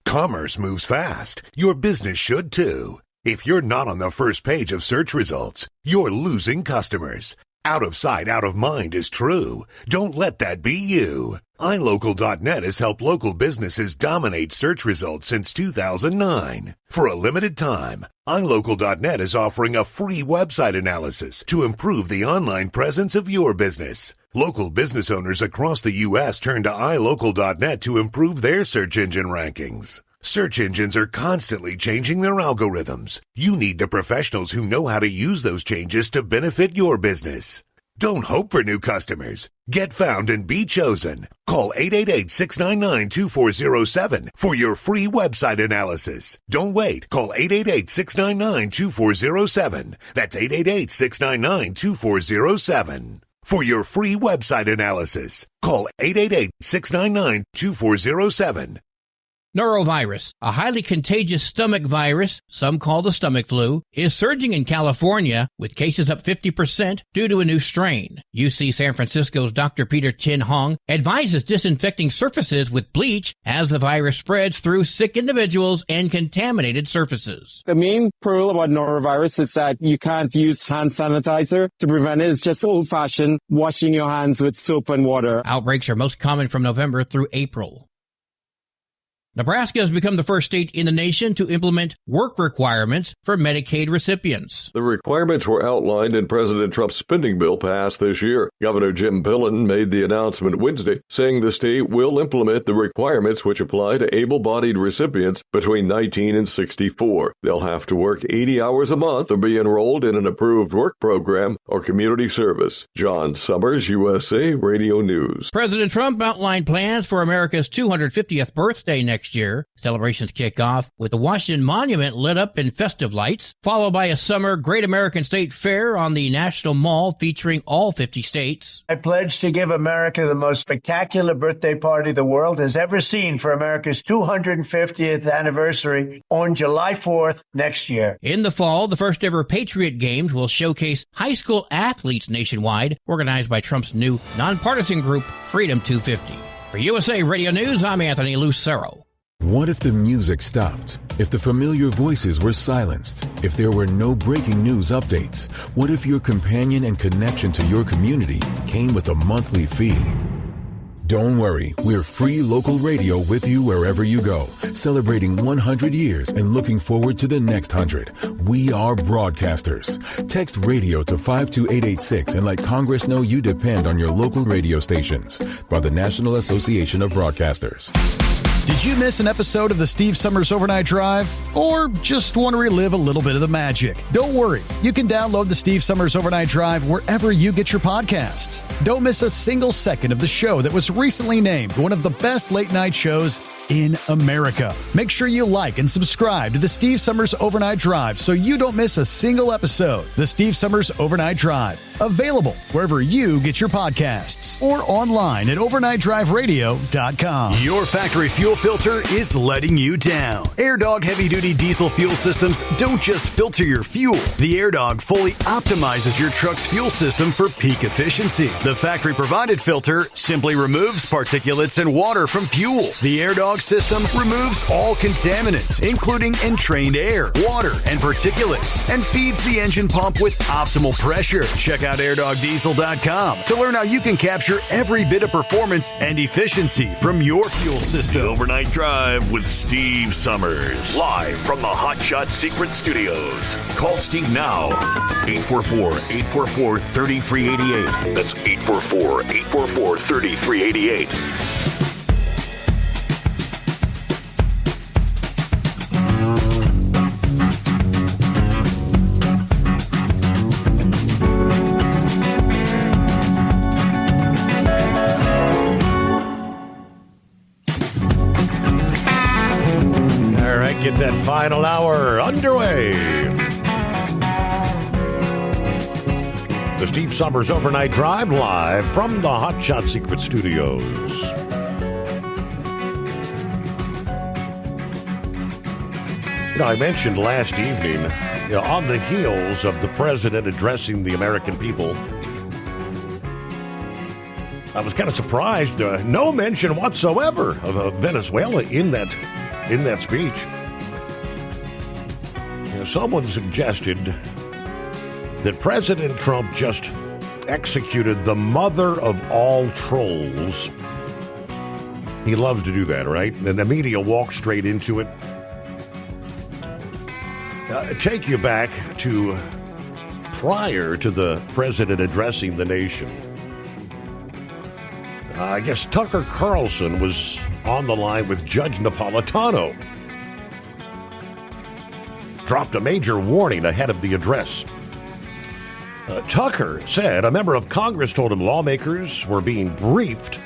Commerce moves fast. Your business should too. If you're not on the first page of search results, you're losing customers. Out of sight, out of mind is true. Don't let that be you. iLocal.net has helped local businesses dominate search results since 2009. For a limited time, iLocal.net is offering a free website analysis to improve the online presence of your business. Local business owners across the U.S. turn to iLocal.net to improve their search engine rankings. Search engines are constantly changing their algorithms. You need the professionals who know how to use those changes to benefit your business. Don't hope for new customers. Get found and be chosen. Call 888-699-2407 for your free website analysis. Don't wait. Call 888-699-2407. That's 888-699-2407. For your free website analysis, call 888-699-2407. Norovirus, a highly contagious stomach virus, some call the stomach flu, is surging in California, with cases up 50% due to a new strain. UC San Francisco's Dr. Peter Chin Hong advises disinfecting surfaces with bleach as the virus spreads through sick individuals and contaminated surfaces. The main rule about norovirus is that you can't use hand sanitizer to prevent it. It's just old-fashioned washing your hands with soap and water. Outbreaks are most common from November through April. Nebraska has become the first state in the nation to implement work requirements for Medicaid recipients. The requirements were outlined in President Trump's spending bill passed this year. Governor Jim Pillen made the announcement Wednesday, saying the state will implement the requirements which apply to able-bodied recipients between 19 and 64. They'll have to work 80 hours a month or be enrolled in an approved work program or community service. John Summers, USA Radio News. President Trump outlined plans for America's 250th birthday next year. Celebrations kick off with the Washington Monument lit up in festive lights, followed by a summer Great American State Fair on the National Mall featuring all 50 states. I pledge to give America the most spectacular birthday party the world has ever seen for America's 250th anniversary on July 4th next year. In the fall, the first ever Patriot Games will showcase high school athletes nationwide, organized by Trump's new nonpartisan group, Freedom 250. For USA Radio News, I'm Anthony Lucero. What if the music stopped? If the familiar voices were silenced? If there were no breaking news updates? What if your companion and connection to your community came with a monthly fee? Don't worry, we're free local radio with you wherever you go, celebrating 100 years and looking forward to the next 100. We are broadcasters. Text radio to 52886 and let Congress know you depend on your local radio stations. By the National Association of Broadcasters. Did you miss an episode of the Steve Summers Overnight Drive? Or just want to relive a little bit of the magic? Don't worry. You can download the Steve Summers Overnight Drive wherever you get your podcasts. Don't miss a single second of the show that was recently named one of the best late night shows in America. Make sure you like and subscribe to the Steve Summers Overnight Drive so you don't miss a single episode. The Steve Summers Overnight Drive. Available wherever you get your podcasts or online at overnightdriveradio.com. Your factory fuel filter is letting you down. AirDog heavy-duty diesel fuel systems don't just filter your fuel. The AirDog fully optimizes your truck's fuel system for peak efficiency. The factory-provided filter simply removes particulates and water from fuel. The AirDog system removes all contaminants, including entrained air, water, and particulates, and feeds the engine pump with optimal pressure. Check out airdogdiesel.com to learn how you can capture every bit of performance and efficiency from your fuel system. The Overnight Drive with Steve Summers. Live from the Hot Shot Secret Studios. Call Steve now. 844-844-3388. That's 844-844-3388. Get that final hour underway. The Steve Summers Overnight Drive live from the Hot Shot Secret Studios. I mentioned last evening, on the heels of the president addressing the American people, I was kind of surprised. No mention whatsoever of Venezuela in that speech. Someone suggested that President Trump just executed the mother of all trolls. He loves to do that, right? And the media walks straight into it. Take you back to prior to the president addressing the nation. I guess Tucker Carlson was on the line with Judge Napolitano. Dropped a major warning ahead of the address. Tucker said a member of Congress told him lawmakers were being briefed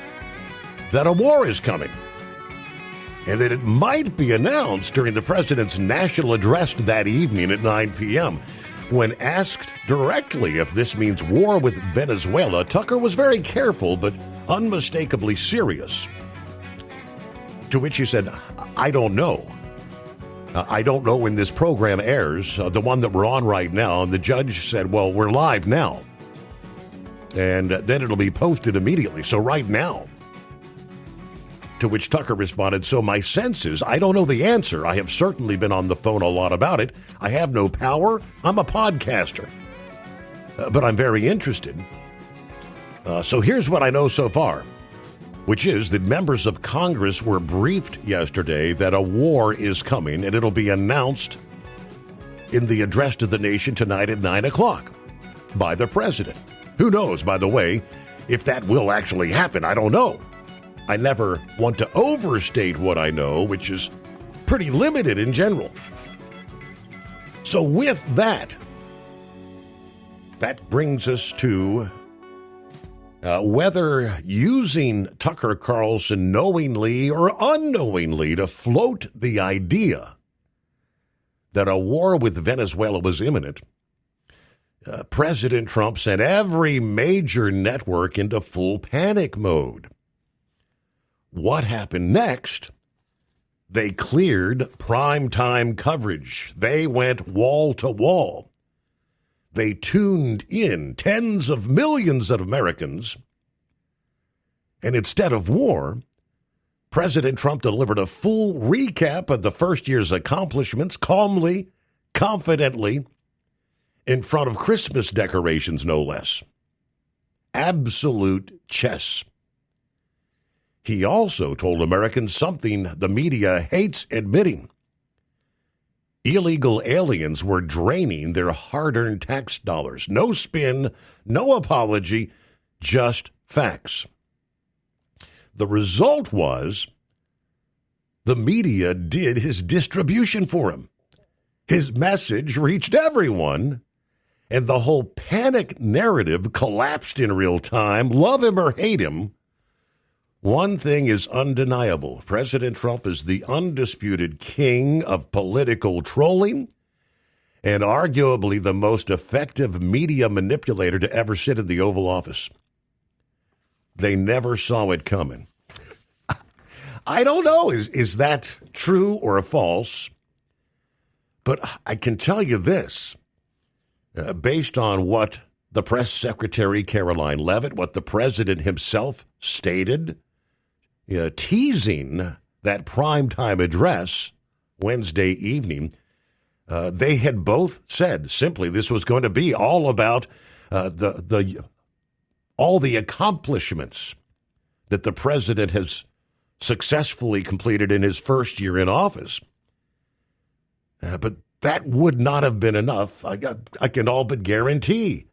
that a war is coming and that it might be announced during the president's national address that evening at 9 p.m. When asked directly if this means war with Venezuela, Tucker was very careful but unmistakably serious. To which he said, I don't know. I don't know when this program airs, the one that we're on right now. And the judge said, well, we're live now. And then it'll be posted immediately. So right now. To which Tucker responded, so my sense is, I don't know the answer. I have certainly been on the phone a lot about it. I have no power. I'm a podcaster. But I'm very interested. So here's what I know so far. which is that members of Congress were briefed yesterday that a war is coming, and it'll be announced in the address to the nation tonight at 9 o'clock by the president. Who knows, by the way, if that will actually happen? I don't know. I never want to overstate what I know, which is pretty limited in general. So with that brings us to whether using Tucker Carlson knowingly or unknowingly to float the idea that a war with Venezuela was imminent, President Trump sent every major network into full panic mode. What happened next? They cleared primetime coverage. They went wall to wall. They tuned in tens of millions of Americans. And instead of war, President Trump delivered a full recap of the first year's accomplishments, calmly, confidently, in front of Christmas decorations, no less. Absolute chess. He also told Americans something the media hates admitting. Illegal aliens were draining their hard-earned tax dollars. No spin, no apology, just facts. The result was the media did his distribution for him. His message reached everyone, and the whole panic narrative collapsed in real time. Love him or hate him, one thing is undeniable. President Trump is the undisputed king of political trolling and arguably the most effective media manipulator to ever sit in the Oval Office. They never saw it coming. I don't know, is that true or false? But I can tell you this, based on what the press secretary, Caroline Leavitt, what the president himself stated, teasing that primetime address Wednesday evening, they had both said simply this was going to be all about all the accomplishments that the president has successfully completed in his first year in office. But that would not have been enough. I can all but guarantee.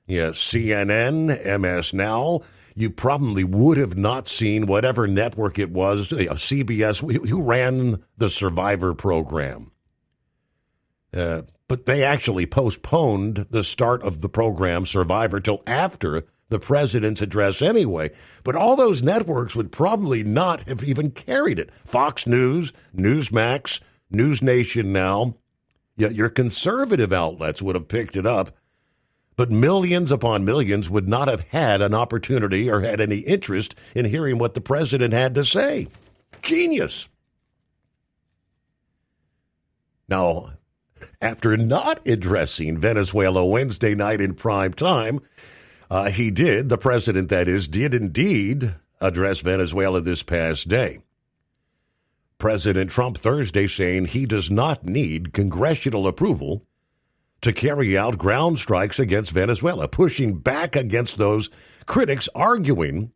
CNN, MS Now, you probably would have not seen whatever network it was, CBS, who ran the Survivor program. But they actually postponed the start of the program, Survivor, till after the president's address anyway. But all those networks would probably not have even carried it. Fox News, Newsmax, News Nation Now, your conservative outlets would have picked it up. But millions upon millions would not have had an opportunity or had any interest in hearing what the president had to say. Genius. Now, after not addressing Venezuela Wednesday night in prime time, the president that is, did indeed address Venezuela this past day. President Trump Thursday saying he does not need congressional approval to carry out ground strikes against Venezuela, pushing back against those critics arguing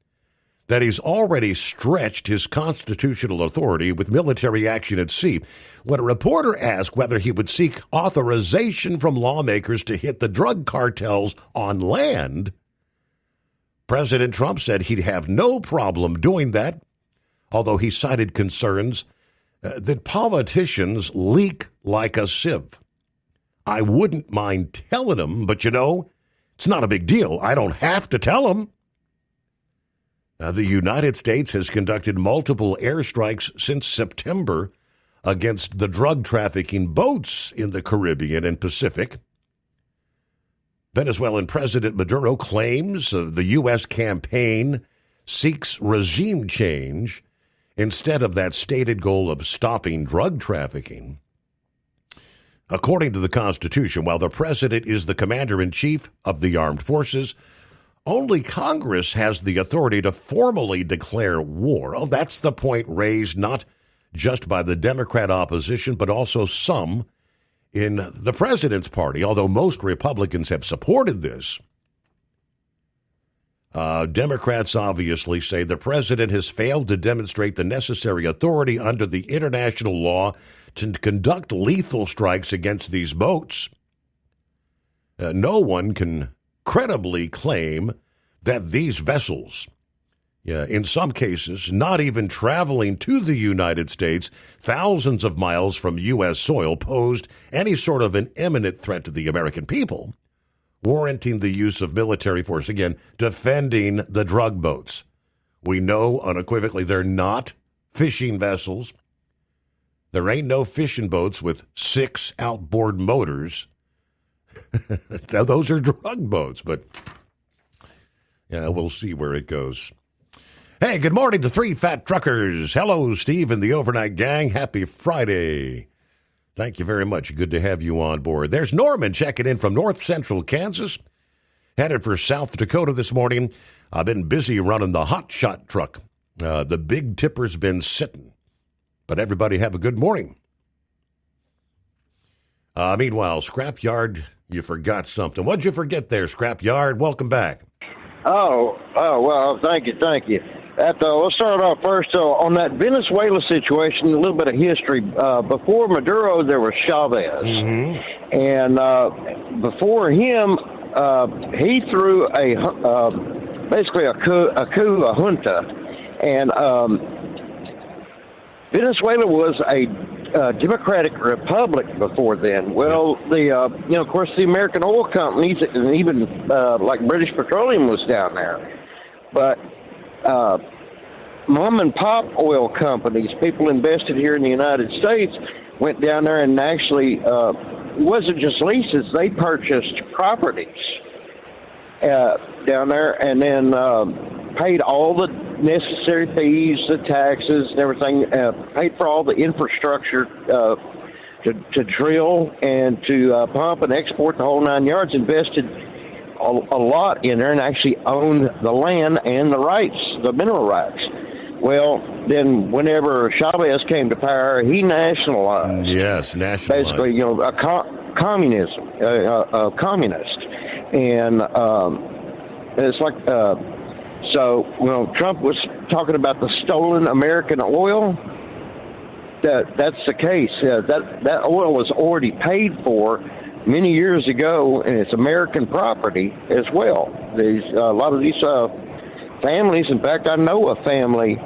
that he's already stretched his constitutional authority with military action at sea. When a reporter asked whether he would seek authorization from lawmakers to hit the drug cartels on land, President Trump said he'd have no problem doing that, although he cited concerns that politicians leak like a sieve. I wouldn't mind telling them, but it's not a big deal. I don't have to tell them. The United States has conducted multiple airstrikes since September against the drug trafficking boats in the Caribbean and Pacific. Venezuelan President Maduro claims the U.S. campaign seeks regime change instead of that stated goal of stopping drug trafficking. According to the Constitution, while the president is the commander-in-chief of the armed forces, only Congress has the authority to formally declare war. Oh, that's the point raised not just by the Democrat opposition, but also some in the president's party, although most Republicans have supported this. Democrats obviously say the president has failed to demonstrate the necessary authority under the international law to conduct lethal strikes against these boats. No one can credibly claim that these vessels, in some cases, not even traveling to the United States, thousands of miles from U.S. soil, posed any sort of an imminent threat to the American people, warranting the use of military force, again, defending the drug boats. We know unequivocally they're not fishing vessels. There ain't no fishing boats with 6 outboard motors. Those are drug boats, but yeah, we'll see where it goes. Hey, good morning to 3 fat truckers. Hello, Steve and the Overnight Gang. Happy Friday. Thank you very much. Good to have you on board. There's Norman checking in from north central Kansas. Headed for South Dakota this morning. I've been busy running the hot shot truck. The big tipper's been sitting. But everybody have a good morning. Meanwhile, Scrapyard, you forgot something. What'd you forget there, Scrapyard? Welcome back. Oh, well, thank you. Let's start off first on that Venezuela situation, a little bit of history. Before Maduro, there was Chavez. Mm-hmm. And before him, he threw basically a coup, a junta. And Venezuela was a democratic republic before then. Well, of course, the American oil companies and even like British Petroleum was down there. But mom and pop oil companies, people invested here in the United States, went down there and actually it wasn't just leases; they purchased properties down there, and then paid all the necessary fees, the taxes, and everything. Paid for all the infrastructure to drill and to pump and export the whole 9 yards. Invested a lot in there and actually owned the land and the rights, the mineral rights. Well, then whenever Chavez came to power, he nationalized. Yes, nationalized. Basically, communism, a communist. And it's like, so, Trump was talking about the stolen American oil. That's the case. That oil was already paid for many years ago, and it's American property as well. A lot of these families, in fact, I know a family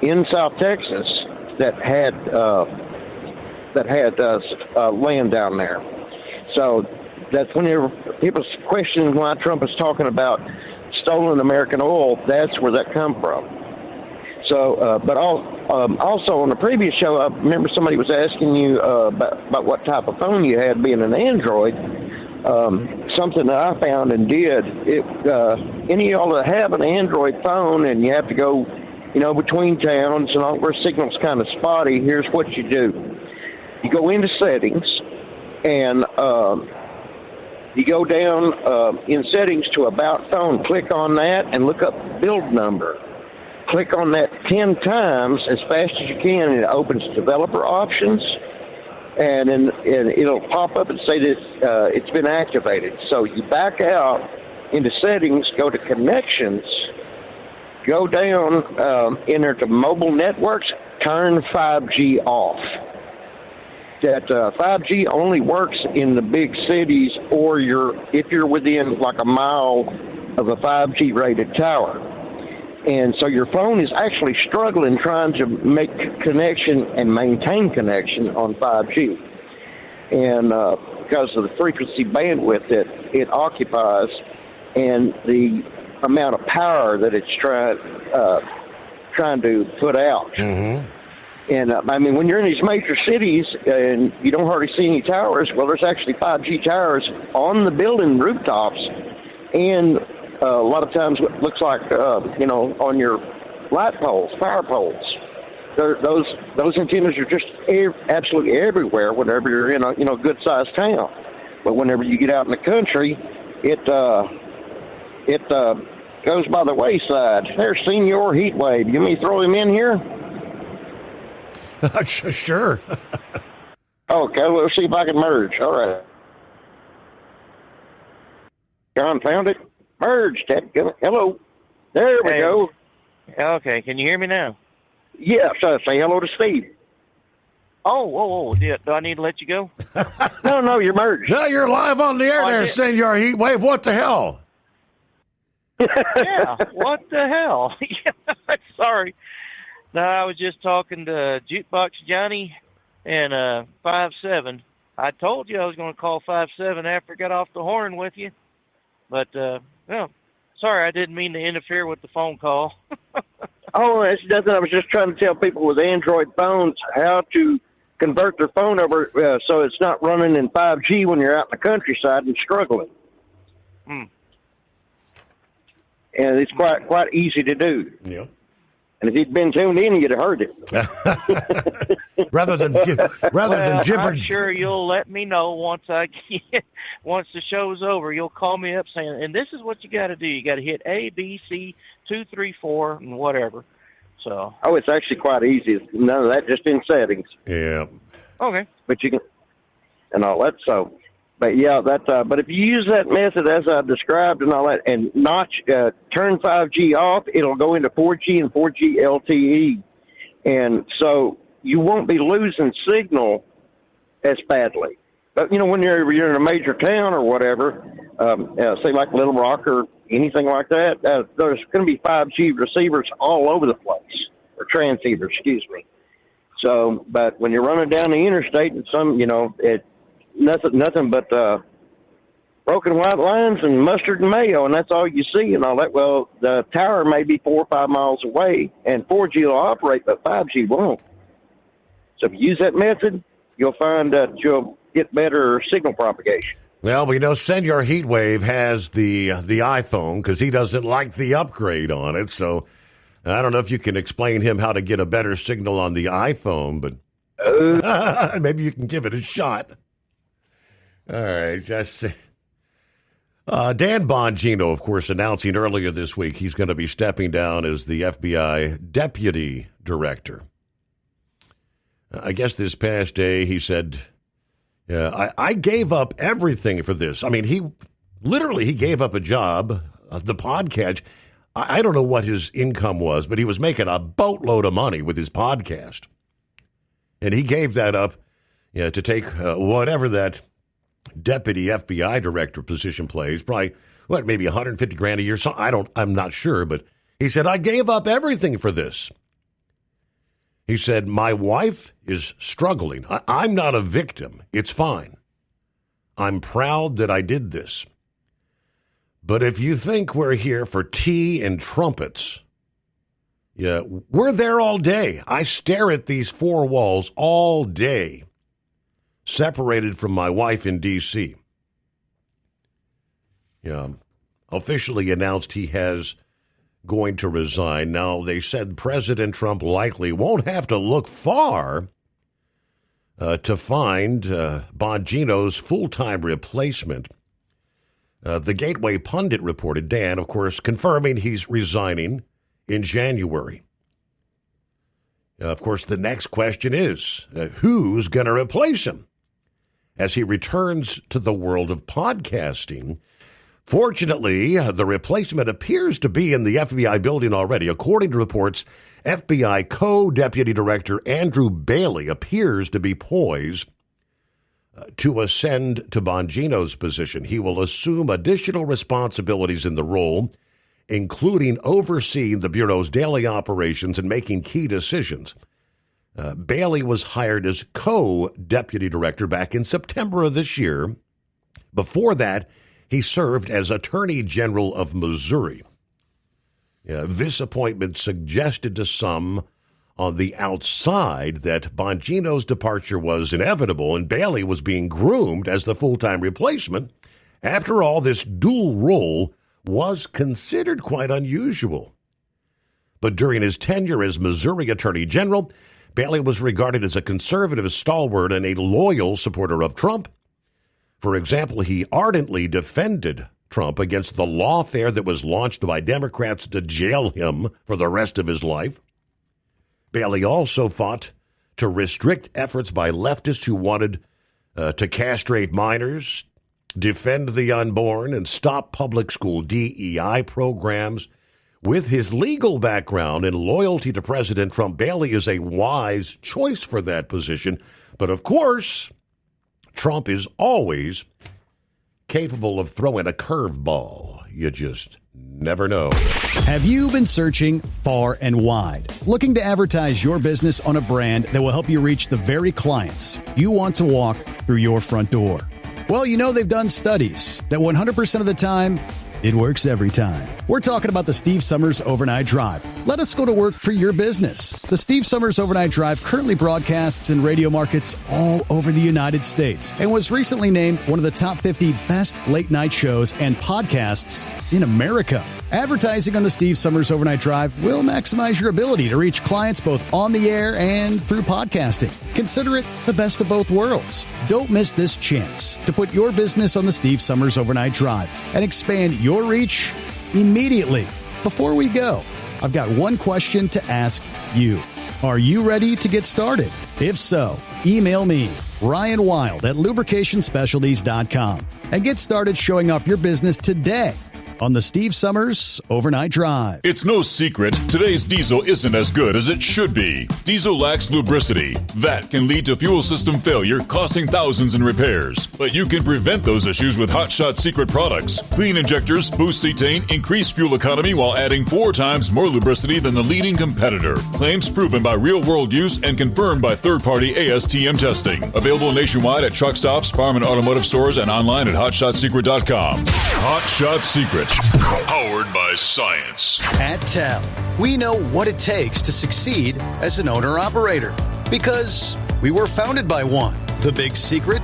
in South Texas that had land down there. So that's whenever people question why Trump is talking about stolen American oil, that's where that come from. So, but also on the previous show, I remember somebody was asking you about what type of phone you had, being an Android. Something that I found and did. Any of y'all that have an Android phone and you have to go, between towns and all where signal's kind of spotty, here's what you do. You go into settings and you go down in settings to About Phone. Click on that and look up build number. Click on that 10 times as fast as you can, and it opens developer options, and then it'll pop up and say that it's been activated. So you back out into settings, go to connections, go down in there to mobile networks, turn 5G off. That 5G only works in the big cities, or if you're within like a mile of a 5G rated tower. And so your phone is actually struggling trying to make connection and maintain connection on 5G. And because of the frequency bandwidth that it occupies and the amount of power that it's trying to put out. Mm-hmm. And, when you're in these major cities and you don't hardly see any towers, well, there's actually 5G towers on the building rooftops, and a lot of times it looks like, on your light poles, fire poles. Those antennas are just absolutely everywhere whenever you're in a good-sized town. But whenever you get out in the country, it goes by the wayside. There's Senior Heatwave. You want me to throw him in here? Sure. Okay, we'll see if I can merge. All right. John found it? Merge, hello. There we go. Okay, can you hear me now? Yeah, so say hello to Steve. Oh, do I need to let you go? No, you're merged. No, you're live on the air there, Senor Heatwave. What the hell? Yeah, what the hell? Sorry. No, I was just talking to Jukebox Johnny and 5-7. I told you I was going to call 5-7 after I got off the horn with you. But, sorry, I didn't mean to interfere with the phone call. Oh, that's nothing. I was just trying to tell people with Android phones how to convert their phone over so it's not running in 5G when you're out in the countryside and struggling. And it's quite easy to do. Yeah. And if you'd been tuned in, you'd have heard it. rather than gibber. I'm sure you'll let me know once the show's over. You'll call me up saying, and this is what you got to do. You got to hit A, B, C, 2, 3, 4, and whatever. So. Oh, it's actually quite easy. It's none of that, just in settings. Yeah. Okay. But you can, and all that. So, but yeah, but if you use that method as I described and all that, and turn 5G off, it'll go into 4G and 4G LTE, and so you won't be losing signal as badly. But when you're in a major town or whatever, say like Little Rock or anything like that, there's going to be 5G receivers all over the place, or transceivers, excuse me. So, but when you're running down the interstate and nothing but broken white lines and mustard and mayo, and that's all you see and all that. Well, the tower may be 4 or 5 miles away, and 4G will operate, but 5G won't. So if you use that method, you'll find that you'll get better signal propagation. Well, we know Senor Heatwave has the iPhone because he doesn't like the upgrade on it. So I don't know if you can explain him how to get a better signal on the iPhone, but maybe you can give it a shot. All right, just Dan Bongino, of course, announcing earlier this week he's going to be stepping down as the FBI deputy director. I guess this past day he said, I gave up everything for this. I mean, he gave up a job, the podcast. I don't know what his income was, but he was making a boatload of money with his podcast. And he gave that up to take whatever that deputy FBI director position plays, probably, maybe $150,000 a year. So I'm not sure, but he said, I gave up everything for this. He said, my wife is struggling. I'm not a victim. It's fine. I'm proud that I did this. But if you think we're here for tea and trumpets, we're there all day. I stare at these four walls all day, separated from my wife in D.C. Officially announced he has going to resign. Now, they said President Trump likely won't have to look far to find Bongino's full-time replacement. The Gateway Pundit reported, Dan, of course, confirming he's resigning in January. Of course, the next question is, who's going to replace him as he returns to the world of podcasting? Fortunately, the replacement appears to be in the FBI building already. According to reports, FBI co-deputy director Andrew Bailey appears to be poised to ascend to Bongino's position. He will assume additional responsibilities in the role, including overseeing the Bureau's daily operations and making key decisions. Bailey was hired as co-deputy director back in September of this year. Before that, he served as Attorney General of Missouri. This appointment suggested to some on the outside that Bongino's departure was inevitable and Bailey was being groomed as the full-time replacement. After all, this dual role was considered quite unusual. But during his tenure as Missouri Attorney General, Bailey was regarded as a conservative stalwart and a loyal supporter of Trump. For example, he ardently defended Trump against the lawfare that was launched by Democrats to jail him for the rest of his life. Bailey also fought to restrict efforts by leftists who wanted to castrate minors. defend the unborn, and stop public school DEI programs. With his legal background and loyalty to President Trump, Bailey is a wise choice for that position. But of course, Trump is always capable of throwing a curveball. You just never know. Have you been searching far and wide, looking to advertise your business on a brand that will help you reach the very clients you want to walk through your front door? Well, you know they've done studies that 100% of the time, it works every time. We're talking about the Steve Summers Overnight Drive. Let us go to work for your business. The Steve Summers Overnight Drive currently broadcasts in radio markets all over the United States and was recently named one of the top 50 best late night shows and podcasts in America. Advertising on the Steve Summers Overnight Drive will maximize your ability to reach clients both on the air and through podcasting. Consider it the best of both worlds. Don't miss this chance to put your business on the Steve Summers Overnight Drive and expand your reach immediately. Before we go, I've got one question to ask you. Are you ready to get started? If so, email me, Ryan Wild at lubricationspecialties.com, and get started showing off your business today on the Steve Summers Overnight Drive. It's no secret, today's diesel isn't as good as it should be. Diesel lacks lubricity. That can lead to fuel system failure, costing thousands in repairs. But you can prevent those issues with Hot Shot Secret products. Clean injectors, boost cetane, increase fuel economy while adding 4 times more lubricity than the leading competitor. Claims proven by real-world use and confirmed by third-party ASTM testing. Available nationwide at truck stops, farm and automotive stores, and online at hotshotsecret.com. Hot Shot Secret. Powered by science. At TEL, we know what it takes to succeed as an owner-operator because we were founded by one. The big secret?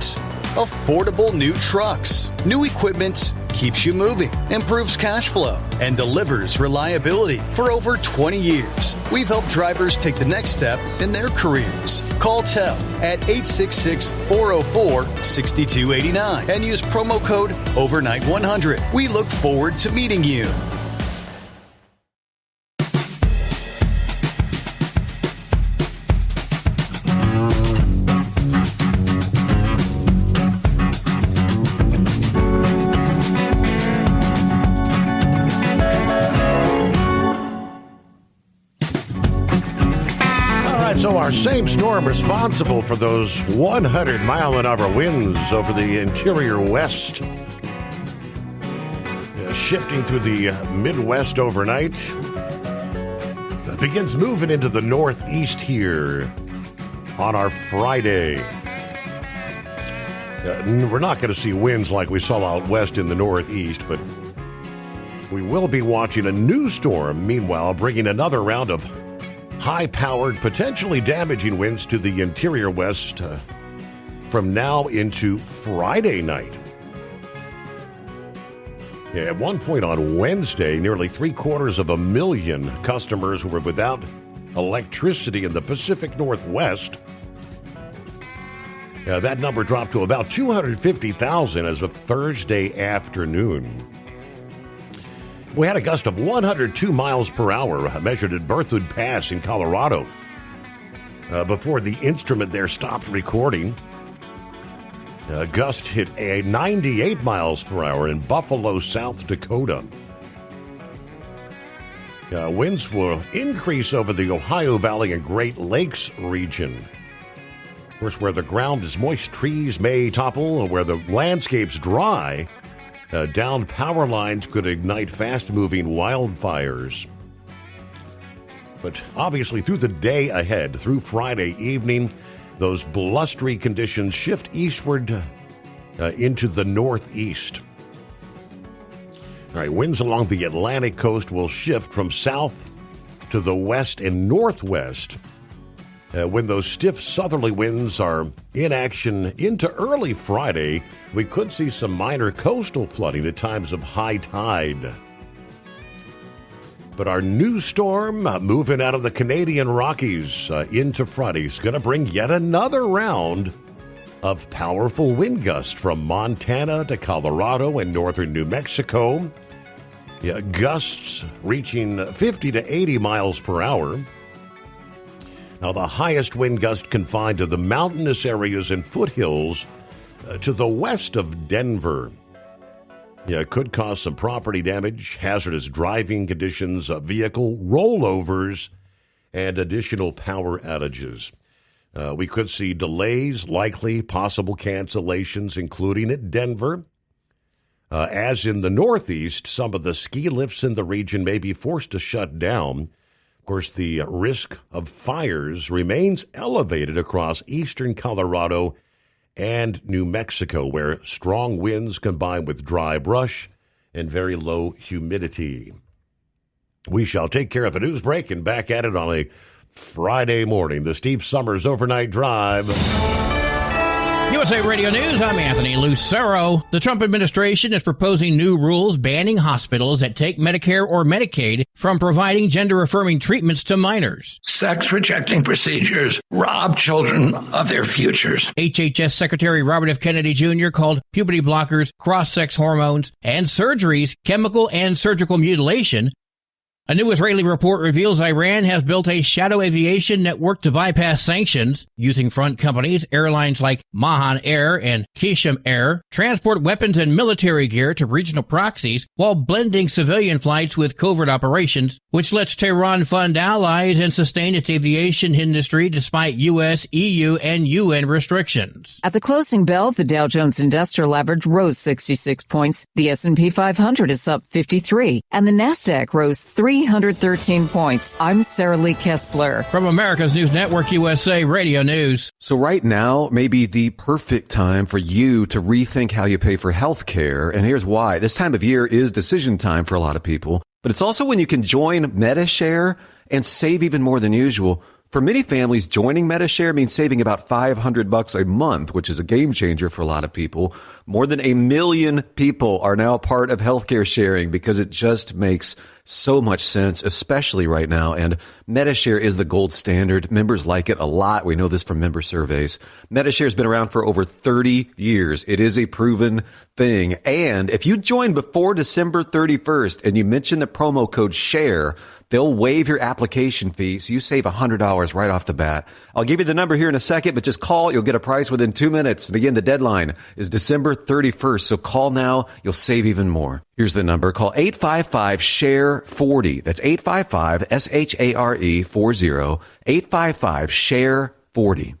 Affordable new trucks. New equipment keeps you moving, improves cash flow, and delivers reliability. For over 20 years, we've helped drivers take the next step in their careers. Call TEL at 866-404-6289 and use promo code OVERNIGHT100. We look forward to meeting you. So our same storm responsible for those 100-mile-an-hour winds over the interior west, shifting through the Midwest overnight, begins moving into the northeast here on our Friday. We're not going to see winds like we saw out west in the northeast, but we will be watching a new storm, meanwhile, bringing another round of high-powered, potentially damaging winds to the interior west from now into Friday night. At one point on Wednesday, nearly 750,000 customers were without electricity in the Pacific Northwest. That number dropped to about 250,000 as of Thursday afternoon. We had a gust of 102 miles per hour measured at Berthoud Pass in Colorado before the instrument there stopped recording. Gust hit a 98 miles per hour in Buffalo, South Dakota. Winds will increase over the Ohio Valley and Great Lakes region. Of course, where the ground is moist, trees may topple. Where the landscape's dry, downed power lines could ignite fast-moving wildfires. But obviously, through the day ahead, through Friday evening, those blustery conditions shift eastward into the northeast. All right, winds along the Atlantic coast will shift from south to the west and northwest. When those stiff southerly winds are in action into early Friday, we could see some minor coastal flooding at times of high tide. But our new storm moving out of the Canadian Rockies into Friday is going to bring yet another round of powerful wind gusts from Montana to Colorado and northern New Mexico. Gusts reaching 50 to 80 miles per hour. Now, the highest wind gust confined to the mountainous areas and foothills To the west of Denver. Yeah, it could cause some property damage, hazardous driving conditions, vehicle rollovers, and additional power outages. We could see delays, likely possible cancellations, including at Denver. As in the Northeast, some of the ski lifts in the region may be forced to shut down. Of course, the risk of fires remains elevated across eastern Colorado and New Mexico, where strong winds combine with dry brush and very low humidity. We shall take care of a news break and back at it on a Friday morning. The Steve Summers Overnight Drive. USA Radio News, I'm Anthony Lucero. The Trump administration is proposing new rules banning hospitals that take Medicare or Medicaid from providing gender-affirming treatments to minors. Sex-rejecting procedures rob children of their futures. HHS Secretary Robert F. Kennedy Jr. called puberty blockers, cross-sex hormones, and surgeries chemical and surgical mutilation. A new Israeli report reveals Iran has built a shadow aviation network to bypass sanctions, using front companies, airlines like Mahan Air and Kishim Air, transport weapons and military gear to regional proxies while blending civilian flights with covert operations, which lets Tehran fund allies and sustain its aviation industry despite U.S., EU, and UN restrictions. At the closing bell, the Dow Jones Industrial Average rose 66 points, the S&P 500 is up 53, and the Nasdaq rose 313 points. I'm Sarah Lee Kessler. From America's News Network, USA Radio News. So right now may be the perfect time for you to rethink how you pay for health care. And here's why. This time of year is decision time for a lot of people. But it's also when you can join Medi-Share and save even more than usual. For many families, joining Medi-Share means saving about $500 a month, which is a game changer for a lot of people. More than 1 million people are now part of healthcare sharing because it just makes so much sense, especially right now. And Medi-Share is the gold standard. Members like it a lot. We know this from member surveys. Medi-Share has been around for over 30 years. It is a proven thing. And if you join before December 31st and you mention the promo code SHARE, they'll waive your application fee, so you save $100 right off the bat. I'll give you the number here in a second, but just call. You'll get a price within 2 minutes. And again, the deadline is December 31st, so call now. You'll save even more. Here's the number. Call 855-SHARE-40. That's 855-SHARE-40. 855-SHARE-40.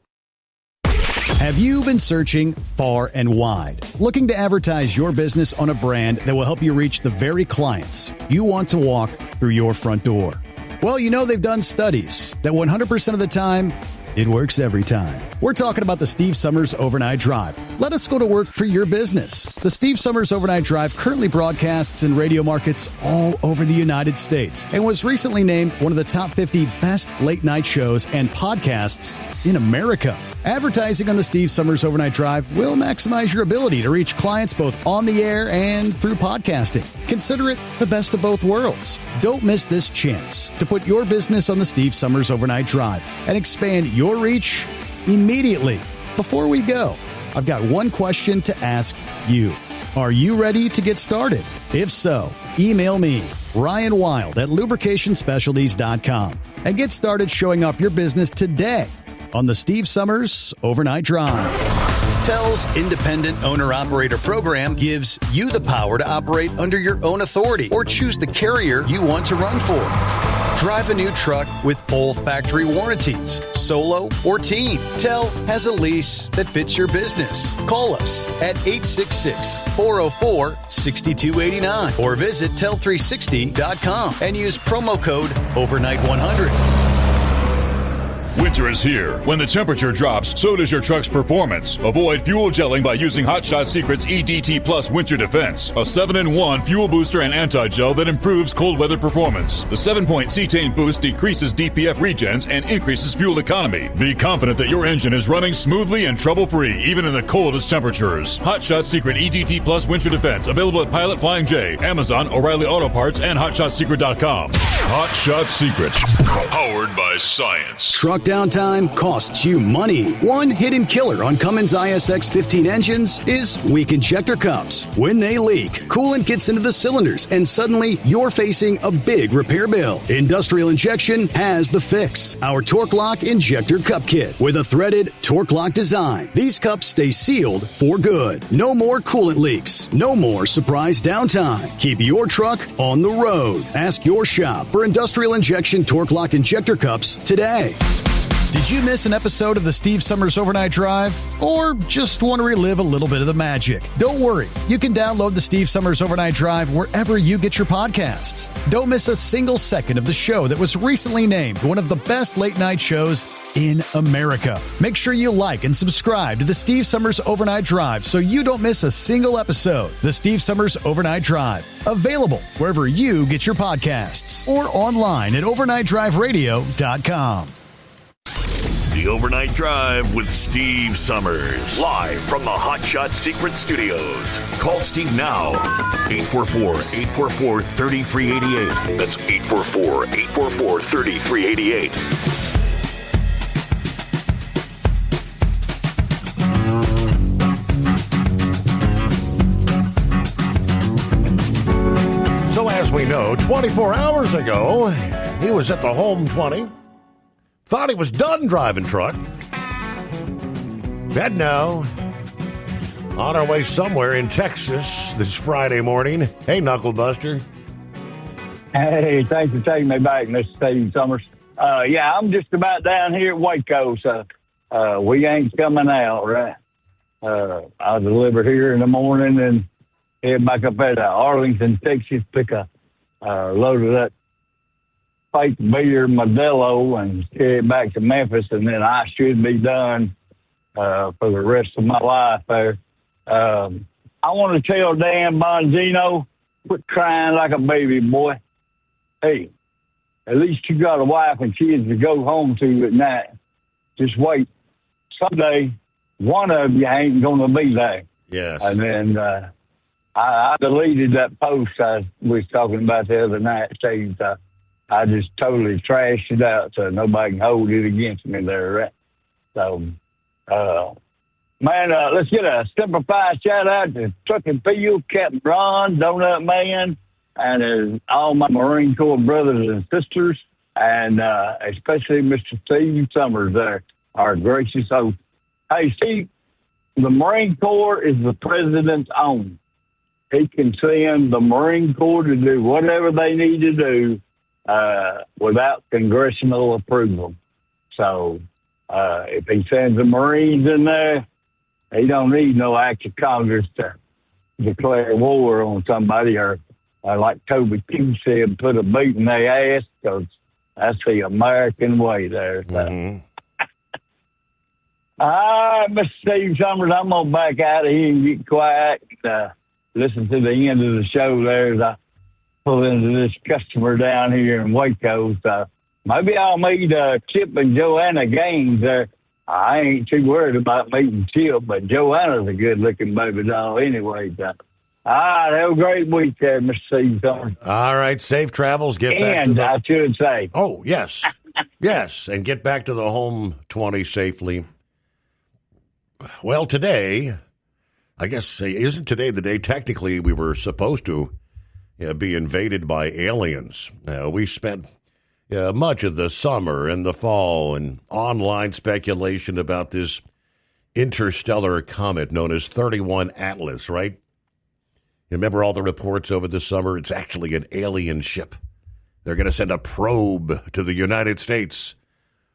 Have you been searching far and wide, looking to advertise your business on a brand that will help you reach the very clients you want to walk through your front door? Well, you know they've done studies that 100% of the time, it works every time. We're talking about the Steve Summers Overnight Drive. Let us go to work for your business. The Steve Summers Overnight Drive currently broadcasts in radio markets all over the United States and was recently named one of the top 50 best late night shows and podcasts in America. Advertising on the Steve Summers Overnight Drive will maximize your ability to reach clients both on the air and through podcasting. Consider it the best of both worlds. Don't miss this chance to put your business on the Steve Summers Overnight Drive and expand your reach immediately. Before we go, I've got one question to ask you. Are you ready to get started? If so, email me, Ryan Wild at lubricationspecialties.com, and get started showing off your business today on the Steve Summers Overnight Drive. TEL's Independent Owner-Operator Program gives you the power to operate under your own authority or choose the carrier you want to run for. Drive a new truck with full factory warranties, solo or team. TEL has a lease that fits your business. Call us at 866-404-6289 or visit tel360.com and use promo code OVERNIGHT100. Winter is here. When the temperature drops, so does your truck's performance. Avoid fuel gelling by using Hot Shot Secret's EDT Plus Winter Defense, a 7-in-1 fuel booster and anti-gel that improves cold weather performance. The 7-point cetane boost decreases DPF regens and increases fuel economy. Be confident that your engine is running smoothly and trouble-free, even in the coldest temperatures. Hot Shot Secret EDT Plus Winter Defense, available at Pilot Flying J, Amazon, O'Reilly Auto Parts, and HotShotSecret.com. Hot Shot Secret, powered by science. Truck downtime costs you money. One hidden killer on Cummins ISX 15 engines is weak injector cups. When they leak, coolant gets into the cylinders, and suddenly you're facing a big repair bill. Industrial Injection has the fix. Our Torque Lock Injector Cup Kit with a threaded Torque Lock design. These cups stay sealed for good. No more coolant leaks. No more surprise downtime. Keep your truck on the road. Ask your shop for Industrial Injection Torque Lock Injector Cups today. Did you miss an episode of the Steve Summers Overnight Drive? Or just want to relive a little bit of the magic? Don't worry. You can download the Steve Summers Overnight Drive wherever you get your podcasts. Don't miss a single second of the show that was recently named one of the best late night shows in America. Make sure you like and subscribe to the Steve Summers Overnight Drive so you don't miss a single episode. The Steve Summers Overnight Drive. Available wherever you get your podcasts or online at overnightdriveradio.com. The Overnight Drive with Steve Summers. Live from the Hot Shot Secret Studios. Call Steve now. 844-844-3388. That's 844-844-3388. So as we know, 24 hours ago, he was at the home 20. Thought he was done driving truck. Dead now. On our way somewhere in Texas this Friday morning. Hey, Knucklebuster. Hey, thanks for taking me back, Mr. Steve Summers. Yeah, I'm just about down here at Waco, so we ain't coming out, right? I'll deliver here in the morning and head back up at Arlington, Texas, pick a load of that fake beer Modelo and carry it back to Memphis, and then I should be done for the rest of my life there. I want to tell Dan Bongino, quit crying like a baby, boy. Hey, at least you got a wife and kids to go home to at night. Just wait. Someday, one of you ain't going to be there. Yes. And then I deleted that post I was talking about the other night, Steve. I just totally trashed it out so nobody can hold it against me there, right? So, man, let's get a simplified shout out to Truck and Field, Captain Ron, Donut Man, and all my Marine Corps brothers and sisters, and especially Mr. Steve Summers there, our gracious host. Hey, Steve, the Marine Corps is the president's own. He can send the Marine Corps to do whatever they need to do without congressional approval. So if he sends the Marines in there, he don't need no act of Congress to declare war on somebody or like Toby Keith said, put a boot in their ass, because that's the American way there. So. Mm-hmm. All right, Mr. Steve Summers, I'm going to back out of here and get quiet and listen to the end of the show there as I pull into this customer down here in Waco. So maybe I'll meet Chip and Joanna Gaines there. I ain't too worried about meeting Chip, but Joanna's a good-looking baby doll anyway. So. All right, have a great week there, Mr. Steve Summers. All right, safe travels. Get back to And I should say. Oh, yes. Yes, and get back to the home 20 safely. Well, today, I guess, isn't today the day technically we were supposed to be invaded by aliens? We spent much of the summer and the fall and online speculation about this interstellar comet known as 31 Atlas, right? You remember all the reports over the summer? It's actually an alien ship. They're going to send a probe to the United States.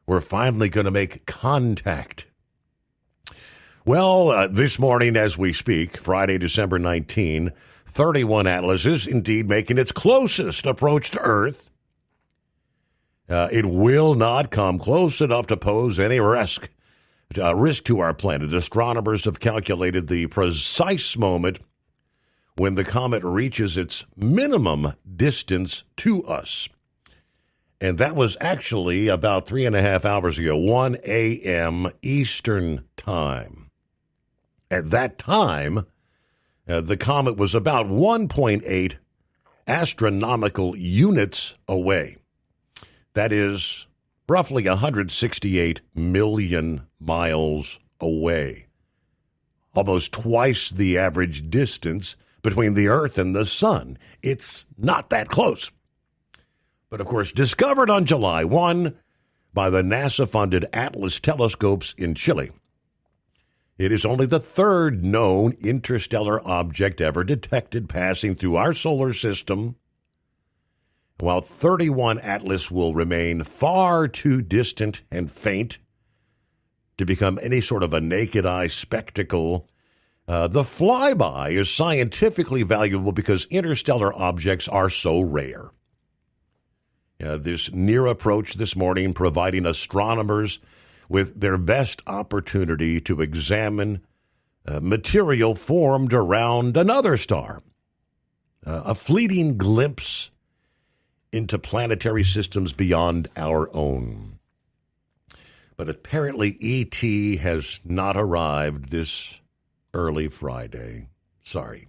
We're finally going to make contact. Well, this morning as we speak, Friday, December 19, 31 Atlas is indeed making its closest approach to Earth. It will not come close enough to pose any risk to our planet. Astronomers have calculated the precise moment when the comet reaches its minimum distance to us. And that was actually about 3.5 hours ago, 1 a.m. Eastern Time. At that time, the comet was about 1.8 astronomical units away. That is roughly 168 million miles away. Almost twice the average distance between the Earth and the Sun. It's not that close. But, of course, discovered on July 1 by the NASA-funded Atlas telescopes in Chile. It is only the third known interstellar object ever detected passing through our solar system, while 31 Atlas will remain far too distant and faint to become any sort of a naked-eye spectacle. The flyby is scientifically valuable because interstellar objects are so rare. This near approach this morning providing astronomers with their best opportunity to examine material formed around another star. A fleeting glimpse into planetary systems beyond our own. But apparently E.T. has not arrived this early Friday. Sorry.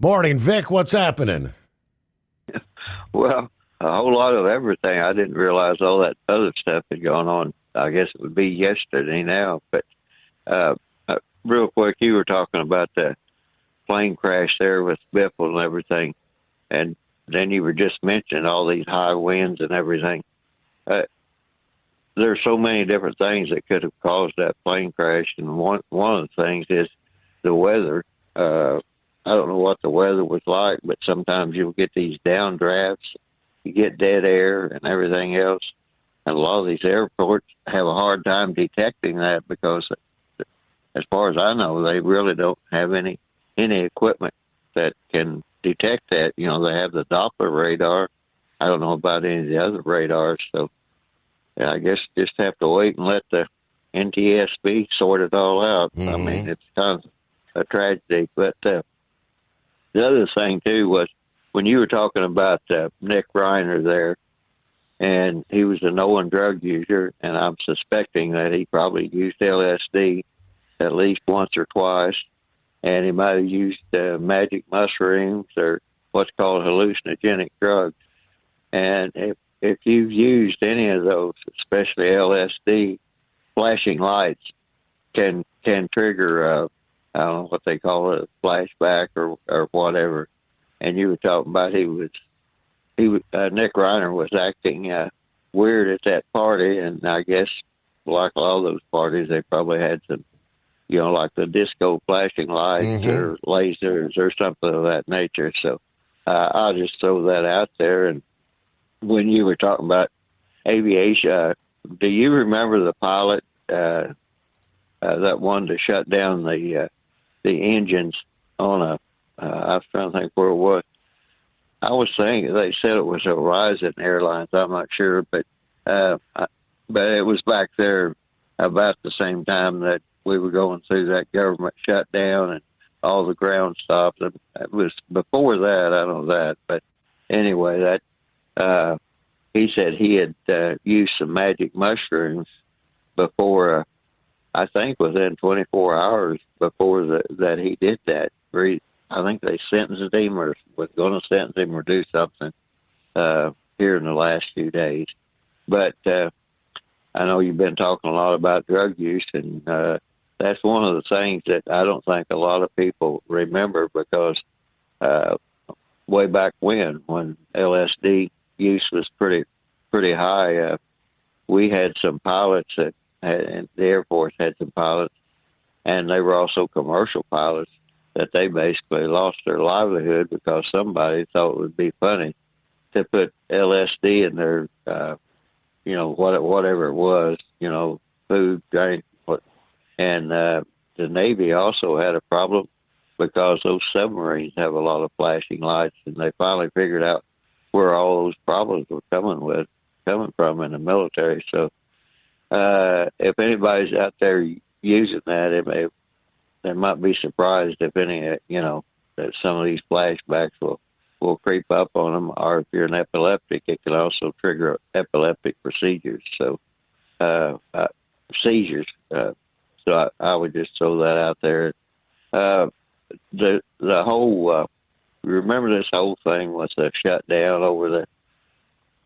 Morning, Vic. What's happening? Well, a whole lot of everything. I didn't realize all that other stuff had gone on. I guess it would be yesterday now. But real quick, you were talking about the plane crash there with Biffle and everything. And then you were just mentioning all these high winds and everything. There's so many different things that could have caused that plane crash. And one of the things is the weather. I don't know what the weather was like, but sometimes you'll get these downdrafts. You get dead air and everything else. And a lot of these airports have a hard time detecting that because, as far as I know, they really don't have any equipment that can detect that. You know, they have the Doppler radar. I don't know about any of the other radars. So I guess just have to wait and let the NTSB sort it all out. Mm-hmm. I mean, it's kind of a tragedy. But the other thing, too, was when you were talking about Nick Reiner there, and he was a known drug user, and I'm suspecting that he probably used LSD at least once or twice, and he might have used magic mushrooms or what's called hallucinogenic drugs. And if you've used any of those, especially LSD, flashing lights can trigger, I don't know what they call it, a flashback or whatever. And you were talking about Nick Reiner was acting weird at that party, and I guess like all those parties, they probably had some, you know, like the disco flashing lights or lasers or something of that nature. So I'll just throw that out there. And when you were talking about aviation, do you remember the pilot that wanted to shut down the engines on a? I was trying to think where it was. I was saying they said it was Horizon Airlines. I'm not sure, but it was back there about the same time that we were going through that government shutdown and all the ground stopped. And it was before that. I know that, but anyway, that he said he had used some magic mushrooms before. I think within 24 hours before that he did that. I think they sentenced him or was going to sentence him or do something here in the last few days. But I know you've been talking a lot about drug use, and that's one of the things that I don't think a lot of people remember because way back when LSD use was pretty high, we had some pilots and the Air Force had some pilots, and they were also commercial pilots, that they basically lost their livelihood because somebody thought it would be funny to put LSD in their, whatever it was, food, drink. And the Navy also had a problem because those submarines have a lot of flashing lights, and they finally figured out where all those problems were coming from in the military. So if anybody's out there using that, they might be surprised if any, that some of these flashbacks will creep up on them. Or if you're an epileptic, it can also trigger epileptic procedures. So, seizures. So I would just throw that out there. The whole, remember this whole thing was a shutdown over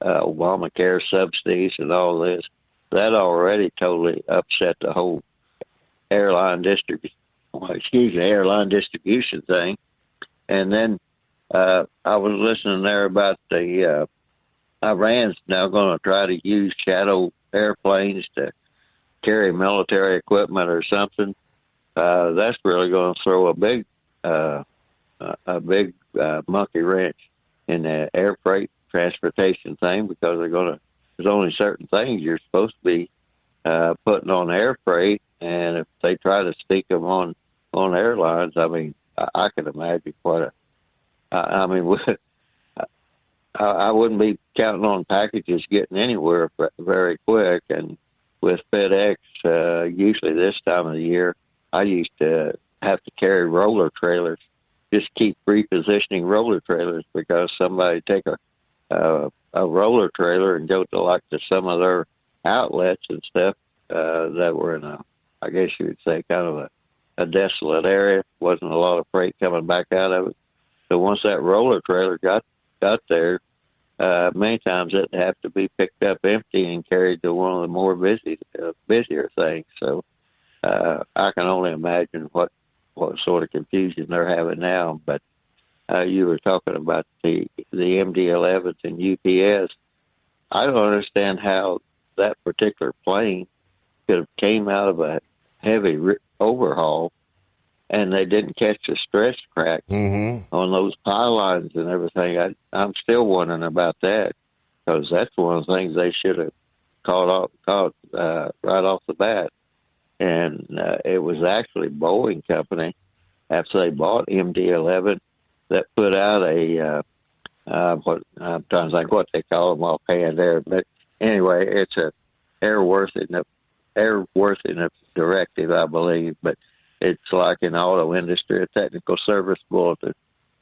Obamacare subsidies and all this. That already totally upset the whole airline distribution thing. And then I was listening there about the Iran's now going to try to use shadow airplanes to carry military equipment or something. That's really going to throw a big monkey wrench in the air freight transportation thing, because there's only certain things you're supposed to be putting on air freight, and if they try to stick them on airlines, I mean, I can imagine I wouldn't be counting on packages getting anywhere very quick. And with FedEx, usually this time of the year, I used to have to carry roller trailers, just keep repositioning roller trailers, because somebody take a roller trailer and go to some of their outlets and stuff that were in I guess you would say, kind of a desolate area. Wasn't a lot of freight coming back out of it. So once that roller trailer got there, many times it'd have to be picked up empty and carried to one of the more busier things. So I can only imagine what sort of confusion they're having now. But you were talking about the MD-11s and UPS. I don't understand how that particular plane could have came out of a heavy overhaul and they didn't catch the stress crack on those pylons and everything. I'm still wondering about that, because that's one of the things they should have caught right off the bat. And it was actually Boeing Company, after they bought MD-11, that put out what I'm trying to think what they call them offhand there. But anyway, it's a airworthiness directive, I believe, but it's like in auto industry, a technical service bulletin,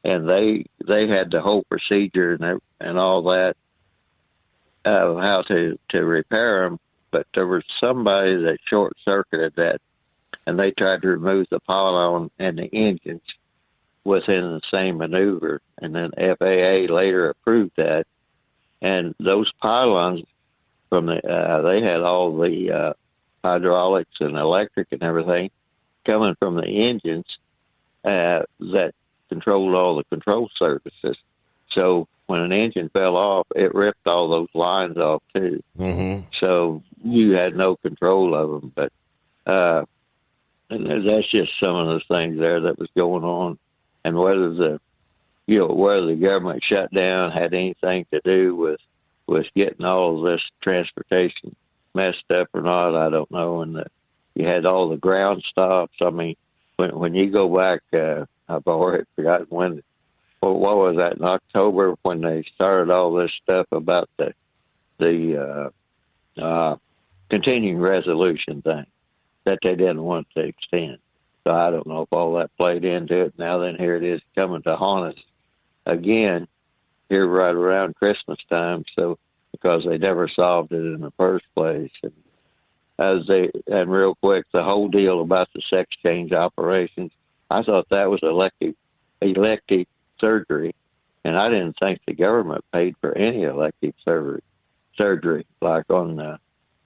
and they had the whole procedure and all that of how to repair them. But there was somebody that short circuited that, and they tried to remove the pylon and the engines within the same maneuver, and then FAA later approved that. And those pylons they had all the hydraulics and electric and everything coming from the engines that controlled all the control surfaces. So when an engine fell off, it ripped all those lines off too. So you had no control of them. But and that's just some of the things there that was going on, and whether the government shutdown had anything to do with getting all of this transportation messed up or not, I don't know. And you had all the ground stops. I mean, when you go back, I've already forgotten when. What was that, in October, when they started all this stuff about the continuing resolution thing that they didn't want to extend. So I don't know if all that played into it. Now then, here it is coming to haunt us again here right around Christmas time. So because they never solved it in the first place. And real quick, the whole deal about the sex change operations, I thought that was elective surgery, and I didn't think the government paid for any elective surgery like on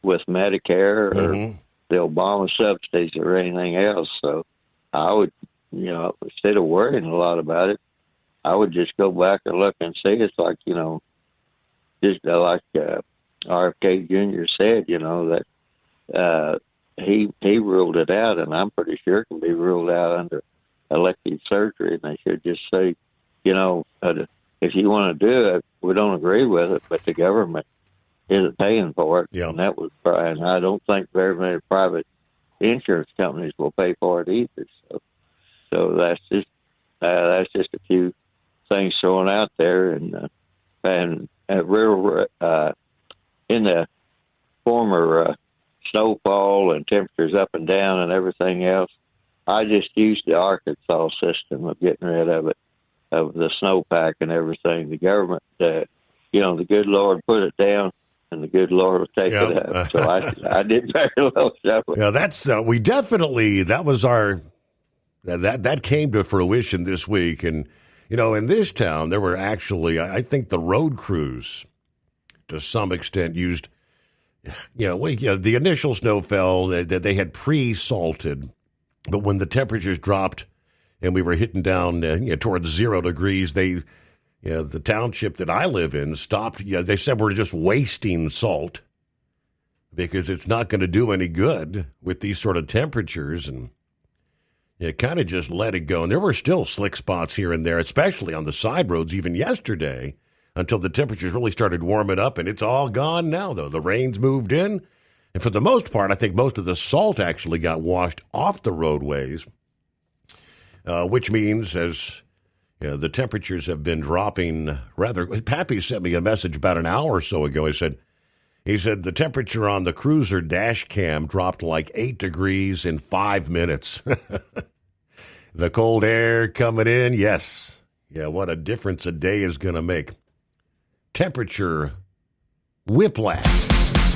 with Medicare or the Obama subsidies or anything else. So I would, instead of worrying a lot about it, I would just go back and look and see. It's like, just like RFK Jr. said, that he ruled it out, and I'm pretty sure it can be ruled out under elective surgery. And they should just say, if you want to do it, we don't agree with it, but the government isn't paying for it. And that was, and I don't think very many private insurance companies will pay for it either. So that's just a few things thrown out there, and real in the former snowfall and temperatures up and down and everything else, I just used the Arkansas system of getting rid of it, of the snowpack and everything. The government, the good Lord put it down, and the good Lord will take it up. So I did very well. Yeah, that's we definitely, that was our that came to fruition this week. And in this town there were actually, I think, the road crews to some extent used, the initial snow fell that they had pre-salted, but when the temperatures dropped and we were hitting down towards 0 degrees, the township that I live in stopped. They said we're just wasting salt because it's not going to do any good with these sort of temperatures, and it kind of just let it go. And there were still slick spots here and there, especially on the side roads, even yesterday, until the temperatures really started warming up, and it's all gone now, though. The rain's moved in, and for the most part, I think most of the salt actually got washed off the roadways, which means as the temperatures have been dropping rather. Pappy sent me a message about an hour or so ago. He said the temperature on the Cruiser dash cam dropped like 8 degrees in 5 minutes. The cold air coming in, yes. Yeah, what a difference a day is going to make. Temperature whiplash.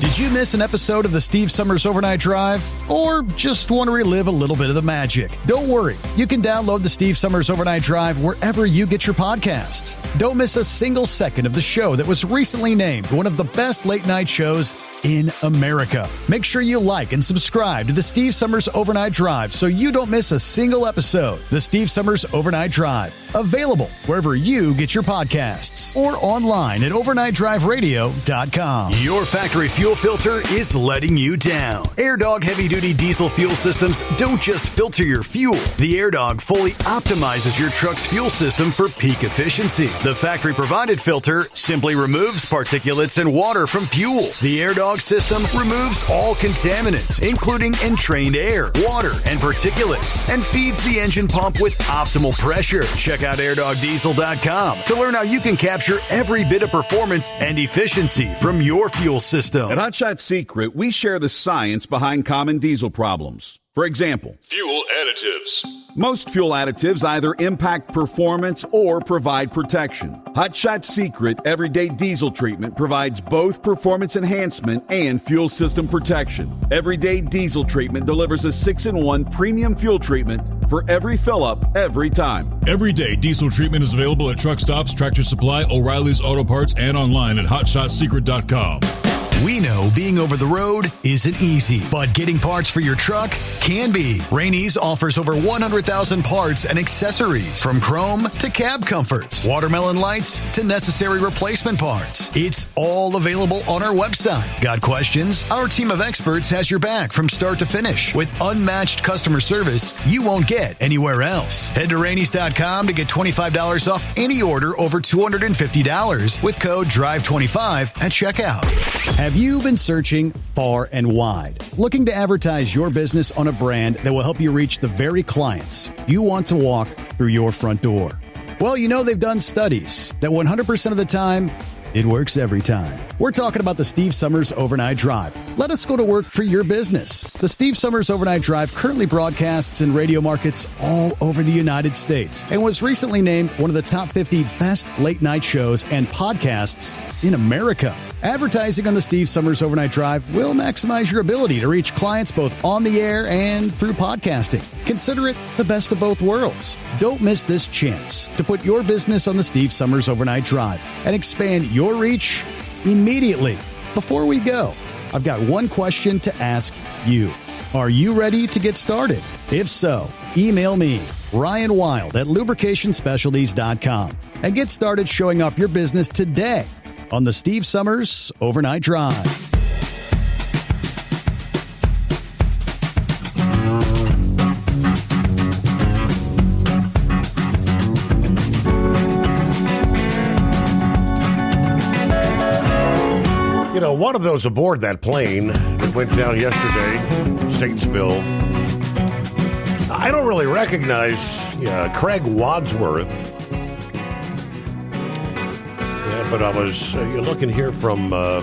Did you miss an episode of the Steve Summers Overnight Drive? Or just want to relive a little bit of the magic? Don't worry. You can download the Steve Summers Overnight Drive wherever you get your podcasts. Don't miss a single second of the show that was recently named one of the best late night shows in America. Make sure you like and subscribe to the Steve Summers Overnight Drive so you don't miss a single episode. The Steve Summers Overnight Drive. Available wherever you get your podcasts or online at overnightdriveradio.com. Your factory fuel filter is letting you down. AirDog heavy-duty diesel fuel systems don't just filter your fuel. The AirDog fully optimizes your truck's fuel system for peak efficiency. The factory-provided filter simply removes particulates and water from fuel. The AirDog system removes all contaminants, including entrained air, water, and particulates, and feeds the engine pump with optimal pressure. Check out airdogdiesel.com to learn how you can capture every bit of performance and efficiency from your fuel system. At Hot Shot Secret, we share the science behind common diesel problems. For example, fuel additives. Most fuel additives either impact performance or provide protection. Hot Shot Secret Everyday Diesel Treatment provides both performance enhancement and fuel system protection. Everyday Diesel Treatment delivers a 6-in-1 premium fuel treatment for every fill-up, every time. Everyday Diesel Treatment is available at truck stops, Tractor Supply, O'Reilly's Auto Parts, and online at HotShotSecret.com. We know being over the road isn't easy, but getting parts for your truck can be. Rainey's offers over 100,000 parts and accessories, from chrome to cab comforts, watermelon lights to necessary replacement parts. It's all available on our website. Got questions? Our team of experts has your back from start to finish with unmatched customer service you won't get anywhere else. Head to Rainey's.com to get $25 off any order over $250 with code DRIVE25 at checkout. Have you been searching far and wide, looking to advertise your business on a brand that will help you reach the very clients you want to walk through your front door? Well, you know they've done studies that 100% of the time, it works every time. We're talking about the Steve Summers Overnight Drive. Let us go to work for your business. The Steve Summers Overnight Drive currently broadcasts in radio markets all over the United States and was recently named one of the top 50 best late night shows and podcasts in America. Advertising on the Steve Summers Overnight Drive will maximize your ability to reach clients both on the air and through podcasting. Consider it the best of both worlds. Don't miss this chance to put your business on the Steve Summers Overnight Drive and expand your reach immediately. Before we go, I've got one question to ask you. Are you ready to get started? If so, email me, Ryan Wild at lubricationspecialties.com, and get started showing off your business today on the Steve Summers Overnight Drive. You know, one of those aboard that plane that went down yesterday, Statesville, I don't really recognize Craig Wadsworth. But I was looking here from the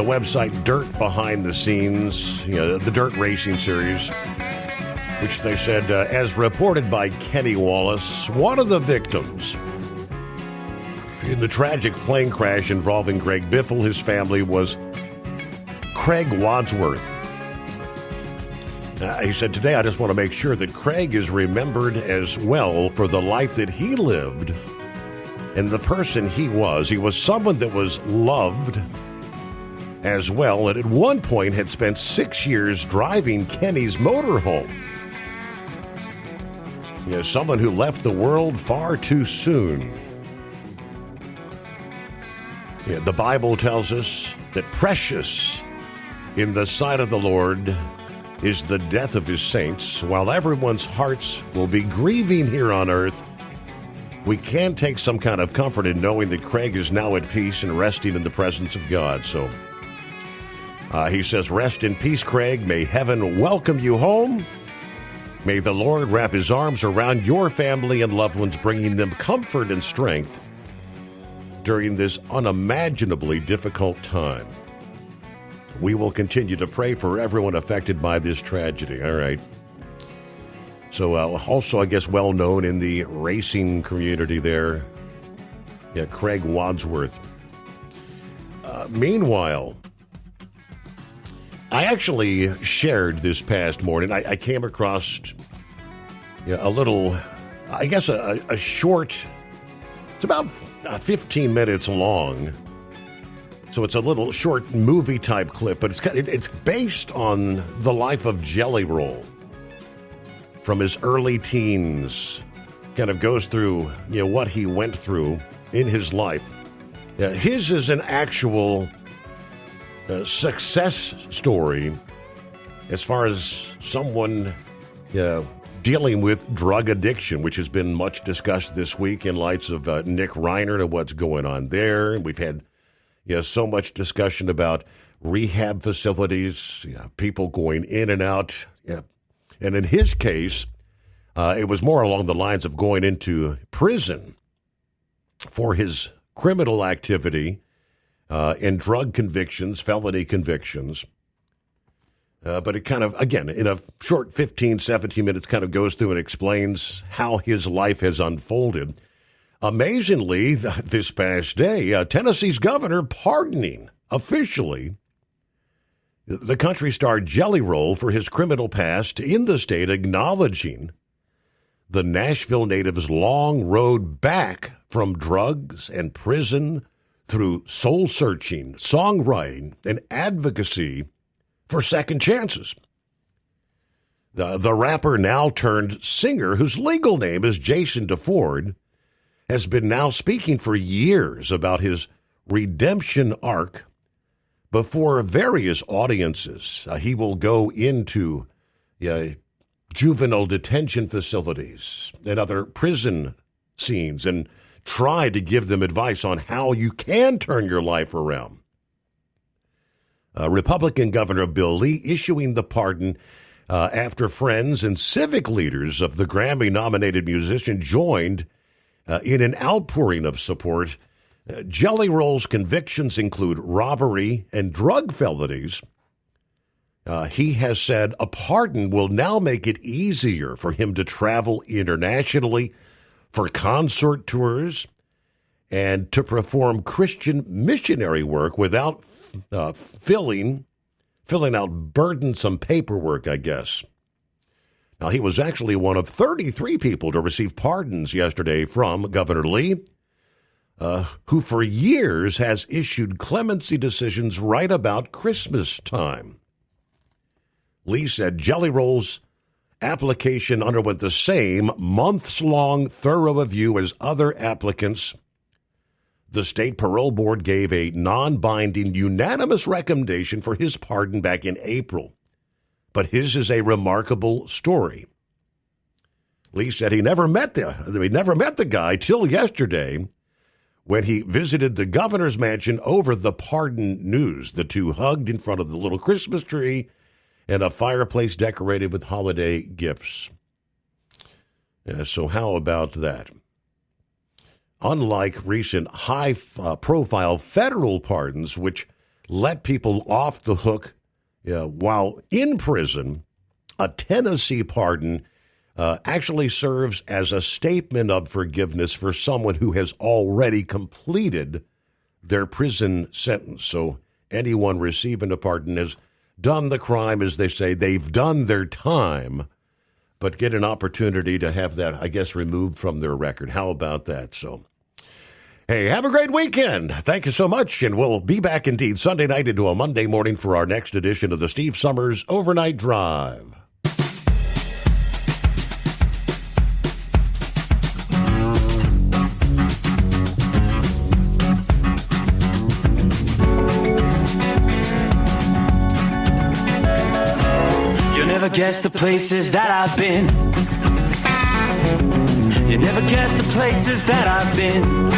website Dirt Behind the Scenes, the Dirt Racing Series, which they said, as reported by Kenny Wallace, one of the victims in the tragic plane crash involving Greg Biffle, his family, was Craig Wadsworth. He said, today I just want to make sure that Craig is remembered as well for the life that he lived and the person he was someone that was loved as well, and at one point had spent 6 years driving Kenny's motorhome. Someone who left the world far too soon. The Bible tells us that precious in the sight of the Lord is the death of his saints. While everyone's hearts will be grieving here on earth, we can take some kind of comfort in knowing that Craig is now at peace and resting in the presence of God. So he says, rest in peace, Craig. May heaven welcome you home. May the Lord wrap his arms around your family and loved ones, bringing them comfort and strength during this unimaginably difficult time. We will continue to pray for everyone affected by this tragedy. All right. So also, I guess, well known in the racing community there. Craig Wadsworth. Meanwhile, I actually shared this past morning. I came across a little, I guess, a short, it's about 15 minutes long. So it's a little short movie-type clip, but it's based on the life of Jelly Roll from his early teens. Kind of goes through, what he went through in his life. His is an actual success story as far as someone dealing with drug addiction, which has been much discussed this week in lights of Nick Reiner and what's going on there. We've had so much discussion about rehab facilities, people going in and out. And in his case, it was more along the lines of going into prison for his criminal activity and drug convictions, felony convictions. But it kind of, again, in a short 15, 17 minutes, kind of goes through and explains how his life has unfolded. Amazingly, this past day, Tennessee's governor pardoning officially the country star Jelly Roll for his criminal past in the state, acknowledging the Nashville native's long road back from drugs and prison through soul-searching, songwriting, and advocacy for second chances. The rapper, now turned singer, whose legal name is Jason DeFord, has been now speaking for years about his redemption arc before various audiences. He will go into juvenile detention facilities and other prison scenes and try to give them advice on how you can turn your life around. Republican Governor Bill Lee issuing the pardon after friends and civic leaders of the Grammy-nominated musician joined in an outpouring of support. Jelly Roll's convictions include robbery and drug felonies. He has said a pardon will now make it easier for him to travel internationally for concert tours and to perform Christian missionary work without filling out burdensome paperwork, I guess. Now, he was actually one of 33 people to receive pardons yesterday from Governor Lee, who for years has issued clemency decisions right about Christmas time. Lee said Jelly Roll's application underwent the same months-long thorough review as other applicants. The state parole board gave a non-binding, unanimous recommendation for his pardon back in April. But his is a remarkable story. Lee said he never met the guy till yesterday when he visited the governor's mansion over the pardon news. The two hugged in front of the little Christmas tree and a fireplace decorated with holiday gifts. So how about that? Unlike recent high-profile federal pardons, which let people off the hook while in prison, a Tennessee pardon actually serves as a statement of forgiveness for someone who has already completed their prison sentence. So anyone receiving a pardon has done the crime, as they say. They've done their time, but get an opportunity to have that, I guess, removed from their record. How about that? So Hey, have a great weekend. Thank you so much, and we'll be back indeed Sunday night into a Monday morning for our next edition of the Steve Summers Overnight Drive. You'll never guess the places that I've been. You never guess the places that I've been.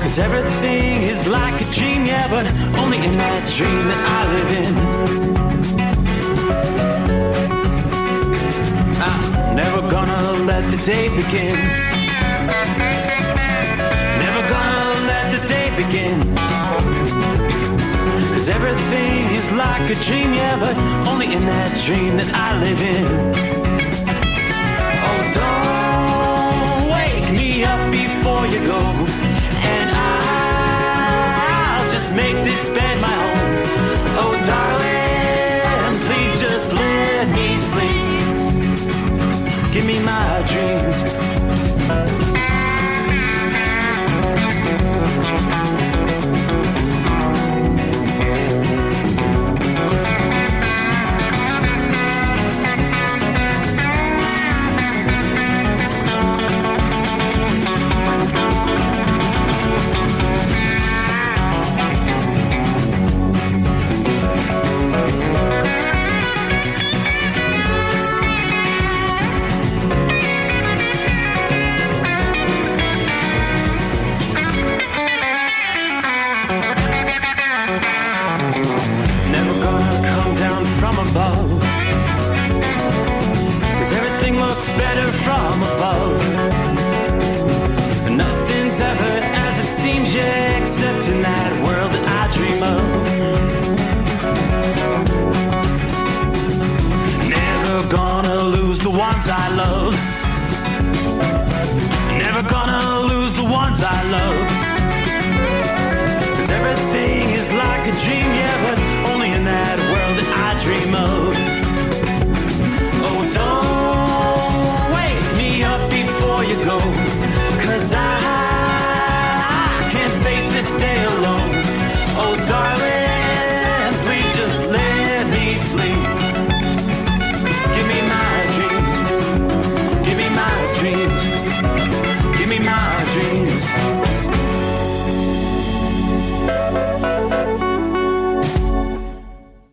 'Cause everything is like a dream, yeah, but only in that dream that I live in. I'm never gonna let the day begin. Never gonna let the day begin. 'Cause everything is like a dream, yeah, but only in that dream that I live in. Oh, don't wake me up before you go, and I'll just make this bed my home. Oh, darling, please just let me sleep. Give me my dreams. Above, 'cause everything looks better from above. Nothing's ever as it seems, yeah, except in that world that I dream of. Never gonna lose the ones I love. Never gonna lose the ones I love. 'Cause everything is like a dream, yeah, but